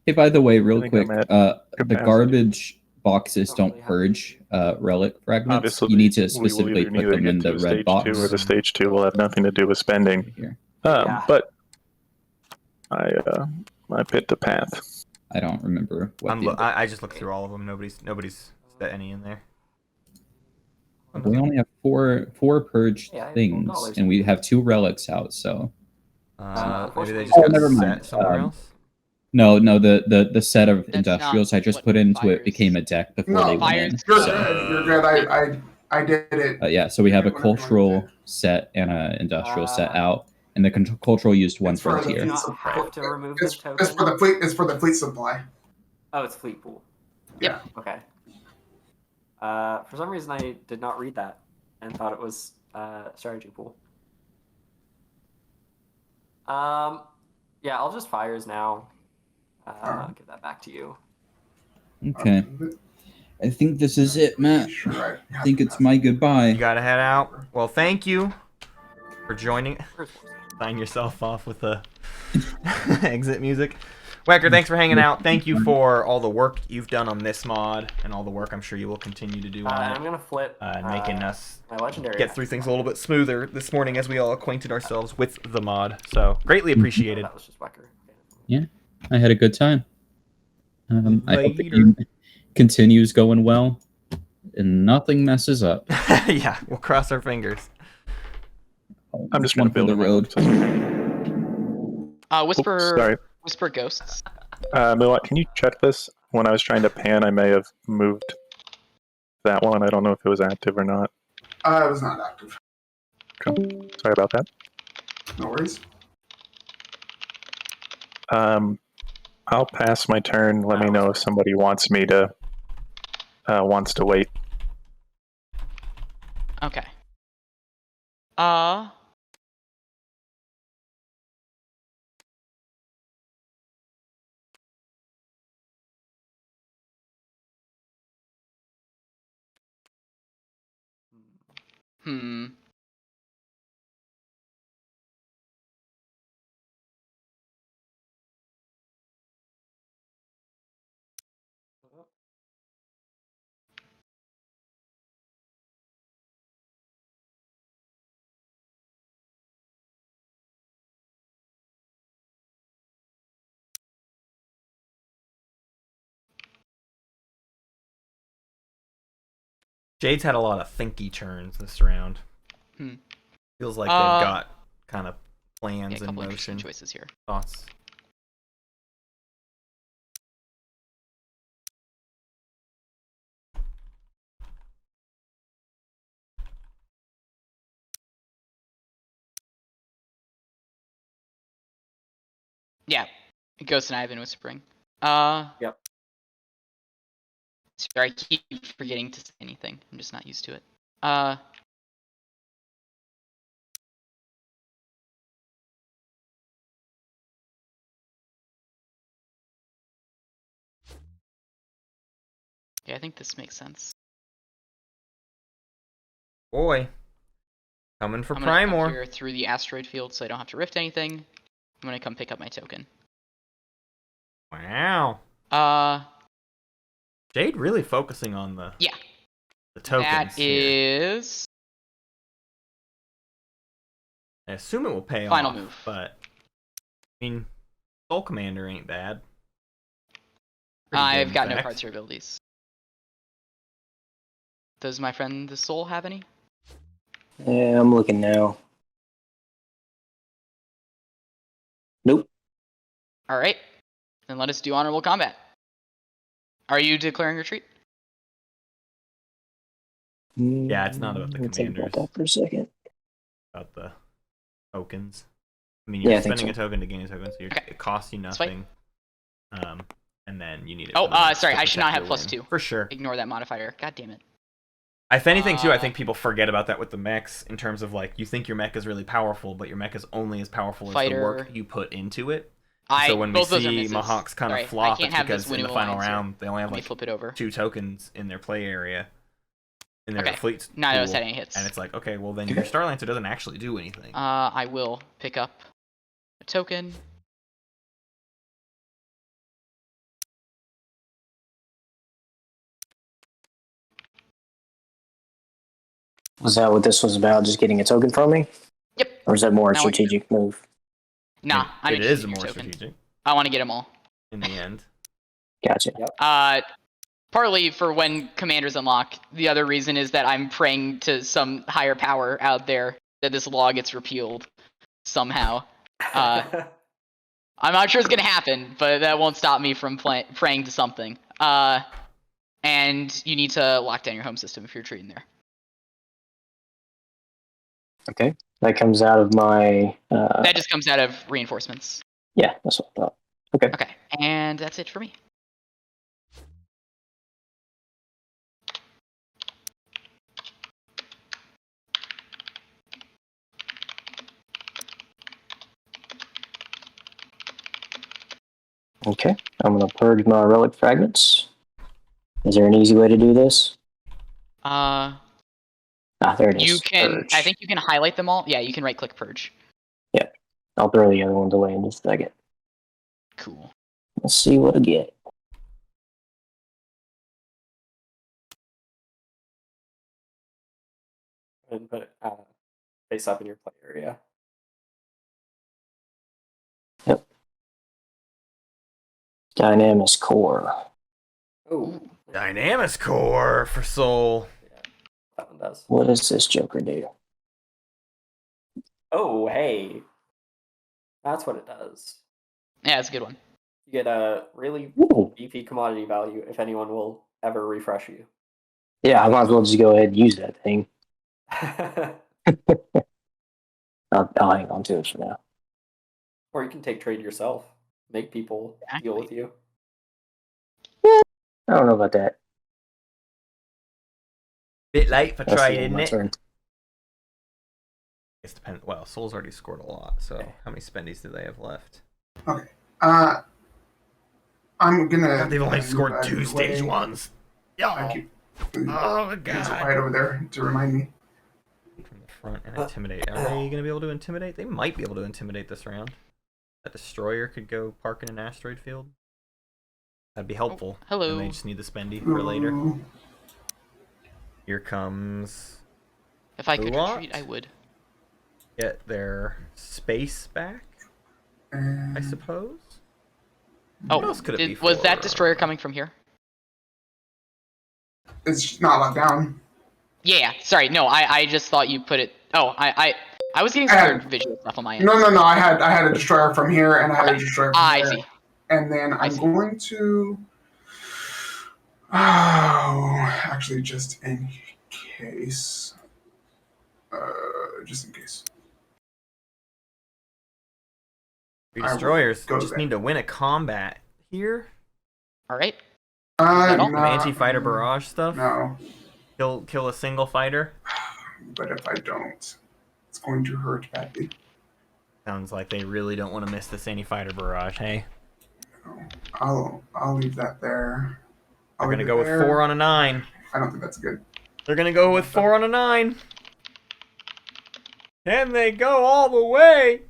Hey, by the way, real think quick, I'm at the capacity. garbage boxes Don't don't really have- purge relic fragments. Obviously, You need to we will specifically either put neither them get in to the a red stage box. 2 or the stage 2 will have nothing to do with spending. Right here. Yeah. But I picked the path. I don't remember what I just looked through all of them. Nobody's set any in there. we only have four purged Yeah, I have things, $12 and we have 2 relics out. So Maybe they unfortunately- just got never set mind. somewhere else. no, the set of That's industrials not I just what put into Qualifiers- it became a deck before No, they went in. Qualifiers- So, You're good. I did it. yeah, so we have a Whenever you want cultural to. set and an industrial set out, and the cultural used 1 It's for the frontier. Do you not supply. have to remove this It's token? for the fleet. It's for the fleet supply. Oh, it's fleet pool. Yeah. Okay. For some reason, I did not read that and thought it was strategy pool. Yeah, I'll just fires now. I'll give that back to you. Okay. I think this is it, Matt. I think it's my goodbye. You gotta head out. Well, thank you for joining. Sign yourself off with the exit music. Wekker, thanks for hanging out. Thank you for all the work you've done on this mod and all the work I'm sure you will continue to do on it. I'm gonna flip making us my legendary get through things a little bit smoother this morning as we all acquainted ourselves with the mod. So greatly appreciated. That was just Wekker. Yeah, I had a good time. I hope the game continues going well and nothing messes up. Yeah, we'll cross our fingers. I'm just going to build the road. Whisper ghosts. Milot, can you check this? When I was trying to pan, I may have moved that one. I don't know if it was active or not. It was not active. Okay. Sorry about that. No worries. I'll pass my turn. Let me know if somebody wants me to wants to wait. Okay. Jade's had a lot of thinky turns this round. Feels like they've got kind of plans in motion. Choices here. Thoughts? Yeah, Ghost and I have been whispering. Yep. Sorry, I keep forgetting to say anything. I'm just not used to it. Yeah, I think this makes sense. Boy, coming for I'm gonna come Primor. here through the asteroid field, so I don't have to rift anything. I'm gonna come pick up my token. Wow. Jade really focusing on the tokens. That is I assume it will pay final off, move. but I mean, Soul Commander ain't bad. I've got no cards or abilities. Does my friend the Soul have any? Yeah, I'm looking now. Nope. All right, then let us do honorable combat. Are you declaring retreat? Yeah, it's not about the Let's think commanders. about that for a second. About the tokens. I mean, you're Yeah, I spending think a token to gain a token, so it costs you nothing. And then you need it. Sorry, I should not have +2. For sure. Ignore that modifier. God damn it. If anything, too, I think people forget about that with the mechs in terms of, like, you think your mech is really powerful, but your mech is only as powerful as the work you put into it. So when we see Mahawks kind of flop, it's because in the final round, they only have, like, flip it over. 2 tokens in their play area. In their fleet. Neither of us had any hits. And it's like, okay, well, then your Starlancer doesn't actually do anything. I will pick up a token. Was that what this was about? Just getting a token from me? Yep. Or is that more a strategic move? Nah, it is more strategic. I want to get them all. In the end. Gotcha. Partly for when commanders unlock. The other reason is that I'm praying to some higher power out there that this law gets repealed somehow. I'm not sure it's going to happen, but that won't stop me from praying to something. And you need to lock down your home system if you're treating there. Okay. That comes out of my... That just comes out of reinforcements. Yeah, that's what I thought. Okay. Okay, and that's it for me. Okay, I'm gonna purge my relic fragments. Is there an easy way to do this? There it is. You can. Purge. I think you can highlight them all. Yeah, you can right-click purge. Yeah, I'll throw the other ones away in just a second. Cool. Let's see what I get. And put it face up in your play area. Yep. Dynamis core. Oh, Dynamis core for soul. yeah, that one does. What does this Joker do? Oh, hey, that's what it does. Yeah, it's a good one. You get a really Ooh. beefy commodity value if anyone will ever refresh you. Yeah, I might as well just go ahead and use that thing. I'll hang on to it for now. Or you can take trade yourself. Make people deal with you. I don't know about that. Bit late for Let's see trade, on isn't my it? turn. It's depend. Well, Soul's already scored a lot, so how many spendies do they have left? Okay. I'm gonna. God, they've only move scored out of 2 the stage way. ones. Thank you. Oh There's a god. fight over there to remind me. From the front and intimidate. Are they gonna be able to intimidate? They might be able to intimidate this round. That destroyer could go park in an asteroid field. That'd be helpful. Oh, hello. And they just need the spendy for later. Ooh. Here comes. If I could What? retreat, I would. Get their space back, I suppose. What else could it be Was that for? destroyer coming from here? It's not locked down. Yeah. Sorry. No, I just thought you put it. Oh, I was getting I some had- weird visual stuff on my end. No. I had a destroyer from here, and I had a destroyer from I there. see. And then I'm see. going to. Oh, actually, just in case. Just in case. Your I will destroyers go just there. need to win a combat here. All right. No, Some anti-fighter barrage stuff. No, Kill a single fighter. but if I don't, it's going to hurt badly. Sounds like they really don't want to miss this anti-fighter barrage. Hey, I'll leave that there. they're gonna go with 4 on a 9. I don't think that's good. They're gonna go with 4 on a 9. Can they go all the way?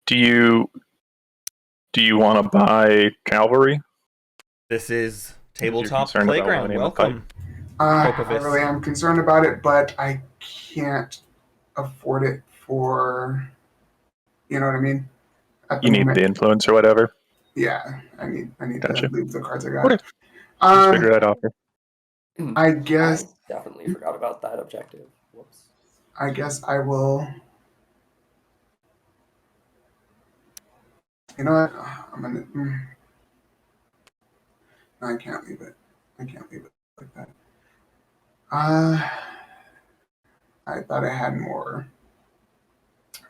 Do you want to buy cavalry? This is You're Tabletop concerned about Playground. winning the Welcome. I Popovich. really am concerned about it, but I can't afford it for. You know what I mean? At the You need moment. the influence or whatever. Yeah, I need Gotcha. to leave the cards I got. Okay. Just figure that out. I guess I definitely forgot about that objective. Whoops. I guess I will. You know what? I'm gonna. No, I can't leave it. I can't leave it like that. I thought I had more.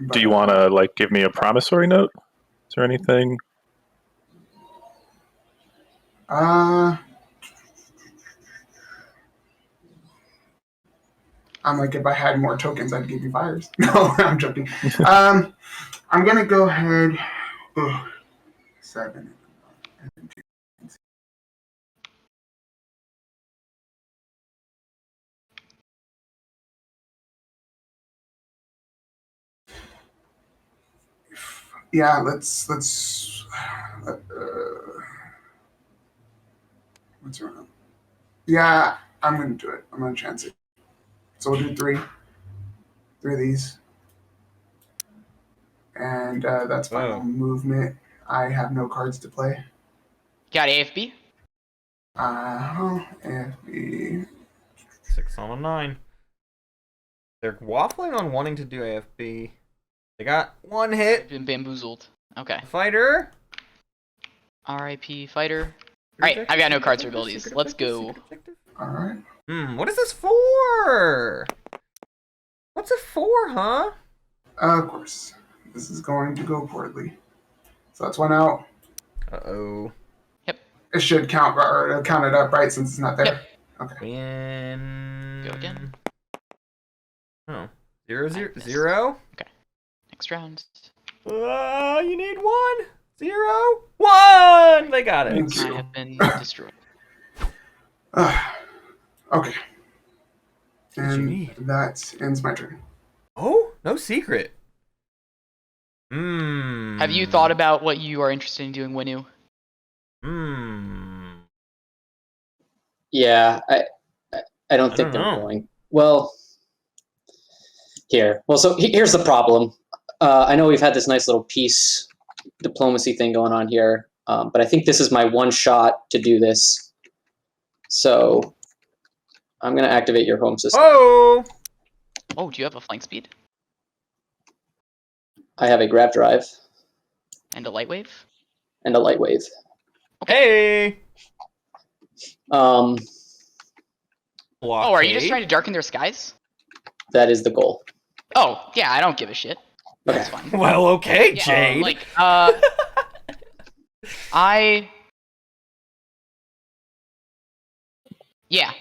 But, Do you want to like give me a promissory note? Is there anything? I'm like, if I had more tokens, I'd give you fires. No, I'm joking. I'm gonna go ahead. Ugh, 7. Yeah, let's. What's around? Yeah, I'm gonna do it. I'm gonna chance it. So we'll do 3 of these, and that's final Oh. movement. I have no cards to play. Got AFB. AFB. 6 on a 9. They're waffling on wanting to do AFB. They got 1 hit. Been bamboozled. Okay. Fighter. R.I.P. Fighter. All right, I've got no cards or abilities. Let's go. All right. What is this for? What's it for, huh? Of course, this is going to go poorly. So that's 1 out. Uh-oh. It should count or it'll count it up, right? Since it's not there. Yep. Okay. Win. Go again. Oh. 0, 0, 0. Next round. You need 1, 0, 1. They got it. I have been destroyed. Okay. What you And need? that ends my turn. Oh, no secret. Have you thought about what you are interested in doing, Winu? Yeah, I don't think they're going. Well, here. Well, so here's the problem. I know we've had this nice little peace diplomacy thing going on here, but I think this is my one shot to do this. So I'm going to activate your home system. Oh! Oh, do you have a flank speed? I have a grab drive. And a light wave? And a light wave. Hey! Oh, are you just trying to darken their skies? That is the goal. Oh, yeah, I don't give a shit. Okay. That's fine. Well, okay, Jade. Yeah.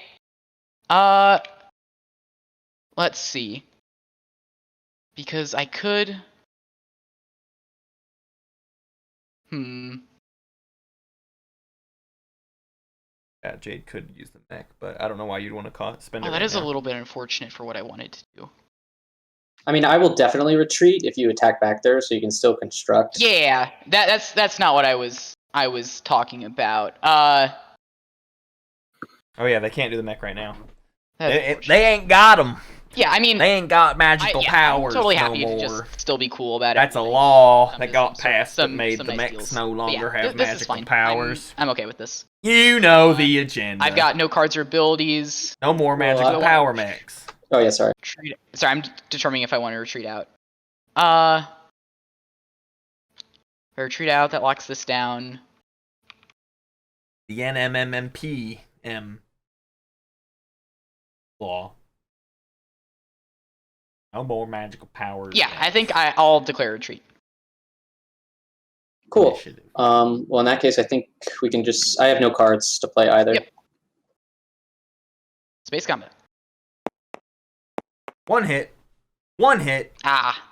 Let's see. Because I could... Yeah, Jade could use the mech, but I don't know why you'd want to spend it. Oh, that right is now. a little bit unfortunate for what I wanted to do. I mean, I will definitely retreat if you attack back there, so you can still construct. Yeah, that's not what I was talking about. Oh yeah, they can't do the mech right now. That's They ain't got them. Yeah, I mean, They ain't got magical powers. I'm totally no happy more. to just still be cool about it. That's a law that There's got some passed that made some the nice mechs deals. no But longer yeah, have this is magical fine. powers. I'm okay with this. You know the agenda. I've got no cards or abilities. no more magical power mechs. Oh yeah, sorry. Sorry, I'm determining if I want to retreat out. If I retreat out, that locks this down. The NMMMPM law. No more magical powers. Yeah, I think I'll declare retreat. Cool. Well, in that case, I think we can just... I have no cards to play either. Yep. Space combat. One hit. One hit. Ah.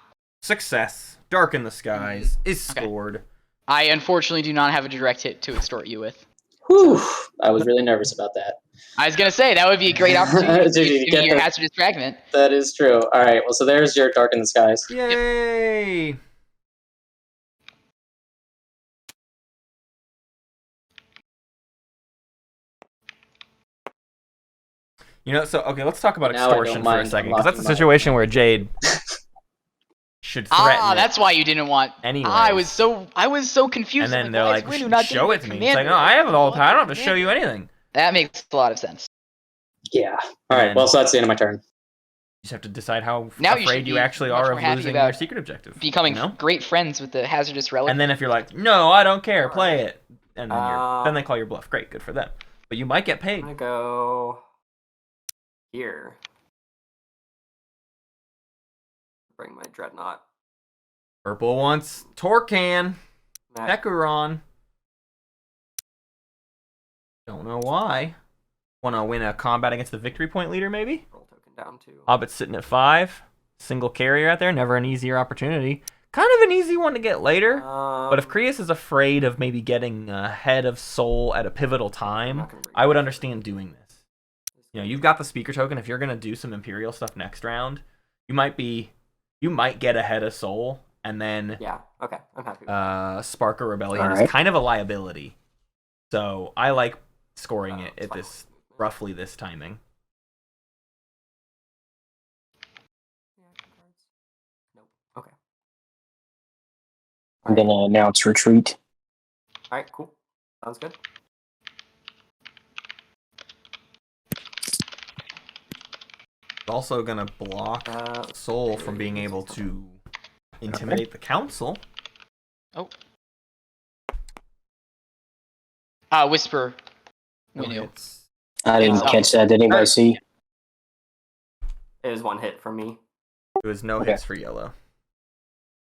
Success. Darken the skies. Is scored. I unfortunately do not have a direct hit to extort you with. Whew. I was really nervous about that. I was going to say, that would be a great opportunity to get your hazardous fragment. That is true. All right, well, so there's your Darken the Skies. Yay! You know, so, okay, let's talk about extortion for a second, because that's a situation where Jade should threaten that's why you didn't want... Anyway. I was so confused. And then like, they're why like, is Winu not show doing it to me. the It's like, no, I have all the power. I don't have to show you anything. That makes a lot of sense. Yeah. All right, well, so that's the end of my turn. You just have to decide how Now afraid you actually are of losing your secret objective. Becoming great friends with the hazardous relic. And then if you're like, no, I don't care, play it. And then, then they call your bluff. Great, good for them. But you might get paid. I'm gonna go here. Bring my dreadnought. Purple wants Torcan. Ekuron. Don't know why. Want to win a combat against the victory point leader, maybe? Roll token down to. Hobbit's sitting at 5. Single carrier out there. Never an easier opportunity. Kind of an easy one to get later. But if Krius is afraid of maybe getting ahead of Soul at a pivotal time, I would understand doing this. You know, you've got the speaker token. If you're going to do some Imperial stuff next round, you might get ahead of Soul, and then yeah, okay, I'm happy with that. Spark of Rebellion is kind of a liability. So I like scoring it at this roughly this timing. Nope. Okay. I'm gonna announce retreat. All right, cool. Sounds good. Also gonna block Soul from being able to intimidate the council. Oh. Whisper. Winu. I didn't catch that. Did anybody see? It was one hit from me. It was no hits for yellow.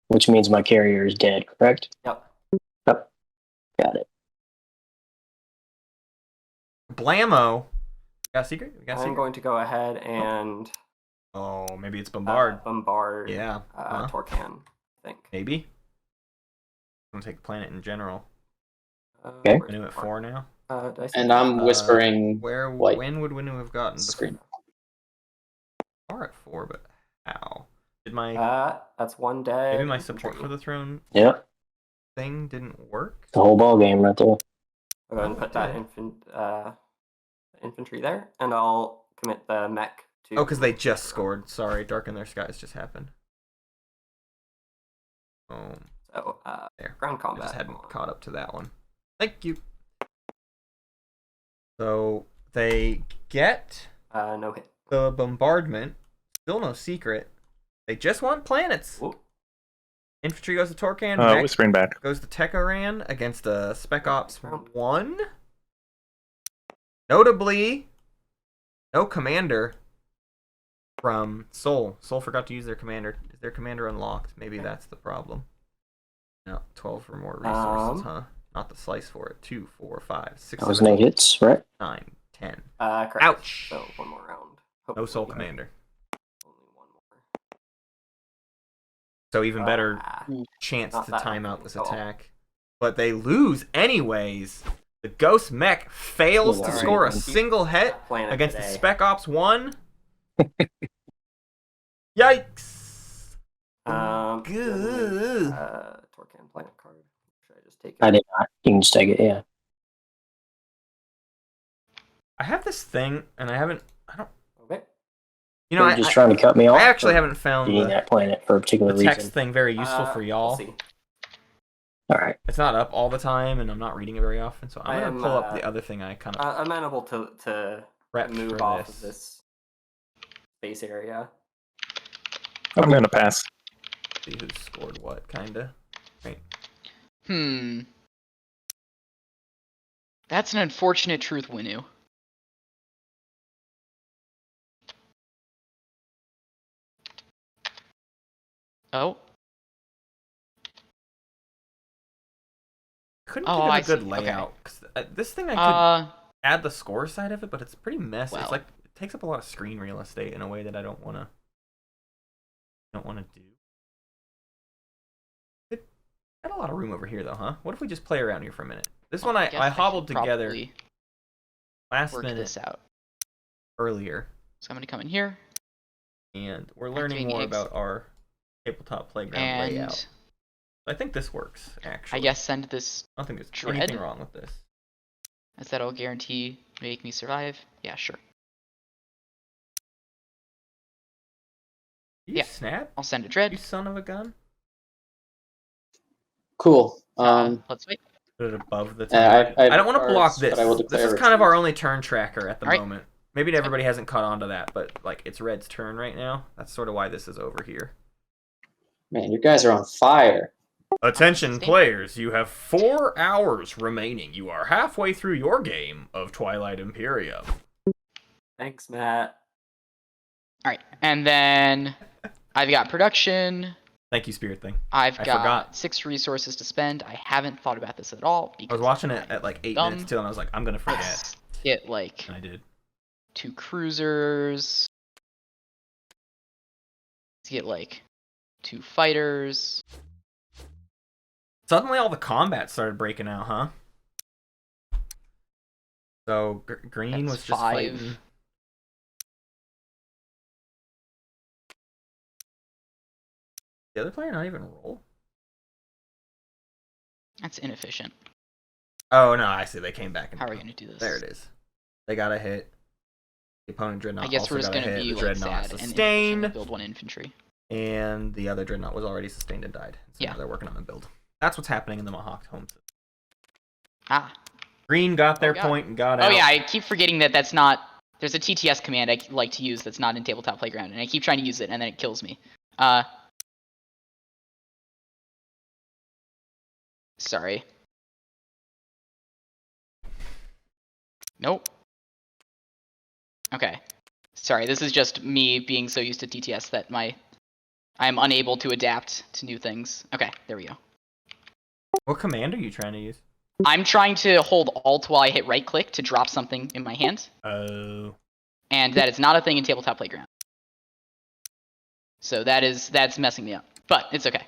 Which means my carrier is dead, correct? Yep. Yep. Got it. Blammo. Got a secret? I'm going to go ahead and... Oh, maybe it's Bombard. Bombard. Yeah. Torcan, I think. Maybe. I'm gonna take planet in general. Okay. Winu at 4 now. Did I say And I'm whispering. white. When would Winu have gotten Screen. Are at 4, but how? Did my that's one day. maybe my support for the throne Yep. thing didn't work? The whole ball game right there. I'll go ahead and put that infantry there, and I'll commit the mech to. Oh, because they just scored. Sorry, Dark in Their Skies just happened. Oh, So, there. ground I combat. just hadn't caught up to that one. Thank you. So they get No hit. the bombardment. Still no secret. They just want planets. Whoop. Infantry goes to Torcan. Mech Whispering back. goes to Techoran against a Spec Ops 1. Notably, no commander from Sol. Sol forgot to use their commander. Is their commander unlocked? Maybe that's the problem. No, 12 or more resources, huh? Not the slice for it. 2, 4, 5, 6, That was 7, no hits, right? 9, 10. Correct. Ouch. So one more round. No Hopefully Sol commander. Only one more. So even better chance not to that time much out this at all. attack. But they lose anyways. The Ghost Mech fails to Alright, score a then. single hit Planet against the today. Spec Ops 1. Yikes! Good. Torcan planet card. Should I just take it? I did not. You can just take it, yeah. I have this thing, and I don't. Okay. You know, Are you just trying to cut me off? I actually or haven't found do you need that planet for a particular the text reason? thing very useful for We'll y'all. see. All right. It's not up all the time, and I'm not reading it very often, so I'm I gonna am, pull up the other thing I kind of amenable to prepped move for off this. of this space area. I'm gonna pass. See who scored what, kinda. Right. That's an unfortunate truth, Winu. Oh. Couldn't Oh, think of I a good see. Okay. layout. 'Cause, this thing I could Uh, add the score side of it, but it's pretty messy. It's Well. like it takes up a lot of screen real estate in a way that I don't wanna do. It got a lot of room over here though, huh? What if we just play around here for a minute? This one guess I should hobbled together probably last work minute this out. earlier, So I'm gonna come in here, and we're learning Activating more eggs. about our tabletop playground and layout. I think this works actually. I guess send this. I don't think there's Dread? anything wrong with this. As that'll guarantee make me survive. Yeah, sure. You Yeah. snap, I'll send a you dread. son of a gun. Cool. Let's wait. Put it above the I turn. I don't want to block cards, this. but I will This declare is kind of retreat. our only turn tracker at the Alright. moment. Maybe everybody hasn't caught on to that, but like it's Red's turn right now. That's sort of why this is over here. Man, you guys are on fire. Attention players, you have 4 hours remaining. You are halfway through your game of Twilight Imperium. Thanks, Matt. Alright, and then I've got production. Thank you, Spirit Thing. I've I got forgot. 6 resources to spend. I haven't thought about this at all. I was because watching it I'm at like 8 dumb. minutes till, and I was like, I'm gonna forget. Let's get like And I did. 2 cruisers. Let's get like 2 fighters. Suddenly all the combat started breaking out, huh? So Green That's was just 5. fighting. The other player not even roll? That's inefficient. Oh no, I see. They came back and How are we gonna do this? there it is. They got a hit. The opponent Dreadnought I guess also we're just got a gonna hit. be The like Dreadnought sad and sustained, inefficient, build 1 infantry. and the other Dreadnought was already sustained and died. So Yeah. now they're working on a build. That's what's happening in the Mahawk home. Ah. Green got their God. point and got Oh out. yeah, I keep forgetting that that's not. There's a TTS command I like to use that's not in Tabletop Playground, and I keep trying to use it, and then it kills me. Sorry. Nope. Okay. Sorry, this is just me being so used to TTS that I'm unable to adapt to new things. Okay, there we go. What command are you trying to use? I'm trying to hold Alt while I hit right click to drop something in my hand. Oh. And that is not a thing in Tabletop Playground. So that's messing me up. But it's okay.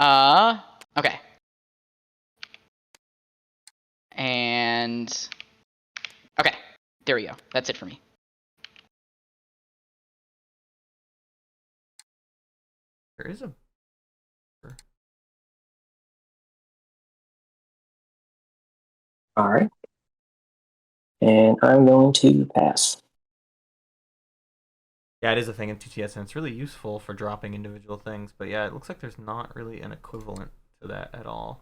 Okay. And okay, there we go. That's it for me. There is a. All right. And I'm going to pass. Yeah, it is a thing in TTS, and it's really useful for dropping individual things. But yeah, it looks like there's not really an equivalent to that at all.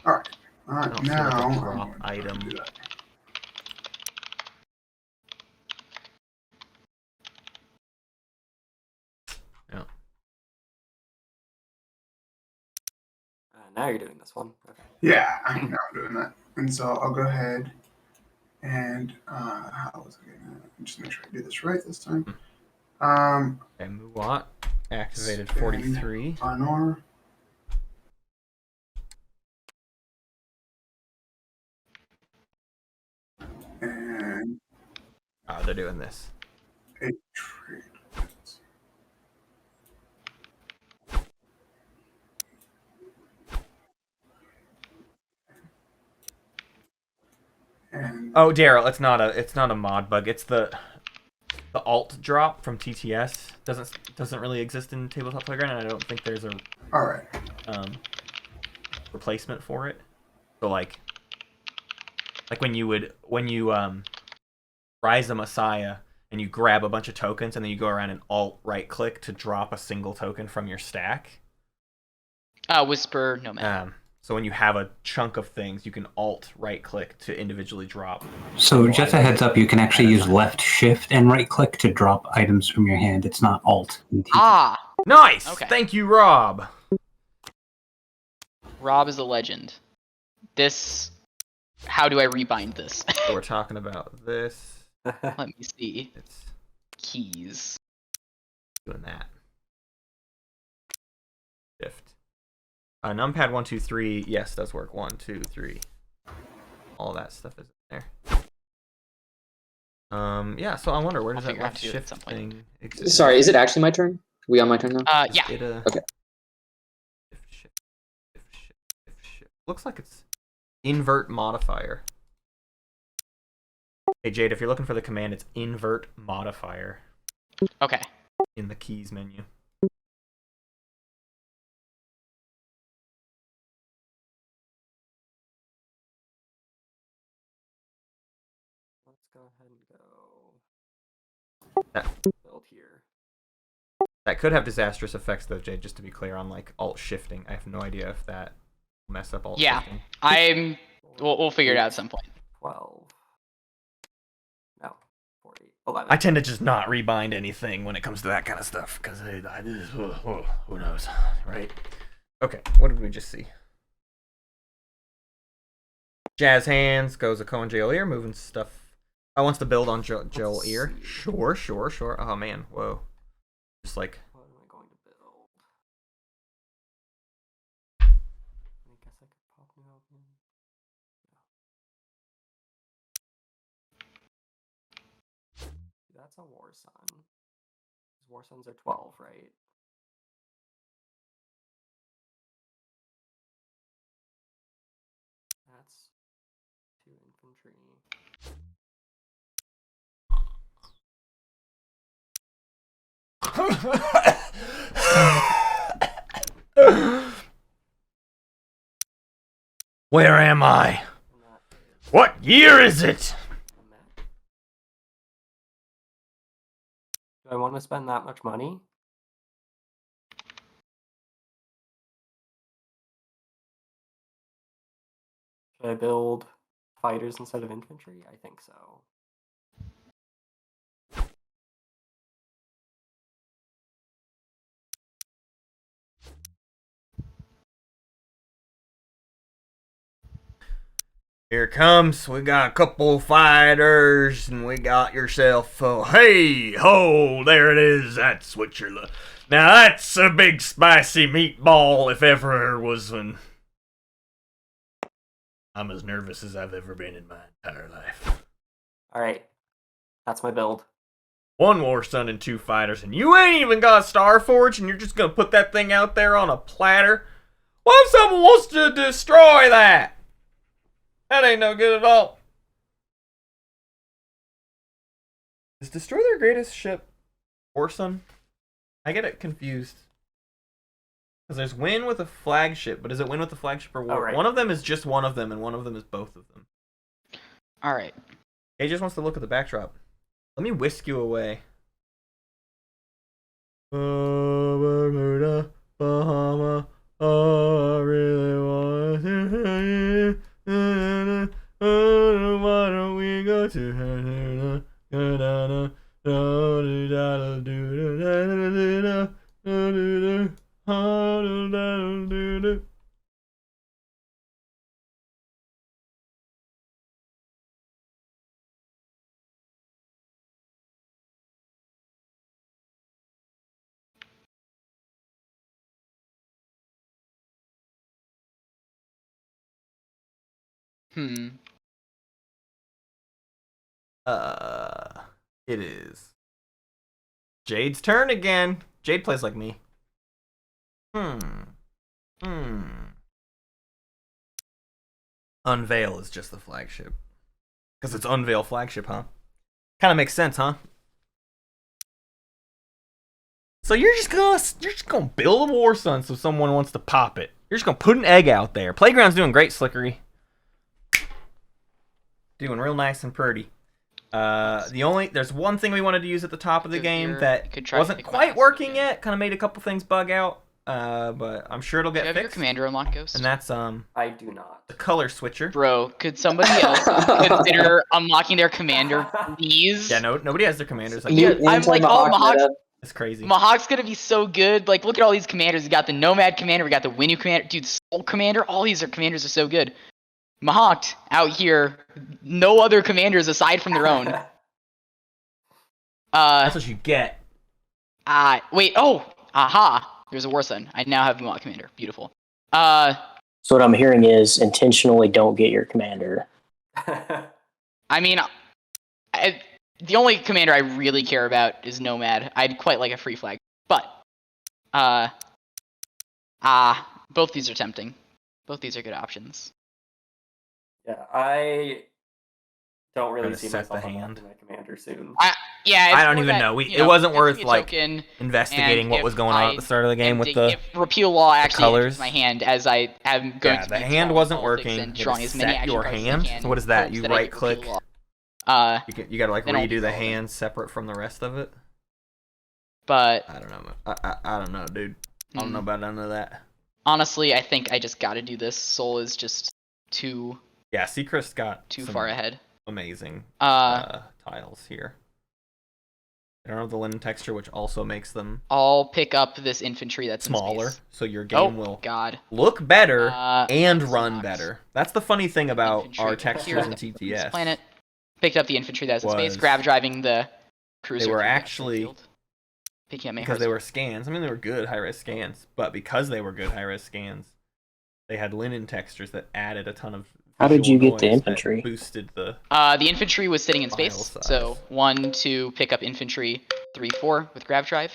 All right. I don't see Now like a I'm drop going to item. do that. Yeah. Now you're doing this one. Okay. Yeah, now I'm doing that. And so I'll go ahead and how was I gonna just make sure I do this right this time? Okay, Muwat activated spend 43. Honor. And Oh, they're doing this. a trade. And Oh, Daryl, it's not a mod bug. It's the alt drop from TTS doesn't really exist in Tabletop Playground, and I don't think there's a all right. replacement for it. So like when you rise a Messiah and you grab a bunch of tokens and then you go around and alt right click to drop a single token from your stack. Whisper Nomad. So when you have a chunk of things, you can alt right click to individually drop. So just a heads up, you can actually use left shift and right click to drop items from your hand. It's not alt. Ah, Nice! Okay. Thank you, Rob. Rob is a legend. This. How do I rebind this? So we're talking about this. Let me see. It's Keys. doing that. Shift. Numpad 1, 2, 3, yes, does work. 1, 2, 3. All that stuff is in there. Yeah. So I wonder where does that figure out left how to do it at shift some point. thing exist? Sorry, is it actually my turn? Are we on my turn now? Yeah. Okay. Shift. Looks like it's invert modifier. Hey Jade, if you're looking for the command, it's invert modifier Okay. in the keys menu. Let's go ahead and go build here. That could have disastrous effects though, Jade, just to be clear on like alt shifting. I have no idea if that will mess up alt Yeah. shifting. We'll figure it out at some point. 12. No. 40. 11. I tend to just not rebind anything when it comes to that kind of stuff, because who knows, right? Okay, what did we just see? Jazzxhands goes a Cohen Jail Ear, moving stuff. I wants to build on Joel Ear. Sure. Oh man, whoa. Just like. What am I going to build? I guess I could pop new open. That's a War Sun. War Suns are 12, right? That's 2 infantry. Where am I? What year is it? Do I want to spend that much money? Should I build fighters instead of infantry? I think so. Here comes. We got a couple fighters, and we got yourself. Hey ho! There it is. That's what you're looking. Now that's a big spicy meatball, if ever there was one. I'm as nervous as I've ever been in my entire life. All right, that's my build. 1 War Sun and 2 fighters, and you ain't even got Starforge, and you're just gonna put that thing out there on a platter? What if someone wants to destroy that? That ain't no good at all. Is destroy their greatest ship Orson? I get it confused. Because there's win with a flagship, but is it win with the flagship or war? Oh, right. One of them is just one of them, and one of them is both of them. Alright. He just wants to look at the backdrop. Let me whisk you away. Bermuda, Bahama, oh, I really want to why don't we go to It is Jade's turn again. Jade plays like me. Unveil is just the flagship. Because it's Unveil flagship, huh? Kind of makes sense, huh? So you're just gonna build a war sun so someone wants to pop it. You're just gonna put an egg out there. Playground's doing great, Slickery. Doing real nice and pretty. There's one thing we wanted to use at the top of the game that wasn't quite working yet. Kind of made a couple things bug out. But I'm sure it'll get fixed. Do you have your commander unlocked, Ghost? And that's I do not. the color switcher. Bro, could somebody else consider unlocking their commander, please? Yeah, nobody has their commanders. Like, I'm like, oh, Mahawk's, it's crazy. Mahawk's gonna be so good. Like, look at all these commanders. We got the Nomad commander, we got the Winnu commander, dude, Soul commander. All these commanders are so good. Mahawk out here, no other commanders aside from their own. That's what you get. Wait, oh, aha. There's a war sun. I now have Mahawk commander. Beautiful. So what I'm hearing is intentionally don't get your commander. I mean, the only commander I really care about is Nomad. I'd quite like a free flag, but both these are tempting. Both these are good options. Yeah, I don't really see set myself the hand. unlocking my commander soon. I don't even know. It wasn't worth like investigating what was going on at the start of the game with the repeal law actually colors. My hand as I am going to the be hand wasn't working. and drawing as many set action your cards as I hand. can So what is that? You that I right get click. repeal law. You gotta like then I'll redo the resolve it. hand separate from the rest of it. But I don't know. I don't know, dude. I don't know about none of that. Honestly, I think I just got to do this. Soul is just too. Yeah, Seacrest got too some far ahead. Amazing tiles here. I don't have the linen texture, which also makes them. I'll pick up this infantry that's smaller, in space. so your game will God. look better and run better. That's the funny thing about our textures in TTS. Planet picked up the infantry that's in space, grab driving the cruiser. They were actually picking up because they were scans. I mean, they were good high-res scans, but because they were good high-res scans, they had linen textures that added a ton of. How did you get the infantry? Boosted the infantry was sitting in space, so 1, 2, pick up infantry, 3, 4 with grab drive.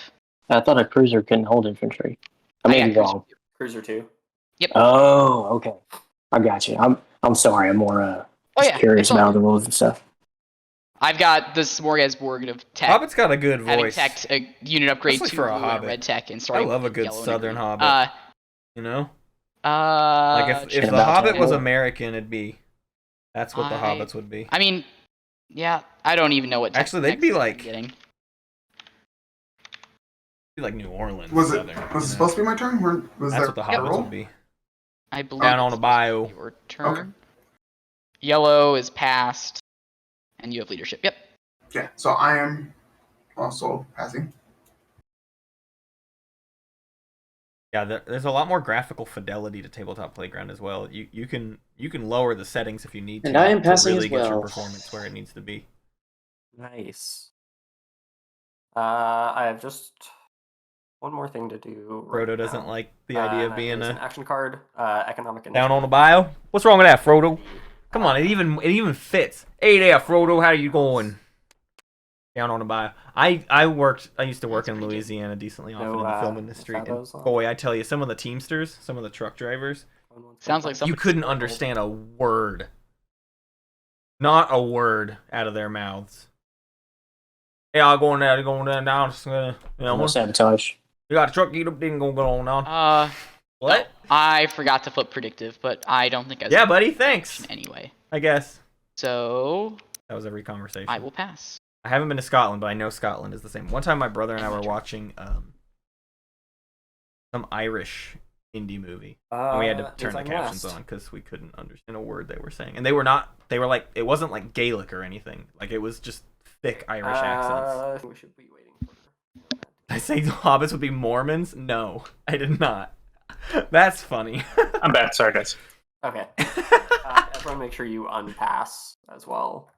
I thought a cruiser couldn't hold infantry. I may be wrong. Cruiser 2. Yep. Oh, okay. I got you. I'm sorry. I'm more curious about the rules and stuff. I've got the smorgasbord of tech. Hobbit's got a good voice. Having tech a unit upgrade to for a Hobbit. red tech and I starting. love a good Southern Hobbit. You know. Like if the Hobbit was American, it'd be. That's what the Hobbits would be. I mean, yeah, I don't even know what. Actually, they'd be like. Getting. Be like New Orleans. Was it Southern, it supposed to be my turn? Was That's there what the a Hobbits roll? would be. I believe down on the bio. Your turn. Yellow is passed, and you have leadership. Yep. Yeah. So I am also passing. Yeah, there's a lot more graphical fidelity to Tabletop Playground as well. You can lower the settings if you need to. And I am passing to really as well. Get your performance where it needs to be. Nice. I have just one more thing to do. Frodo doesn't like the idea of being an action card. Economic initiative. Down on the bio. What's wrong with that, Frodo? Come on, it even fits. Hey there, Frodo. How you going? Down on a bio. I used to work in Louisiana decently often in the film industry. And boy, I tell you, some of the Teamsters, some of the truck drivers, Sounds like you couldn't understand a word. Not a word out of their mouths. Yeah, I'm going down, No sabotage. You got a truck, you didn't go on down. What? I forgot to flip predictive, but I don't think I. Yeah, buddy. Thanks. Anyway. I guess. So. That was every conversation. I will pass. I haven't been to Scotland, but I know Scotland is the same. One time, my brother and I were watching some Irish indie movie, and we had to turn the captions on because we couldn't understand a word they were saying. And they were like, it wasn't like Gaelic or anything. Like it was just thick Irish accents. We should be waiting for. Did I say the hobbits would be Mormons? No, I did not. That's funny. I'm back. Sorry, guys. Okay. I just want to make sure you unpass as well.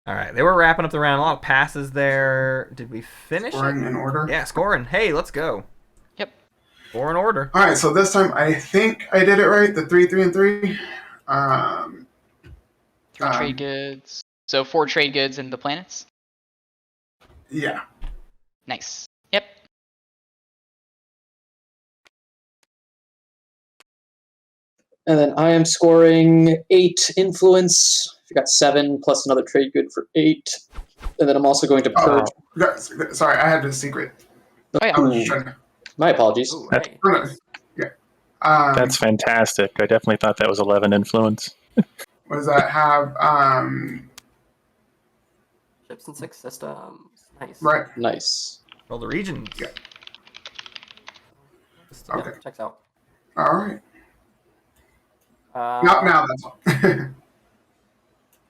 All right, they were wrapping up the round. A lot of passes there. Did we finish Scoring in order? Yeah, scoring. Hey, let's go. Yep. Score in order. All right, so this time I think I did it right. The 3, 3, and 3. 3 trade goods. So 4 trade goods and the planets? Yeah. Nice. Yep. And then I am scoring 8 influence. I got 7 plus another trade good for 8. And then I'm also going to purge. Sorry, I had a secret. Oh, yeah. I was just trying to... My apologies. Ooh, That's, hey. Yeah. that's fantastic. I definitely thought that was 11 influence. What does that have? Ships and 6 systems. Nice. Right. Nice. Roll the regions. Yeah. Yeah, Okay. checks out. All right. Now That's all.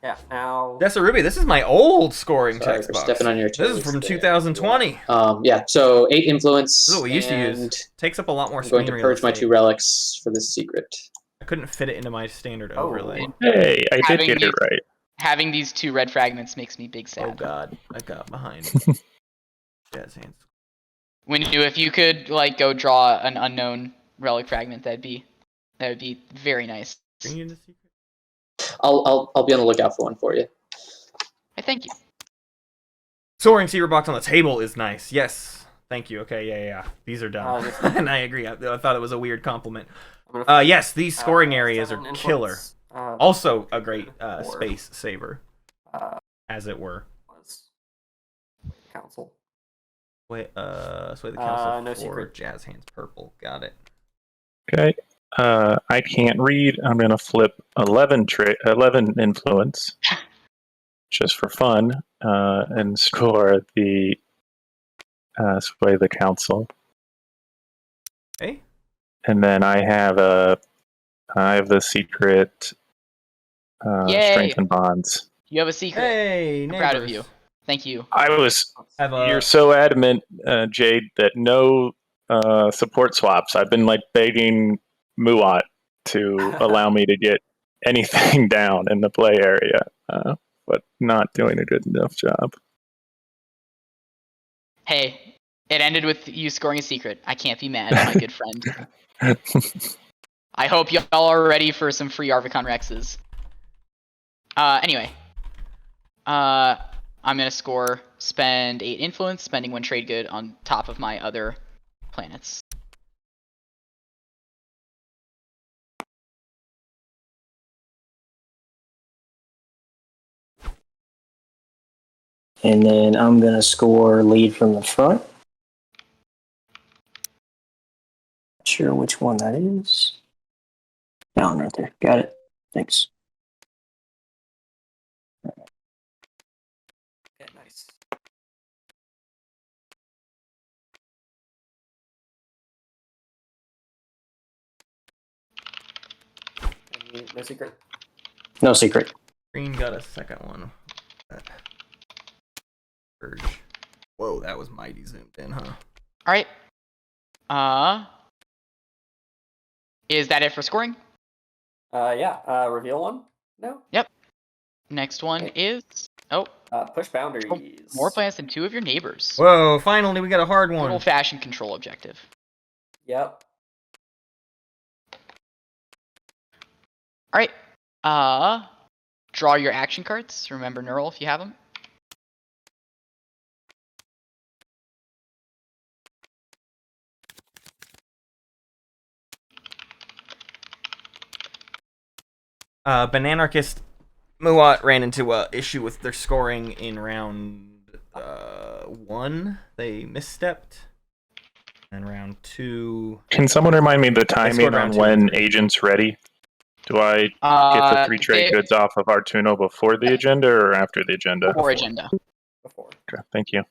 Yeah, now. Ruby, this is my old scoring Sorry text for box. stepping on your toes. This is from there. 2020. Yeah, so 8 influence. This is what we used to and use. Takes up a lot more I'm going screen to purge my real estate. 2 relics for this secret. I couldn't fit it into my standard Oh. overlay. Hey, I did Having get these- it right. Having these 2 red fragments makes me big sad. Oh god, I got behind. Jazzxhands. If you could like go draw an unknown relic fragment, that would be very nice. Bring you into secret. I'll be on the lookout for one for you. I thank you. Soaring secret box on the table is nice. Yes. Thank you. Okay, yeah. These are done. And I agree. I thought it was a weird compliment. Yes, these scoring areas are killer. Also a great space saver, as it were. Council. Sway the council no for secret. Jazzxhands purple. Got it. Okay. I can't read. I'm going to flip 11 influence just for fun and score the sway the council. Okay. And then I have the secret Yay. strengthen bonds. You have a secret. Hey, I'm proud of neighbors. you. Thank you. You're so adamant, Jade, that no support swaps. I've been like begging Muat to allow me to get anything down in the play area, but not doing a good enough job. Hey, it ended with you scoring a secret. I can't be mad, my good friend. I hope y'all are ready for some free Arvicon Rexes. Anyway. I'm gonna spend 8 influence, spending 1 trade good on top of my other planets. And then I'm going to score lead from the front. Not sure which one that is. That one right there. Got it. Thanks. Yeah, nice. No secret. No secret. Green got a second one. Purge. Whoa, that was mighty zoomed in, huh? Alright. Is that it for scoring? Yeah. Reveal one? No? Yep. Next one is... Push boundaries. More planets than 2 of your neighbors. Whoa, finally we got a hard one. Old-fashioned control objective. Yep. Alright. draw your action cards. Remember Neural if you have them. Bananarchist Muat ran into a issue with their scoring in round 1. They misstepped. And round 2. Can someone remind me the timing on when Agent's ready? Do I get the 3 trade goods off of Artuno before the agenda or after the agenda? Before agenda. Before. Okay, thank you.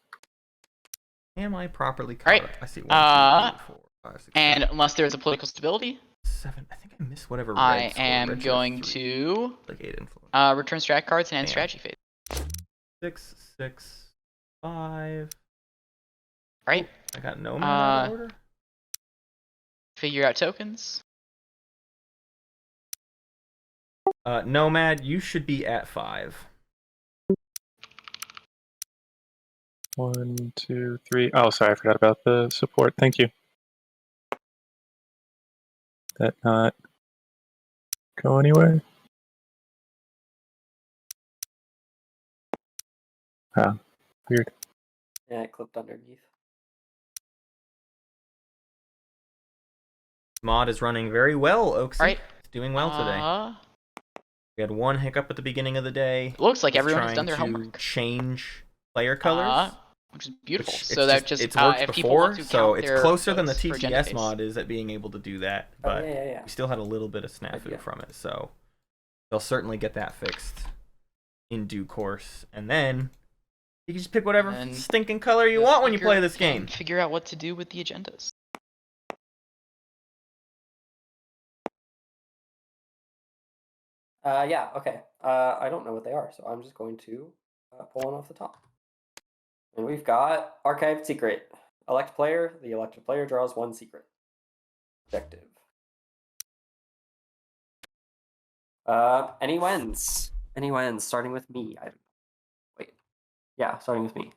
Am I properly caught? Right. I see 1, 2, 3, 4, 5, 6, and 7, unless there's a political stability, 7. I think I missed whatever. Red I scored. am Red going 3, to like 8 influence. return strat cards and end strategy phase. 6, 6, 5. Right. I got no mana out of order. Figure out tokens. Nomad, you should be at 5. 1, 2, 3. Oh, sorry, I forgot about the support. Thank you. That not go anywhere? Ah, weird. Yeah, it clipped underneath. Mod is running very well, Oaksy. Right. It's doing well today. We had one hiccup at the beginning of the day. It looks like It's everyone has done their trying to homework. Change player colors. Which is beautiful. Which So that just it's worked if people want before, to so count it's their closer than the votes for agenda TTS phase. mod is at being able to do that, but yeah. we still had a little bit of snafu from it, so they'll certainly get that fixed in due course, and then you can just pick whatever And stinking color you the want when you speaker play this can game. Figure out what to do with the agendas. Yeah, okay. I don't know what they are, so I'm just going to pull one off the top. And we've got Archived Secret. Elect player. The elected player draws 1 secret. Objective. Any wins? Any wins? Starting with me. Wait. Yeah, starting with me.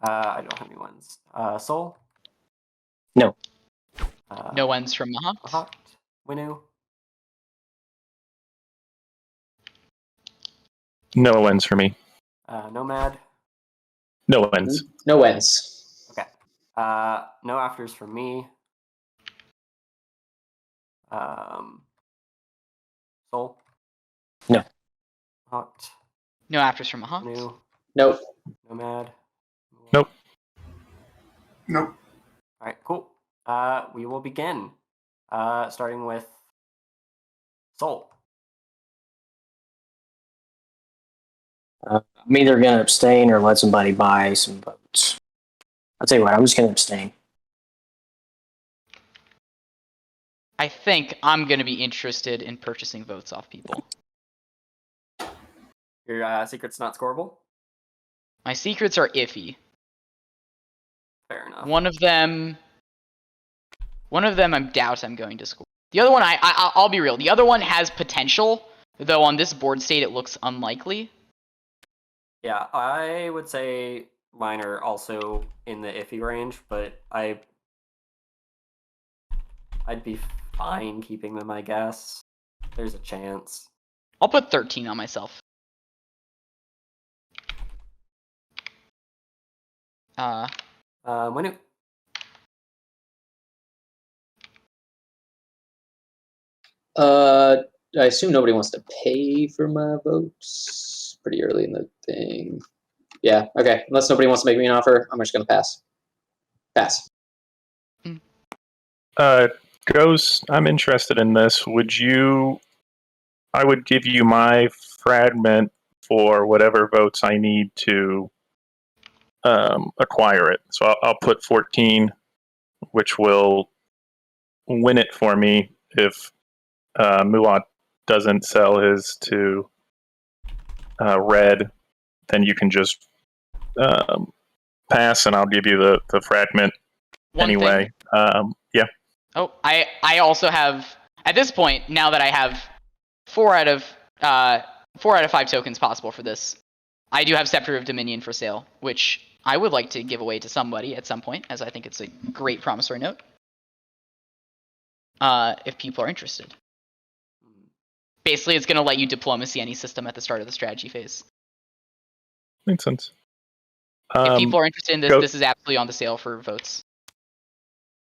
I don't have any wins. Soul? No. No wins from Mahawk. Mahawk. Winu? No wins for me. Nomad? No wins. No wins. Okay. No afters for me. Soul? No. Hawk? No afters from Mahawk. New? Nope. Nomad? Nope. Nope. Alright, cool. We will begin. Starting with Soul. I'm either going to abstain or let somebody buy some votes. I'll tell you what, I'm just going to abstain. I think I'm going to be interested in purchasing votes off people. Your secret's not scoreable? My secrets are iffy. Fair enough. One of them I doubt I'm going to score. The other one, I'll be real. The other one has potential, though on this board state it looks unlikely. Yeah, I would say mine are also in the iffy range, but I'd be fine keeping them, I guess. There's a chance. I'll put 13 on myself. Winu? I assume nobody wants to pay for my votes. Pretty early in the thing. Yeah, okay. Unless nobody wants to make me an offer, I'm just going to pass. Pass. Ghost, I'm interested in this. I would give you my fragment for whatever votes I need to acquire it. So I'll put 14, which will win it for me if Muat doesn't sell his to red. Then you can just pass, and I'll give you the fragment anyway. Yeah. Oh, I also have, at this point, now that I have 4 out of 5 tokens possible for this, I do have Scepter of Dominion for sale, which I would like to give away to somebody at some point, as I think it's a great promissory note. If people are interested. Basically, it's going to let you diplomacy any system at the start of the strategy phase. Makes sense. If people are interested in this, go- this is absolutely on the sale for votes.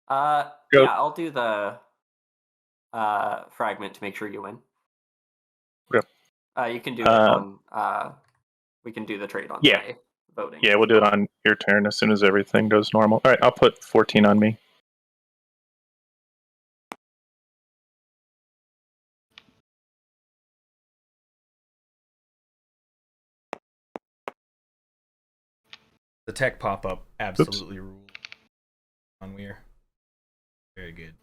Yeah, I'll do the fragment to make sure you win. Yep. You can do it on. We can do the trade on my voting. Yeah, we'll do it on your turn as soon as everything goes normal. All right, I'll put 14 on me. The tech pop-up absolutely ruled on Weir. Very good.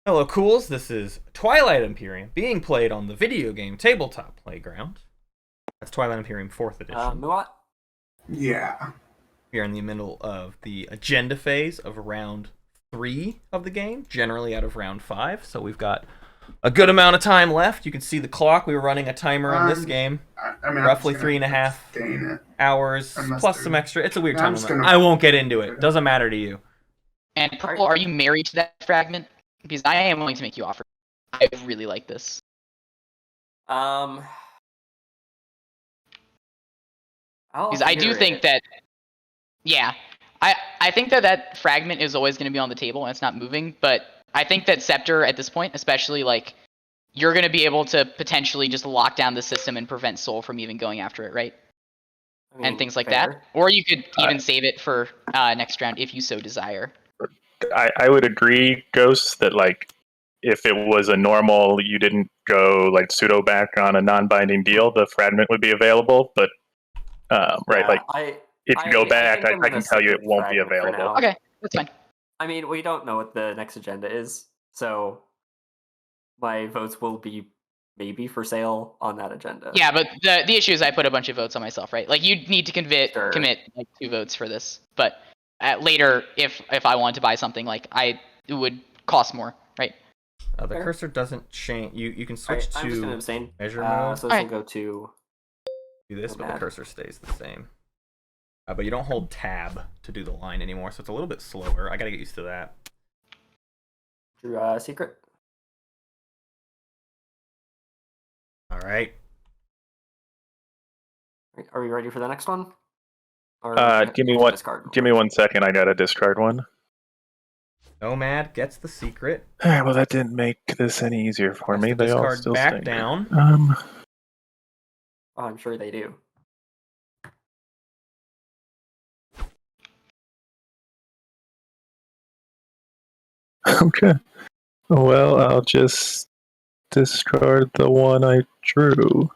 Hello, Cools. This is Twilight Imperium, being played on the video game Tabletop Playground. That's Twilight Imperium 4th edition. Muat? Yeah. We are in the middle of the agenda phase of round 3 of the game, generally out of round 5. So we've got a good amount of time left. You can see the clock. We were running a timer on this game. Roughly 3.5 hours, plus some extra. It's a weird time limit. I won't get into it. Doesn't matter to you. And Purple, are you married to that fragment? Because I am willing to make you offer. I really like this. Because I do think that, yeah, I think that fragment is always going to be on the table and it's not moving. But I think that Scepter at this point, especially, like, you're going to be able to potentially just lock down the system and prevent Soul from even going after it, right? And things like that. Or you could even save it for next round if you so desire. I would agree, Ghost, that like if it was a normal, you didn't go like pseudo back on a non-binding deal, the fragment would be available. But right, like if you go back, I can tell you it won't be available. Okay, that's fine. I mean, we don't know what the next agenda is, so my votes will be maybe for sale on that agenda. Yeah, but the issue is I put a bunch of votes on myself, right? Like, you'd need to commit like 2 votes for this, but later, if I wanted to buy something, like it would cost more, right? The cursor doesn't change. You can switch to I'm just gonna abstain. Measure mode. So this will go to do this, but the cursor stays the same. But you don't hold tab to do the line anymore, so it's a little bit slower. I gotta get used to that. Drew secret. All right. Are we ready for the next one? Give me 1 second. I gotta discard one. Nomad gets the secret. All right. Well, that didn't make this any easier for me. They all still back stink. down. Oh, I'm sure they do. Okay. Well, I'll just discard the one I drew.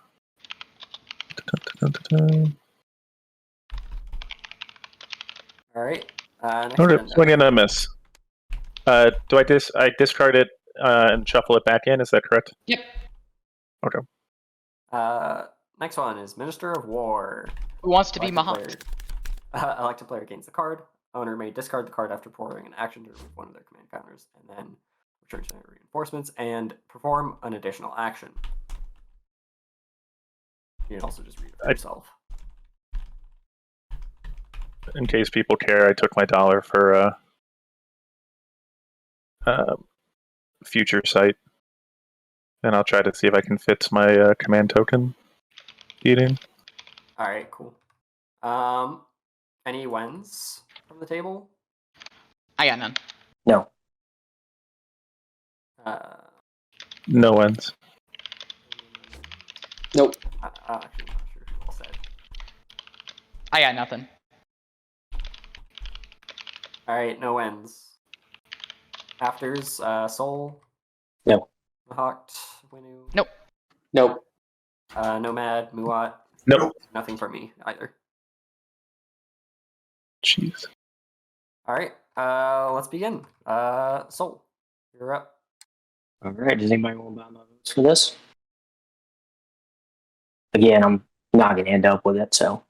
All right. Okay, swing and a miss. Do I discard it and shuffle it back in? Is that correct? Yep. Okay. Next one is Minister of War. Who wants to be Mahat? Elected player gains the card. Owner may discard the card after performing an action to remove one of their command counters, and then return to reinforcements and perform an additional action. You can also just read it for yourself. In case people care, I took my dollar for future sight, and I'll try to see if I can fit my command token eating. All right, cool. Any wins from the table? I got none. No. No wins. Nope. I'm actually not sure who all said. I got nothing. All right, no wins. Afters, Soul. No. Hawked, Winu. Nope. Nope. Nomad, Muat. Nope. Nothing from me either. Jeez. All right, let's begin. Soul, you're up. All right. Does anybody want to buy my votes for this? Again, I'm not going to end up with it, so.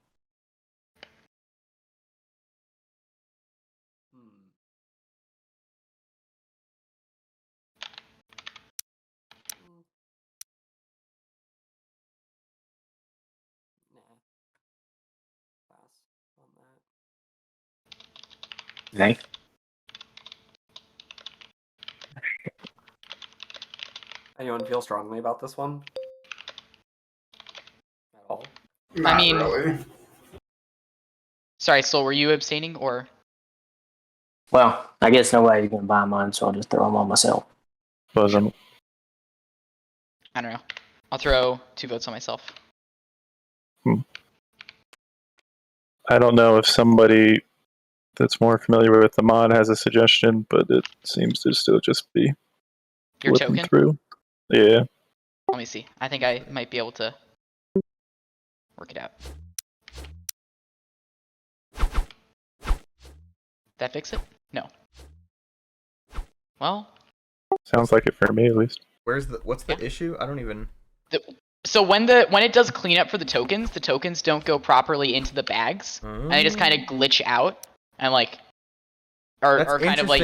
Okay. Anyone feel strongly about this one? At all? Not mean- really. Sorry, Soul, were you abstaining or? Well, I guess nobody's gonna buy mine, so I'll just throw them on myself. Wasn't. I don't know. I'll throw 2 votes on myself. I don't know if somebody that's more familiar with the mod has a suggestion, but it seems to still just be Your flipping token? through. Yeah. Let me see. I think I might be able to work it out. That fix it? No. Well, Sounds like it for me, at least. What's the issue? I don't even. so when it does cleanup for the tokens don't go properly into the bags, and they just kind of glitch out and like are kind of like.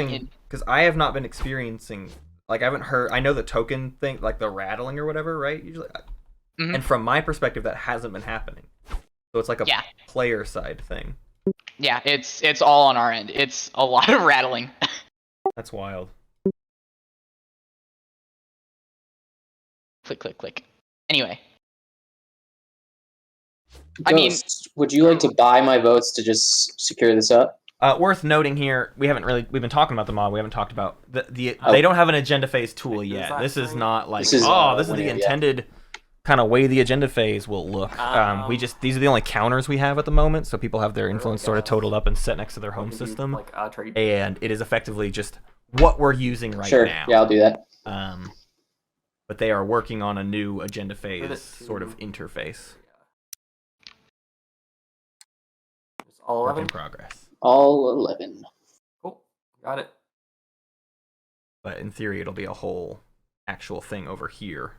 Because I have not been experiencing. Like I haven't heard. I know the token thing, like the rattling or whatever, right? Usually, and from my perspective, that hasn't been happening. So it's like a player side thing. Yeah, it's all on our end. It's a lot of rattling. That's wild. Click, click, click. Anyway. Ghost, would you like to buy my votes to just secure this up? Worth noting here, we've been talking about the mod. We haven't talked about they don't have an agenda phase tool yet. This is not like this is the intended kind of way the agenda phase will look. These are the only counters we have at the moment, so people have their influence sort of totaled up and set next to their home system, and it is effectively just what we're using right now. Yeah, I'll do that. But they are working on a new agenda phase sort of interface. All 11 in progress. All 11. Cool, got it. But in theory, it'll be a whole actual thing over here,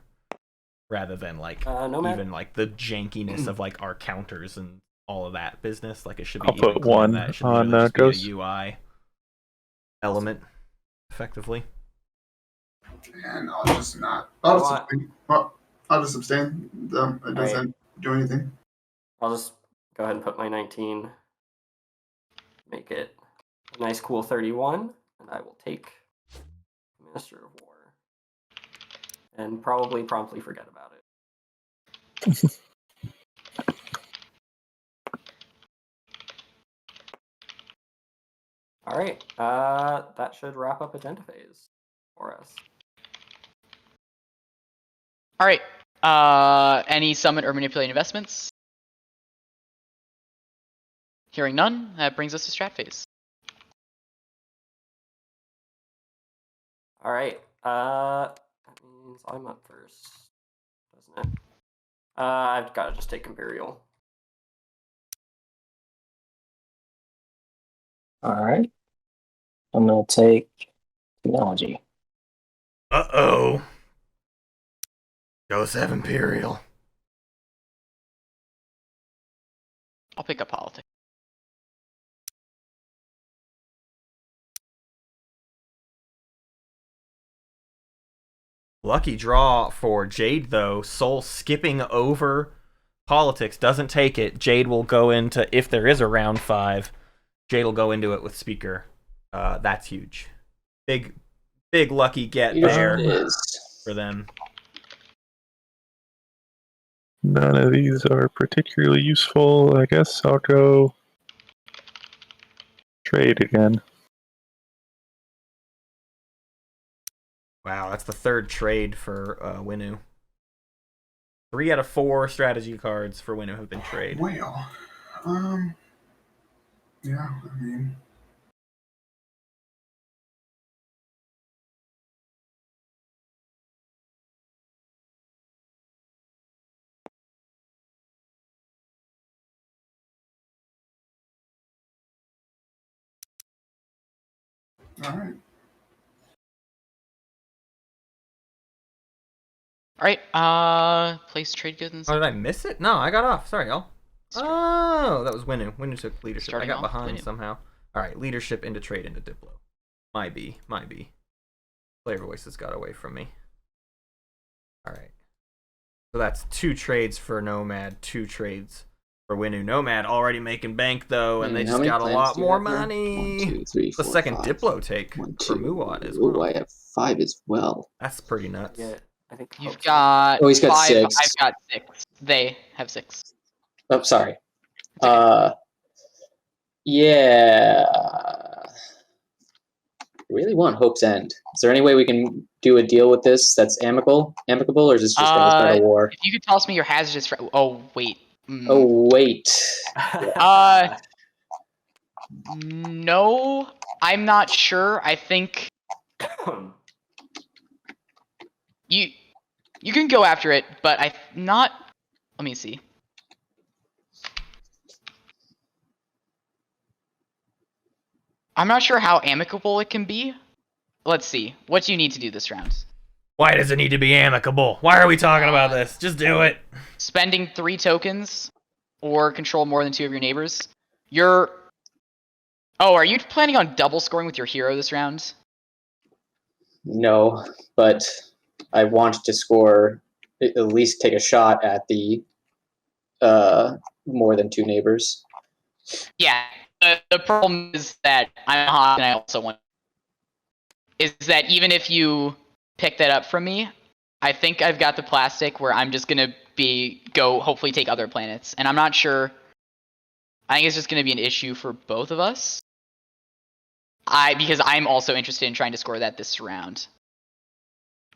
rather than like even like the jankiness of like our counters and all of that business. Like it should be. I'll put one on Ghost. A UI element, effectively. And I'll just not. I'll just abstain. It doesn't do anything. I'll just go ahead and put my 19. Make it a nice, cool 31, and I will take Minister of War. And probably promptly forget about it. All right, that should wrap up agenda phase for us. All right. Any summon or manipulate investments? Hearing none, that brings us to strat phase. All right. That means I'm up first, doesn't it? I've got to just take Imperial. All right. I'm gonna take technology. Uh-oh. Ghost have Imperial. I'll pick up politics. Lucky draw for Jade, though. Soul skipping over politics. Doesn't take it. Jade will go into, if there is a round 5, Jade will go into it with Speaker. That's huge. Big lucky get there for them. None of these are particularly useful. I guess I'll go trade again. Wow, that's the 3rd trade for Winu. 3 out of 4 strategy cards for Winu have been traded. Well, yeah, I mean. All right. Alright, place trade goods and Oh, did I miss it? No, I got off. Sorry, y'all. Oh, that was Winu. Winu took leadership. Starting I got off, behind Winu. somehow. Alright, leadership into trade into Diplo. Might be. Player voices got away from me. Alright. So that's 2 trades for Nomad, 2 trades For Winu. Nomad already making bank, though, and they How just many got a planets lot do you more have here? money. 1, 2, 3, 4, The second 5. Diplo take 1, for 2. Muad as Oh, well. I have 5 as well. That's pretty nuts. Yeah, I think You've Hope's got Oh, he's got 5. 6. I've got 6. They have 6. Oh, sorry. okay. Yeah. I really want Hope's End. Is there any way we can do a deal with this that's amicable, or is this just going to start a war? If you could toss me your hazardous... Oh, wait. Oh, wait. No, I'm not sure. I think you can go after it, but I'm not. Let me see. I'm not sure how amicable it can be. Let's see. What do you need to do this round? Why does it need to be amicable? Why are we talking about this? Just do it. Spending 3 tokens or control more than 2 of your neighbors. You're... Oh, are you planning on double scoring with your hero this round? No, but I want to score, at least take a shot at the more than 2 neighbors. Yeah. The problem is that I'm hot and I also want... Is that even if you pick that up from me, I think I've got the plastic where I'm just gonna hopefully take other planets, and I'm not sure. I think it's just gonna be an issue for both of us. Because I'm also interested in trying to score that this round.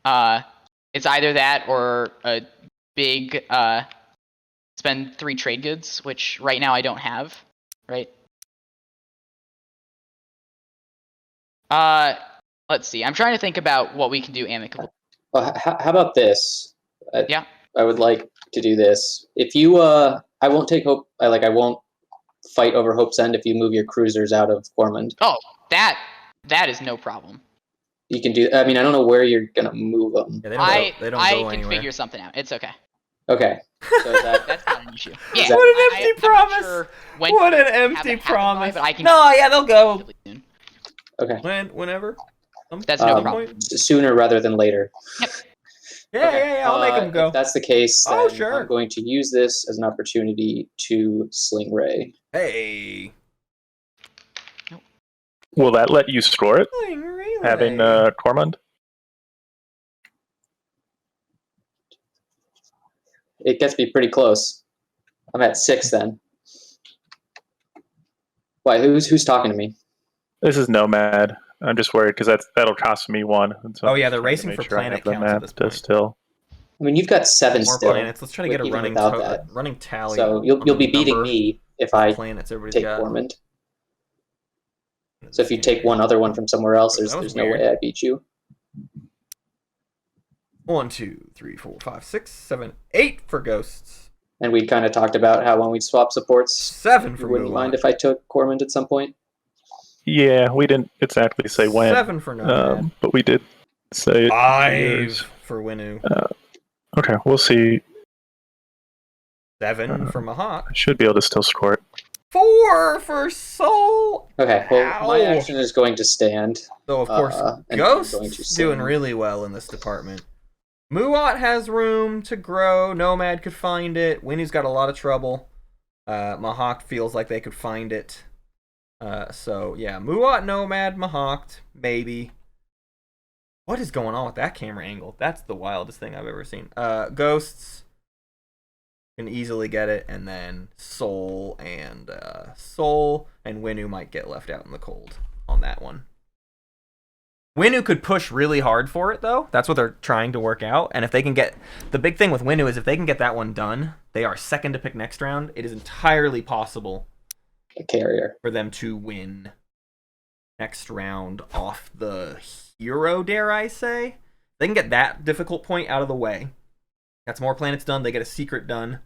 It's either that or a big spend 3 trade goods, which right now I don't have, right? Let's see. I'm trying to think about what we can do amicable. Well, how about this? Yeah. I would like to do this. If you, I won't take Hope. I won't fight over Hope's End if you move your cruisers out of Cormond. Oh, that is no problem. You can do. I mean, I don't know where you're gonna move them. Yeah, they don't I go can anywhere. figure something out. It's okay. Okay. So is that, That's not an issue. Yeah. What an empty I'm not promise! sure when What an you have empty it happen by, promise! but I can No, yeah, they'll go. relatively soon. okay. Whenever. That's no problem. Sooner rather than later. Yep. Yeah, Okay. yeah, I'll make them go. If that's the case, then Oh, sure. I'm going to use this as an opportunity to sling ray. Hey. Will that let you score it? Flying relay. Having Cormond? It gets me pretty close. I'm at 6 then. Why? Who's talking to me? This is Nomad. I'm just worried because that'll cost me 1. And so Oh, I'm yeah, just they're trying to racing make for sure I planet have the counts at map this to point. still. I mean, you've got 7 More still. planets. Let's try to get a even running without that. running tally. So you'll on be the beating number me if of I planets everybody's take got. Cormond. So if you take one other one from somewhere else, there's no way I beat you. 1, 2, 3, 4, 5, 6, 7, 8 for ghosts. And we kind of talked about how when we'd swap supports, 7 you for wouldn't Mulan. mind if I took Cormond at some point. Yeah, we didn't exactly say when. 7 for Nomad. But we did say it. 5 for Winu. Okay, we'll see. 7 for Mahawk. I should be able to still score it. 4 for Soul. Okay, well, my Ow. action is going to stand. So, of course, and I'm Ghost's going to doing sling. really well in this department. Muat has room to grow. Nomad could find it. Winu's got a lot of trouble. Mahawk feels like they could find it. So, yeah. Muat, Nomad, Mahawk, maybe. What is going on with that camera angle? That's the wildest thing I've ever seen. Ghosts can easily get it. And then Soul and Winu might get left out in the cold on that one. Winu could push really hard for it, though. That's what they're trying to work out. And if they can get... The big thing with Winu is if they can get that one done, they are second to pick next round. It is entirely possible A carrier. for them to win next round off the hero, dare I say. They can get that difficult point out of the way. Got some more planets done. They get a secret done.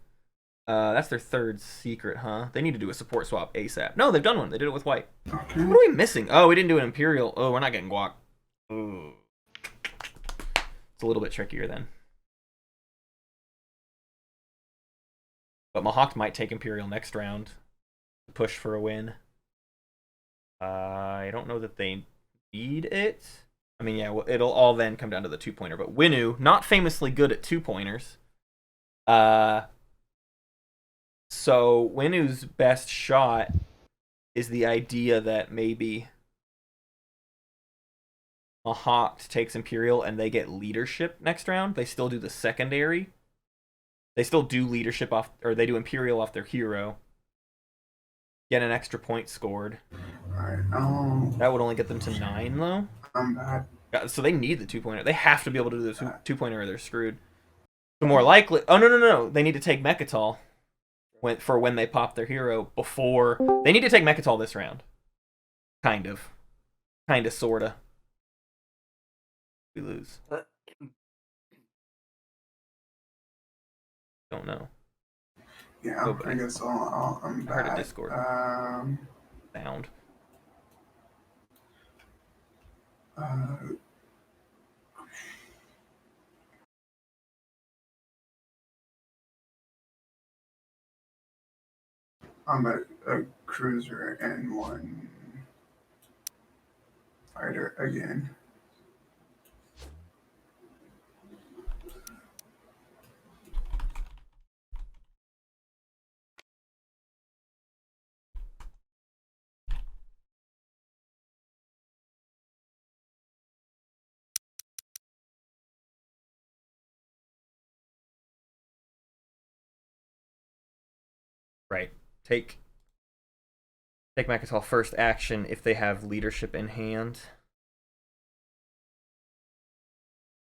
That's their 3rd secret, huh? They need to do a support swap ASAP. No, they've done one. They did it with white. Okay. What are we missing? Oh, we didn't do an Imperial. Oh, we're not getting guac. Ooh. It's a little bit trickier then. But Mahawk might take Imperial next round to push for a win. I don't know that they need it. I mean, yeah, well, it'll all then come down to the 2-pointer. But Winu, not famously good at 2-pointers. So Winu's best shot is the idea that maybe Mahawk takes Imperial and they get leadership next round. They still do the secondary. They still do leadership off, or they do Imperial off their hero. Get an extra point scored. Alright, That would only get them to 9, though. I'm back. So they need the 2-pointer. They have to be able to do the 2-pointer or they're screwed. The more likely... Oh, no. They need to take Mechatol for when they pop their hero before... They need to take Mechatol this round. Kind of. Sorta. We lose. Don't know. Yeah, Nobody. I guess I'm I heard back. a Discord. Sound. I'm a cruiser and 1 fighter again. Right. Take Mechatol first action if they have leadership in hand.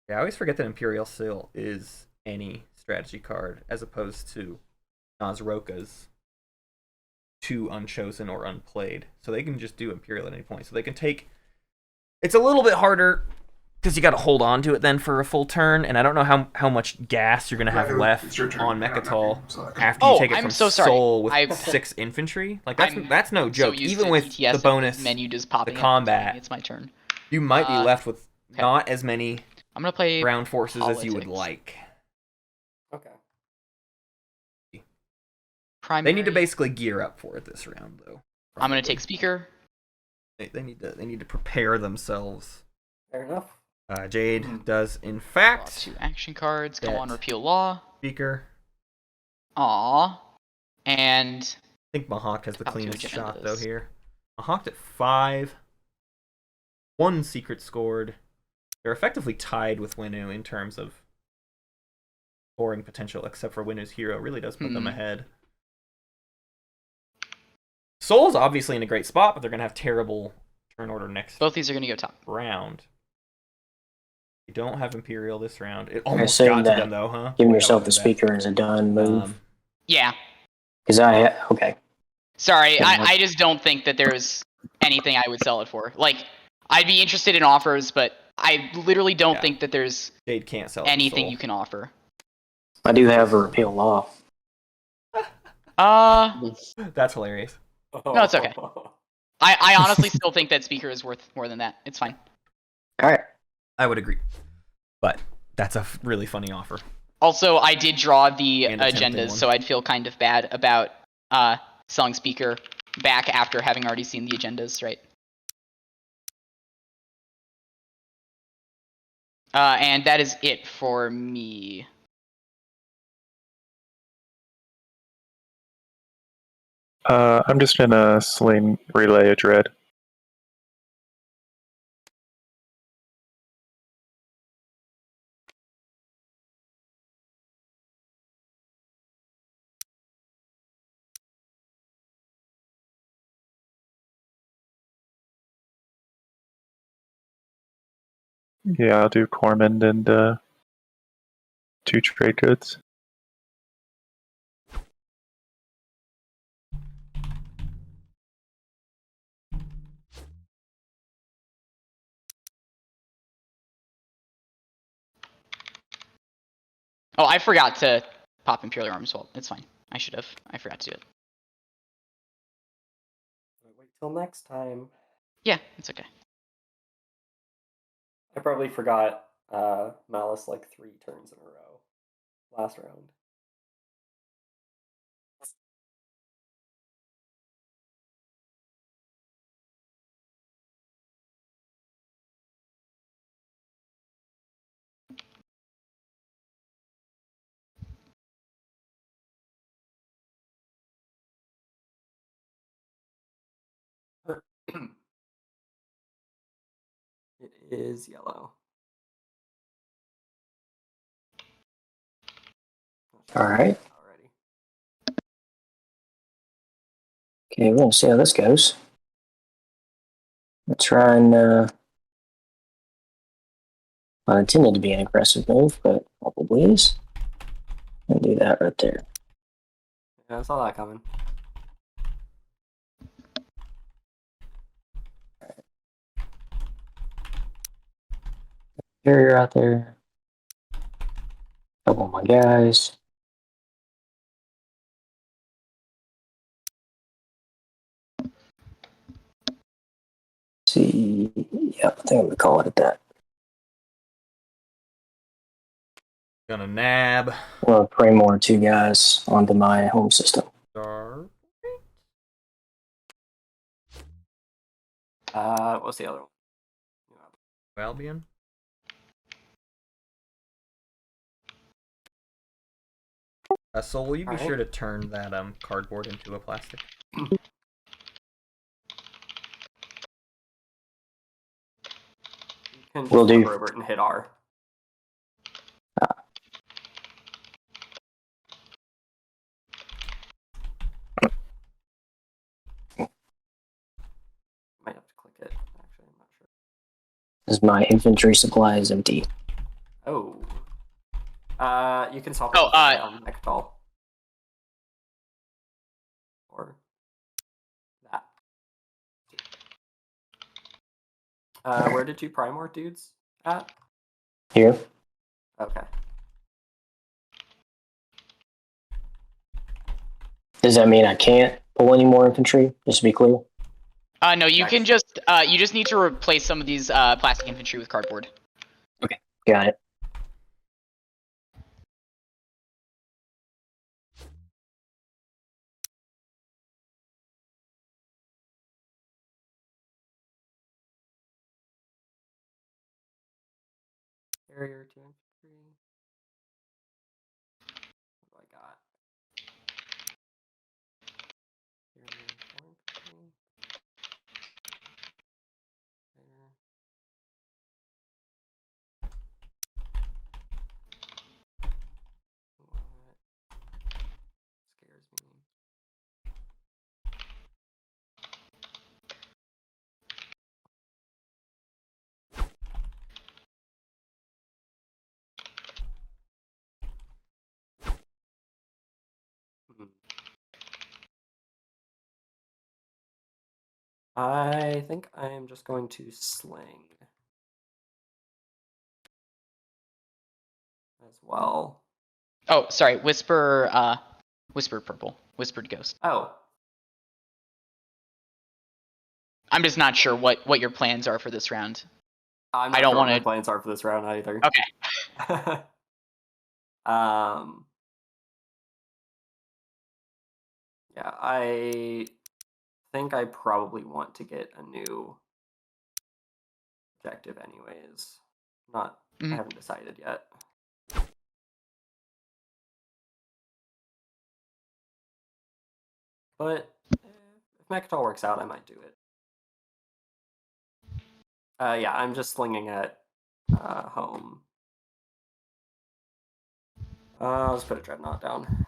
Yeah, I always forget that Imperial Seal is any strategy card, as opposed to Nazroka's 2 unchosen or unplayed. So they can just do Imperial at any point. So they can take... It's a little bit harder, because you got to hold on to it then for a full turn, and I don't know how much gas you're going to have left on Mechatol after you take it from Soul with 6 infantry. Like, that's no joke. So used Even to with ETS the bonus, menu just popping the up and telling combat, me it's my turn. you might be left with okay. not as many I'm gonna play ground forces as you would politics. like. Okay. They need to basically gear up for it this round, though. I'm gonna take Speaker. They need to prepare themselves. Fair enough. Jade does in Draw fact 2 action cards. Come get on, repeal law. Speaker. Aw. And I think Mahawk has the Up to cleanest shot though agendas. here. Mahawk at 5. 1 secret scored. They're effectively tied with Winu in terms of scoring potential, except for Winu's hero really does put them ahead. Soul's obviously in a great spot, but they're gonna have terrible turn order next both these are gonna go top. round. You don't have Imperial this round. It almost assume got to that them though, huh? Giving Boy, that yourself the would've been speaker is a done bad. move. Yeah. Because okay. Sorry, I just don't think that there's anything I would sell it for. Like, I'd be interested in offers, but I literally don't think that there's Jade can't sell it anything Soul. you can offer. I do have a repeal law. That's hilarious. No, it's okay. I honestly still think that Speaker is worth more than that. It's fine. Alright. I would agree. But that's a really funny offer. Also, I did draw the And a tempting agendas, one. so I'd feel kind of bad about selling Speaker back after having already seen the agendas, right? And that is it for me. I'm just gonna sling Relay a Dread. Yeah, I'll do Cormand and 2 trade goods. Oh, I forgot to pop Imperial Arms. Well, it's fine. I should have. I forgot to do it. Wait till next time. Yeah, it's okay. I probably forgot Malice like 3 turns in a row last round. It is yellow. All right. Already. Okay, we're gonna see how this goes. Let's try and not intended to be an aggressive move, but probably is. And do that right there. Yeah, I saw that coming. Carrier out there. Couple of my guys. See, yeah, I think I'm gonna call it at that. Gonna nab. Well, pray more 2 guys onto my home system. What's the other one? Albion. So will you be sure to turn that cardboard into a plastic? You can Will do. hover over it and hit R. Might have to click it. Actually, I'm not sure. As my infantry supply is empty. Oh. You can swap it on Mechatol. Or that. Where did you Primor dudes at? Here. Okay. Does that mean I can't pull any more infantry? Just to be clear. No, you can just you just need to replace some of these plastic infantry with cardboard. Okay, got it. Carrier 2 infantry. What do I got? Carrier 4 infantry. There. What? Scares me. I think I am just going to sling as well. Oh, sorry, whisper purple, whispered ghost. Oh, I'm just not sure what your plans are for this round. I'm not I don't sure want what my to. plans are for this round either. Okay. Yeah, I think I probably want to get a new objective anyways. I haven't decided yet. But if Mechatol works out, I might do it. Yeah, I'm just slinging at home. I'll just put a Dreadnought down.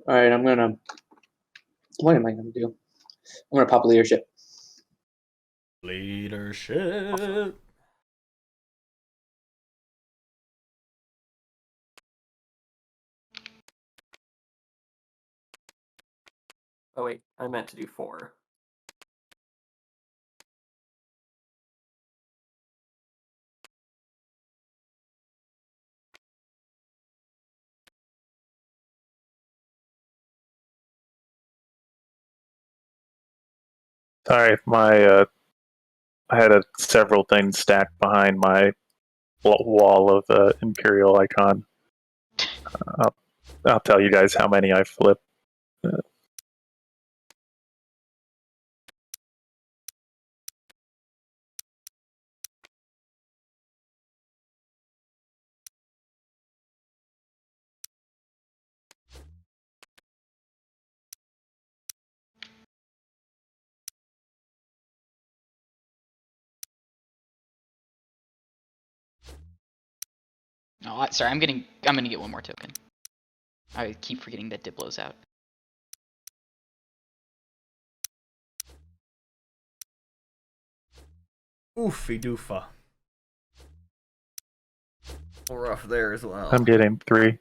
All right, I'm gonna. What am I gonna do? I'm gonna pop leadership. Leadership. Oh wait, I meant to do 4. Sorry, I had several things stacked behind my wall of the Imperial icon. I'll tell you guys how many I flip. Oh, sorry. I'm gonna get one more token. I keep forgetting that Diplo's out. Oofy doofa. Rough there as well. I'm getting 3.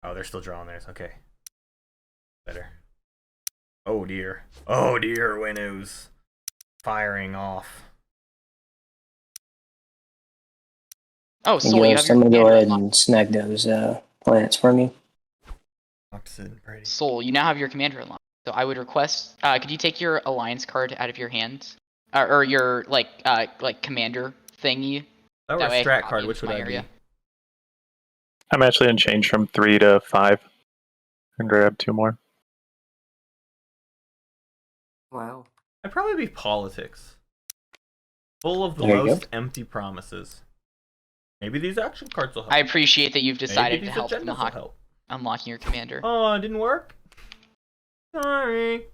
Oh, they're still drawing theirs. Okay. Better. Oh dear. Oh dear, Winnows. Firing off. Oh, Soul, you have I'm gonna go ahead commander and snag those planets from you. Soul, you now have your commander unlocked. So I would request, could you take your alliance card out of your hand, or your like commander thingy? That were a strat card. Which would I be? I'm actually going to change from 3 to 5 and grab 2 more. Wow. I'd probably be politics. Full of the There you most empty promises. Maybe these action cards will help. I appreciate that you've decided Maybe to these help agendas will Nahak help. unlocking your commander. Oh, it didn't work? Sorry.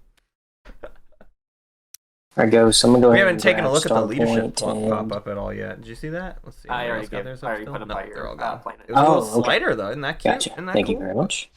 Alright, go. So I'm gonna go We ahead haven't and taken a grab look at the Star leadership Point pop and- up at all yet. Did you see that? Let's see. I already, Anyone else got I already theirs up put them still? by No, your they're all gone. planet. It was a little Oh, okay. slider though. Isn't that cute? Gotcha. Isn't that Thank cool? you very much.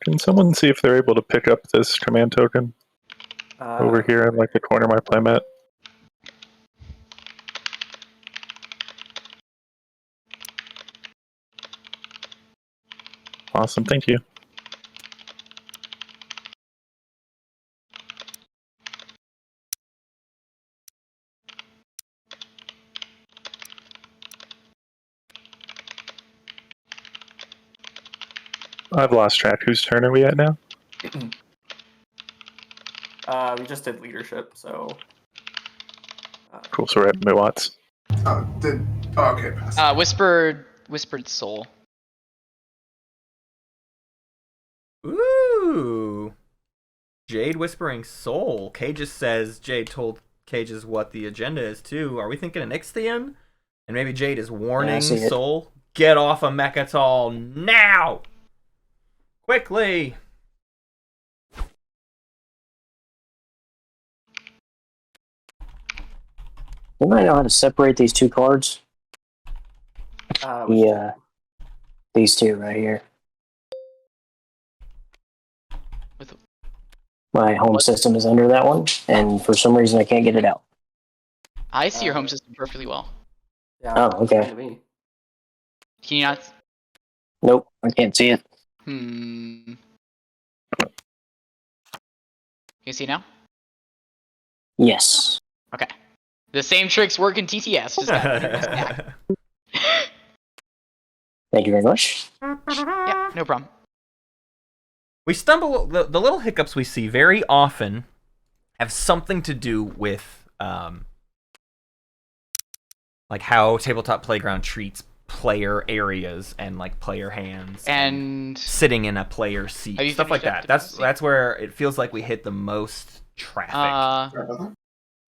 Can someone see if they're able to pick up this command token over here in like the corner of my playmat? Awesome, thank you. I've lost track. Whose turn are we at now? We just did leadership, so. Cool, so we're at Muwat's. Okay, pass. Whispered Soul. Ooh. Jade Whispering Soul. Kay just says Jade told Cages what the agenda is too. Are we thinking an Ixion? And maybe Jade is warning Soul. Get off of Mechatol now! Quickly! You might know how to separate these two cards. These two right here. My home system is under that one, and for some reason I can't get it out. I see your home system perfectly well. Yeah. Oh, okay. Can you not? Nope, I can't see it. Can you see now? Yes. Okay. The same tricks work in TTS. Just got Thank you very much. Yeah, no problem. We stumble. The little hiccups we see very often have something to do with like how Tabletop Playground treats player areas and like player hands and sitting in a player seat, stuff like that. That's where it feels like we hit the most traffic.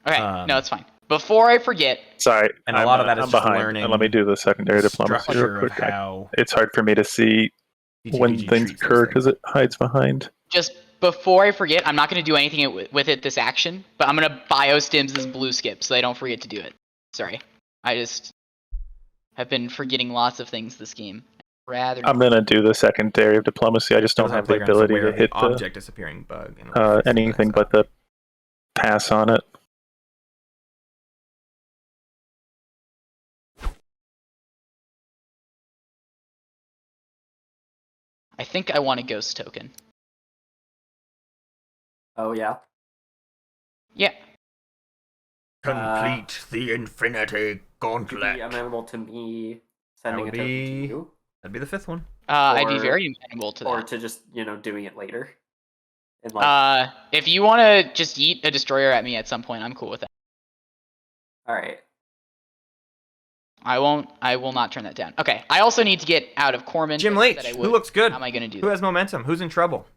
Okay, no, it's fine. Before I forget, sorry, and a lot of that is I'm just behind. learning. And let me do the secondary diplomacy real quick. How it's hard for me to see when things occur because it hides behind. just before I forget, I'm not going to do anything with it this action, but I'm going to biostims this blue skip so I don't forget to do it. Sorry. I just have been forgetting lots of things this game. I'm going to do the secondary of diplomacy. I just don't have the ability to hit the object disappearing bug. anything but the pass on it. I think I want a ghost token. Oh, yeah? Yeah. Complete the Infinity Gauntlet. Be amenable to me sending a token to you? That'd be the 5th one. I'd be very amenable to that. Or to just, doing it later. And like, if you want to just eat a destroyer at me at some point, I'm cool with that. Alright. I will not turn that down. Okay, I also need to get out of Corman. Jim Leach, who looks good? How am I going to do Who has momentum? Who's in trouble?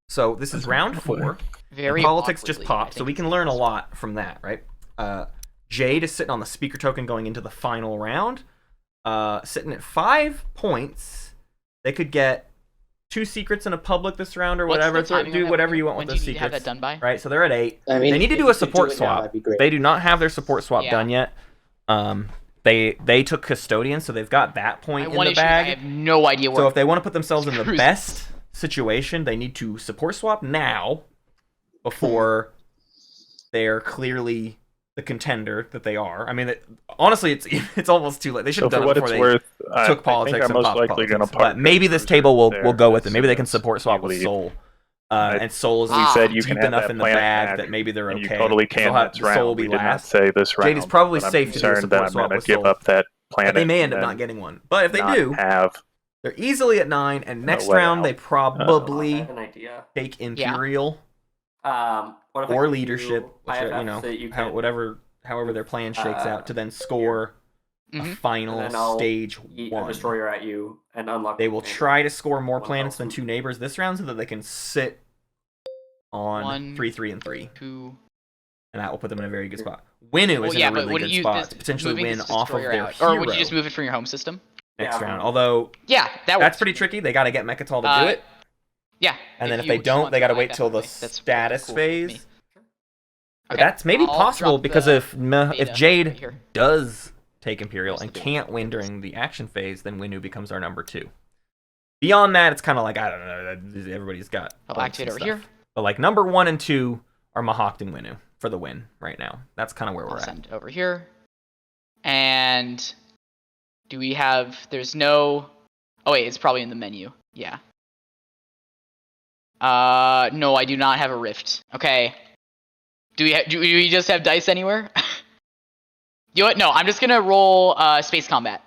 So this is round 4. Very politics just awkwardly, popped, so we can learn a lot from that, right? Jade is sitting on the speaker token going into the final round. Sitting at 5 points. They could get 2 secrets in a public this round or whatever. Do whatever you want with those secrets. Have that done by? Right, so they're at 8. I mean, they need to do a support swap. They do not have their support swap done yet. They took custodian, so they've got that point in the bag. I have no idea where. So if they want to put themselves in the best situation, they need to support swap now before they're clearly the contender that they are. I mean, honestly, it's almost too late. They should have done it before they took politics and popped politics. But maybe this table will go with it. Maybe they can support swap with Soul. And Soul is deep enough in the bag that maybe they're okay. You totally can. That's Soul will be we did not last. say this round. Jade is probably safe to do a concerned that support I'm swap going with to give Soul. up that planet. But they may end up not getting one. But if they do, they're easily at 9. And next round, they probably take Imperial or leadership, which however their plan shakes out, to then score a final stage 1. A destroyer at you and unlock. They will try to score more planets than 2 neighbors this round so that they can sit on 3, 3, and 3. 2. And that will put them in a very good spot. Winnu is in a really good spot to potentially win off of their hero. Or would you just move it from your home system? Next round. Although, that's pretty tricky. They got to get Mechatol to do it. Yeah. And then if they don't, they got to wait till the status phase. But that's maybe possible because if Jade does take Imperial and can't win during the action phase, then Winnu becomes our number 2. Beyond that, it's kind of like, I don't know, everybody's got I'll activate over here. But like number 1 and 2 are Mahokt and Winnu for the win right now. That's kind of where we're at. Send over here. And do we have, there's no, oh wait, it's probably in the menu. Yeah. No, I do not have a rift. Okay. Do we just have dice anywhere? You know what? No, I'm just gonna roll space combat,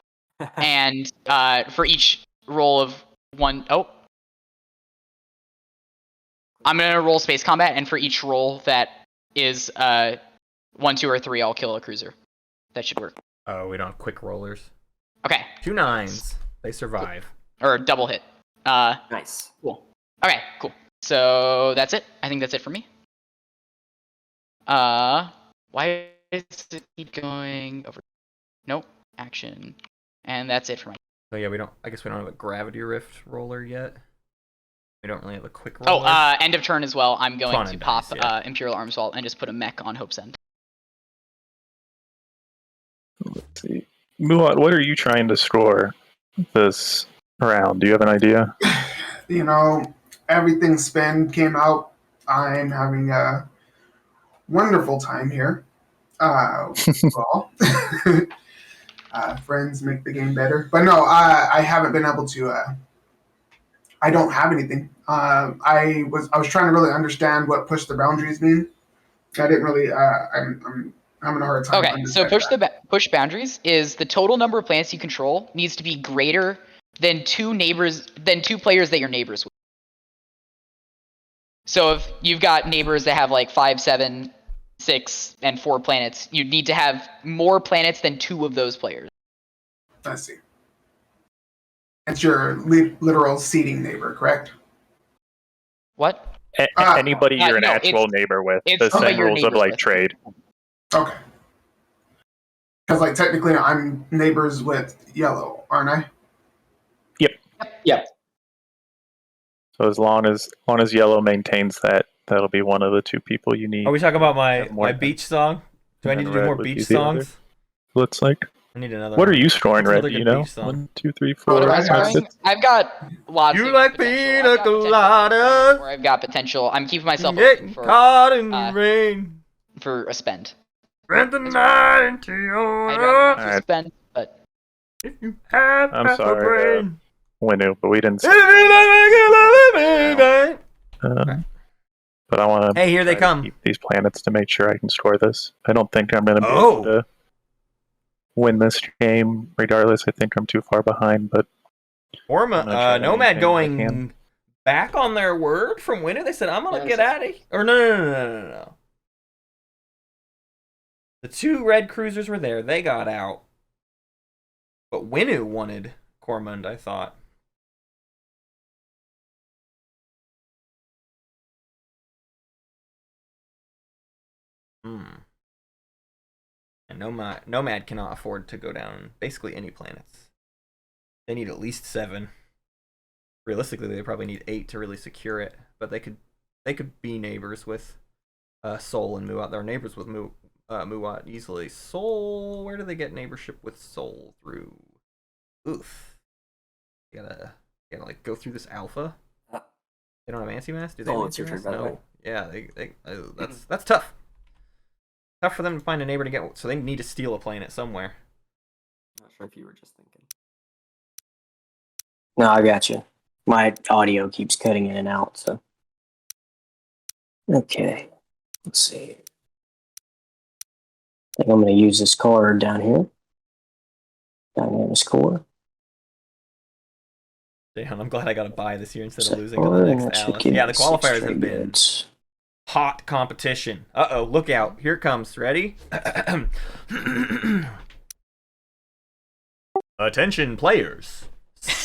and for each roll of 1, I'm gonna roll space combat, and for each roll that is 1, 2, or 3, I'll kill a cruiser. That should work. Oh, we don't have quick rollers. Okay. 2 9s. They survive. Or double hit. Nice. Cool. Okay, cool. So that's it. I think that's it for me. Why does it keep going over? Nope. Action. And that's it for my. So yeah, I guess we don't have a gravity rift roller yet. We don't really have a quick roller. Oh, end of turn as well. I'm going to pop Imperial Arms Vault and just put a mech on Hope's End. Let's see. Muat, what are you trying to score this round? Do you have an idea? Everything Spend came out. I'm having a wonderful time here. Friends make the game better. But no, I haven't been able to. I don't have anything. I was trying to really understand what push the boundaries mean. I didn't really. I'm having a hard time. Okay, so push boundaries is the total number of planets you control needs to be greater than 2 players that you're neighbors with. So if you've got neighbors that have like 5, 7, 6, and 4 planets, you'd need to have more planets than 2 of those players. I see. It's your literal seeding neighbor, correct? What? Anybody you're an actual neighbor with. The same rules of like trade. Okay. Because technically I'm neighbors with yellow, aren't I? Yep. Yep. So as long as yellow maintains that, that'll be one of the two people you need. Are we talking about Have more my than- beach song? Do I need to do red more would be beach the other. songs? Looks like. I need another What one. are you scoring, What's Red? another Do you good know? beach song? 1, 2, 3, What 4. am I five, scoring? six. I've got lots You of like potential. pina I've got potential for coladas? spends, or I've got potential. I'm keeping myself Getting open for caught in the rain. for a spend. Rent the night into your I'd rather not Alright. just spend, but if you have I'm half a sorry, brain. Winu, but we didn't. If you like it, baby. But I want to. Hey, here they come. Keep these planets to make sure I can score this. I don't think I'm going to be Oh. able to win this game, regardless. I think I'm too far behind. But I'm gonna try to Nomad maintain what I going can. back on their word from winning. They said, "I'm gonna Yeah, get out of here." Or no. The 2 red cruisers were there. They got out. But Winu wanted Cormund, I thought. And Nomad cannot afford to go down basically any planets. They need at least 7. Realistically, they probably need 8 to really secure it. But they could be neighbors with Sol and Muat. They're neighbors with Muat easily. Sol, where do they get neighborship with Sol through? Oof. You gotta like go through this alpha. They don't have anti-mass? Do they have It's your turn, anti-mass? by the way. No. Yeah, that's tough. Tough for them to find a neighbor to get, so they need to steal a planet somewhere. Not sure if you were just thinking. No, I got you. My audio keeps cutting in and out, so. Okay. Let's see. I think I'm going to use this card down here. Dynamic score. Damn, I'm glad I got to buy this year instead of Set losing to the card, and next that should Alice. give Yeah, me the 6 qualifiers trade have been goods. hot competition. Uh-oh, look out. Here it comes. Ready? Attention, players.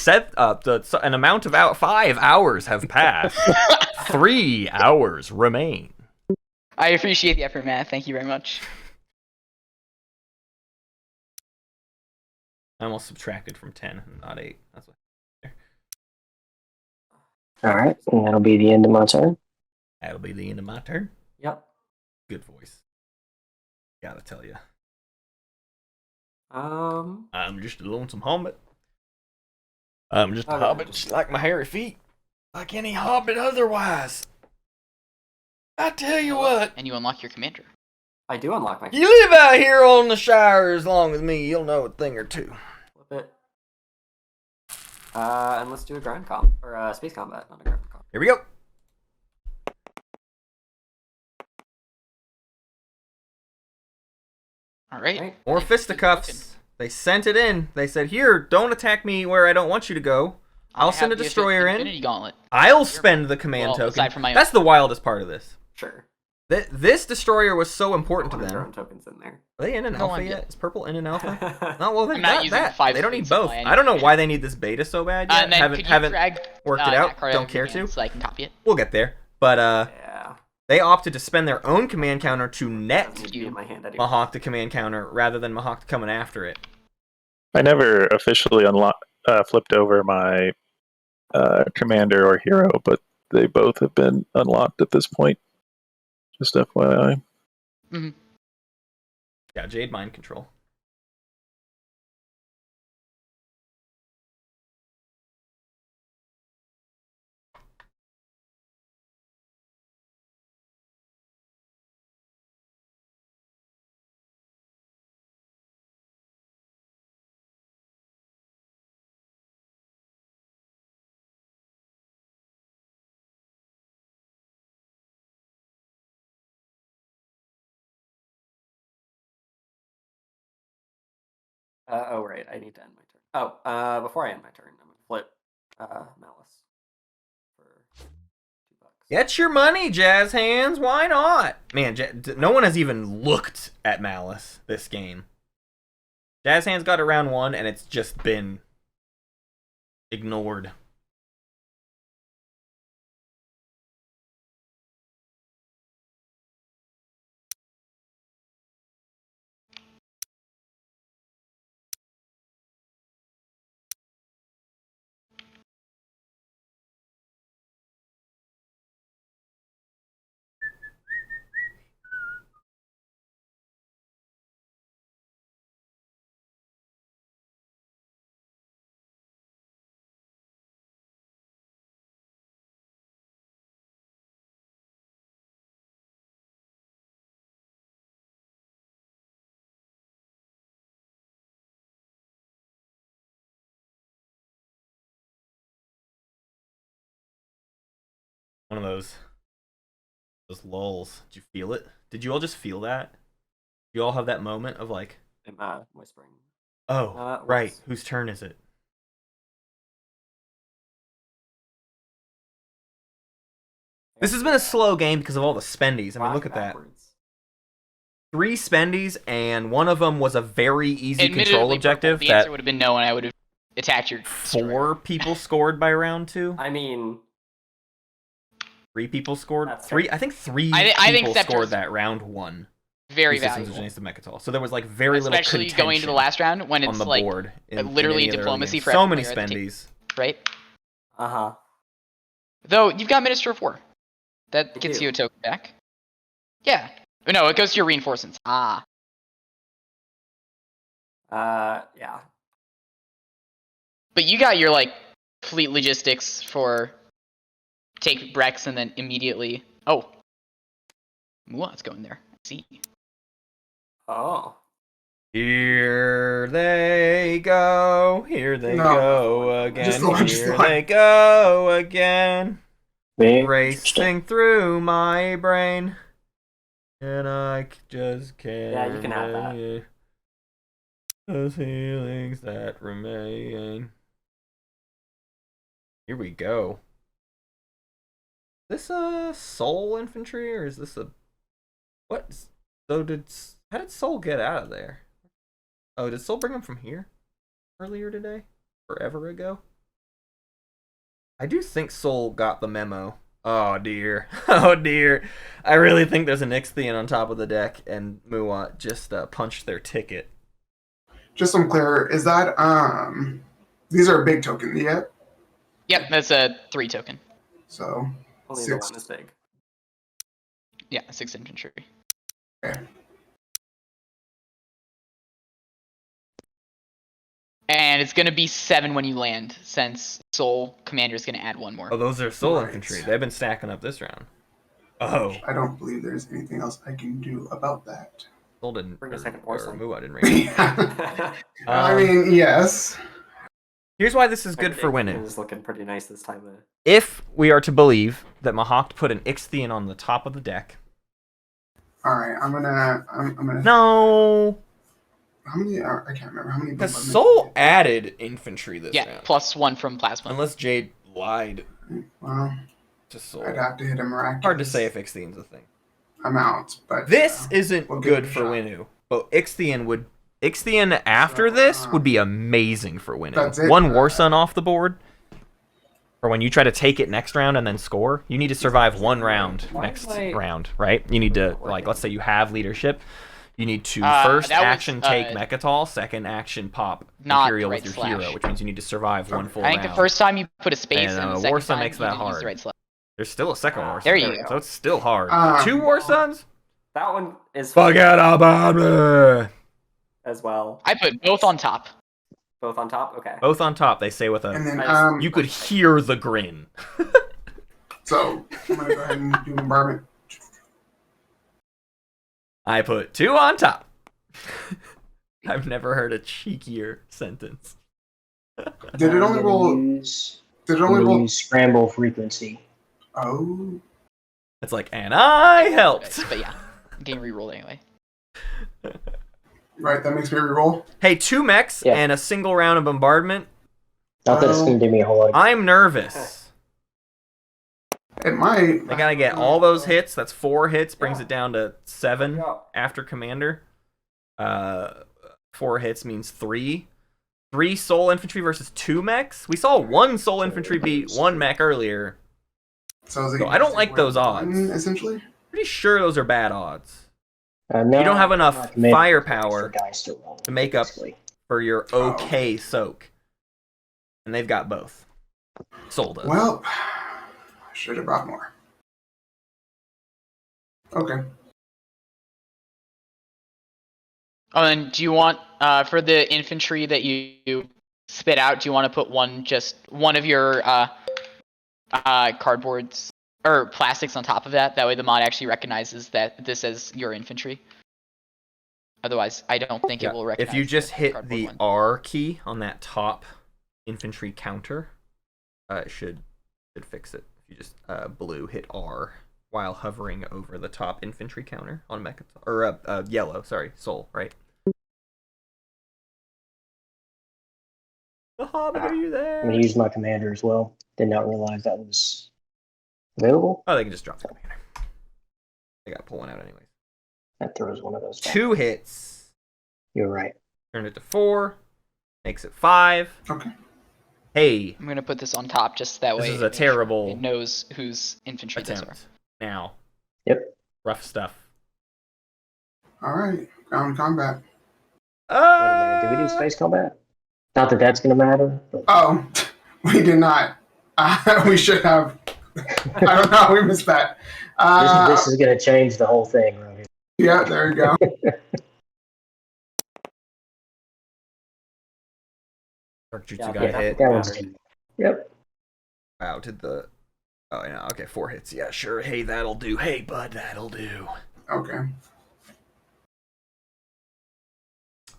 An amount of 5 hours have passed. 3 hours remain. I appreciate the effort, Matt. Thank you very much. I almost subtracted from 10, not 8. That's what. All right, and that'll be the end of my turn. That'll be the end of my turn. Yep. Good voice. Gotta tell you. I'm just a lonesome hobbit. I'm just a hobbit, just like my hairy feet. Like any hobbit otherwise. I tell you what. And you unlock your commander. I do unlock my. You live out here on the Shire as long as me, you'll know a thing or two. Flip it. And let's do a space combat, not a ground combat. Here we go. All right. More fisticuffs. They sent it in. They said, "Here, don't attack me where I don't want you to go. I'll send a destroyer in. Infinity Gauntlet. I'll spend the command token." aside from my own. That's the wildest part of this. Sure. This destroyer was so important to Your them. own tokens in there. Are they in an No, alpha I'm yet? good. Is purple in an alpha? No, well, they I'm not got using that. 5 They don't need supply both. anyway. I don't know why they need this beta so bad yet. And then could you haven't drag worked it that out. card Don't out of care your to. hand so I can copy it. We'll get there. But Yeah. they opted to spend their own command counter to net Doesn't need to be in my hand anyway. Mahawk the command counter rather than Mahawk coming after it. I never officially flipped over my commander or hero, but they both have been unlocked at this point. Just FYI. Mm-hmm. Yeah, Jade Mind Control. Oh, right. I need to end my turn. Oh, before I end my turn, I'm going to flip Malice for $2. Get your money, Jazzxhands. Why not? Man, no one has even looked at Malice this game. Jazzxhands got it round 1, and it's just been ignored. One of those lulls. Did you feel it? Did you all just feel that? You all have that moment of like, I'm whispering. oh, right. Whose turn is it? This has been a slow game because of all the spendies. I mean, look at that. 3 spendies, and one of them was a very easy control objective. The answer would have been no, and I would have attacked your 4 people scored by round 2. I mean, 3 people scored. 3. I think 3 I think people scored that round 1. Very valuable. So there was like very little contention. Especially going into the last round when it's on the like board literally diplomacy for so many every player at the spendies. Right? Uh-huh. Though you've got Minister of War. That gets you a token back. Yeah. No, it goes to your reinforcements. Ah. Yeah. But you got your like fleet logistics for take Brex and then immediately. Oh. Mua's going there. I see. Oh. Here they go. Here they go again. Here fine. they go again. Very Racing through my brain. And I just can't. Yeah, you can have that. The feelings that remain. Here we go. Is this a soul infantry or is this a what? So how did Soul get out of there? Oh, did Soul bring him from here earlier today? Forever ago? I do think Soul got the memo. Oh dear. Oh dear. I really think there's an Ixion on top of the deck and Mua just punched their ticket. Just so I'm clear, is that these are big tokens, yeah? Yep, that's a 3 token. So Only 6. the one is big. Yeah, 6 infantry. Okay. And it's gonna be 7 when you land, since Soul Commander is gonna add 1 more. Oh, those are Soul Right. infantry. They've been stacking up this round. Oh. I don't believe there's anything else I can do about that. Soul didn't. Bring a second or porcelain. Mua didn't read. I mean, yes. Here's why this is good for winning. It's looking pretty nice this time. If we are to believe that Mahawk put an Ixion on the top of the deck. All right, I'm gonna. No. How many? I can't remember how many. Because Soul added infantry this Yeah, round. +1 from Plasma. Unless Jade lied Well, to Soul. I'd have to hit a miraculous. Hard to say if Ixion's a thing. Amount, but This isn't we'll give it good a for shot. Winu. But Ixion after this would be amazing for Winu. That's it. 1 War Sun off the board. Or when you try to take it next round and then score, you need to survive 1 round next round, right? You need to, like, let's say you have leadership. You need to first that was, action take Mechatol, second action pop not Imperial right with your slash. hero, which means you need to survive 1 full I think round. the first time you put a space And, in, the War second Sun time makes you that didn't use hard. the right slash. There's still a second War Sun. There you go. So it's still hard. 2 War Suns? That one is Forget about it. as well. I put both on top. Both on top? Okay. Both on top, they say with a... And then you could hear the grin. So I'm gonna go ahead and do bombardment. I put 2 on top. I've never heard a cheekier sentence. Did it only roll? Use, Did it only roll? use scramble frequency. Oh. It's like, and I helped. But yeah, game rerolled anyway. Right, that makes me reroll. Hey, 2 mechs Yeah. and a single round of bombardment. Not that it's going to do me a whole lot. I'm nervous. It might. They gotta get all those hits. That's 4 hits, brings it down to 7 after commander. 4 hits means 3. 3 soul infantry versus 2 mechs. We saw 1 soul infantry beat 1 mech earlier. So I don't like those odds. Essentially. Pretty sure those are bad odds. No, You don't have enough not committed. firepower Dice to roll, to make up basically. for your okay soak. And they've got both. Soul does. Well, I should have brought more. Okay. Oh, and do you want for the infantry that you spit out? Do you want to put one of your cardboards or plastics on top of that? That way, the mod actually recognizes that this is your infantry. Otherwise, I don't think it will recognize. If you just hit cardboard the one. R key on that top infantry counter, it should fix it. If You just blue hit R while hovering over the top infantry counter on Mecha or yellow. Sorry, Soul. Right. The Hobbit, are you there? I'm going to use my commander as well. Did not realize that was available. Oh, they can just drop the commander. They got to pull one out anyways. That throws one of those back. 2 hits. You're right. Turn it to 4. Makes it 5. Okay. Hey. I'm gonna put this on top just that way. This is a terrible it knows whose infantry those are. attempt. Now. Yep. Rough stuff. All right. Ground combat. Wait a minute. Did we do space combat? Not that that's going to matter. But... Oh, we did not. We should have. I don't know. We missed that. This is going to change the whole thing right here. Yeah, there you go. Darkjutsu got hit. That one's Yep. Wow, did the... Oh, yeah, okay, 4 hits. Yeah, sure. Hey, that'll do. Hey, bud, that'll do. Okay.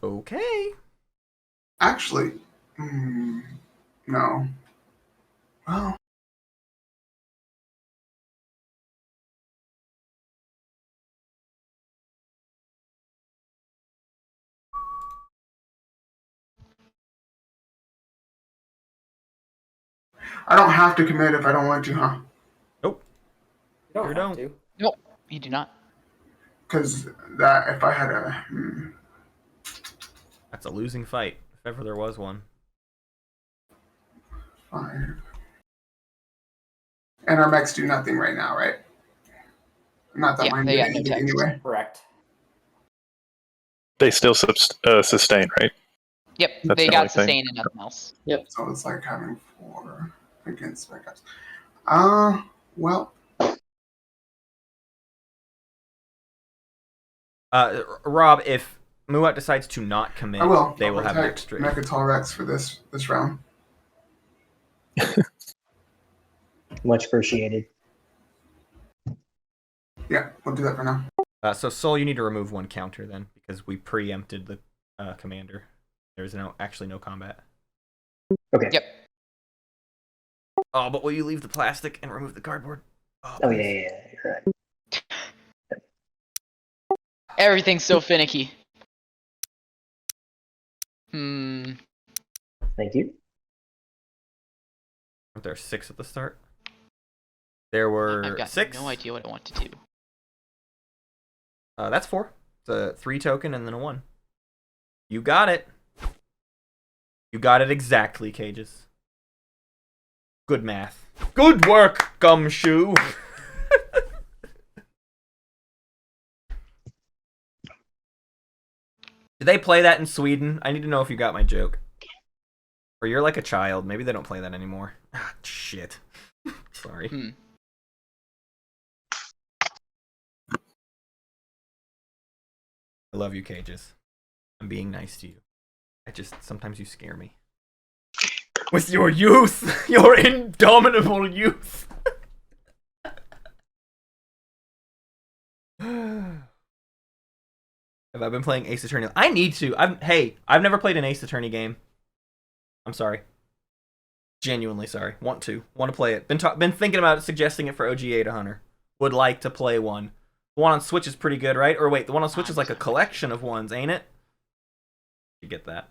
Okay. Actually, no. Well... I don't have to commit if I don't want to, huh? Nope. You You don't have don't. to. Nope, you do not. Because that, if I had a... That's a losing fight, if ever there was one. 5. And our mechs do nothing right now, right? Not that Yeah, mine they did got no anything text. anyway. Correct. They still sustain, right? Yep, That's they the got only thing. sustain and nothing else. So it's like having 4 against backups. Well... Rob, if Muat decides to not commit, I will. they I'll will have protect extra. Mechatol Rex for this round. Much appreciated. Yeah, we'll do that for now. So Soul, you need to remove 1 counter then, because we preempted the commander. There's actually no combat. Okay. Yep. Oh, but will you leave the plastic and remove the cardboard? Oh, yeah, you're right. Everything's so finicky. Hmm. Thank you. Weren't there 6 at the start? There were I've got 6. no idea what I want to do. That's 4. It's a 3 token and then a 1. You got it. You got it exactly, Cages. Good math. Good work, Gumshoe. Did they play that in Sweden? I need to know if you got my joke. Or you're like a child. Maybe they don't play that anymore. Ah, shit. Sorry. I love you, Cages. I'm being nice to you. Sometimes you scare me. With your youth! Your indomitable youth! Have I been playing Ace Attorney? I need to. I've never played an Ace Attorney game. I'm sorry. Genuinely sorry. Want to play it. Been thinking about it, suggesting it for OG8 Hunter. Would like to play one. The one on Switch is pretty good, right? Or wait, the one on Switch is like a collection of ones, ain't it? You get that.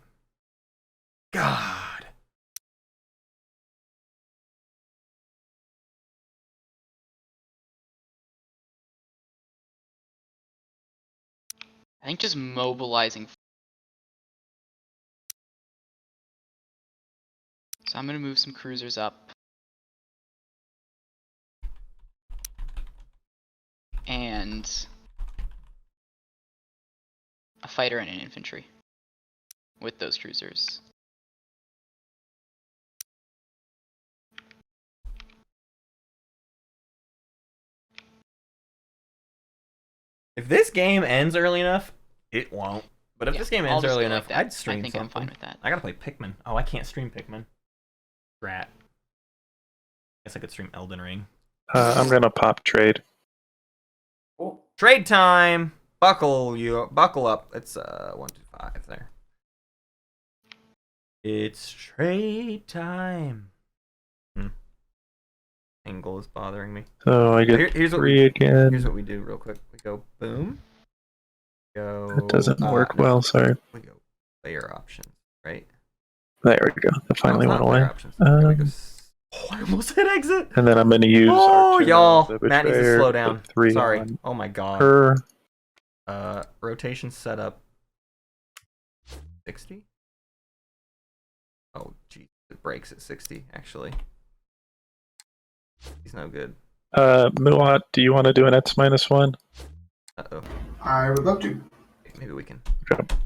God. I think just mobilizing. So I'm gonna move some cruisers up. And a fighter and an infantry with those cruisers. If this game ends early enough, it won't. But if this game I'll ends just early go like enough, that. I'd stream I think something. I'm fine with that. I gotta play Pikmin. Oh, I can't stream Pikmin. Rat. Guess I could stream Elden Ring. I'm gonna pop trade. Cool. Trade time. Buckle up. It's 1, 2, 5 there. It's trade time. angle is bothering me. So I get Here's three again. Here's what we do real quick. We go boom. Go. That doesn't work no. well. Sorry. We go player options, right? There we go. That finally No, went it's not player away. options. There we go. Oh, I almost hit exit. And then I'm going to use. Oh, Archino, y'all. the Matt needs to Betrayer, slow down. put 3 Sorry. on Oh my god. her. Rotation setup. 60. Oh, geez. It breaks at 60, actually. He's no good. Muat, do you want to do an X -1? Uh-oh. I would love to. Maybe we can. Okay.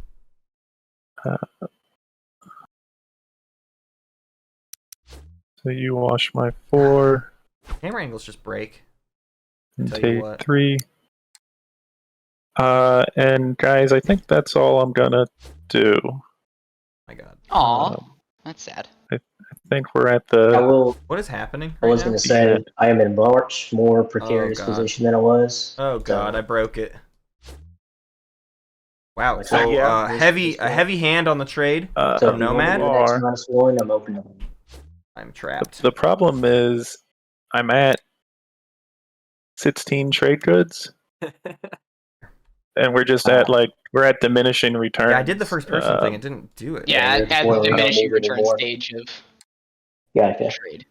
So you wash my 4. Camera angles just break. And Tell you take what. 3. And guys, I think that's all I'm gonna do. My god. Aw, that's sad. I think we're at I the. will. What is happening I right was now? going to say Yeah. I am in much more precarious God. position than I was. Oh god, I broke it. Wow. Like, So yeah. a heavy hand on the trade. So from if you want to Nomad? do an X -1, I'm open to it. I'm trapped. The problem is, I'm at 16 trade goods, and we're just at we're at diminishing returns. Yeah, I did the first person thing. It didn't do it. Yeah, you're at spoiling the it. diminishing Don't need return anymore. stage of Yeah, okay. trade.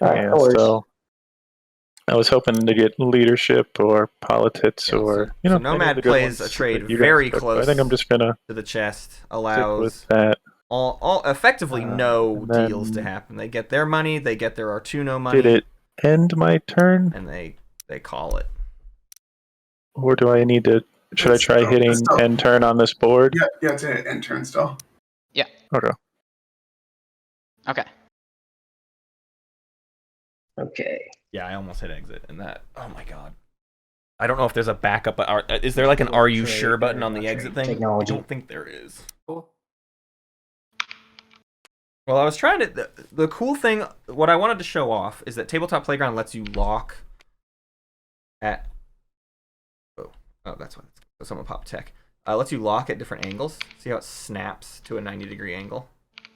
All right, Yeah, no worries. so I was hoping to get leadership or politics Yeah, or so any of Nomad the good plays ones a trade that you very guys took, but close I think I'm just gonna to the chest. stick Allows with that. all effectively no and then- deals to happen. They get their money, they get their Artuno money, Did it end my turn, and they call it. or do I need to? Should I try hitting end turn on this board? Yeah, it's an end turn still. Okay. Okay. Okay. Yeah, I almost hit exit, and that. Oh my god. I don't know if there's a backup. Is there like an "Are you sure" button on the exit thing? Technology. I don't think there is. Cool. Well, I was trying to. The cool thing, what I wanted to show off, is that Tabletop Playground lets you lock at. Oh, that's why. Someone popped tech. Lets you lock at different angles. See how it snaps to a 90-degree angle,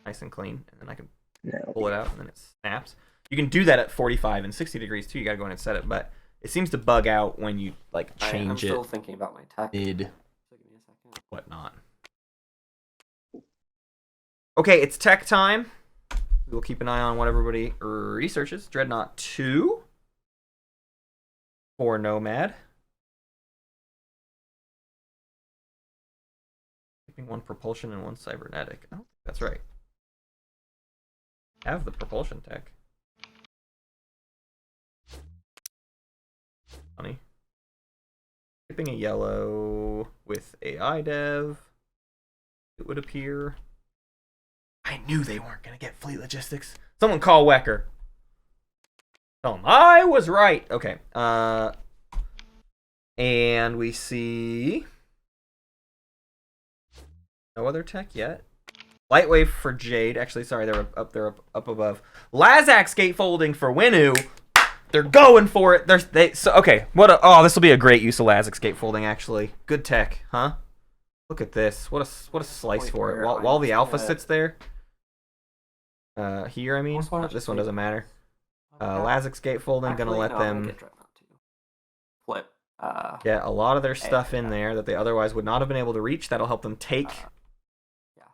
nice and clean, and then I can pull it out, and then it snaps. You can do that at 45 and 60 degrees too. You gotta go in and set it, but it seems to bug out when you like change I'm still it thinking about my tech. mid So give me a second. whatnot. Okay, it's tech time. We will keep an eye on what everybody researches. Dreadnought 2 for Nomad. Keeping 1 propulsion and 1 cybernetic. I don't think that's right. Have the propulsion tech. Funny. Skipping a yellow with AI dev. It would appear. I knew they weren't going to get fleet logistics. Someone call Wekker. Tell him I was right. Okay. And we see no other tech yet. Lightwave for Jade. Actually, sorry, they're up above. Lazak skatefolding for Winu. They're going for it. Okay. This will be a great use of Lazak skatefolding. Actually, good tech, huh? Look at this. What a slice for it. While the alpha sits there. Here, I mean, this one doesn't matter. Lazak skatefolding, gonna let them flip. Get a lot of their stuff in there that they otherwise would not have been able to reach. That'll help them take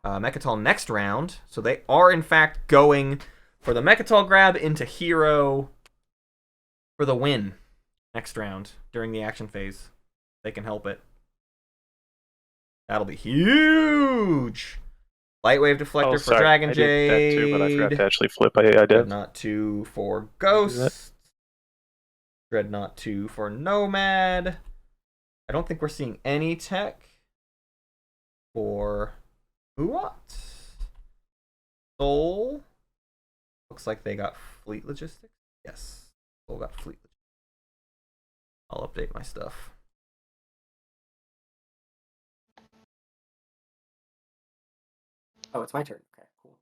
Mechatol next round. So they are in fact going for the Mechatol grab into hero for the win next round during the action phase. They can help it. That'll be huge. Lightwave deflector for DragonJade. I did that too, but I forgot to actually flip. I did. Dreadnought 2 for Ghost. Dreadnought 2 for Nomad. I don't think we're seeing any tech for Muat. Soul. Looks like they got fleet logistics. Yes. Soul got fleet logistics. I'll update my stuff. Oh, it's my turn. Okay, cool.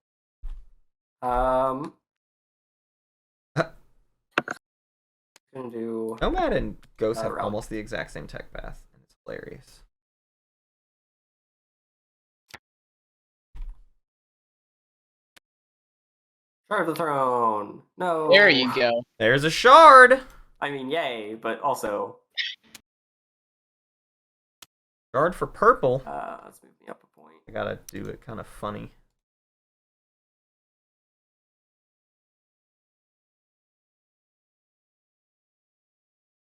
Gonna do Nomad and Ghost have round. almost the exact same tech path, and it's hilarious. Shard of the Throne. No. There you go. There's a shard. I mean, yay, but also. Shard for purple. Let's move me up a point. I gotta do it kind of funny.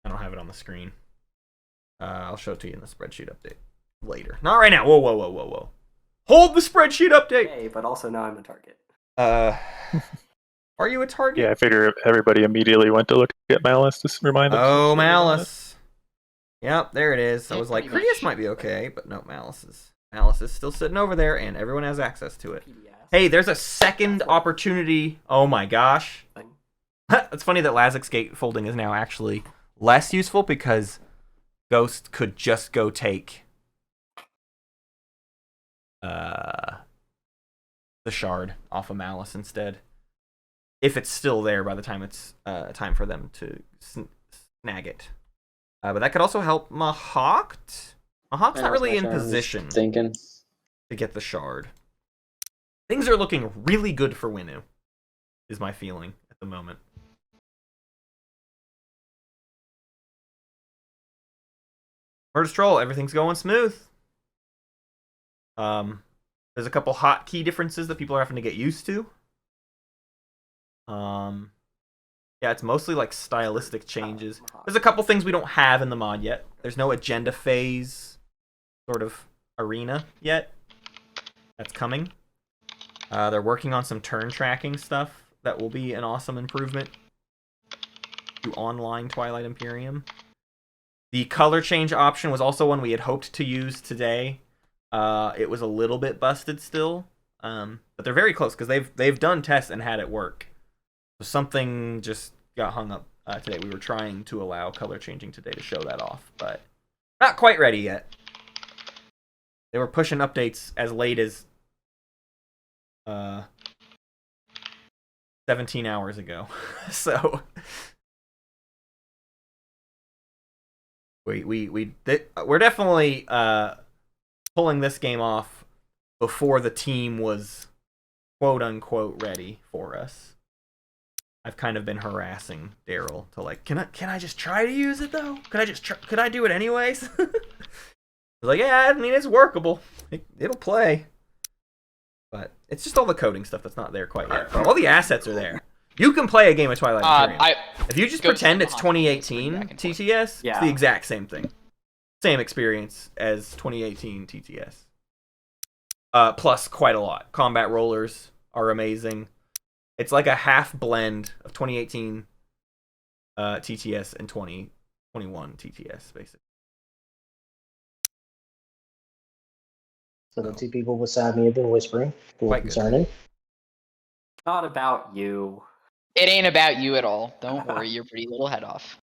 I don't have it on the screen. I'll show it to you in the spreadsheet update later. Not right now. Whoa, whoa, whoa, whoa, whoa. Hold the spreadsheet update. Yay, but also now I'm a target. Are you a target? Yeah, I figure everybody immediately went to look at Malice to remind them. Oh, Malice. Yep, there it is. I Yeah, was like, pretty Critias much. might be okay, but no, Malice is still sitting over there, and everyone has access to it. PBS. Hey, there's a second opportunity. Oh my gosh. Thing. It's funny that Lazik's gatefolding is now actually less useful because Ghost could just go take the shard off of Malice instead. If it's still there by the time it's time for them to snag it. But that could also help Mahawked. Mahawk's not really in position Thinking. to get the shard. Things are looking really good for Winnu, is my feeling at the moment. Murder Stroll, everything's going smooth. There's a couple hotkey differences that people are having to get used to. Yeah, it's mostly like stylistic changes. There's a couple things we don't have in the mod yet. There's no agenda phase sort of arena yet. That's coming. They're working on some turn tracking stuff that will be an awesome improvement to online Twilight Imperium. The color change option was also one we had hoped to use today. It was a little bit busted still, but they're very close because they've done tests and had it work. So something just got hung up today. We were trying to allow color changing today to show that off, but not quite ready yet. They were pushing updates as late as 17 hours ago. So we're definitely pulling this game off before the team was quote unquote ready for us. I've kind of been harassing Daryl to like, can I just try to use it though? Could I do it anyways? He's like, yeah, I mean it's workable. It'll play. But it's just all the coding stuff that's not there quite yet. All the assets are there. You can play a game of Twilight Imperium. If you just pretend it's 2018 TTS, it's the exact same thing. Same experience as 2018 TTS. Plus quite a lot. Combat rollers are amazing. It's like a half blend of 2018 TTS and 2021 TTS, basically. So the two people beside me have been whispering. Quite concerning. Not about you. It ain't about you at all. Don't worry your pretty little head off.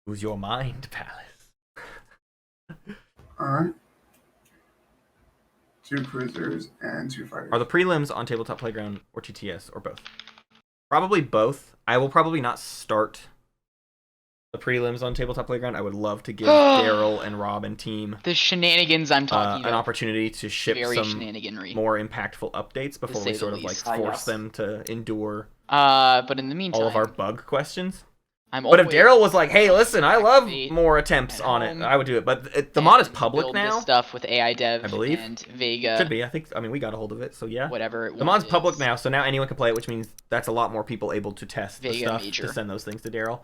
Who's your mind, Palace? Alright. 2 cruisers and 2 fighters. Are the prelims on Tabletop Playground or TTS or both? Probably both. I will probably not start the prelims on Tabletop Playground. I would love to give Daryl and Rob and team The shenanigans I'm talking an about. opportunity to ship Very some shenaniganry. more impactful updates before say we the sort of like least. force Yes. them to endure But in the meantime, all of our bug questions. I'm But if always Daryl was like, "Hey, listen, I love activate more attempts at on it," home I would do it. But the mod is and public build now. this stuff with AI Dev, I believe. and Vega. Should be. I mean, we got a hold of it, so yeah. Whatever. The mod's public now, so now anyone can play it, which means that's a lot more people able to test the Vega stuff Major. to send those things to Daryl.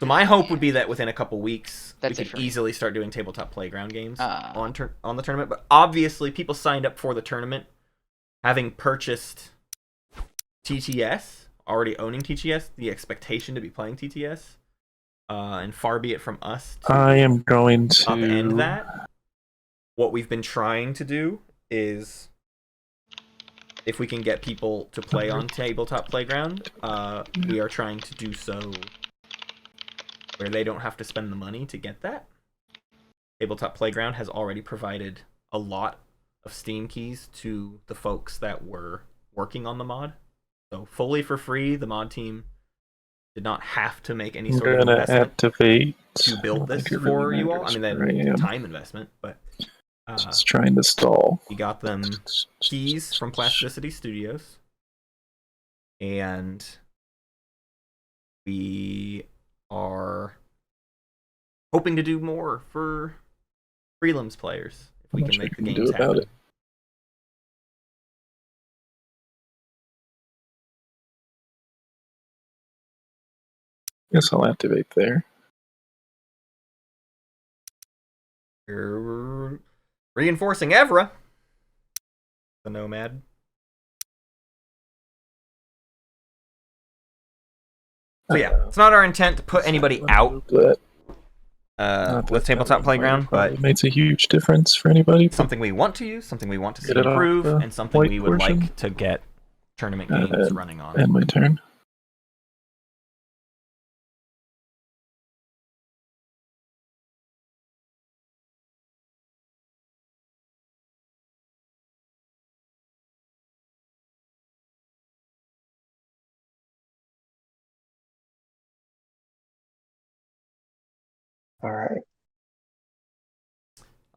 So my hope would be that within a couple weeks, That's we it could for me. easily start doing Tabletop Playground games on the tournament. But obviously, people signed up for the tournament having purchased TTS, already owning TTS, the expectation to be playing TTS. And far be it from us to I am going upend to. that. What we've been trying to do is, if we can get people to play on Tabletop Playground, we are trying to do so where they don't have to spend the money to get that. Tabletop Playground has already provided a lot of Steam keys to the folks that were working on the mod. So fully for free, the mod team did not have to make any I'm sort of gonna investment activate to build this I don't think it for really you all. I matters mean, that where I am. time investment, but Just trying to stall. we got them keys from Plasticity Studios, and we are hoping to do more for prelims players if we can make the games happen. Guess I'll activate there. We're reinforcing Evra, the nomad. So yeah, it's not our intent to put anybody out with Tabletop Playground, but it makes a huge difference for anybody. Something we want to use, something we want to see improve, and something we would like to get tournament games running on. And my turn. All right.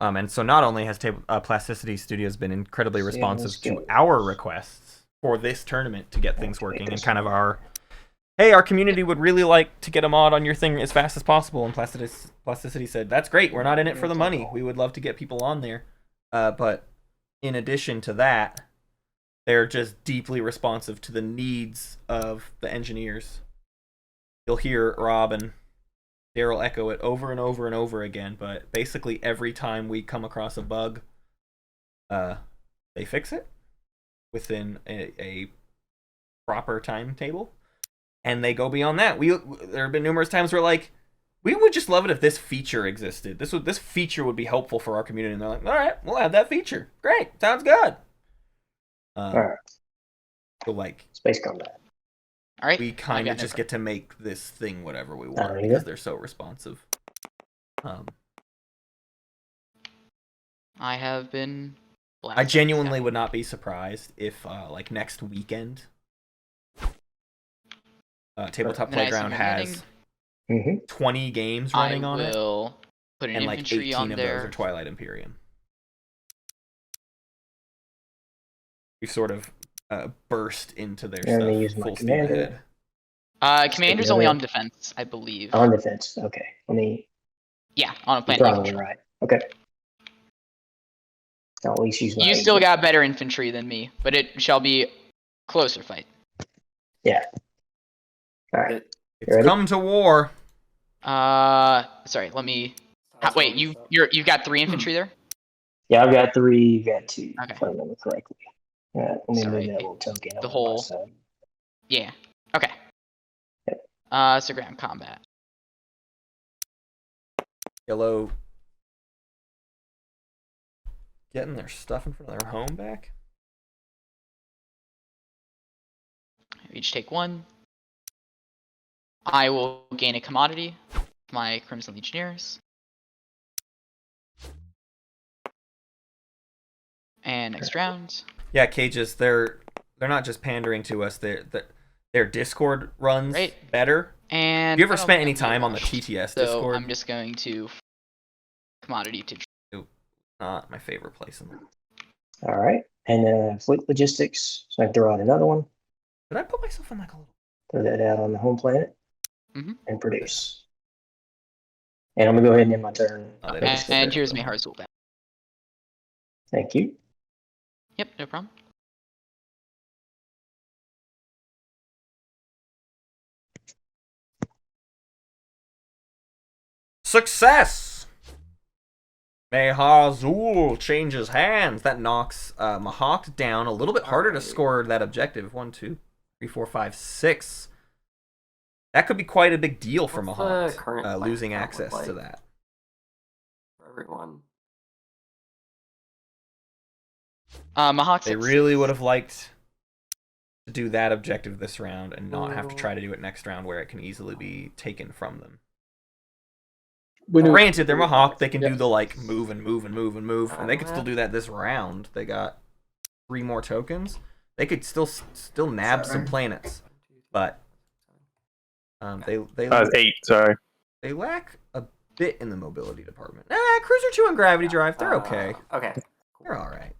And so not only has Plasticity Studios been incredibly responsive to our requests for this tournament to get things working, and kind of our community would really like to get a mod on your thing as fast as possible. And Plasticity said, that's great, we're not in it for the money. We would love to get people on there. But in addition to that, they're just deeply responsive to the needs of the engineers. You'll hear Rob and Daryl echo it over and over and over again, but basically every time we come across a bug, they fix it within a proper timetable, and they go beyond that. There have been numerous times where like, we would just love it if this feature existed. This feature would be helpful for our community, and they're like, all right, we'll add that feature. Great, sounds good. All right. So like Space Combat. All right. We kind of just get to make this thing whatever we want because they're so responsive. I have been blessed. I genuinely would not be surprised if, like, next weekend, Tabletop Playground has 20 games running on it. I will put an and like infantry 18 on of there. those are Twilight Imperium. We've sort of burst into their stuff full steam ahead. Commander's only on defense, I believe. On defense, okay. Yeah, on a planet. Probably right. Okay. I'll at least use my. You still got better infantry than me, but it shall be closer fight. Yeah. All right. It's come to war. Sorry. Let me. Wait, you've got 3 infantry there? Yeah, I've got 3. You've got 2. Okay. If I remember correctly. Yeah. Let me move that little token. The whole. Yeah. Okay. So ground combat. Yellow getting their stuff in front of their home back. We each take 1. I will gain a commodity. My Crimson Legionnaires. And next round. Yeah, Cages, they're not just pandering to us. Their Discord runs better. And have you ever spent any time on the TTS Discord? I'm just going to commodity to. Not my favorite place in there. All right, and fleet logistics. So I throw out another one. Did I put myself in like a little? Throw that out on the home planet. And produce. Yeah. And I'm gonna go ahead and end my turn. And here's Mehar's rule back. Thank you. Yep, no problem. Success! Mehazul changes hands. That knocks Mahawk down a little bit harder to score that objective. 1, 2, 3, 4, 5, 6. That could be quite a big deal for Mahawk, losing access to that. For everyone. Mahawk. They really would have liked to do that objective this round and not have to try to do it next round where it can easily be taken from them. Granted, they're Mahawk, they can do the like move and move and move and move, and they could still do that this round. They got 3 more tokens. They could still nab some planets, but they 8. Sorry, they lack a bit in the mobility department. Cruiser 2 and Gravity Drive, they're okay. Okay, they're all right.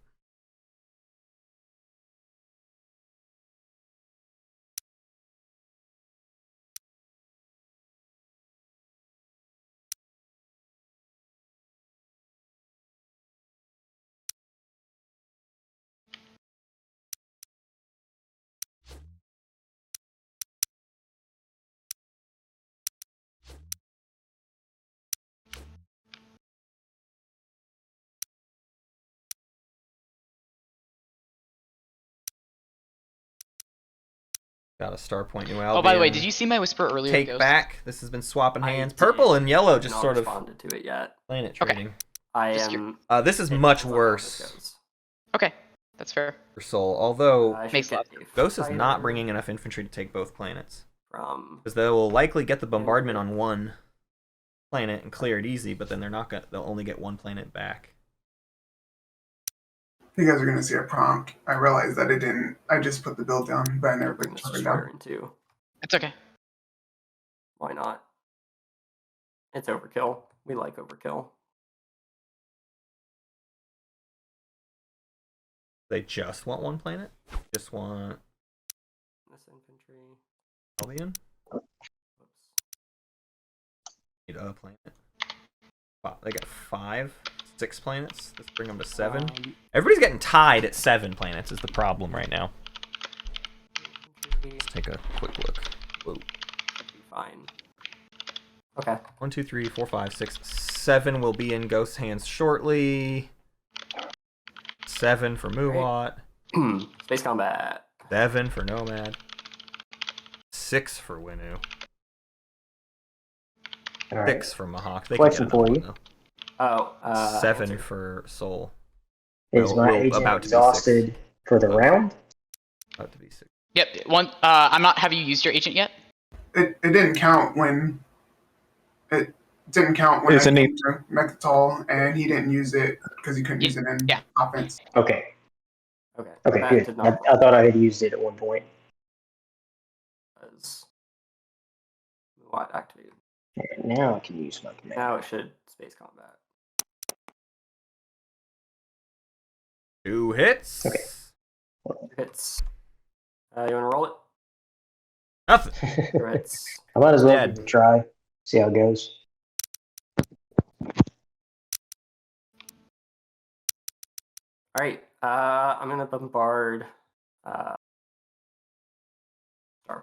Got a star point new Oh, by the way, did you see my whisper earlier? Take Ghost? back. This has been swapping hands. I Purple did. and yellow I've just not sort of responded to it yet. planet Okay. trading. I Just am. This is it much depends on how this worse goes. Okay, that's fair. for Soul. Although I should Makes get sense. a Ghost is not fighter bringing enough infantry to take both planets. from. Because they will likely get the bombardment on one planet and clear it easy, but then they're not gonna. They'll only get one planet back. You guys are gonna see a prompt. I realized that it didn't. I just put the build down, but I never Bring put this the destroyer down. in too. It's okay. Why not? It's overkill. We like overkill. They just want one planet. Just want This infantry. Albion. Oops. Need a planet. Wow, they got 6 planets. Let's bring them to 7. Everybody's getting tied at 7 planets is the problem right now. Let's take a quick look. Whoa. Should be fine. Okay. 1, 2, 3, 4, 5, 6, 7 will be in Ghost's hands shortly. 7 for Muwat. Space combat. 7 for Nomad. 6 for Winu. All right. 6 for Mahawk. They Question can get for another you. one, Oh. 7 answer. for Soul. Is Well, my well, agent about to be exhausted for the round? About to be 6. Yep. One. I'm not. Have you used your agent yet? It didn't count when. It didn't count when I Isn't came to Mechatol, and he didn't use it because he couldn't use it in Yeah. offense. Okay. Okay. Okay, that good. did I not thought I had used it at one point. was what activated. And now I can use my command. Now it should space combat. 2 hits. Okay. Hits. You want to roll it? Nothing. Crits. I might as well Dead. give it a try. See how it goes. All right. I'm gonna bombard. Star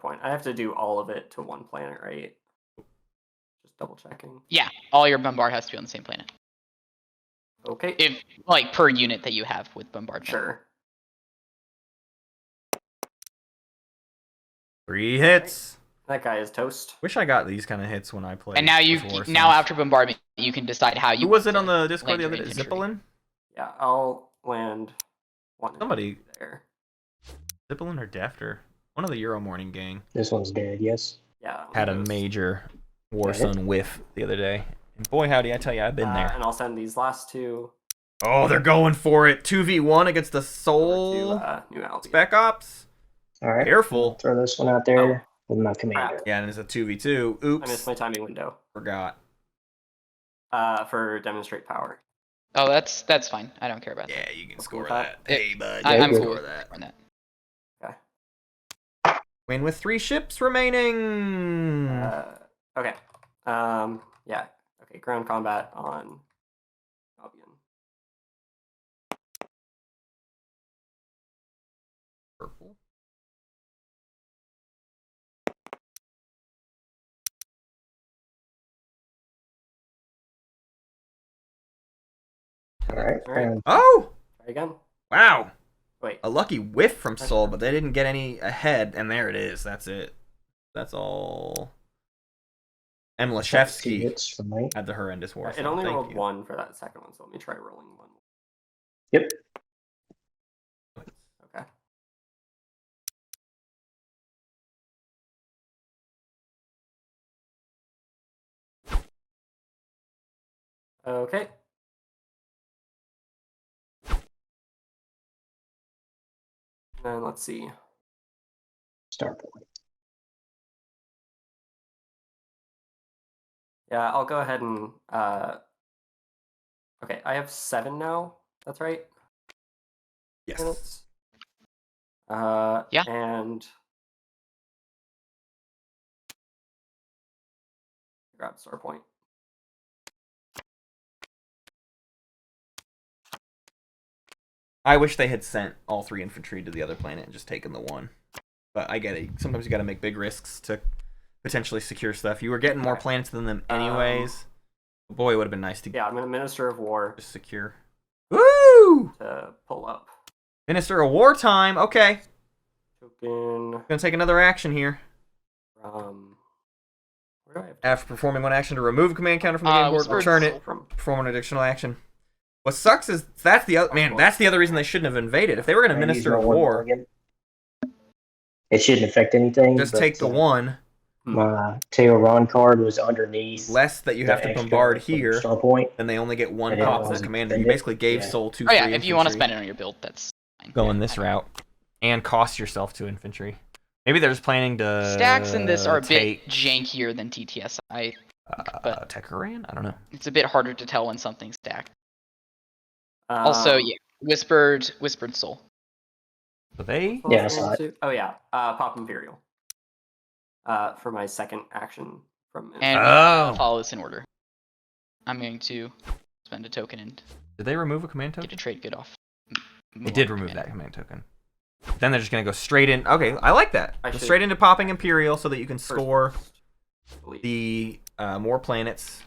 point. I have to do all of it to one planet, right? Just double checking. Yeah. All your bombard has to be on the same planet. Okay. If like per unit that you have with bombardment. Sure. 3 hits. That guy is toast. Wish I got these kind of hits when I played. And now after bombardment, you can decide how you. Who was it want on to the Discord the land other your day? infantry. Zippelin? Yeah, I'll land one. Somebody- there. Zippelin or Defter? One of the Euro Morning gang This one's dead, yes. Yeah. had a those. major Got Warzone whiff the other day. And boy, howdy, I tell you, I've been there. And I'll send these last two Oh, they're going for it. 2v1 against the over Soul to New Albion. Spec Ops. All right. Careful. Throw this one out there with my commander. Yeah, and it's a 2v2. I missed Oops. my timing window. Forgot. For demonstrate power. Oh, that's fine. I don't care about that. Yeah, you can Okay, score with that. that. Hey, bud. I'm you can cool score with that. that. Win with 3 ships remaining. Okay. Yeah. Okay. Ground combat on Albion. Purple. All right. All right. And Oh! Try again. Wow. Wait. A lucky whiff from Soul, but they didn't get any ahead, and there it is. That's it. That's all. two Emlashevsky hits from me. had the horrendous war. It only rolled 1 for that second one, so let me try rolling 1. Yep. Okay. Okay. And let's see. Star point. Yeah, I'll go ahead and okay, I have 7 now. That's right. Yes. Minutes. Yeah. And grab star point. I wish they had sent all 3 infantry to the other planet and just taken the 1. But I get it. Sometimes you got to make big risks to potentially secure stuff. You were getting more planets than them anyways. Boy, it would have been nice to Yeah, I'm gonna Minister of War just secure. Woo! to pull up. Minister of Wartime. Okay. Token. Gonna take another action here. Where do I have? After performing one action to remove a command counter from the game board, return it. Perform an additional action. What sucks is that's the other That's the other reason they shouldn't have invaded. If they were gonna minister war, it shouldn't affect anything. Just take the one. My Teoran card was underneath. Less that you have to bombard here, star point, and they only get one pop as a commander. You basically gave Soul 2 Oh yeah, if you want to spend it on your build, that's fine. Going this route. And cost yourself 2 infantry. Maybe they're just planning to stacks in this are a bit jankier than TTSI, but Tecaran? I don't know. It's a bit harder to tell when something's stacked. Also, yeah, Whispered Soul. So they? Yeah, I saw it. Oh yeah, Pop Imperial. For my second action from. And I'll follow this in order. I'm going to spend a token and. Did they remove a command token? Get a trade good off. They did remove that command token. Then they're just gonna go straight in. Okay, I like that. Go straight into popping Imperial so that you can score the more planets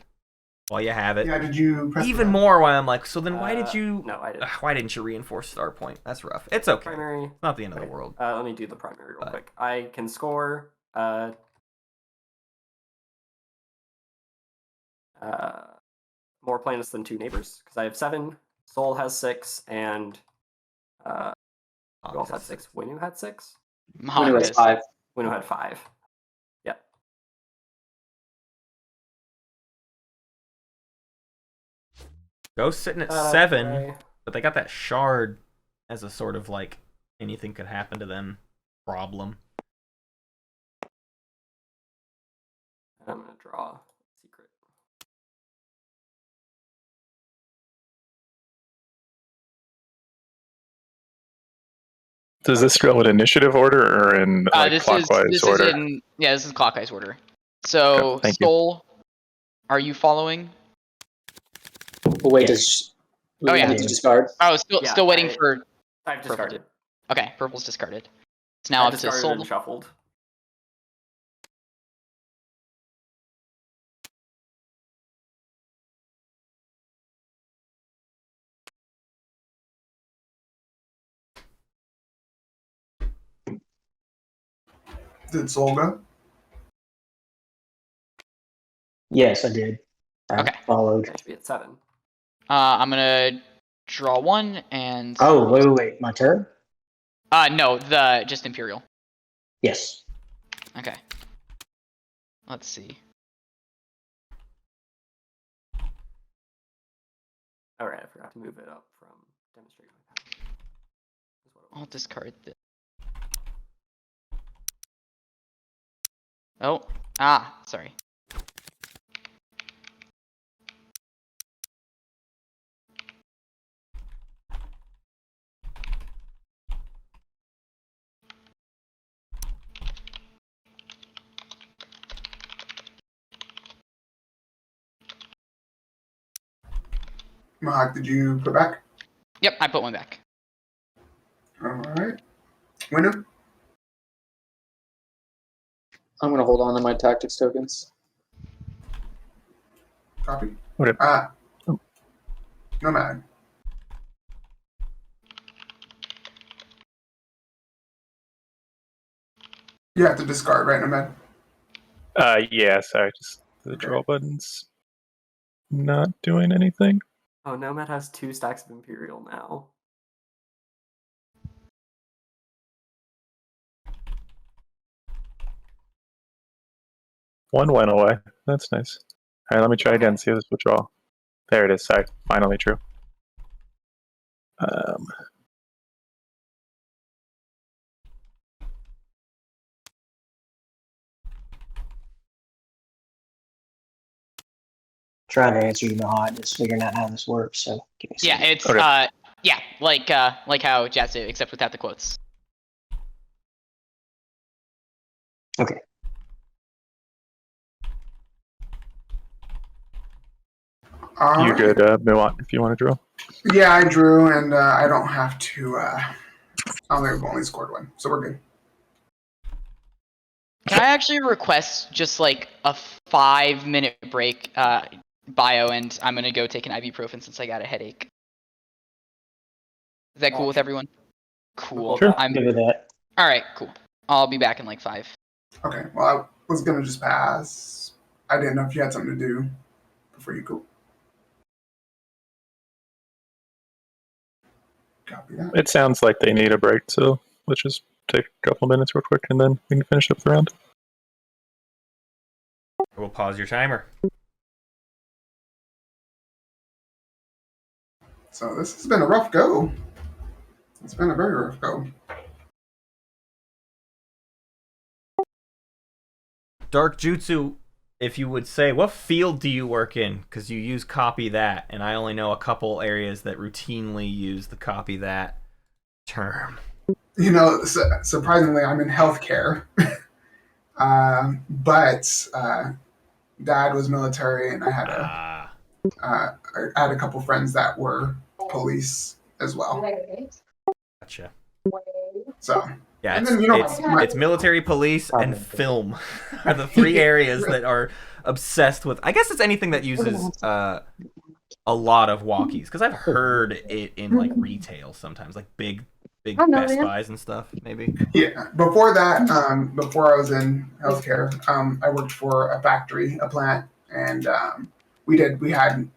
while you have it. Yeah, did you press even more? While I'm like, so then why did you? No, I didn't. Why didn't you reinforce Star Point? That's rough. It's okay. Primary. It's not the end of the world. Let me do the primary real quick. I can score. More planets than 2 neighbors because I have 7. Soul has 6, and who else had 6? Winu had 6. Winu has 5. Winu had 5. Yep. Ghost sitting at 7, but they got that shard as a sort of like anything could happen to them problem. I'm gonna draw secret. Does this go in initiative order or in clockwise order? This is clockwise order. So, okay, Soul, are you following? Oh, wait, does yeah. need to discard? Oh, still waiting for. I've discarded. Okay, purple's discarded. It's now up to Soul. And shuffled. Did Soul go? Yes, I did. I followed. That should be at 7. I'm gonna draw 1 and. Oh, wait. My turn? No, just Imperial. Yes. Okay. Let's see. Alright, I forgot to move it up from demonstrate my path. I'll discard this. Oh, sorry. Mahak, did you put back? Yep, I put 1 back. Alright. Winu? I'm going to hold on to my tactics tokens. Copy. Okay. Nomad. You have to discard, right, Nomad? Yeah, sorry, just the draw button's not doing anything. Oh, Nomad has 2 stacks of Imperial now. One went away. That's nice. All right, let me try again. See if this will draw. There it is. Sorry, finally true. Trying to answer you, Mahad, just figuring out how this works. So give me a second. Yeah, it's like how Jazz did, except without the quotes. Okay. You good, Miwat, if you want to draw? Yeah, I drew, and I don't have to. I don't think I've only scored 1, so we're good. Can I actually request just like a 5-minute break, bio, and I'm gonna go take an ibuprofen since I got a headache. Is that cool with everyone? Cool. Sure. I'm good with that. All right, cool. I'll be back in like 5. Okay. Well, I was gonna just pass. I didn't know if you had something to do before you go. Copy that. It sounds like they need a break, so let's just take a couple minutes real quick, and then we can finish up the round. We'll pause your timer. So this has been a rough go. It's been a very rough go. DarkJutsu, if you would say, what field do you work in? Because you use copy that, and I only know a couple areas that routinely use the copy that term. You know, surprisingly, I'm in healthcare. But Dad was military, and I had a couple friends that were police as well. Gotcha. So yeah, and it's, then, you know, it's military, police, and film are the 3 areas that are obsessed with. I guess it's anything that uses a lot of walkies, because I've heard it in like retail sometimes, like big Best Buys and stuff, maybe. Yeah. Before that, before I was in healthcare, I worked for a factory, a plant, and we had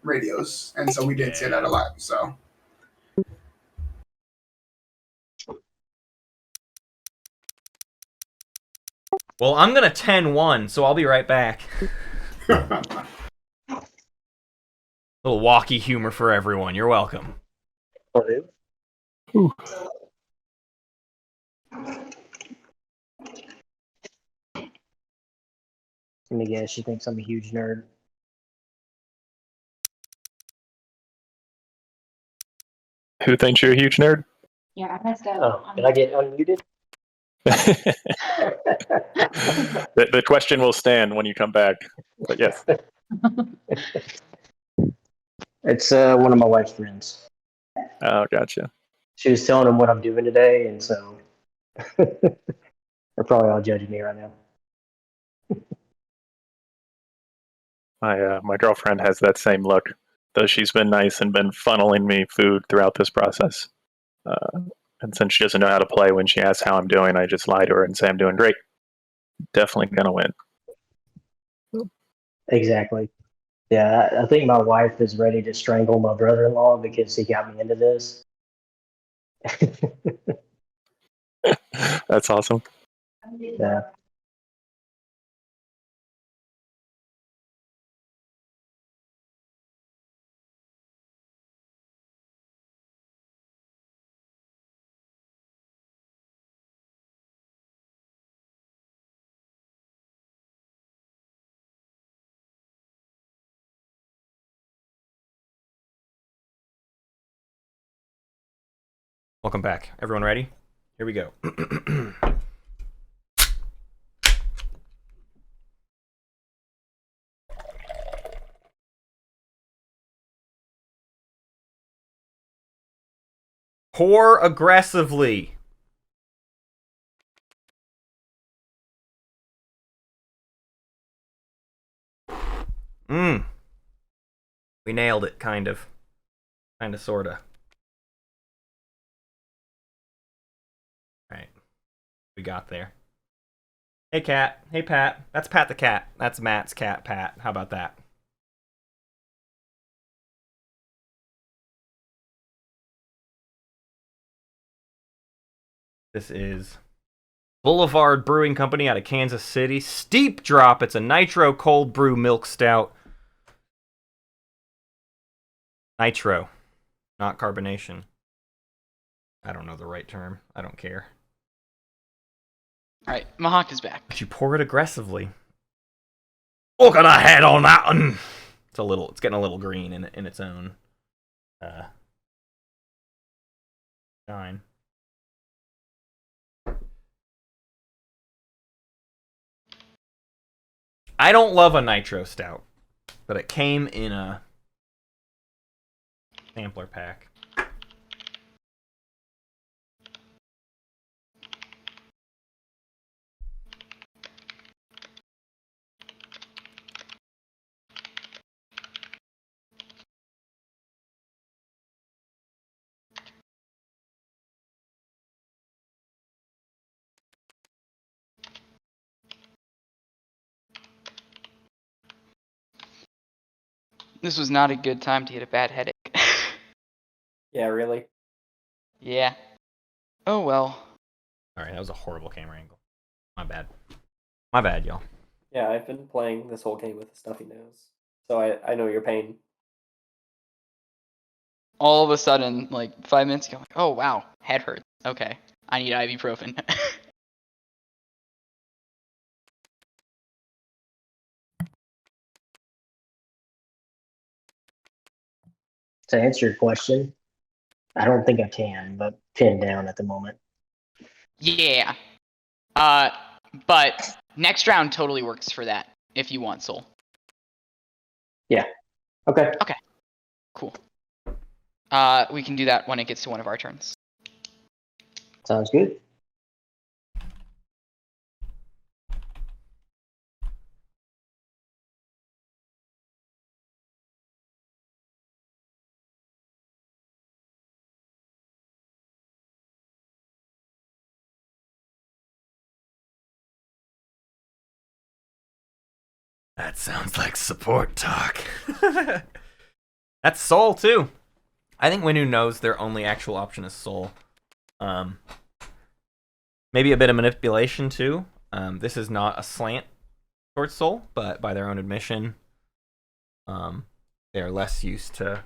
radios, and so we did say that a lot. So. Well, I'm gonna 10-1, so I'll be right back. Little walkie humor for everyone. You're welcome. Ooh. Let me guess, she thinks I'm a huge nerd. Who thinks you're a huge nerd? Yeah, I messed up. Oh, did I get unmuted? The question will stand when you come back. But yes. It's one of my wife's friends. Oh, gotcha. She was telling him what I'm doing today, and so they're probably all judging me right now. My girlfriend has that same look, though she's been nice and been funneling me food throughout this process. And since she doesn't know how to play, when she asks how I'm doing, I just lie to her and say I'm doing great. Definitely gonna win. Exactly. Yeah, I think my wife is ready to strangle my brother-in-law because he got me into this. That's awesome. Yeah. Welcome back. Everyone ready? Here we go. Pour aggressively. We nailed it, kind of. Kind of, sorta. Alright. We got there. Hey, cat. Hey, Pat. That's Pat the cat. That's Matt's cat, Pat. How about that? This is Boulevard Brewing Company out of Kansas City. Steep drop. It's a nitro cold brew milk stout. Nitro, not carbonation. I don't know the right term. I don't care. All right, Mahawk is back. But you pour it aggressively. Look at the head on that one. It's getting a little green in its own shine. I don't love a nitro stout, but it came in a sampler pack. This was not a good time to get a bad headache. Yeah, really. Yeah. Oh well. Alright, that was a horrible camera angle. My bad. My bad, y'all. Yeah, I've been playing this whole game with a stuffy nose, so I know your pain. All of a sudden, like 5 minutes ago, I'm like, oh wow, head hurts. Okay, I need ibuprofen. To answer your question, I don't think I can, but pinned down at the moment. Yeah. But next round totally works for that if you want soul. Yeah. Okay. Okay. Cool. We can do that when it gets to one of our turns. Sounds good. That sounds like support talk. That's soul too. I think Winu knows their only actual option is soul. Maybe a bit of manipulation too. This is not a slant towards soul, but by their own admission, they are less used to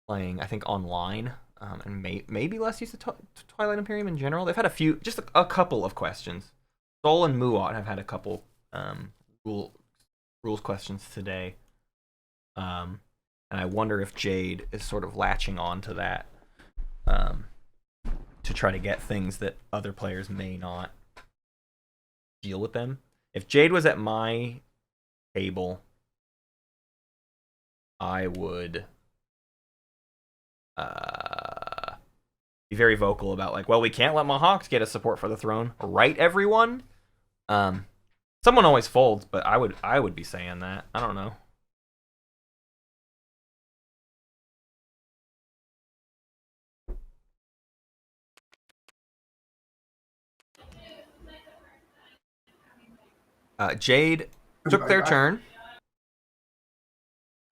playing, I think, online, and maybe less used to Twilight Imperium in general. They've had just a couple of questions. Soul and Muat have had a couple rules questions today. And I wonder if Jade is sort of latching on to that to try to get things that other players may not deal with them. If Jade was at my table, I would be very vocal about, like, well, we can't let Mahawks get a support for the throne, right, everyone? Someone always folds, but I would be saying that. I don't know. Jade took their turn,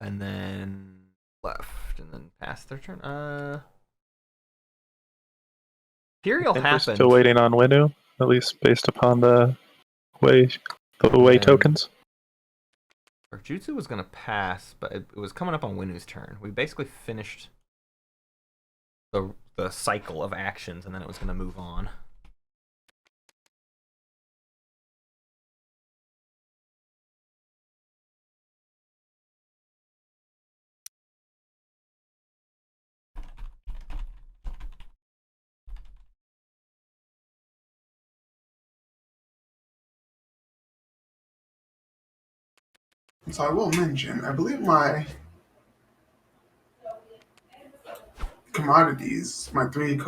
and then left, and then passed their turn. Imperial happened. We're still waiting on Winu, at least based upon the way tokens. Darkjutsu was gonna pass, but it was coming up on Winu's turn. We basically finished the cycle of actions, and then it was gonna move on. So I will mention, I believe my commodities, my 3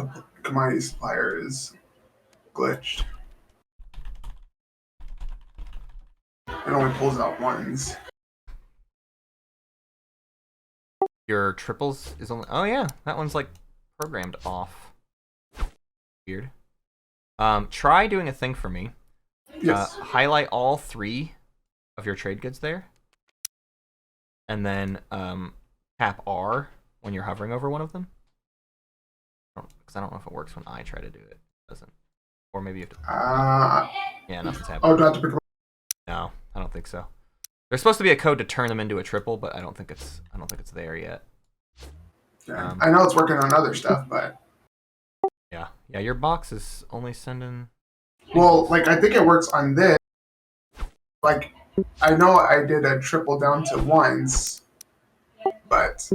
commodity supplier is glitched. It only pulls out ones. Your triples is only... Oh yeah, that one's like programmed off. Weird. Try doing a thing for me. Yes. Highlight all 3 of your trade goods there. And then tap R when you're hovering over one of them. Because I don't know if it works when I try to do it. It doesn't. Or maybe you have to... yeah, nothing's happening. Oh, do I have to pick up? No, I don't think so. There's supposed to be a code to turn them into a triple, but I don't think it's there yet. Yeah. I know it's working on other stuff, but... Yeah, your box is only sending... Well, like, I think it works on this. Like, I know I did a triple down to ones, but...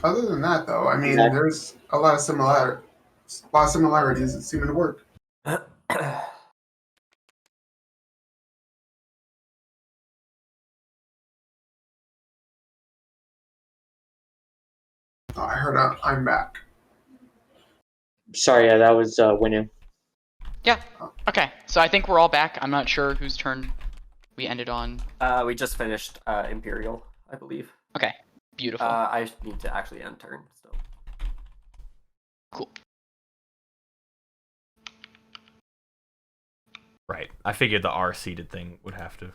Other than that, though, I mean, there's a lot of similarities that seem to work. Oh, I heard I'm back. Sorry, that was Winu. Yeah. Okay. So I think we're all back. I'm not sure whose turn we ended on. We just finished Imperial, I believe. Okay. Beautiful. I need to actually end turn. So. Cool. Right. I figured the R seeded thing would have to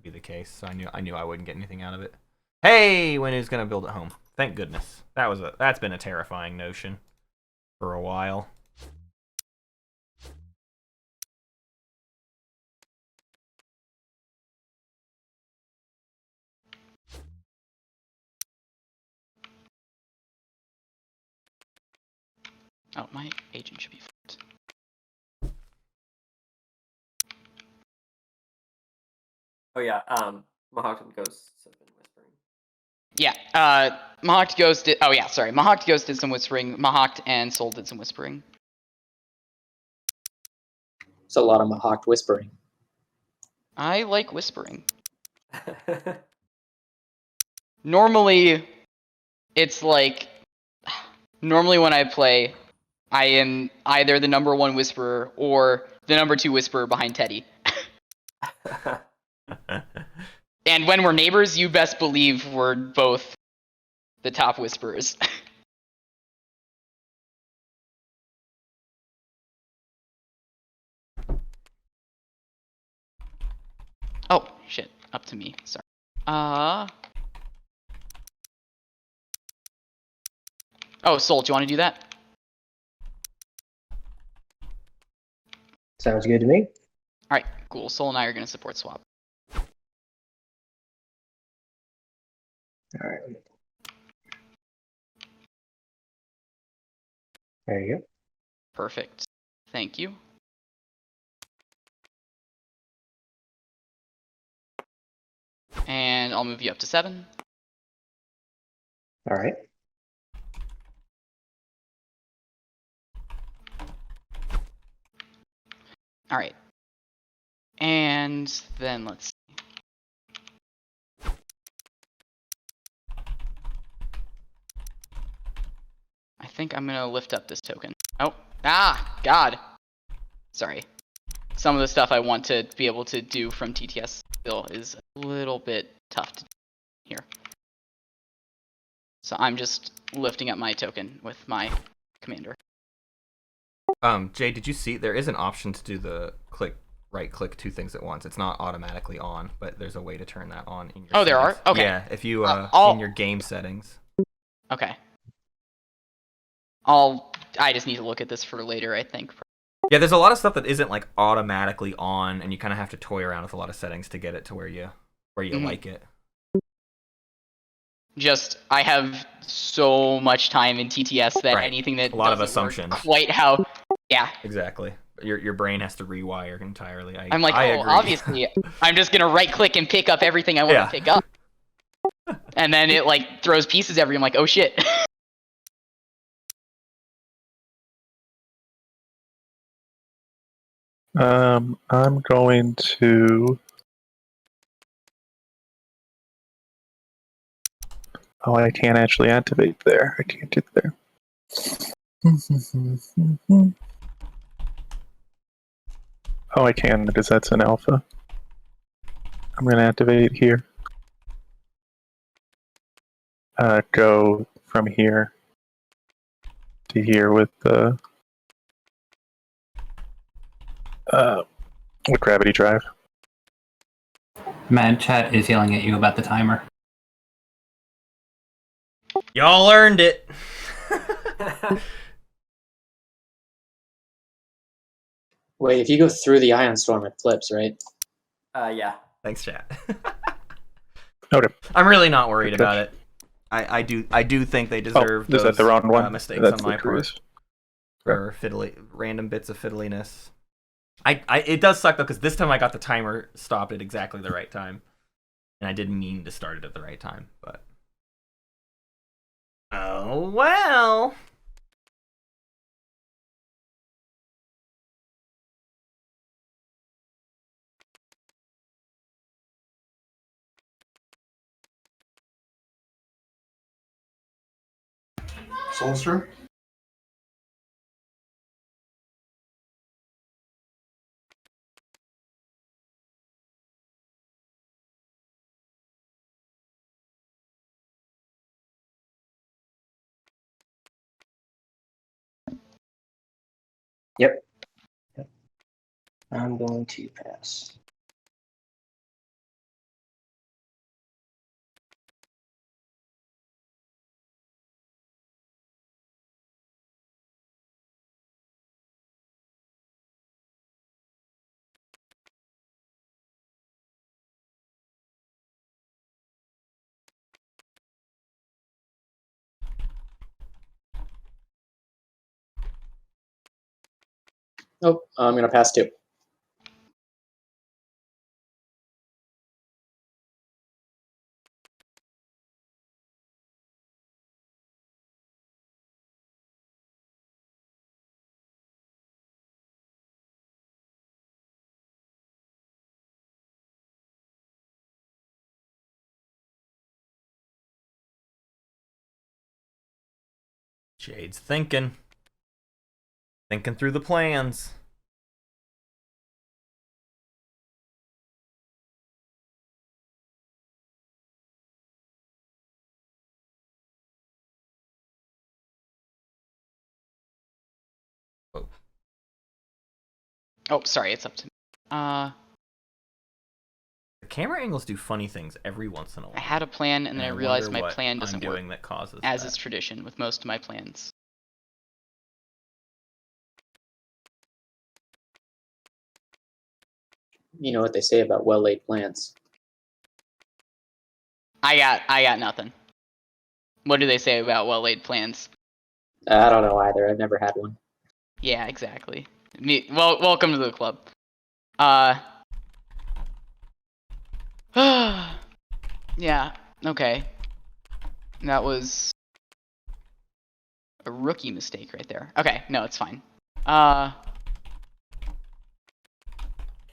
be the case. So I knew I wouldn't get anything out of it. Hey, when is gonna build at home? Thank goodness. That's been a terrifying notion for a while. Oh, my agent should be flipped. Oh yeah, Mahawk and Ghosts have been whispering. Yeah, Mahawk Ghost did. Oh yeah, sorry. Mahawk Ghost did some whispering. Mahawk and Soul did some whispering. It's a lot of Mahawk whispering. I like whispering. Normally, it's like. Normally, when I play, I am either the #1 whisperer or the #2 whisperer behind Teddy. And when we're neighbors, you best believe we're both the top whisperers. Oh, shit. Up to me. Sorry. Oh, Soul, do you want to do that? Sounds good to me. Alright, cool. Soul and I are going to support swap. All right. There you go. Perfect. Thank you. And I'll move you up to 7. All right. Alright. And then let's see. I think I'm gonna lift up this token. Oh, God. Sorry. Some of the stuff I want to be able to do from TTS still is a little bit tough to do here. So I'm just lifting up my token with my commander. Jay, did you see there is an option to do the right click 2 things at once? It's not automatically on, but there's a way to turn that on in your Oh, there are? settings. Okay. Yeah, if you in your game settings. Okay. I just need to look at this for later, I think. Yeah, there's a lot of stuff that isn't like automatically on, and you kind of have to toy around with a lot of settings to get it to where you like it. Just, I have so much time in TTS that anything that a lot of doesn't work assumptions. quite how, yeah. Exactly. Your brain has to rewire entirely. I'm like, I oh, agree. obviously, I'm just gonna right click and pick up everything I want to pick up. And then it like throws pieces everywhere. I'm like, oh shit. I'm going to. Oh, I can't actually activate there. I can't do there. Oh, I can because that's an alpha. I'm going to activate here. Go from here to here with the gravity drive. Mad Chat is yelling at you about the timer. Y'all earned it. Wait, if you go through the Ion Storm, it flips, right? Yeah. Thanks, chat. Okay. I'm really not worried about it. I do think they deserve is that the wrong one? Mistakes That's on my part for random bits of fiddliness. It does suck though, because this time I got the timer stopped at exactly the right time, and I didn't mean to start it at the right time, but oh well. Solster? Yep. I'm going to pass. Nope, I'm going to pass too. Jade's thinking. Thinking through the plans. Oh. Oh, sorry, it's up to me. The camera angles do funny things every once in a while. I had a plan, and then I realized my plan doesn't work, that causes as that. is tradition with most of my plans. You know what they say about well-laid plans. I got nothing. What do they say about well-laid plans? I don't know either. I've never had one. Yeah, exactly. Well, welcome to the club. Yeah, okay. That was a rookie mistake right there. Okay, no, it's fine.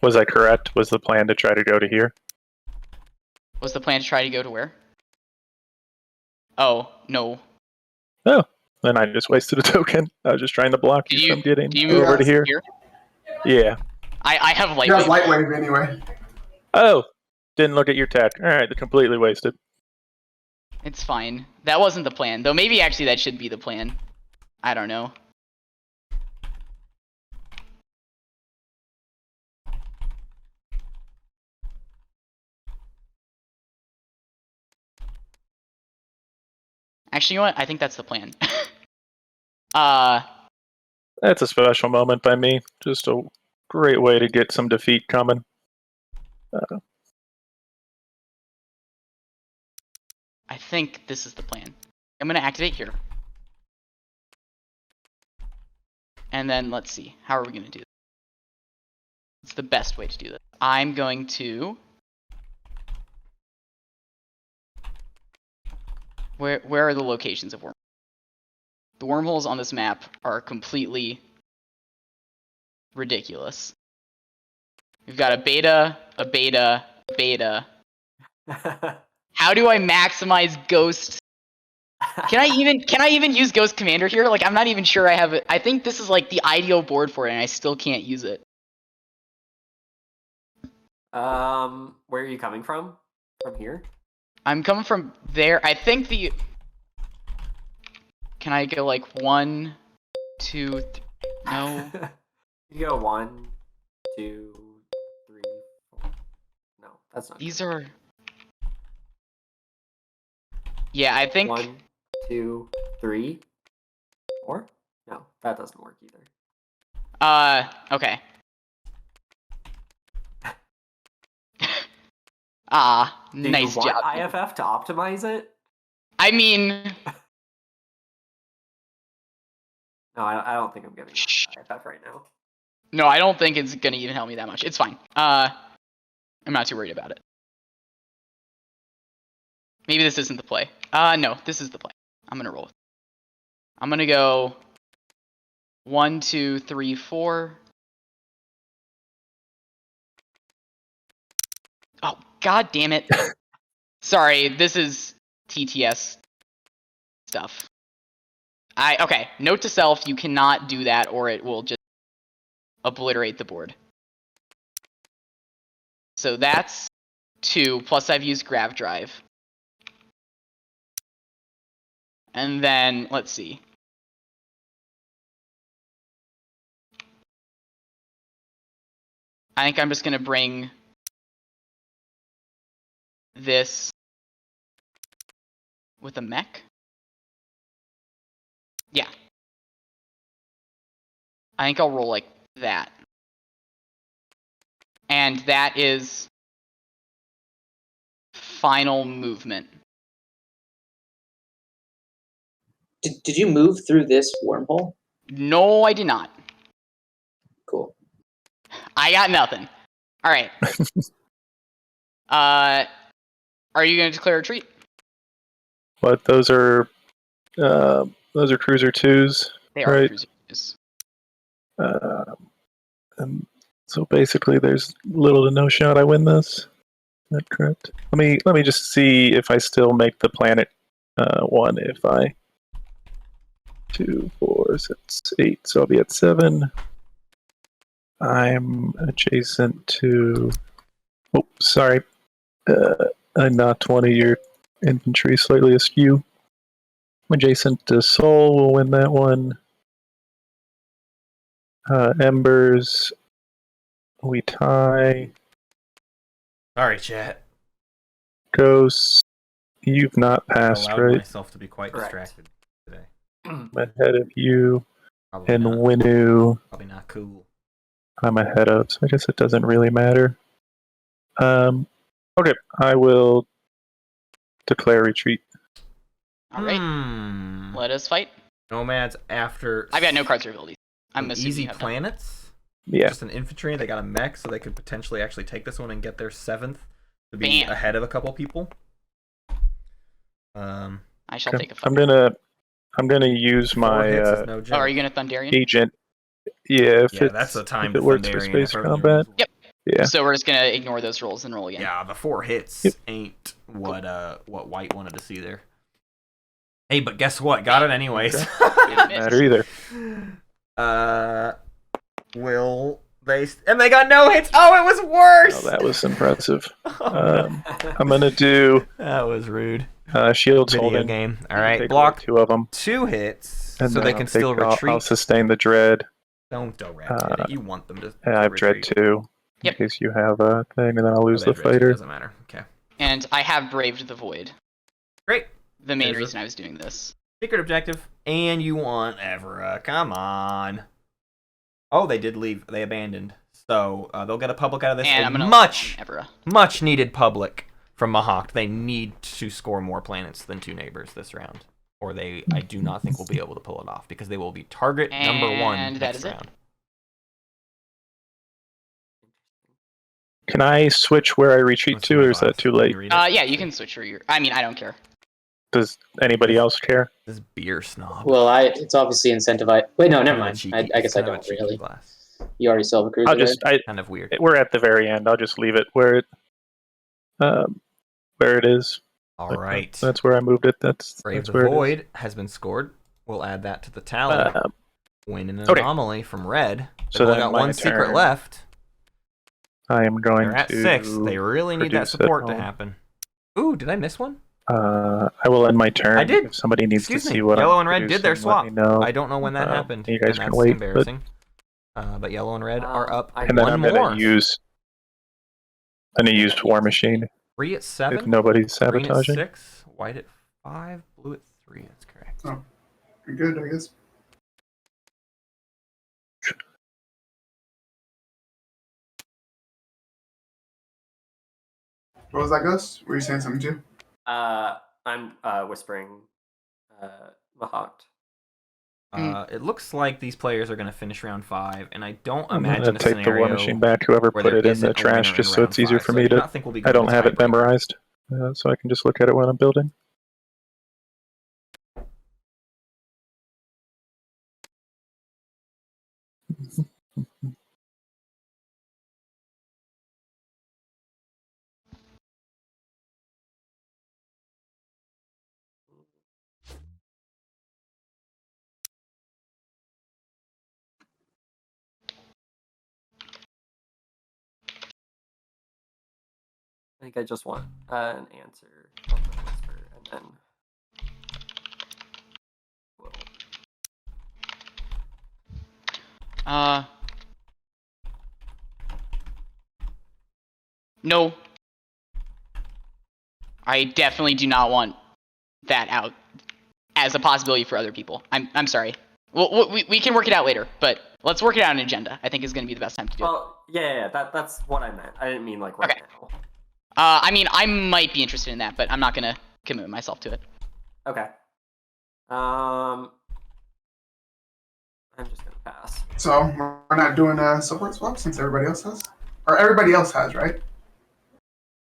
Was I correct? Was the plan to try to go to here? Was the plan to try to go to where? Oh, no. Oh, then I just wasted a token. I was just trying to block you from getting over to here. Yeah. I have light He has wave. light wave anyway. Oh, didn't look at your tech. All right, completely wasted. It's fine. That wasn't the plan. Though maybe actually that should be the plan. I don't know. Actually, you know what? I think that's the plan. That's a special moment by me. Just a great way to get some defeat coming. I think this is the plan. I'm gonna activate here. And then let's see. How are we gonna do this? It's the best way to do this. I'm going to... Where are the locations of wormholes? The wormholes on this map are completely ridiculous. We've got a beta, a beta, beta. How do I maximize ghost? Can I even use Ghost Commander here? Like, I'm not even sure I have it. I think this is like the ideal board for it, and I still can't use it. Where are you coming from? From here? I'm coming from there. I think the... Can I go like 1, 2, no. You go 1, 2, 3, 4. No, that's not. These are... Yeah, I think... 1, 2, 3, 4? No, that doesn't work either. Okay. Nice Do you job. want IFF to optimize it? I mean... No, I don't think I'm giving IFF right now. No, I don't think it's gonna even help me that much. It's fine. I'm not too worried about it. Maybe this isn't the play. No, this is the play. I'm gonna roll with it. I'm gonna go 1, 2, 3, 4. Oh, god damn it. Sorry, this is TTS stuff. Okay, note to self, you cannot do that or it will just obliterate the board. So that's 2, plus I've used Grav Drive. And then, let's see. I think I'm just gonna bring this with a mech. Yeah. I think I'll roll like that. And that is final movement. Did you move through this wormhole? No, I did not. Cool. I got nothing. All right. Are you going to declare a retreat? But those are cruiser twos. They are right? cruiser twos. And so basically, there's little to no shot I win this. Is that correct? Let me just see if I still make the planet one. If I 2, 4, 6, 8, so I'll be at 7. I'm adjacent to. Oh, sorry. I'm not one of your infantry, slightly askew. I'm adjacent to Soul. We'll win that one. Embers. We tie. Sorry, chat. Ghosts. You've not I passed, allowed right? myself to be quite Correct. distracted today. I'm ahead of you. Probably And not. Winu, Probably not cool. I'm ahead of, so I guess it doesn't really matter. Okay, I will declare retreat. All right. Let us fight. Nomads after. I've got no cards revealed. I'm some assuming easy you have them. planets. Yeah. Just an infantry. They got a mech, so they could potentially actually take this one and get their 7th to be Bam. ahead of a couple people. I shall Okay. take a fight. I'm gonna use 4 my hits is no joke. Oh, are you going to Thunderian? agent. Yeah, if Yeah, that's the time if to it works for Thunderian space if everything combat. rolls well. Yep. Yeah. So we're just going to ignore those rolls and roll again. Yeah, the 4 hits Yep. ain't what White wanted to see there. Hey, but guess what? Got it anyways. Doesn't matter either. Will they? And they got no hits. Oh, it was worse. Oh, that was impressive. Oh, I'm gonna do that was rude. shields Video holding. game. All right, Take block 2 of them, 2 hits, and so then they I'll can take- still retreat. I'll sustain the dread. Don't red it. You want them to. And I have dread retreat. 2 Yep. in case you have a thing, and then I'll lose Oh, they the have red too, fighter. Doesn't matter. Okay. And I have braved the void. Great. The main There's a- reason I was doing this. Secret objective, and you want Evera. Come on. Oh, they did leave. They abandoned. So they'll get a public out of this. And A I'm gonna Evera. much needed public from Mahawk. They need to score more planets than 2 neighbors this round, or I do not think will be able to pull it off because they will be target number 1 And that next is it. round. Can I switch where I retreat Let's to, see my or is that glass. too Can late? you read it? Yeah, you can switch where you're. I mean, I don't care. Does anybody else care? This beer snob. Well, it's obviously incentivized. Wait, no, never Kinda mind. cheeky. I guess It's I kind of a don't cheeky really. glass. You already sell the cruiser. I'll just Kind of weird. we're at the very end. I'll just leave it where it is. All Like, right. that's where I moved it. That's Brave the where it is. Void has been scored. We'll add that to the tally. Win an okay. anomaly from red. They've So only then got my 1 secret turn. left. I am going They're at to 6. They really need that produce it support to all. happen. Ooh, did I miss one? I will end my turn. I did. If somebody needs Excuse to me. see what Yellow I'm and red did their producing, let swap. me know. I don't know when that happened. You guys and can that's wait, embarrassing. But yellow and red are up and then 1 I'm more. gonna use War Machine 3 at 7. if nobody's Green at sabotaging. 6. White at 5. Blue at 3. That's correct. Oh, pretty good, I guess. What was that, Ghost? Were you saying something too? I'm whispering Mahawk. It looks like these players are going to finish round 5, and I don't I'm imagine gonna a take the scenario War Machine back. Whoever where put there it in isn't the a trash, winner just in so round it's easier 5, for so I me do to. not think we'll be I going don't to have it tiebreaker. memorized, so I can just look at it when I'm building. I think I just want an answer on the whisper, and then we'll... No. I definitely do not want that out as a possibility for other people. I'm sorry. Well, we can work it out later, but let's work it out on an agenda. I think is going to be the best time to do it. Well, yeah, that's what I meant. I didn't mean like right now. I mean, I might be interested in that, but I'm not going to commit myself to it. Okay. I'm just going to pass. So we're not doing a support swap since everybody else has? Or everybody else has, right?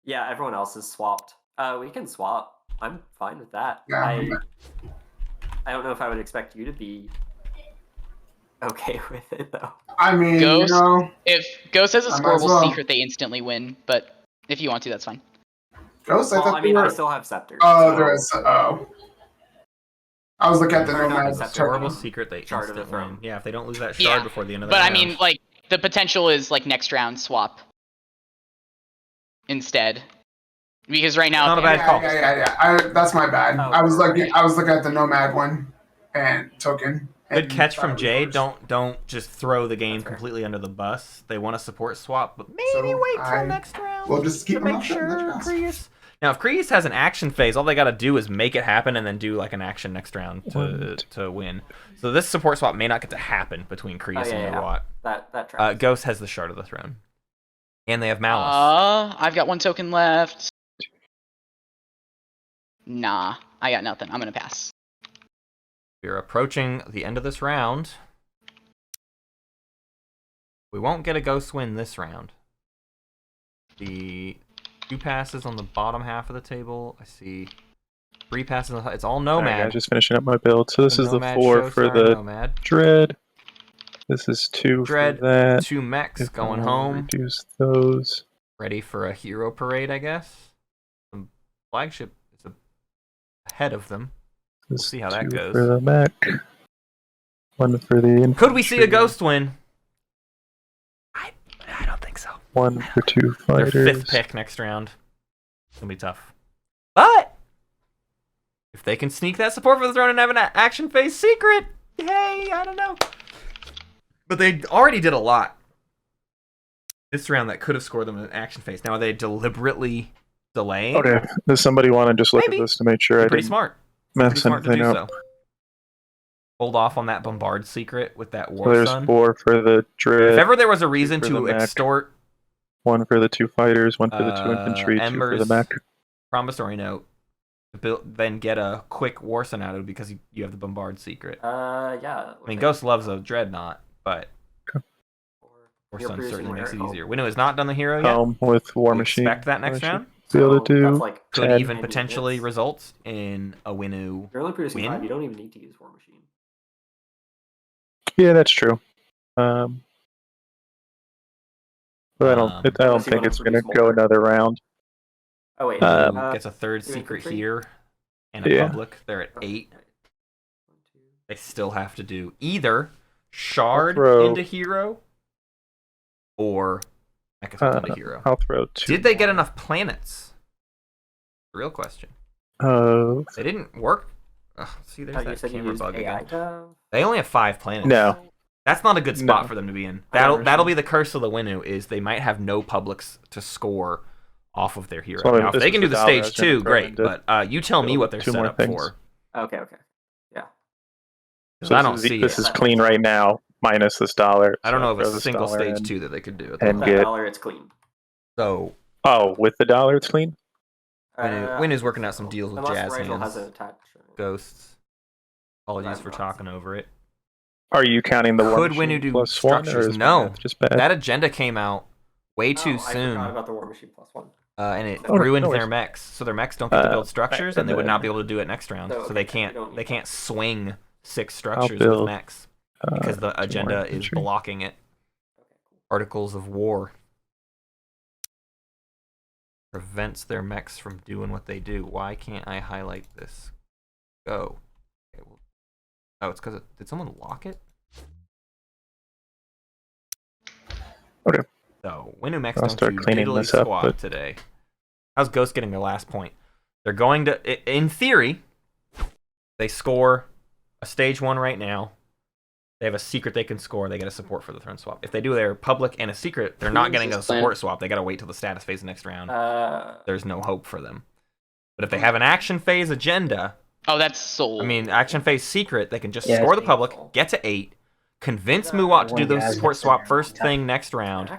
Yeah, everyone else is swapped. We can swap. I'm fine with that. Yeah. I don't know if I would expect you to be okay with it, though. I mean, Ghost, you know... If Ghost has a I might as scoreable well. secret, they instantly win, but if you want to, that's fine. Ghost, Well, I mean, I were... still have scepters. Oh, so- there is... Oh. I was looking at the Or not Nomad. a scepter, Horrible secret they Shard of the instantly Throne. win. Yeah, if they don't lose that shard Yeah, before the end of the But I round. mean, like, the potential is, like, next round swap instead. Because right now... Not a bad call. Yeah. That's my bad. Oh, I was right. looking at the Nomad one and token. Good and catch from thought it was Jade. worse. Don't just throw the game That's fair. completely under the bus. They want a support swap, but maybe So wait till I next round. will just keep to my make mouth shut and let you sure ask. Kreus. Now, if Kreus has an action phase, all they got to do is make it happen and then do like an action next round to win. So this support swap may not get to happen between Kreus and Watt. That tracks. Ghost has the Shard of the Throne, and they have Malice. I've got one token left. Nah, I got nothing. I'm gonna pass. We're approaching the end of this round. We won't get a Ghost win this round. The 2 passes on the bottom half of the table. I see 3 passes. It's all Nomad. Alright, guys, just finishing up my build. So this is the Nomad, 4 for Showstar, the Nomad. Dread. This is 2 Dread, for that. 2 mechs If I going wanna home. Reduce those. Ready for a hero parade, I guess. The flagship is ahead of them. We'll This see how that 2 goes. for the mech. 1 for the infantry. Could we see a Ghost win? I don't think so. 1 for 2 Their fighters. 5th pick next round. It's gonna be tough. But if they can sneak that support for the throne and have an action phase secret, hey, I don't know. But they already did a lot this round that could have scored them an action phase. Now are they deliberately delaying? Okay, does somebody want to just look Maybe. at this to make sure I Pretty didn't smart. Pretty mess smart to do anything up? so. Hold off on that bombard secret with that So war there's sun. 4 for the Dread. If ever there was a reason for to the mech. extort 1 for the 2 fighters, 1 for the 2 infantry, 2 for Embers, the mech. promissory note, then get a quick war sun out of it because you have the bombard secret. Yeah. I mean, Ghost loves a dreadnought, but war You're sun producing certainly makes it Miracle. easier. Winnow has not done the hero yet. Home with War We Machine. expect that next I should round. Be able to do. That's like Could 10. even Maybe potentially it's- result in a Winnow. You're only producing Win? 5. You don't even need to use War Machine. Yeah, that's true. But I don't Um, think Unless you wanna it's going to produce go more. another round. Oh wait. Gets a 3rd do secret infantry? here and a Yeah. public. They're at 8. Right. 1, 2. They still have to do either shard throw- into hero or Mechathon into hero. I'll throw 2. Did they get enough planets? Real question. They didn't work. Ugh, see, there's You that said you camera used bug AI again. to... They only have 5 planets. No. That's not a good spot No. for them to be in. I never That'll seen- be the curse of the Winnow, is they might have no publics to score off of their hero. So Now, if this they can was do the the dollar I stage was gonna 2, throw great. into But you tell me build what they're 2 set more up things. for. Okay. Yeah. 'Cause So I this don't is, see this it. is clean right now, minus this dollar. I don't So know I'll of throw a this single dollar stage in. 2 that they could do. And That get- dollar, it's clean. So Oh, with the dollar, it's clean? Winnow's working out some deals with Unless Rigel has an Jazzxhands. attach. Ghosts. Apologies for I'm not talking over it. Are you counting the War Could Machine Winnow do plus 1, or structures? is my No. math just bad? That agenda came out way too I soon. forgot about the War Machine plus 1. And it Oh, no, ruined no their worries. mechs, so their mechs don't get to build structures, and they would then- not be able to do it next round. So, So they okay, you don't can't need they that. can't swing 6 structures with build, mechs because the 2 more agenda is infantry. blocking it. Okay, cool. Articles of War prevents their mechs from doing what they do. Why can't I highlight this? Go. Okay, well, oh, it's because did someone lock it? Okay. So Winnow mechs I'll don't start do cleaning diddly this up, squat but- today. How's Ghost getting their last point? They're going to, in theory, they score a stage 1 right now. They have a secret they can score. They get a support for the turn swap. If they do their public and a secret, they're not getting a support swap. They got to wait till the status phase next round. There's no hope for them. But if they have an action phase agenda... Oh, that's Soul. I mean, action phase secret, they can just score the public, get to 8, convince Muat to do the support swap first thing next round,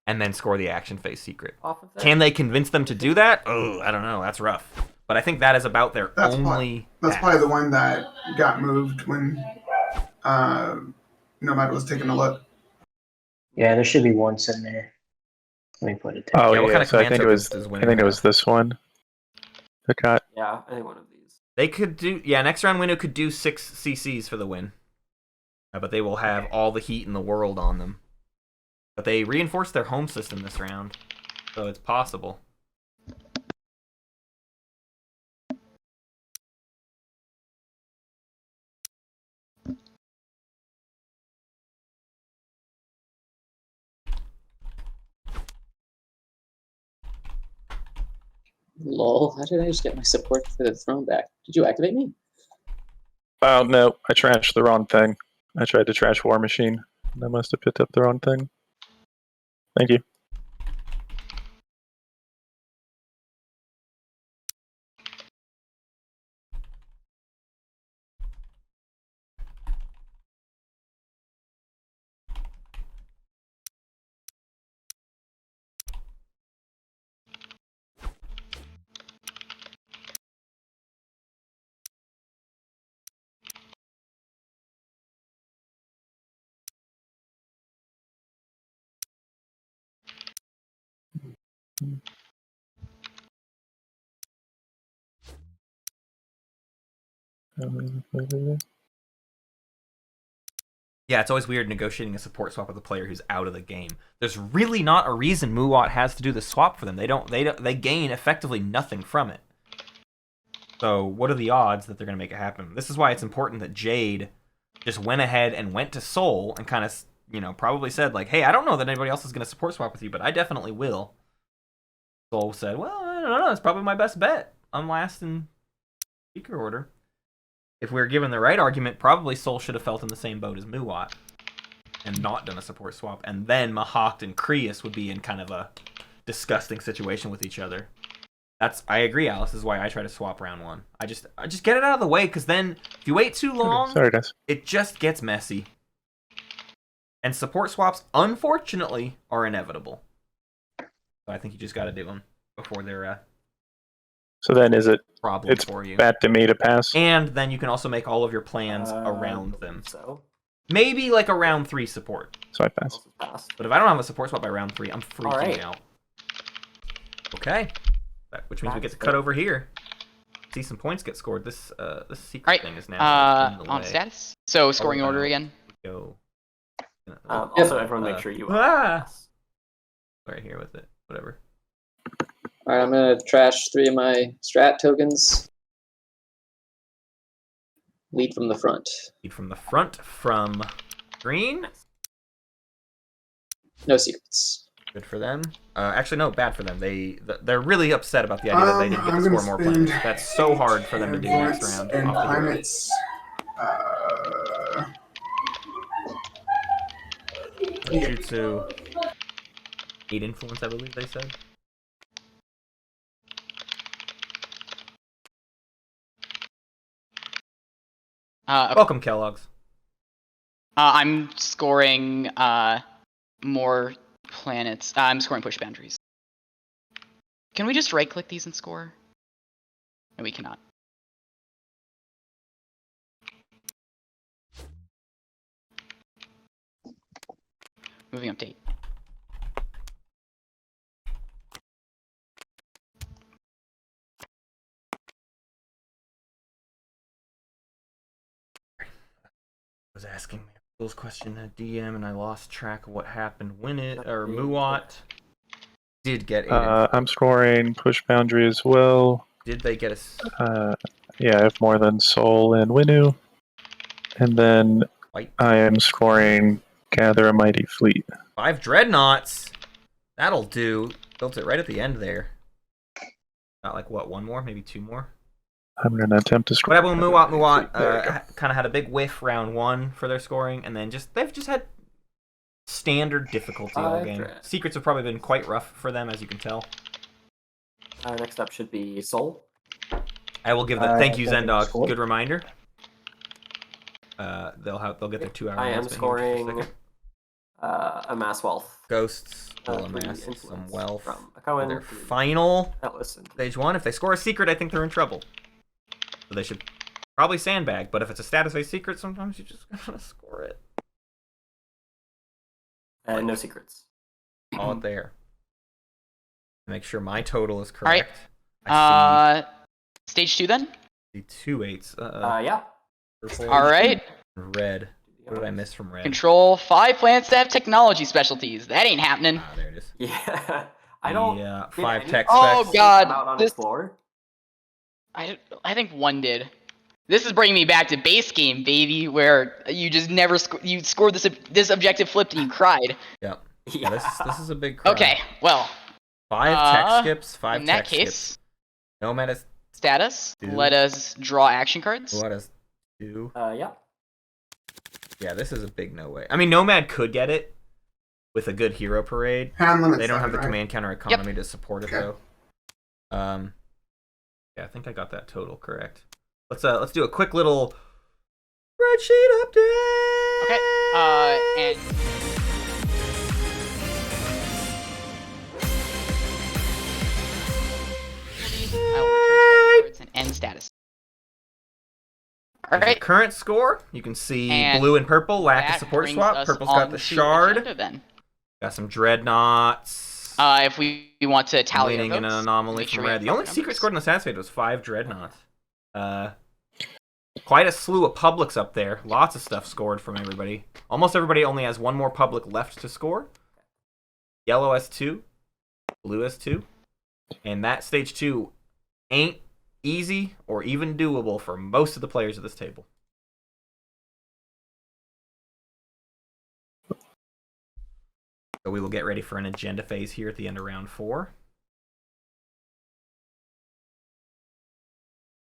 and then score the action phase secret. Can they convince them to do that? Oh, I don't know. That's rough. But I think that is about their only... That's probably the one that got moved when Nomad was taking a look. Yeah, there should be one sitting there. Let me put it there. Oh, Yeah, what kind of so I command think it was. tokens does I Winnow think it have? was this one. That got. Yeah, I think one of these. They could do... Yeah, next round Winnow could do 6 CCs for the win. But they will have all the heat in the world on them. But they reinforced their home system this round. So it's possible. Lol, how did I just get my support for the throne back? Did you activate me? Oh no, I trashed the wrong thing. I tried to trash War Machine. I must have picked up the wrong thing. Thank you. Yeah, it's always weird negotiating a support swap with a player who's out of the game. There's really not a reason Muat has to do the swap for them. They gain effectively nothing from it. So what are the odds that they're going to make it happen? This is why it's important that Jade just went ahead and went to Soul and kind of, probably said like, hey, I don't know that anybody else is going to support swap with you, but I definitely will. Soul said, well, I don't know, it's probably my best bet. I'm last in speaker order. If we were given the right argument, probably Soul should have felt in the same boat as Muat and not done a support swap. And then Mahakt and Krius would be in kind of a disgusting situation with each other. I agree, Alice. This is why I try to swap round 1. I just get it out of the way, because then if you wait too long, Sorry, guys. it just gets messy. And support swaps, unfortunately, are inevitable. So I think you just got to do them before they're So then is it problem it's for you. bad to me to pass? And then you can also make all of your plans around them. So Maybe like a round 3 support. So I pass. But if I don't have a support swap by round 3, I'm freaking Alright. out. Okay. Which means we get to cut over here. See some points get scored. This secret Alright, thing is now in the on way. status. So scoring order again. Go. Also, everyone make sure you... Right here with it. Whatever. Alright, I'm gonna trash 3 of my strat tokens. Lead from the front. Lead from the front from green. No secrets. Good for them. Actually, no, bad for them. They're really upset about the idea that they didn't get to score more planets. That's so hard for them to do next round. And off the board. planets. Jutsu. 8 influence, I believe they said. Welcome, Kellogg's. I'm scoring more planets. I'm scoring push boundaries. Can we just right-click these and score? No, we cannot. Moving update. Was asking Will's question at DM, and I lost track of what happened when Muat did get 8. I'm scoring push boundary as well. Did they get a... Yeah, I have more than Soul and Winnu. And then White. I am scoring Gather a Mighty Fleet. 5 dreadnoughts. That'll do. Built it right at the end there. Not like, what, 1 more? Maybe 2 more? I'm going to attempt to score. What happened with Muat kind of had a big whiff round 1 for their scoring, and then they've just had standard difficulty all game. Secrets have probably been quite rough for them, as you can tell. Next up should be Soul. I will give that. Thank you, Zendog. Good reminder. They'll get their 2 hour. I am scoring amass wealth. Ghosts will amass some wealth from for their final stage 1. If they score a secret, I think they're in trouble. So they should probably sandbag. But if it's a status-based secret, sometimes you just gotta score it. And no secrets. All it there. Make sure my total is correct. All right. Stage 2 then? The 2 8s. Yeah. Purple, all right. Red. What did I miss from red? Control 5 planets that have technology specialties. That ain't happening. Ah, there it is. Yeah. I don't. Yeah, 5 tech specs. Oh god. On Explore? I think 1 did. This is bringing me back to base game, baby, where you just never you scored this objective flipped and you cried. Yeah. Yeah. This is a big cry. Okay. Well. 5 tech skips. 5 in tech that case, skips. Nomad is status. 2. Let us draw action cards. What is 2? Yeah. Yeah, this is a big no way. I mean, Nomad could get it with a good hero parade. They don't have the command counter economy to support it though. Yeah, I think I got that total correct. Let's do a quick little spreadsheet update. Okay. And I will return cards and end status. All right. Current score, you can see And blue and purple lack a that support brings swap. us Purple's got on the to shard. agenda, then. Got some dreadnoughts. If we want to tally our Leaning in an votes, anomaly make sure from we red. have The only proper secret numbers. scored in the stats fade was 5 dreadnoughts. Quite a slew of publics up there. Lots of stuff scored from everybody. Almost everybody only has 1 more public left to score. Yellow has 2. Blue has 2. And that stage 2 ain't easy or even doable for most of the players at this table. So we will get ready for an agenda phase here at the end of round 4.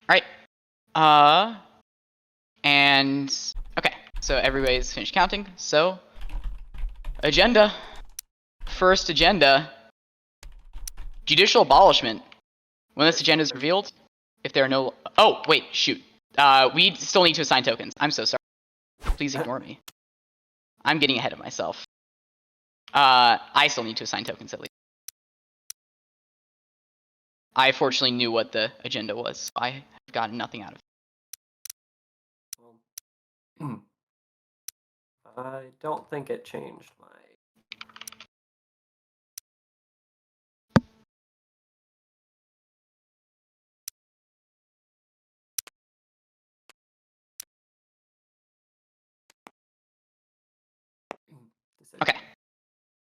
Alright. And okay, so everybody's finished counting. So agenda. First agenda. Judicial abolishment. When this agenda is revealed, if there are no wait, shoot. We still need to assign tokens. I'm so sorry. Please ignore me. I'm getting ahead of myself. I still need to assign tokens at least. I fortunately knew what the agenda was, so I have gotten nothing out of it. I don't think it changed my. Okay.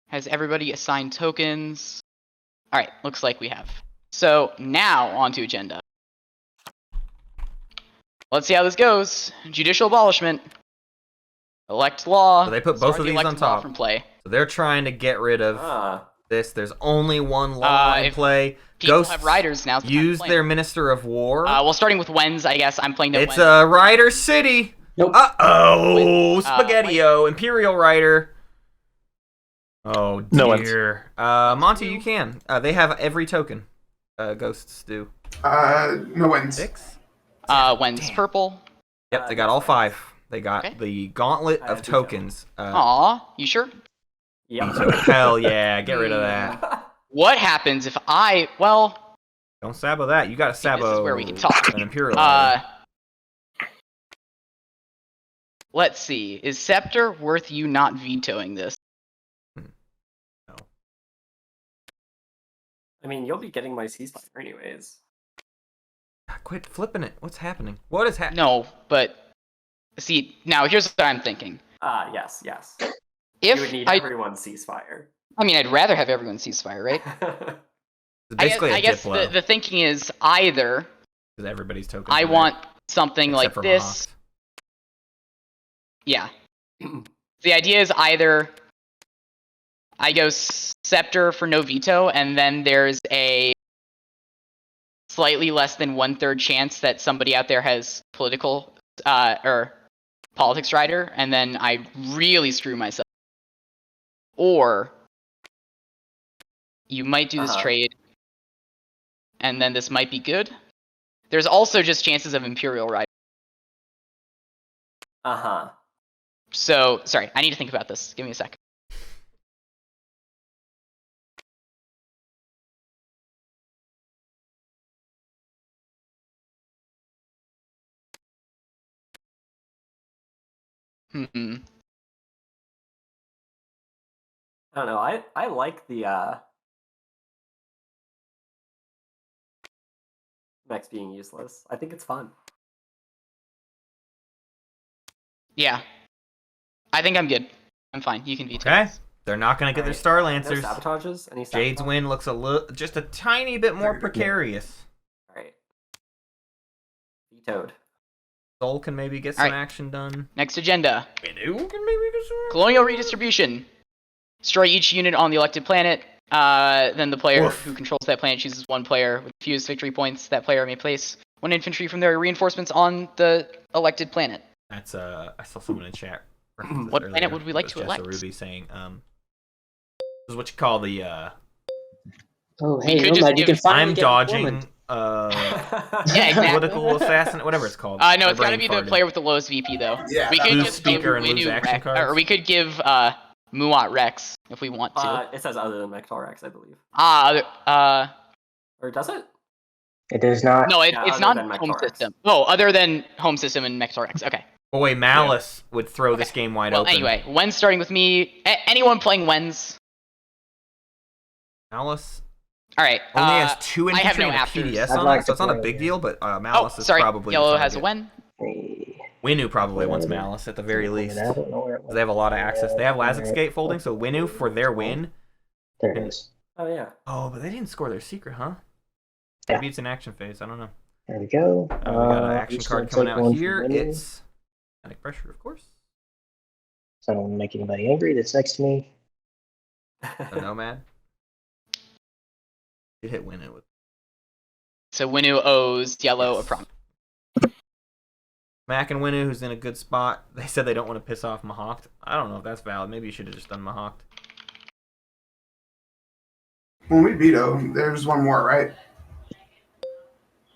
Has everybody assigned tokens? Alright, looks like we have. So, now, on to agenda. Let's see how this goes. Judicial abolishment. Elect law. So they put both of these on top. From play. So they're trying to get rid of this. There's only 1 law in play. People Ghosts have riders now. use their Minister of War. Well, starting with Wens, I guess. I'm playing no It's Wens. a Rider City. Nope. Uh-oh. Spaghetti-O. Imperial Rider. Oh, dear. No Wens. Monty, you can. They have every token. Ghosts do. No wins. 6? Wens purple. Yep, they got all 5. They got the gauntlet of tokens. Aw, you sure? Yep. So hell yeah, get rid of that. What happens if well... Don't sabo that. You got to sabo This is where we can talk. an Imperial Rider. Let's see. Is Scepter worth you not vetoing this? No. I mean, you'll be getting my ceasefire anyways. Quit flipping it. What's happening? What is happening? No, but... See, now here's what I'm thinking. Yes. If you would need everyone's ceasefire. I mean, I'd rather have everyone ceasefire, right? Basically, I guess the thinking is either... Because everybody's tokens. I want something like for this. Mahawk. Yeah. The idea is either I go Scepter for no veto, and then there's a slightly less than 1/3 chance that somebody out there has political or politics rider, and then I really screw myself. Or you might do this trade, and then this might be good. There's also just chances of Imperial rider. So, sorry, I need to think about this. Give me a sec. I don't know. I like the mechs being useless. I think it's fun. Yeah. I think I'm good. I'm fine. You can veto. Okay. They're not going to get their Star No Lancers. sabotages? Any Jade's sabotages? win looks just a tiny bit more precarious. Alright. Vetoed. Soul can maybe get some action done. Next agenda. Winu can maybe get some action. Colonial redistribution. Destroy each unit on the elected planet. Then the player who controls that planet chooses one player with fewest victory points. That player may place one infantry from their reinforcements on the elected planet. That's I saw someone in chat. What planet would we like to elect? Ruby saying, this is what you call the Oh, hey, Nomad, you can finally I'm get dodging informant. Yeah, exactly. political assassin, whatever it's called. No, My it's got to brain be the farted. player with the lowest VP though. Yeah, we could lose just give speaker and lose Winu action Rex, cards. or we could give Muat Rex if we want to. It says other than Mectal Rex, I believe. Or does it? It does not. No, it's other not than home Mectal Rex. system. Oh, other than home system and Mectal Rex. Okay. Oh wait, Malice would throw this game wide Well, open. anyway, Wen's starting with me. Anyone playing Wen's? Malice All right. only has 2 I have infantry no and a afters. PDS I'd on like it, so to it's not a play big deal, but Oh, Malice is sorry. probably Yellow the has a target. Wen. Winu probably wants Malice at the very least. I don't know where it went. They have a lot of access. They have Lazix gatefolding, so Winu for their win. There it is. Oh, yeah. Oh, but they didn't score their secret, huh? Yeah. Maybe it's an action phase. I don't know. There we go. We got an I'm action just card gonna coming take out one here. from Winu, It's Panic Pressure, of course. so I don't want to make anybody angry that's next to me. The Nomad. It hit Winu with So Winu owes Yellow a promise. Mac and Winu, who's in a good spot. They said they don't want to piss off Mahawked. I don't know if that's valid. Maybe you should have just done Mahawked. When we veto, there's one more, right?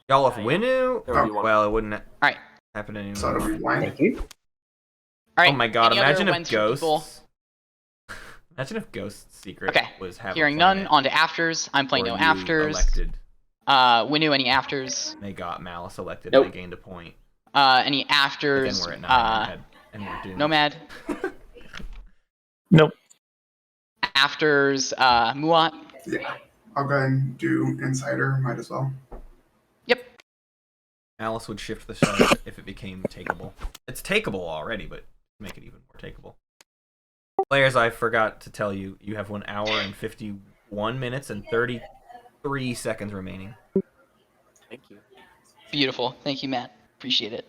Y'all, if Winu... There would be one. well, it wouldn't Alright. happen anyway. So it'll be blind. Thank you. Alright. Oh my god, any other imagine if Wens for people? Ghosts... Imagine if Ghost's secret Okay. was having Hearing none, on to afters. I'm playing no afters. Elected. Winu, any afters? They got Malice elected Nope. and they gained a point. Any But afters? then we're at 9 and we're doomed. Nomad. Nope. Afters, Muat. Yeah. I'll go ahead and do Insider. Might as well. Yep. Malice would shift the shard if it became takeable. It's takeable already, but make it even more takeable. Players, I forgot to tell you, you have 1 hour and 51 minutes and 33 seconds remaining. Thank you. Beautiful. Thank you, Matt. Appreciate it.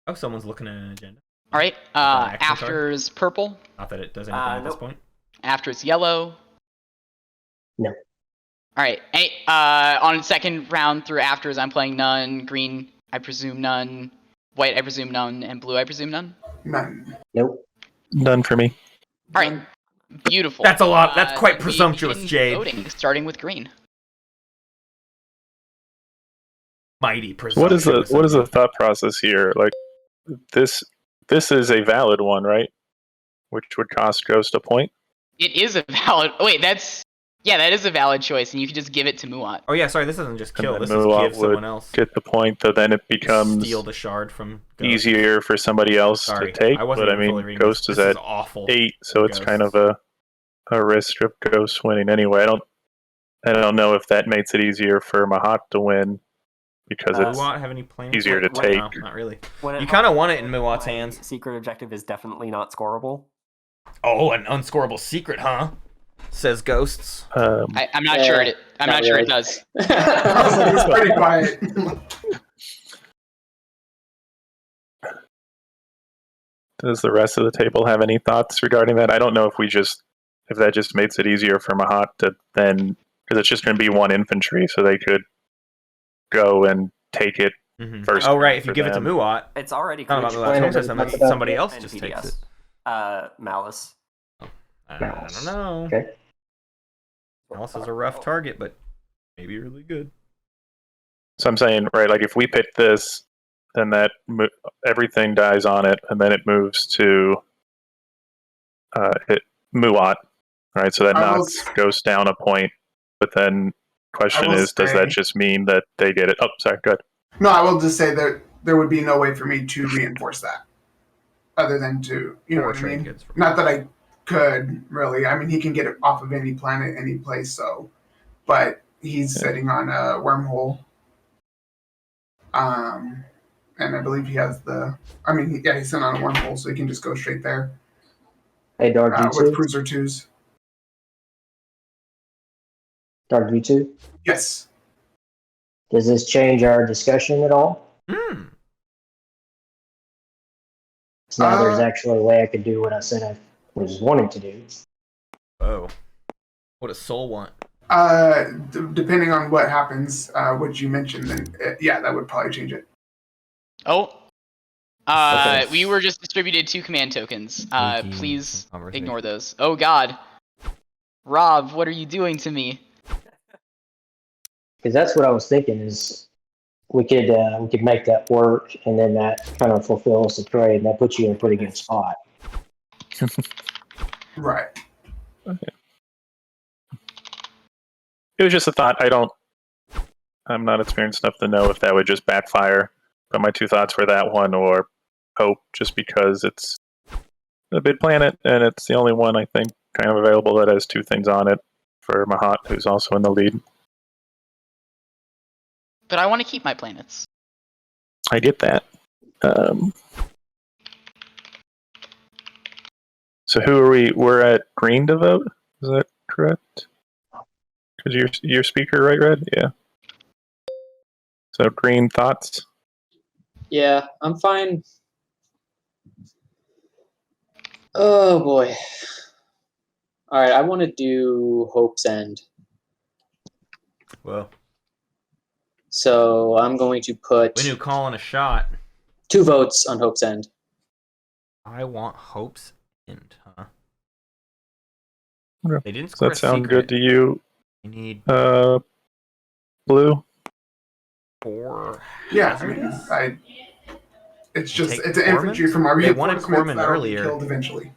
Oh, someone's looking at an agenda. All right. action card? Afters, purple. Not that it does anything at this Nope. point. Afters, yellow. No. All right. Hey, on second round through afters, I'm playing none. Green, I presume none. White, I presume none. And blue, I presume none. None. Nope. None for me. All right. Beautiful. That's a lot. That's quite then we presumptuous, begin Jade. Voting, starting with green. Mighty What is presumptuous. the thought process here? Like this is a valid one, right? Which would cost Ghost a point. It is a valid. Wait, that is a valid choice, and you can just give it to Muat. Oh yeah, sorry. This isn't just kill. And This then is Muat give someone would else. get the point, so then it becomes Steal the shard from Ghost. easier for somebody else Sorry, to take. I wasn't But I even fully mean, reading Ghost this. is This at awful. 8, so it's kind of Ghosts. a risk of Ghost winning anyway. I don't know if that makes it easier for Mahat to win because Does it's Muat have any plans? easier to What- take. No, not really. When it You kind of helps, want it in Muat's my hands. Secret objective is definitely not scorable. Oh, an unscorable secret, huh? Says Ghosts. I'm not sure it. I'm not sure it does. It's pretty quiet. Does the rest of the table have any thoughts regarding that? I don't know if we just if that just makes it easier for Mahat to then, because it's just going to be one infantry, so they could go and take it first. Oh, right. If you give it to Muat, it's already not about the last home system. Somebody else just takes it. Malice. I don't know. Okay. Malice is a rough target, but maybe really good. So I'm saying, right, like if we pick this, then that everything dies on it, and then it moves to Muat, right? So that knocks Ghost down a point. But then question is, does that just mean that they get it? Oh, sorry, go ahead. No, I will just say that there would be no way for me to reinforce that, other than to, you know what I mean? Not that I could, really. I mean, he can get it off of any planet, any place, so. But he's sitting on a wormhole. And I believe he has the. I mean, he's sitting on a wormhole, so he can just go straight there. Hey, darkjutsu. With Cruiser 2s. darkjutsu. Yes. Does this change our discussion at all? So now there's actually a way I could do what I said I was wanting to do. Oh. What does Soul want? Depending on what happens, what you mentioned, then that would probably change it. Oh. We were just distributed 2 command tokens. Please ignore those. Oh god. Rob, what are you doing to me? Because that's what I was thinking is we could make that work, and then that kind of fulfills the trade, and that puts you in a pretty good spot. Right. Okay. It was just a thought. I'm not experienced enough to know if that would just backfire. But my 2 thoughts were that one or Hope, just because it's a big planet and it's the only one I think kind of available that has 2 things on it for Mahat, who's also in the lead. But I want to keep my planets. I get that. So who are we? We're at green to vote? Is that correct? Because you're speaker, right, Red? Yeah. So green thoughts? Yeah, I'm fine. Oh boy. Alright, I want to do Hope's End. Well. So I'm going to put When you calling a shot. 2 votes on Hope's End. I want Hope's End, huh? Okay. They didn't Does score that sound good to you? You need Blue? 4. Yeah, I mean, it's an infantry from our reinforcements that will be killed eventually.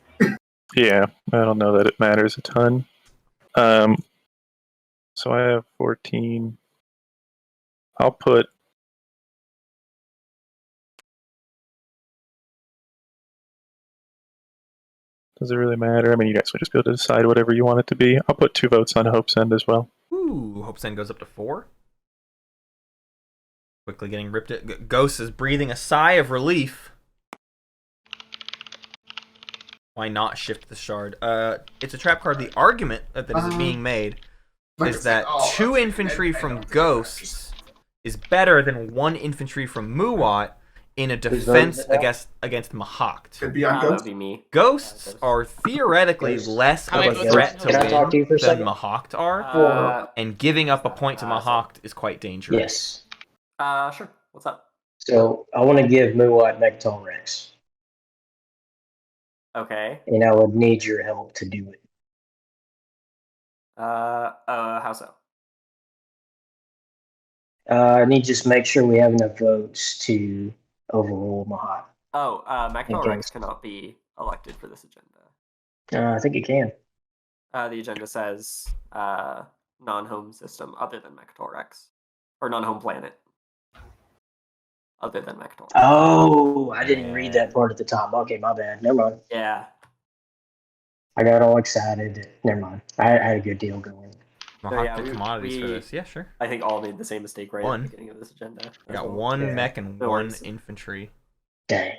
Yeah, I don't know that it matters a ton. So I have 14. I'll put. Does it really matter? I mean, you guys will just be able to decide whatever you want it to be. I'll put 2 votes on Hope's End as well. Ooh, Hope's End goes up to 4. Quickly getting ripped it. Ghost is breathing a sigh of relief. Why not shift the shard? It's a trap card. The argument that is being made is that 2 infantry from Ghosts is better than 1 infantry from Muat in a defense against Mahakt. Could be on That would be me. Ghosts are theoretically less of a threat to win than Mahakt are, and giving up a point to Mahakt is quite dangerous. Yes. Sure. What's up? So I want to give Muat Megaton Rex. Okay. And I would need your help to do it. How so? I need to just make sure we have enough votes to overrule Mahat. Oh, Magpul Rex cannot be elected for this agenda. I think it can. The agenda says non-home system other than Magpul Rex. Or non-home planet. Other than Magpul. Oh, I didn't read that part at the top. Okay, my bad. Never mind. Yeah. I got all excited. Never mind. I had a good deal going. Mahakt did commodities for this. Yeah, sure. I think all made the same mistake at the beginning of this agenda. We got 1 mech and 1 infantry. Dang.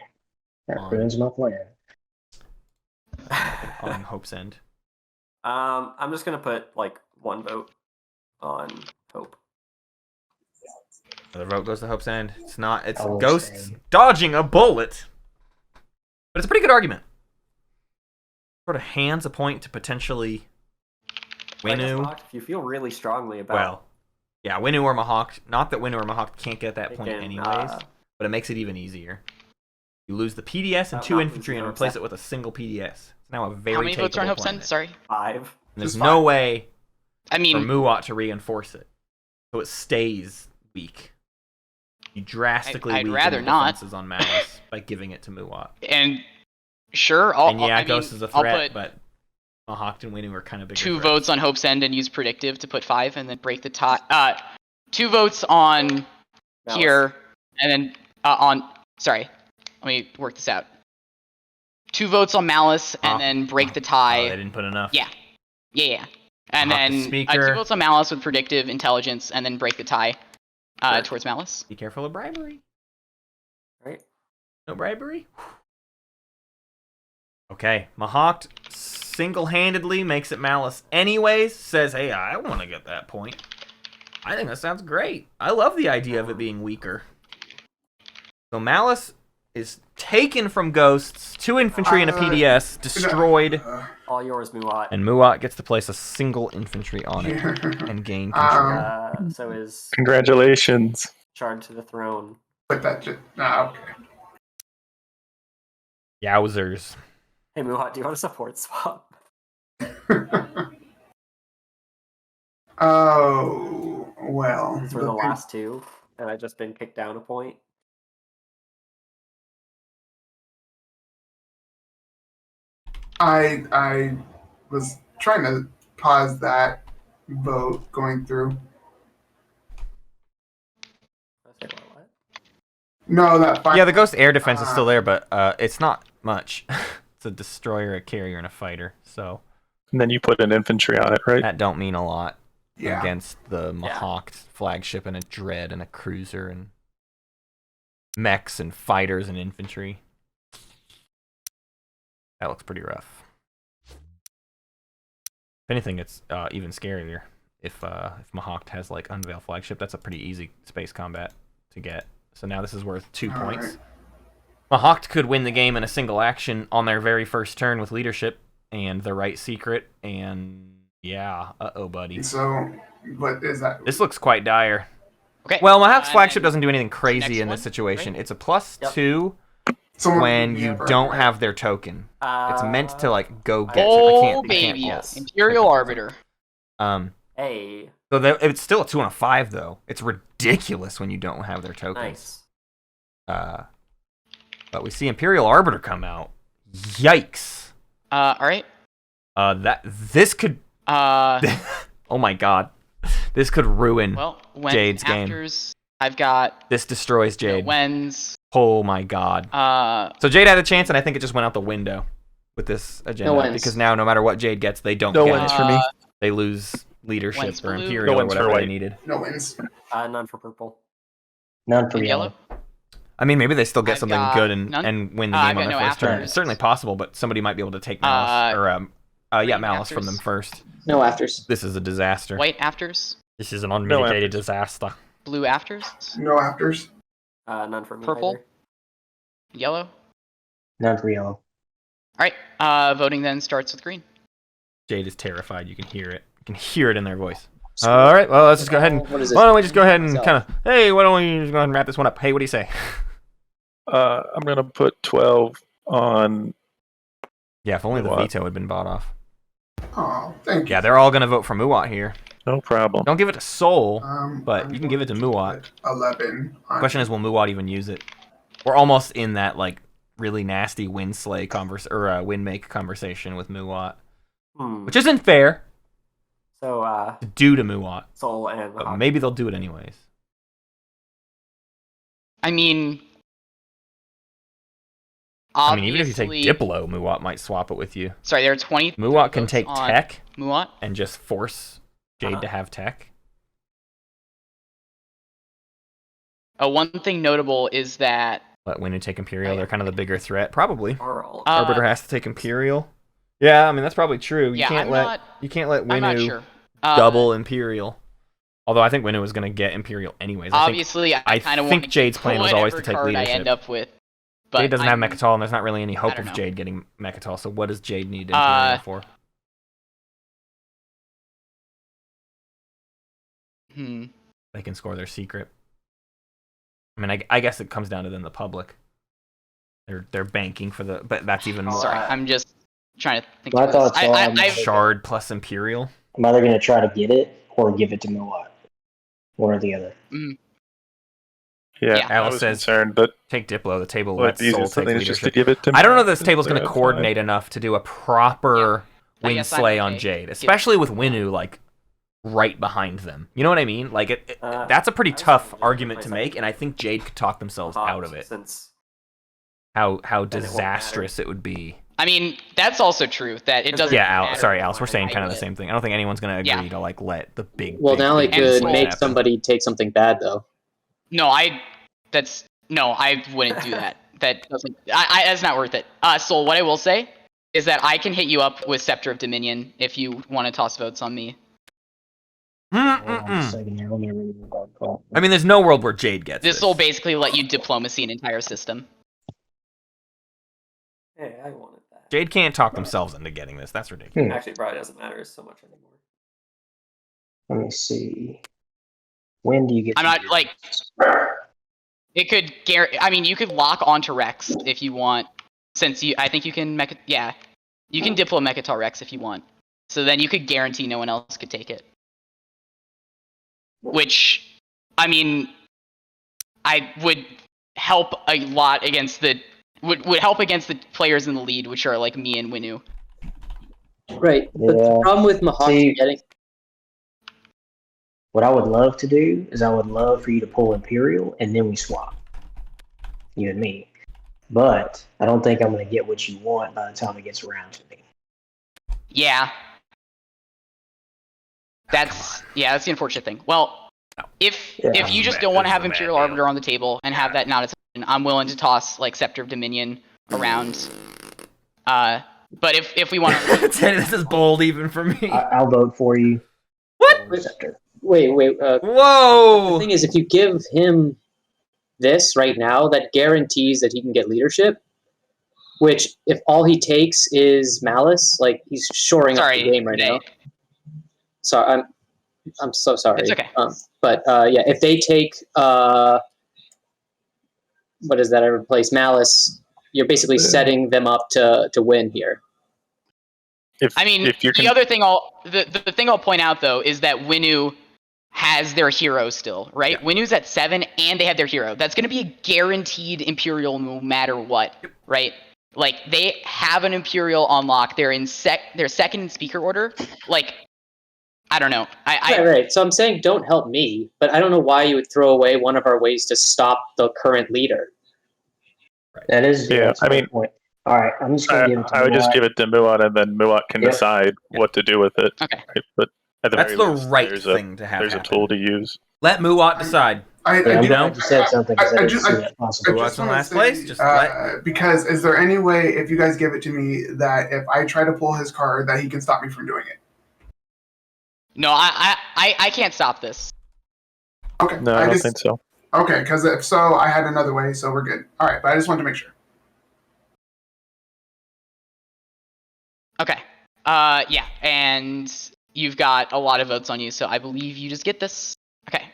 That ruins my plan. On Hope's End. I'm just gonna put 1 vote on Hope. The vote goes to Hope's End. It's Ghosts dodging a bullet. But it's a pretty good argument. sort of hands a point to potentially Winnu. If you feel really strongly about. Well, yeah, Winnu or Mahawk. Not that Winnu or Mahawk can't get that point anyways, but it makes it even easier. You lose the PDS and 2 infantry and replace it with a single PDS. It's now a very How many votes are on takeable Hope's End? planet. Sorry. 5. And there's no way I mean, for Muat to reinforce it, so it stays weak. You drastically I'd weaken rather the not. defenses on Malice by giving it to Muat. And sure, And yeah, Ghost is a threat, but Mahawk and Winnu are kind of bigger 2 threats. votes on Hope's End and use predictive to put 5 and then break the tie. 2 votes on Malice. here and then on. Sorry, let me work this out. 2 votes on Malice and then break the tie. Oh, they didn't put enough. Yeah. And Mahawk the then Speaker. 2 votes on Malice with predictive intelligence and then break the tie towards Malice. Be careful of bribery. Right. No bribery. Okay, Mahawk single-handedly makes it Malice anyways, says, hey, I want to get that point. I think that sounds great. I love the idea of it being weaker. So Malice is taken from Ghosts, 2 infantry and a PDS, destroyed, All yours, Muat. and Muat gets to place a single infantry on it and gain control. So is Congratulations. Shard to the throne. But that just okay. Yowzers. Hey, Muat, do you want a support swap? Oh well. These were the last 2, and I've just been kicked down a point. I was trying to pause that vote going through. What? No, that. Yeah, the Ghost air defense is still there, but it's not much. It's a destroyer, a carrier, and a fighter, so... And then you put an infantry on it, right? That don't mean a lot Yeah. against the Mahawk flagship and a dread and a cruiser and mechs and fighters and infantry. That looks pretty rough. If anything, it's even scarier if Mahawk has like Unveil flagship. That's a pretty easy space combat to get. So now this is worth 2 points. Right. Mahawk could win the game in a single action on their very first turn with leadership and the right secret, and yeah, buddy. So, what is that? This looks quite dire. Okay. Well, Mahawk's flagship and doesn't do anything next crazy in this one, situation. right? It's a +2 Someone- when yeah, you right, don't right. have their token. It's meant to like go get. Oh, I can't baby. guess. Imperial Arbiter. Hey, So it's still a 2 and a 5 though. It's ridiculous when you don't have their tokens. nice. But we see Imperial Arbiter come out. Yikes. Alright. This could. Oh my god. This could ruin Well, when Jade's game. afters, I've got This destroys Jade. Wens. Oh my god. So Jade had a chance, and I think it just went out the window with this agenda. No wins. Because now, no matter what Jade gets, they don't No get wins it. for me. They lose leadership Wins or blue. Imperial No or wins for whatever they white. needed. No wins. None for purple. None for And yellow. yellow. I mean, maybe they still get I've something got good and none. win the I've game on got their no first turn. afters. It's certainly possible, but somebody might be able to take Malice green Malice from afters. them first. No afters. This is a disaster. White afters. This is an unmitigated afters. disaster. Blue afters. No afters. None for me. Purple. either. Yellow. None for yellow. Alright. Voting then starts with green. Jade is terrified. You can hear it. You can hear it in their voice. All right. Well, let's just go ahead and What is it? why don't we just go ahead and So- kind of hey, why don't we just go ahead and wrap this one up? Hey, what do you say? I'm gonna put 12 on. Yeah, if only the Muat. veto had been bought off. Oh, thank you. Yeah, they're all gonna vote for Muat here. No problem. Don't give it to Soul. but I'm you can give it to going Muat. put 11. On Question is, will Muat even use it? We're almost in that like really nasty win slay win make conversation with Muat, which isn't fair So, to do to Muat, Soul and but Mahawk. maybe they'll do it anyways. I mean, Even if you take obviously- Diplo, Muat might swap it with you. Sorry, there are 20. Muat can votes take on tech Muat. and just force Jade to have tech. One thing notable is that But when you take Imperial, they're kind of the bigger threat. Probably. Carl. Arbiter has to take Imperial. Yeah, I mean that's probably true. You yeah, can't I'm let not. you can't let I'm not Winnu sure. double Imperial. Although I think Winnu was going to get Imperial anyways. Obviously, I kind of think want Jade's plan was always to take I leadership. end up with, but Jade doesn't have Mechatol, and there's not really any hope don't of know. Jade getting Mechatol. So what does Jade need Imperium for? They can score their secret. I mean, I guess it comes down to then the public. They're banking for the, but that's even more. Sorry, I'm just trying to think. My thoughts are Shard plus Imperial. I'm either going to try to get it or give it to Moat. One or the other. Yeah, I Alice was says, concerned, but take Diplo. The table well, lets the Soul easiest take thing is just to leadership. give it to I don't know me. if this table's going to That's coordinate enough to do a proper I win guess I'm slay on okay. Jade, especially with Winu like right behind them. You know what I mean? Like that's a pretty I was tough thinking argument to myself. make, and I think Jade could talk themselves out of it. Since How won't disastrous it would be. I mean, that's also true. That it doesn't. Yeah, matter sorry, Alice. We're saying I kind of the would. same thing. I don't think anyone's going to Yeah. agree to like let the big. Well, big, now I big could win make happen. somebody take something bad though. No, I wouldn't do that. That doesn't. That's not worth it. Soul, what I will say is that I can hit you up with Scepter of Dominion if you want to toss votes on me. Hold on a second here. Let me read the dark call. I mean, there's no world where Jade gets This will basically let you diplomacy an entire system. hey, I wanted that. Jade can't talk themselves into getting this. That's ridiculous. Actually, it probably doesn't matter so much anymore. Let me see. When do you get? I'm to not do like. It could I mean, you could lock onto Rex if you want, since I think you can you can Diplo Mechatol Rex if you want. So then you could guarantee no one else could take it. Which, I mean, I would help a lot against would help against the players in the lead, which are like me and Winu. Right, but the Yeah. problem with Mahawk See- getting What I would love to do is I would love for you to pull Imperial and then we swap. You and me. But I don't think I'm going to get what you want by the time it gets around to me. Yeah. That's the unfortunate thing. Well, if you just don't want to have Imperial Arbiter on the table and have that not its I'm willing to toss like Scepter of Dominion around. But if we want to Teddy, this is bold even for me. I'll vote for you. What? Scepter. Wait. Whoa! The thing is, if you give him this right now, that guarantees that he can get leadership. Which, if all he takes is Malice, like he's shoring up the game right now. Sorry, I'm so sorry. It's okay. But yeah, if they take what is that? I replace Malice. You're basically setting them up to win here. If the other thing the thing I'll point out though is that Winu has their hero still, right? Yeah. Winu's at 7 and they have their hero. That's going to be a guaranteed Imperial no matter what, right? Like they have an Imperial on lock. They're in they're second in speaker order. Like I don't know. Right. So I'm saying don't help me, but I don't know why you would throw away one of our ways to stop the current leader. That is that's I mean, point. All right, I'm just going to give it to I would just give it to Muat, and then Muat can decide what to do with it. Okay. Right? But at the That's very the least, right thing to have. There's a tool to use. Let Muat decide. I'm glad you said something. I just Muat's in last place. Just because is there any way, if you guys give it to me, that if I try to pull his card, that he can stop me from doing it? No, I can't stop this. Okay. No, I don't think so. Okay, because if so, I had another way, so we're good. All right, but I just wanted to make sure. Okay. Yeah, and you've got a lot of votes on you, so I believe you just get this. Okay.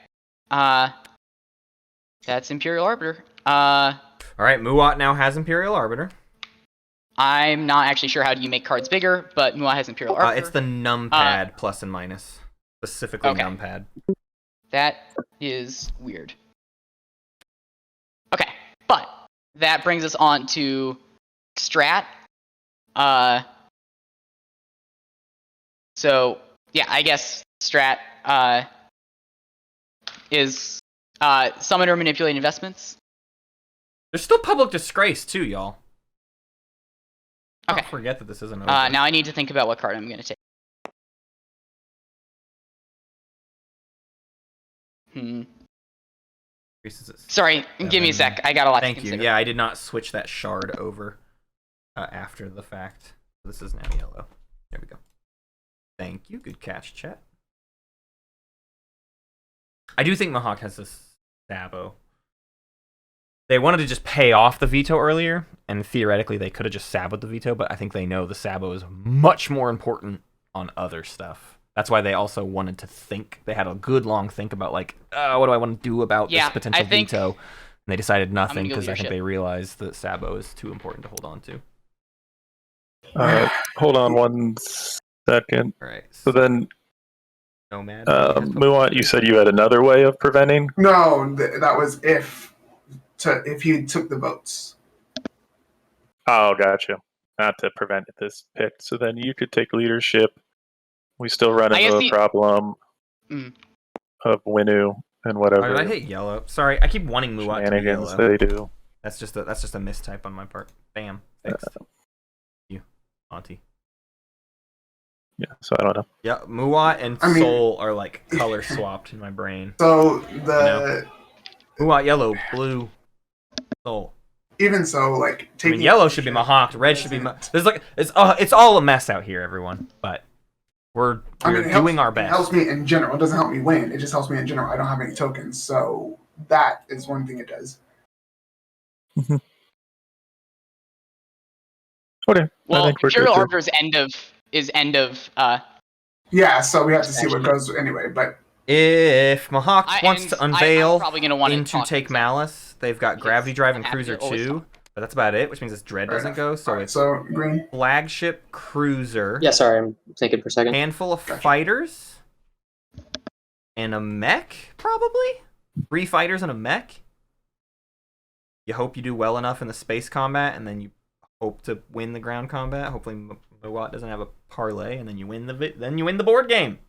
That's Imperial Arbiter. All right, Muat now has Imperial Arbiter. I'm not actually sure how do you make cards bigger, but Muat has Imperial Arbiter. It's the numpad plus and minus, specifically numpad. That is weird. Okay, but that brings us on to Strat. So yeah, I guess Strat is summon or manipulate investments. There's still public disgrace too, y'all. Okay. Don't forget that this isn't over. Now I need to think about what card I'm going to take. Sorry, give me a sec. I got a lot to consider. Thank you. Yeah, I did not switch that shard over after the fact. This is now yellow. There we go. Thank you. Good catch, chat. I do think Mahawk has this Sabo. They wanted to just pay off the veto earlier, and theoretically they could have just saboed the veto, but I think they know the sabo is much more important on other stuff. That's why they also wanted to think. They had a good long think about, like, what do I want to do about this potential veto? And they decided nothing because I think they realized that sabo is too important to hold on to. Hold on 1 second. All right. So then, Nomad. Muat, you said you had another way of preventing? No, that was if he took the votes. Oh, gotcha. Not to prevent this pick. So then you could take leadership. We still run into a problem of Winu and whatever. Did I hit yellow? Sorry, I keep wanting Muat to be yellow. They do. That's just a mistype on my part. Bam. Thanks. You, Auntie. Yeah, so I don't know. Yeah, Muat and Soul are like color swapped in my brain. So Muat yellow, blue, Soul. Even so, like taking yellow should be Mahawked, red should be there's like it's all a mess out here, everyone. But we're doing our best. It helps me in general. It doesn't help me win. It just helps me in general. I don't have any tokens, so that is one thing it does. Okay. Well, Imperial Arbiter is end of. Yeah, so we have to see what goes anyway. But if Mahawk wants to unveil into take Malice, they've got Gravity Drive and Cruiser 2, but that's about it, which means this Dread doesn't go. So it's green flagship cruiser. Yeah, sorry, I'm thinking for a second. Handful of fighters and a mech, probably 3 fighters and a mech. You hope you do well enough in the space combat, and then you hope to win the ground combat. Hopefully, Mowat doesn't have a parlay, and then you win the board game.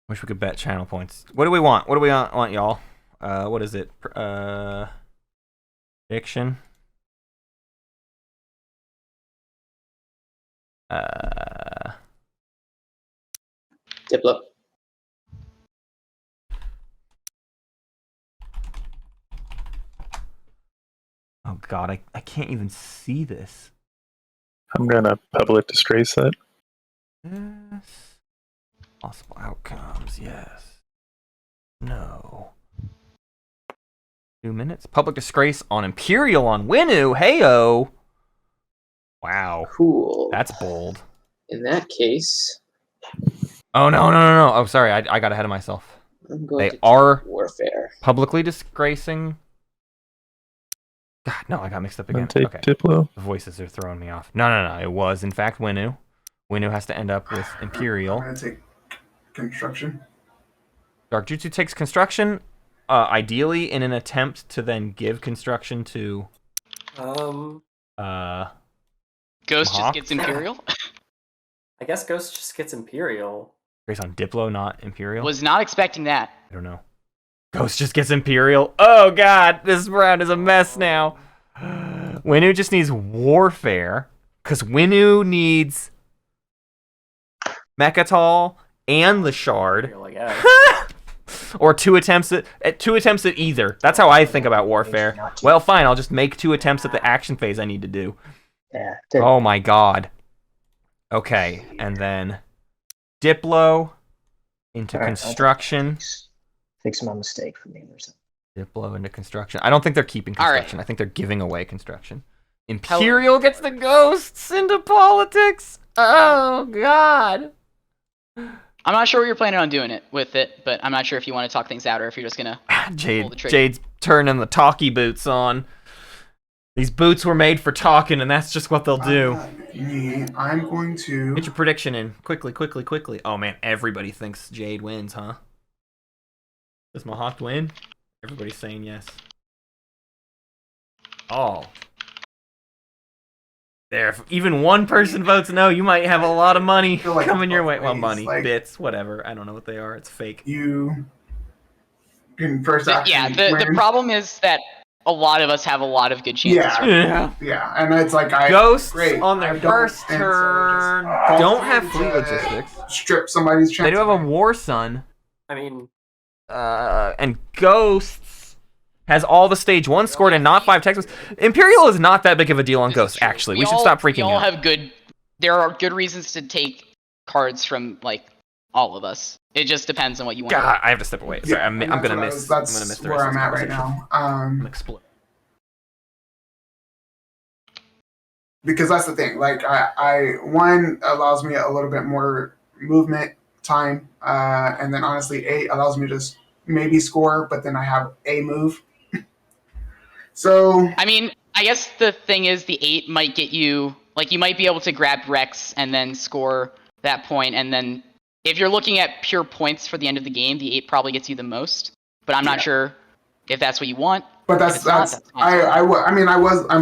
Wish we could bet channel points. What do we want? What do we want, y'all? What is it? Prediction. Diplo. Oh God, I can't even see this. I'm gonna public disgrace it. Yes. Possible outcomes, yes. No. 2 minutes. Public disgrace on Imperial on Winu. Heyo. Wow. Cool. That's bold. In that case. Oh no. Oh, sorry. I got ahead of myself. They are warfare. Publicly disgracing. God, no, I got mixed up again. Take Diplo. The voices are throwing me off. No. It was, in fact, Winu. Winu has to end up with Imperial. I'm going to take construction. Darkjutsu takes construction, ideally in an attempt to then give construction to... Ghost just gets Imperial? I guess Ghost just gets Imperial. Based on Diplo, not Imperial? Was not expecting that. I don't know. Ghost just gets Imperial. Oh God, this round is a mess now. Winu just needs warfare, because Winu needs Mechatol and the Shard. Or 2 attempts at either. That's how I think about warfare. Well, fine, I'll just make 2 attempts at the action phase I need to do. Yeah. Oh my God. Okay, and then Diplo into construction. Fix my mistake for me or something. Diplo into construction. I don't think they're keeping construction. I think they're giving away construction. Imperial gets the ghosts into politics. Oh God. I'm not sure what you're planning on doing with it, but I'm not sure if you want to talk things out or if you're just gonna pull the trigger. Jade's turning the talkie boots on. These boots were made for talking, and that's just what they'll do. I'm going to get your prediction in quickly. Oh man, everybody thinks Jade wins, huh? Does Mahawk win? Everybody's saying yes. Oh. There, if even one person votes no, you might have a lot of money coming your way. Well, money, bits, whatever. I don't know what they are. It's fake. You can first the problem is that a lot of us have a lot of good chances. Yeah, and it's like Ghosts on their first turn don't have fleet logistics. Strip somebody's chance. They do have a War Sun. I mean, and Ghosts has all the stage 1 scored and not 5 Texas. Imperial is not that big of a deal on Ghosts, actually. We should stop freaking out. There are good reasons to take cards from, like, all of us. It just depends on what you want. God, I have to step away. Sorry, I'm gonna miss. I'm That's gonna miss the where rest I'm of at this right conversation. now. I'm explode. Because that's the thing. Like, I one allows me a little bit more movement time, and then honestly, 8 allows me to just maybe score, but then I have a move. So I mean, I guess the thing is the 8 might get you, like, you might be able to grab Rex and then score that point, and then if you're looking at pure points for the end of the game, the 8 probably gets you the most. But I'm not sure if that's what you want. But I'm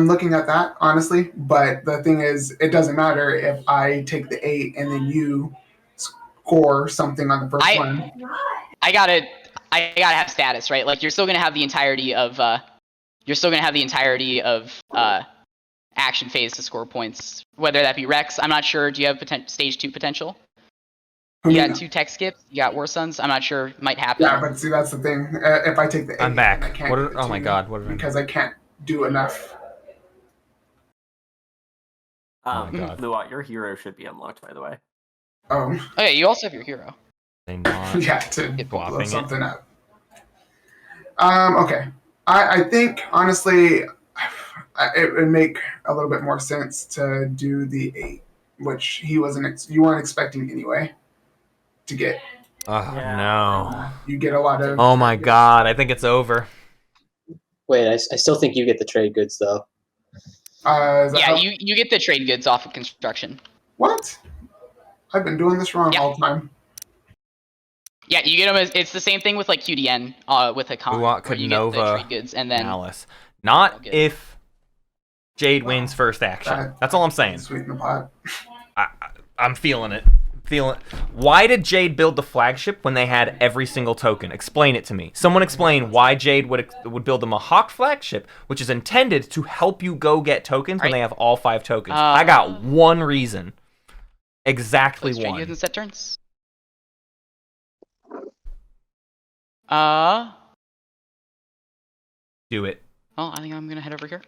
looking at that honestly, but the thing is, it doesn't matter if I take the 8 and then you score something on the first one. I gotta have status, right? Like, you're still gonna have the entirety of action phase to score points, whether that be Rex. I'm not sure. Do you have stage 2 potential? You got 2 tech skips. You got War Sons. I'm not sure. Might happen. Yeah, but see, that's the thing. If I take the 8, I'm back. I can't Oh my God! What because I can't do enough. Oh my God. Lua, your hero should be unlocked, by the way. Oh. Oh yeah, you also have your hero. Yeah, to Get blow swapping something up. Okay. I think honestly, it would make a little bit more sense to do the 8, which you weren't expecting anyway. To get. Oh no! You get a lot of. Oh my God! I think it's over. Wait, I still think you get the trade goods though. Yeah, you get the trade goods off of construction. What? I've been doing this wrong all the time. Yeah, you get them as, it's the same thing with like QDN with a con. Where you get the trade goods and then Alice. Not if Jade wins first action. That's all I'm saying. Sweeten the pot. I'm feeling it. Why did Jade build the flagship when they had every single token? Explain it to me. Someone explain why Jade would build the Mahawk flagship, which is intended to help you go get tokens when they have all 5 tokens. I got one reason. Exactly one. Trade goods and set turns. Do it. Well, I think I'm gonna head over here.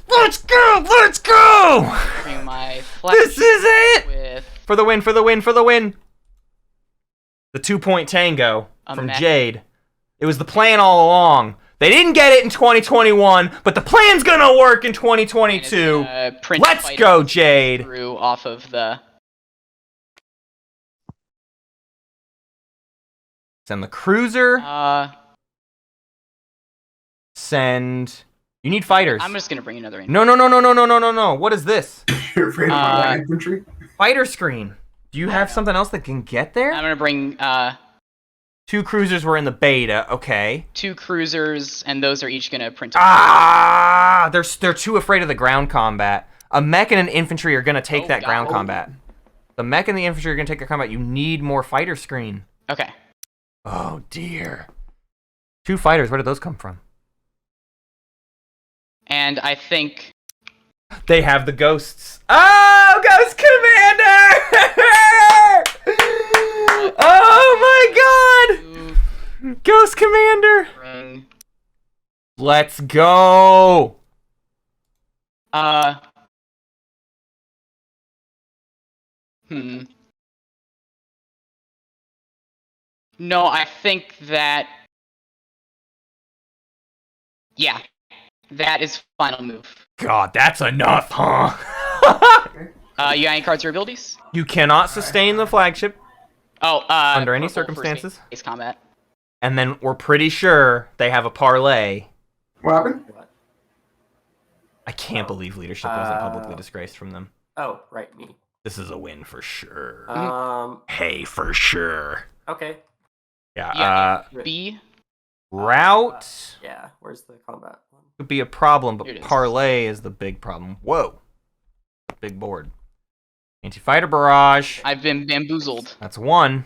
Let's go! Let's go! Bring my This is it! With for the win, for the win, for the win! The 2-point tango from Jade. It was the plan all along. They didn't get it in 2021, but the plan's gonna work in 2022. Let's go, Jade! Through off of the... Send the cruiser. Send... You need fighters. I'm just gonna bring another in. No. What is this? You're afraid of my infantry? Fighter screen. Do you have something else that can get there? I'm gonna bring 2 cruisers were in the beta. Okay. 2 cruisers, and those are each gonna print. They're too afraid of the ground combat. A mech and an infantry are gonna take that ground combat. The mech and the infantry are gonna take the combat. You need more fighter screen. Okay. Oh dear. 2 fighters. Where did those come from? And I think they have the ghosts. Oh, Ghost Commander! Oh my God! Ghost Commander! Let's go! No, I think that... Yeah. That is final move. God, that's enough, huh? You got any cards or abilities? You cannot sustain the flagship. Under any purple circumstances. Base combat. And then we're pretty sure they have a parlay. What happened? I can't believe leadership wasn't publicly disgraced from them. Oh, right, me. This is a win for sure. Hey, for sure. Okay. Yeah. B. Route. Yeah. Where's the combat one? Could be a problem, but parlay is the big problem. Whoa. Big board. Anti-fighter barrage. I've been bamboozled. That's 1.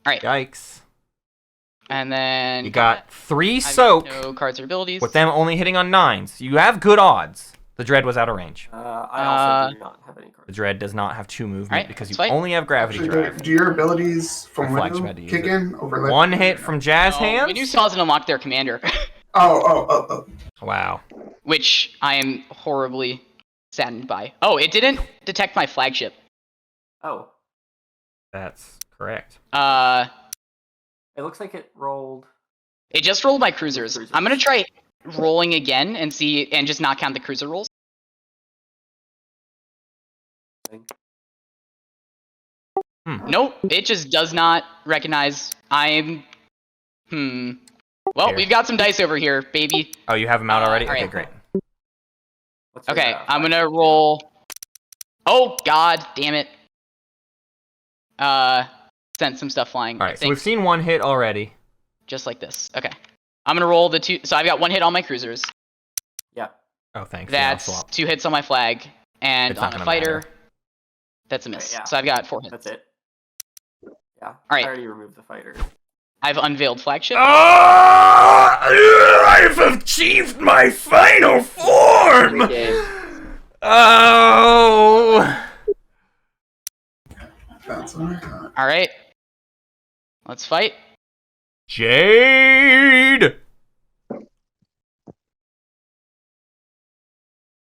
Alright. Yikes. And then... You got 3 soak. No cards or abilities. With them only hitting on 9s. You have good odds. The Dread was out of range. I also do not have any cards. The Dread does not have 2 movement because you fight. only have Gravity Drive. Do your abilities from Flagship Window had to use kick it. in? Over 1 hit from Jazzxhands. Windu still hasn't unlocked their commander. Oh. Wow. Which I am horribly saddened by. Oh, it didn't detect my flagship. Oh. That's correct. It looks like it rolled. It just rolled my cruisers. I'm gonna try rolling again and see, and just not count the cruiser rolls. Nope, it just does not recognize. Well, Here. we've got some dice over here, baby. Oh, you have them out already? all Okay, right. great. Okay, I'm gonna roll. Oh God, damn it! Sent some stuff flying. All right, so we've seen one hit already. Just like this. Okay, I'm gonna roll the 2. So I've got 1 hit on my cruisers. Yeah. Oh, thanks. That's 2 hits on my flag, and It's not on a gonna fighter, matter. that's a miss. Okay, yeah. So I've got 4 hits. That's it. Yeah. All right. I already removed the fighter. I've unveiled flagship. I've achieved my final form! Oh! That's what I got. All right, let's fight. Jade!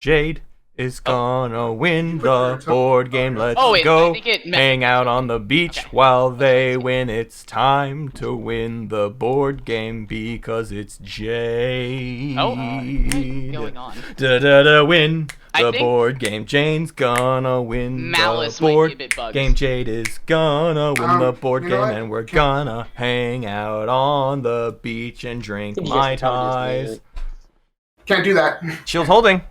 Jade is gonna win the board game. Let's Oh, wait, go I think it meant- hang out on the beach while they win. It's time to win the board game because it's Jade. Oh, what's going on? Da win I the think board game. Jane's gonna win Malice the might be board a bit bugged. game. Jade is gonna win the board you know game, what? and we're gonna hang out on the beach and drink You Mai just probably Tais. just Can't do that. Shield holding.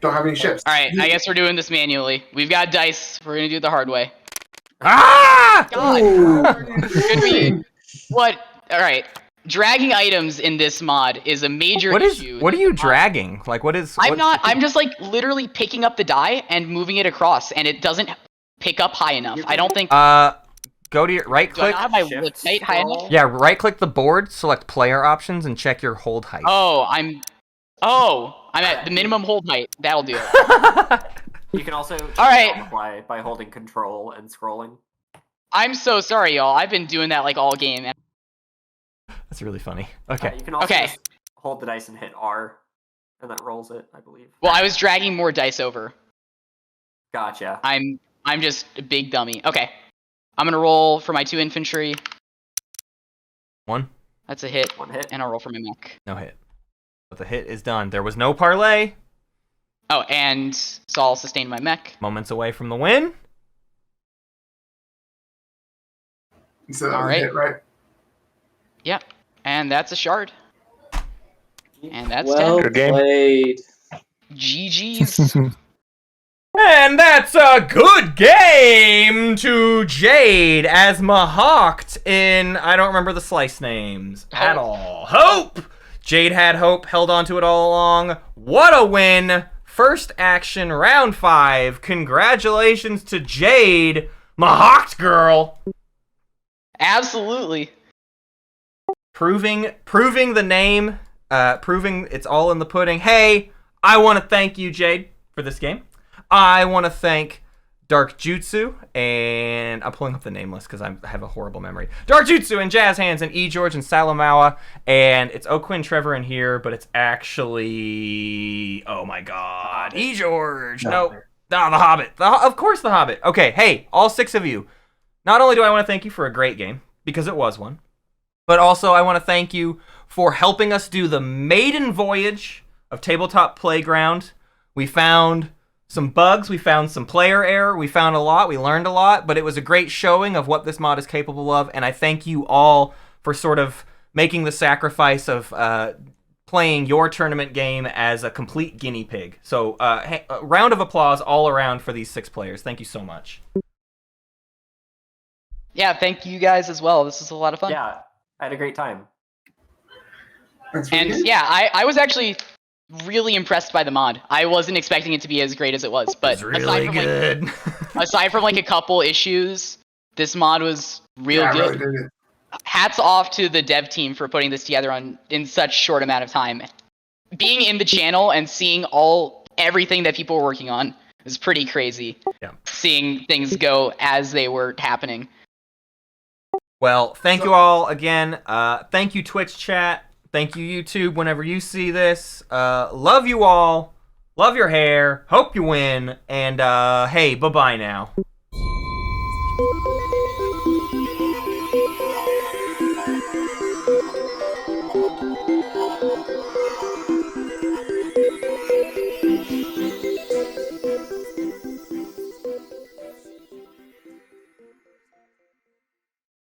Don't have any ships. All right, I guess we're doing this manually. We've got dice. We're gonna do it the hard way. Ah! God. Could we? What? All right. Dragging items in this mod is a major issue. What are you dragging? Like, what is? I'm not. I'm just like literally picking up the die and moving it across, and it doesn't pick up high enough. I don't think. Go to your right Do I click. not have my lift height high enough? Yeah, right click the board, select player options, and check your hold height. Oh, I'm at the minimum hold height. That'll do it. You can also All right. on the fly by holding control and scrolling. I'm so sorry, y'all. I've been doing that like all game. That's really funny. Okay. You can also Okay. just hold the dice and hit R, and that rolls it, I believe. Well, I was dragging more dice over. Gotcha. I'm just a big dummy. Okay. I'm gonna roll for my 2 infantry. 1. That's a hit. 1 hit. And I'll roll for my mech. No hit. But the hit is done. There was no parlay. Oh, and Saul sustained my mech. Moments away from the win. So that All was a right. hit, right? Yep. And that's a shard. And that's Well 10. Good game. played. GG's. And that's a good game to Jade as Mahawked in, I don't remember the slice names at all. Hope! Jade had hope, held on to it all along. What a win! First action, round 5. Congratulations to Jade, Mahawked girl. Absolutely. Proving the name, proving it's all in the pudding. Hey, I want to thank you, Jade, for this game. I want to thank DarkJutsu, and I'm pulling up the name list because I have a horrible memory. DarkJutsu and Jazzxhands and E-George and Salamaua, and it's O'Quinn Trevor in here, but it's actually, oh my god, E-George. No, TheHobbit. Of course, TheHobbit. Okay, hey, all 6 of you. Not only do I want to thank you for a great game, because it was one, but also I want to thank you for helping us do the maiden voyage of Tabletop Playground. We found some bugs, we found some player error, we found a lot, we learned a lot, but it was a great showing of what this mod is capable of, and I thank you all for sort of making the sacrifice of playing your tournament game as a complete guinea pig. So a round of applause all around for these 6 players. Thank you so much. Yeah, thank you guys as well. This was a lot of fun. Yeah, I had a great time. And yeah, I was actually really impressed by the mod. I wasn't expecting it to be as great as it was, but It's really good. aside from like a couple issues, this mod was real Yeah, I good. really did it. Hats off to the dev team for putting this together in such short amount of time. Being in the channel and seeing everything that people were working on was pretty crazy. Yeah. Seeing things go as they were happening. Well, thank you all again. Thank you, Twitch chat. Thank you, YouTube, whenever you see this. Love you all. Love your hair. Hope you win. And, hey, bye-bye now.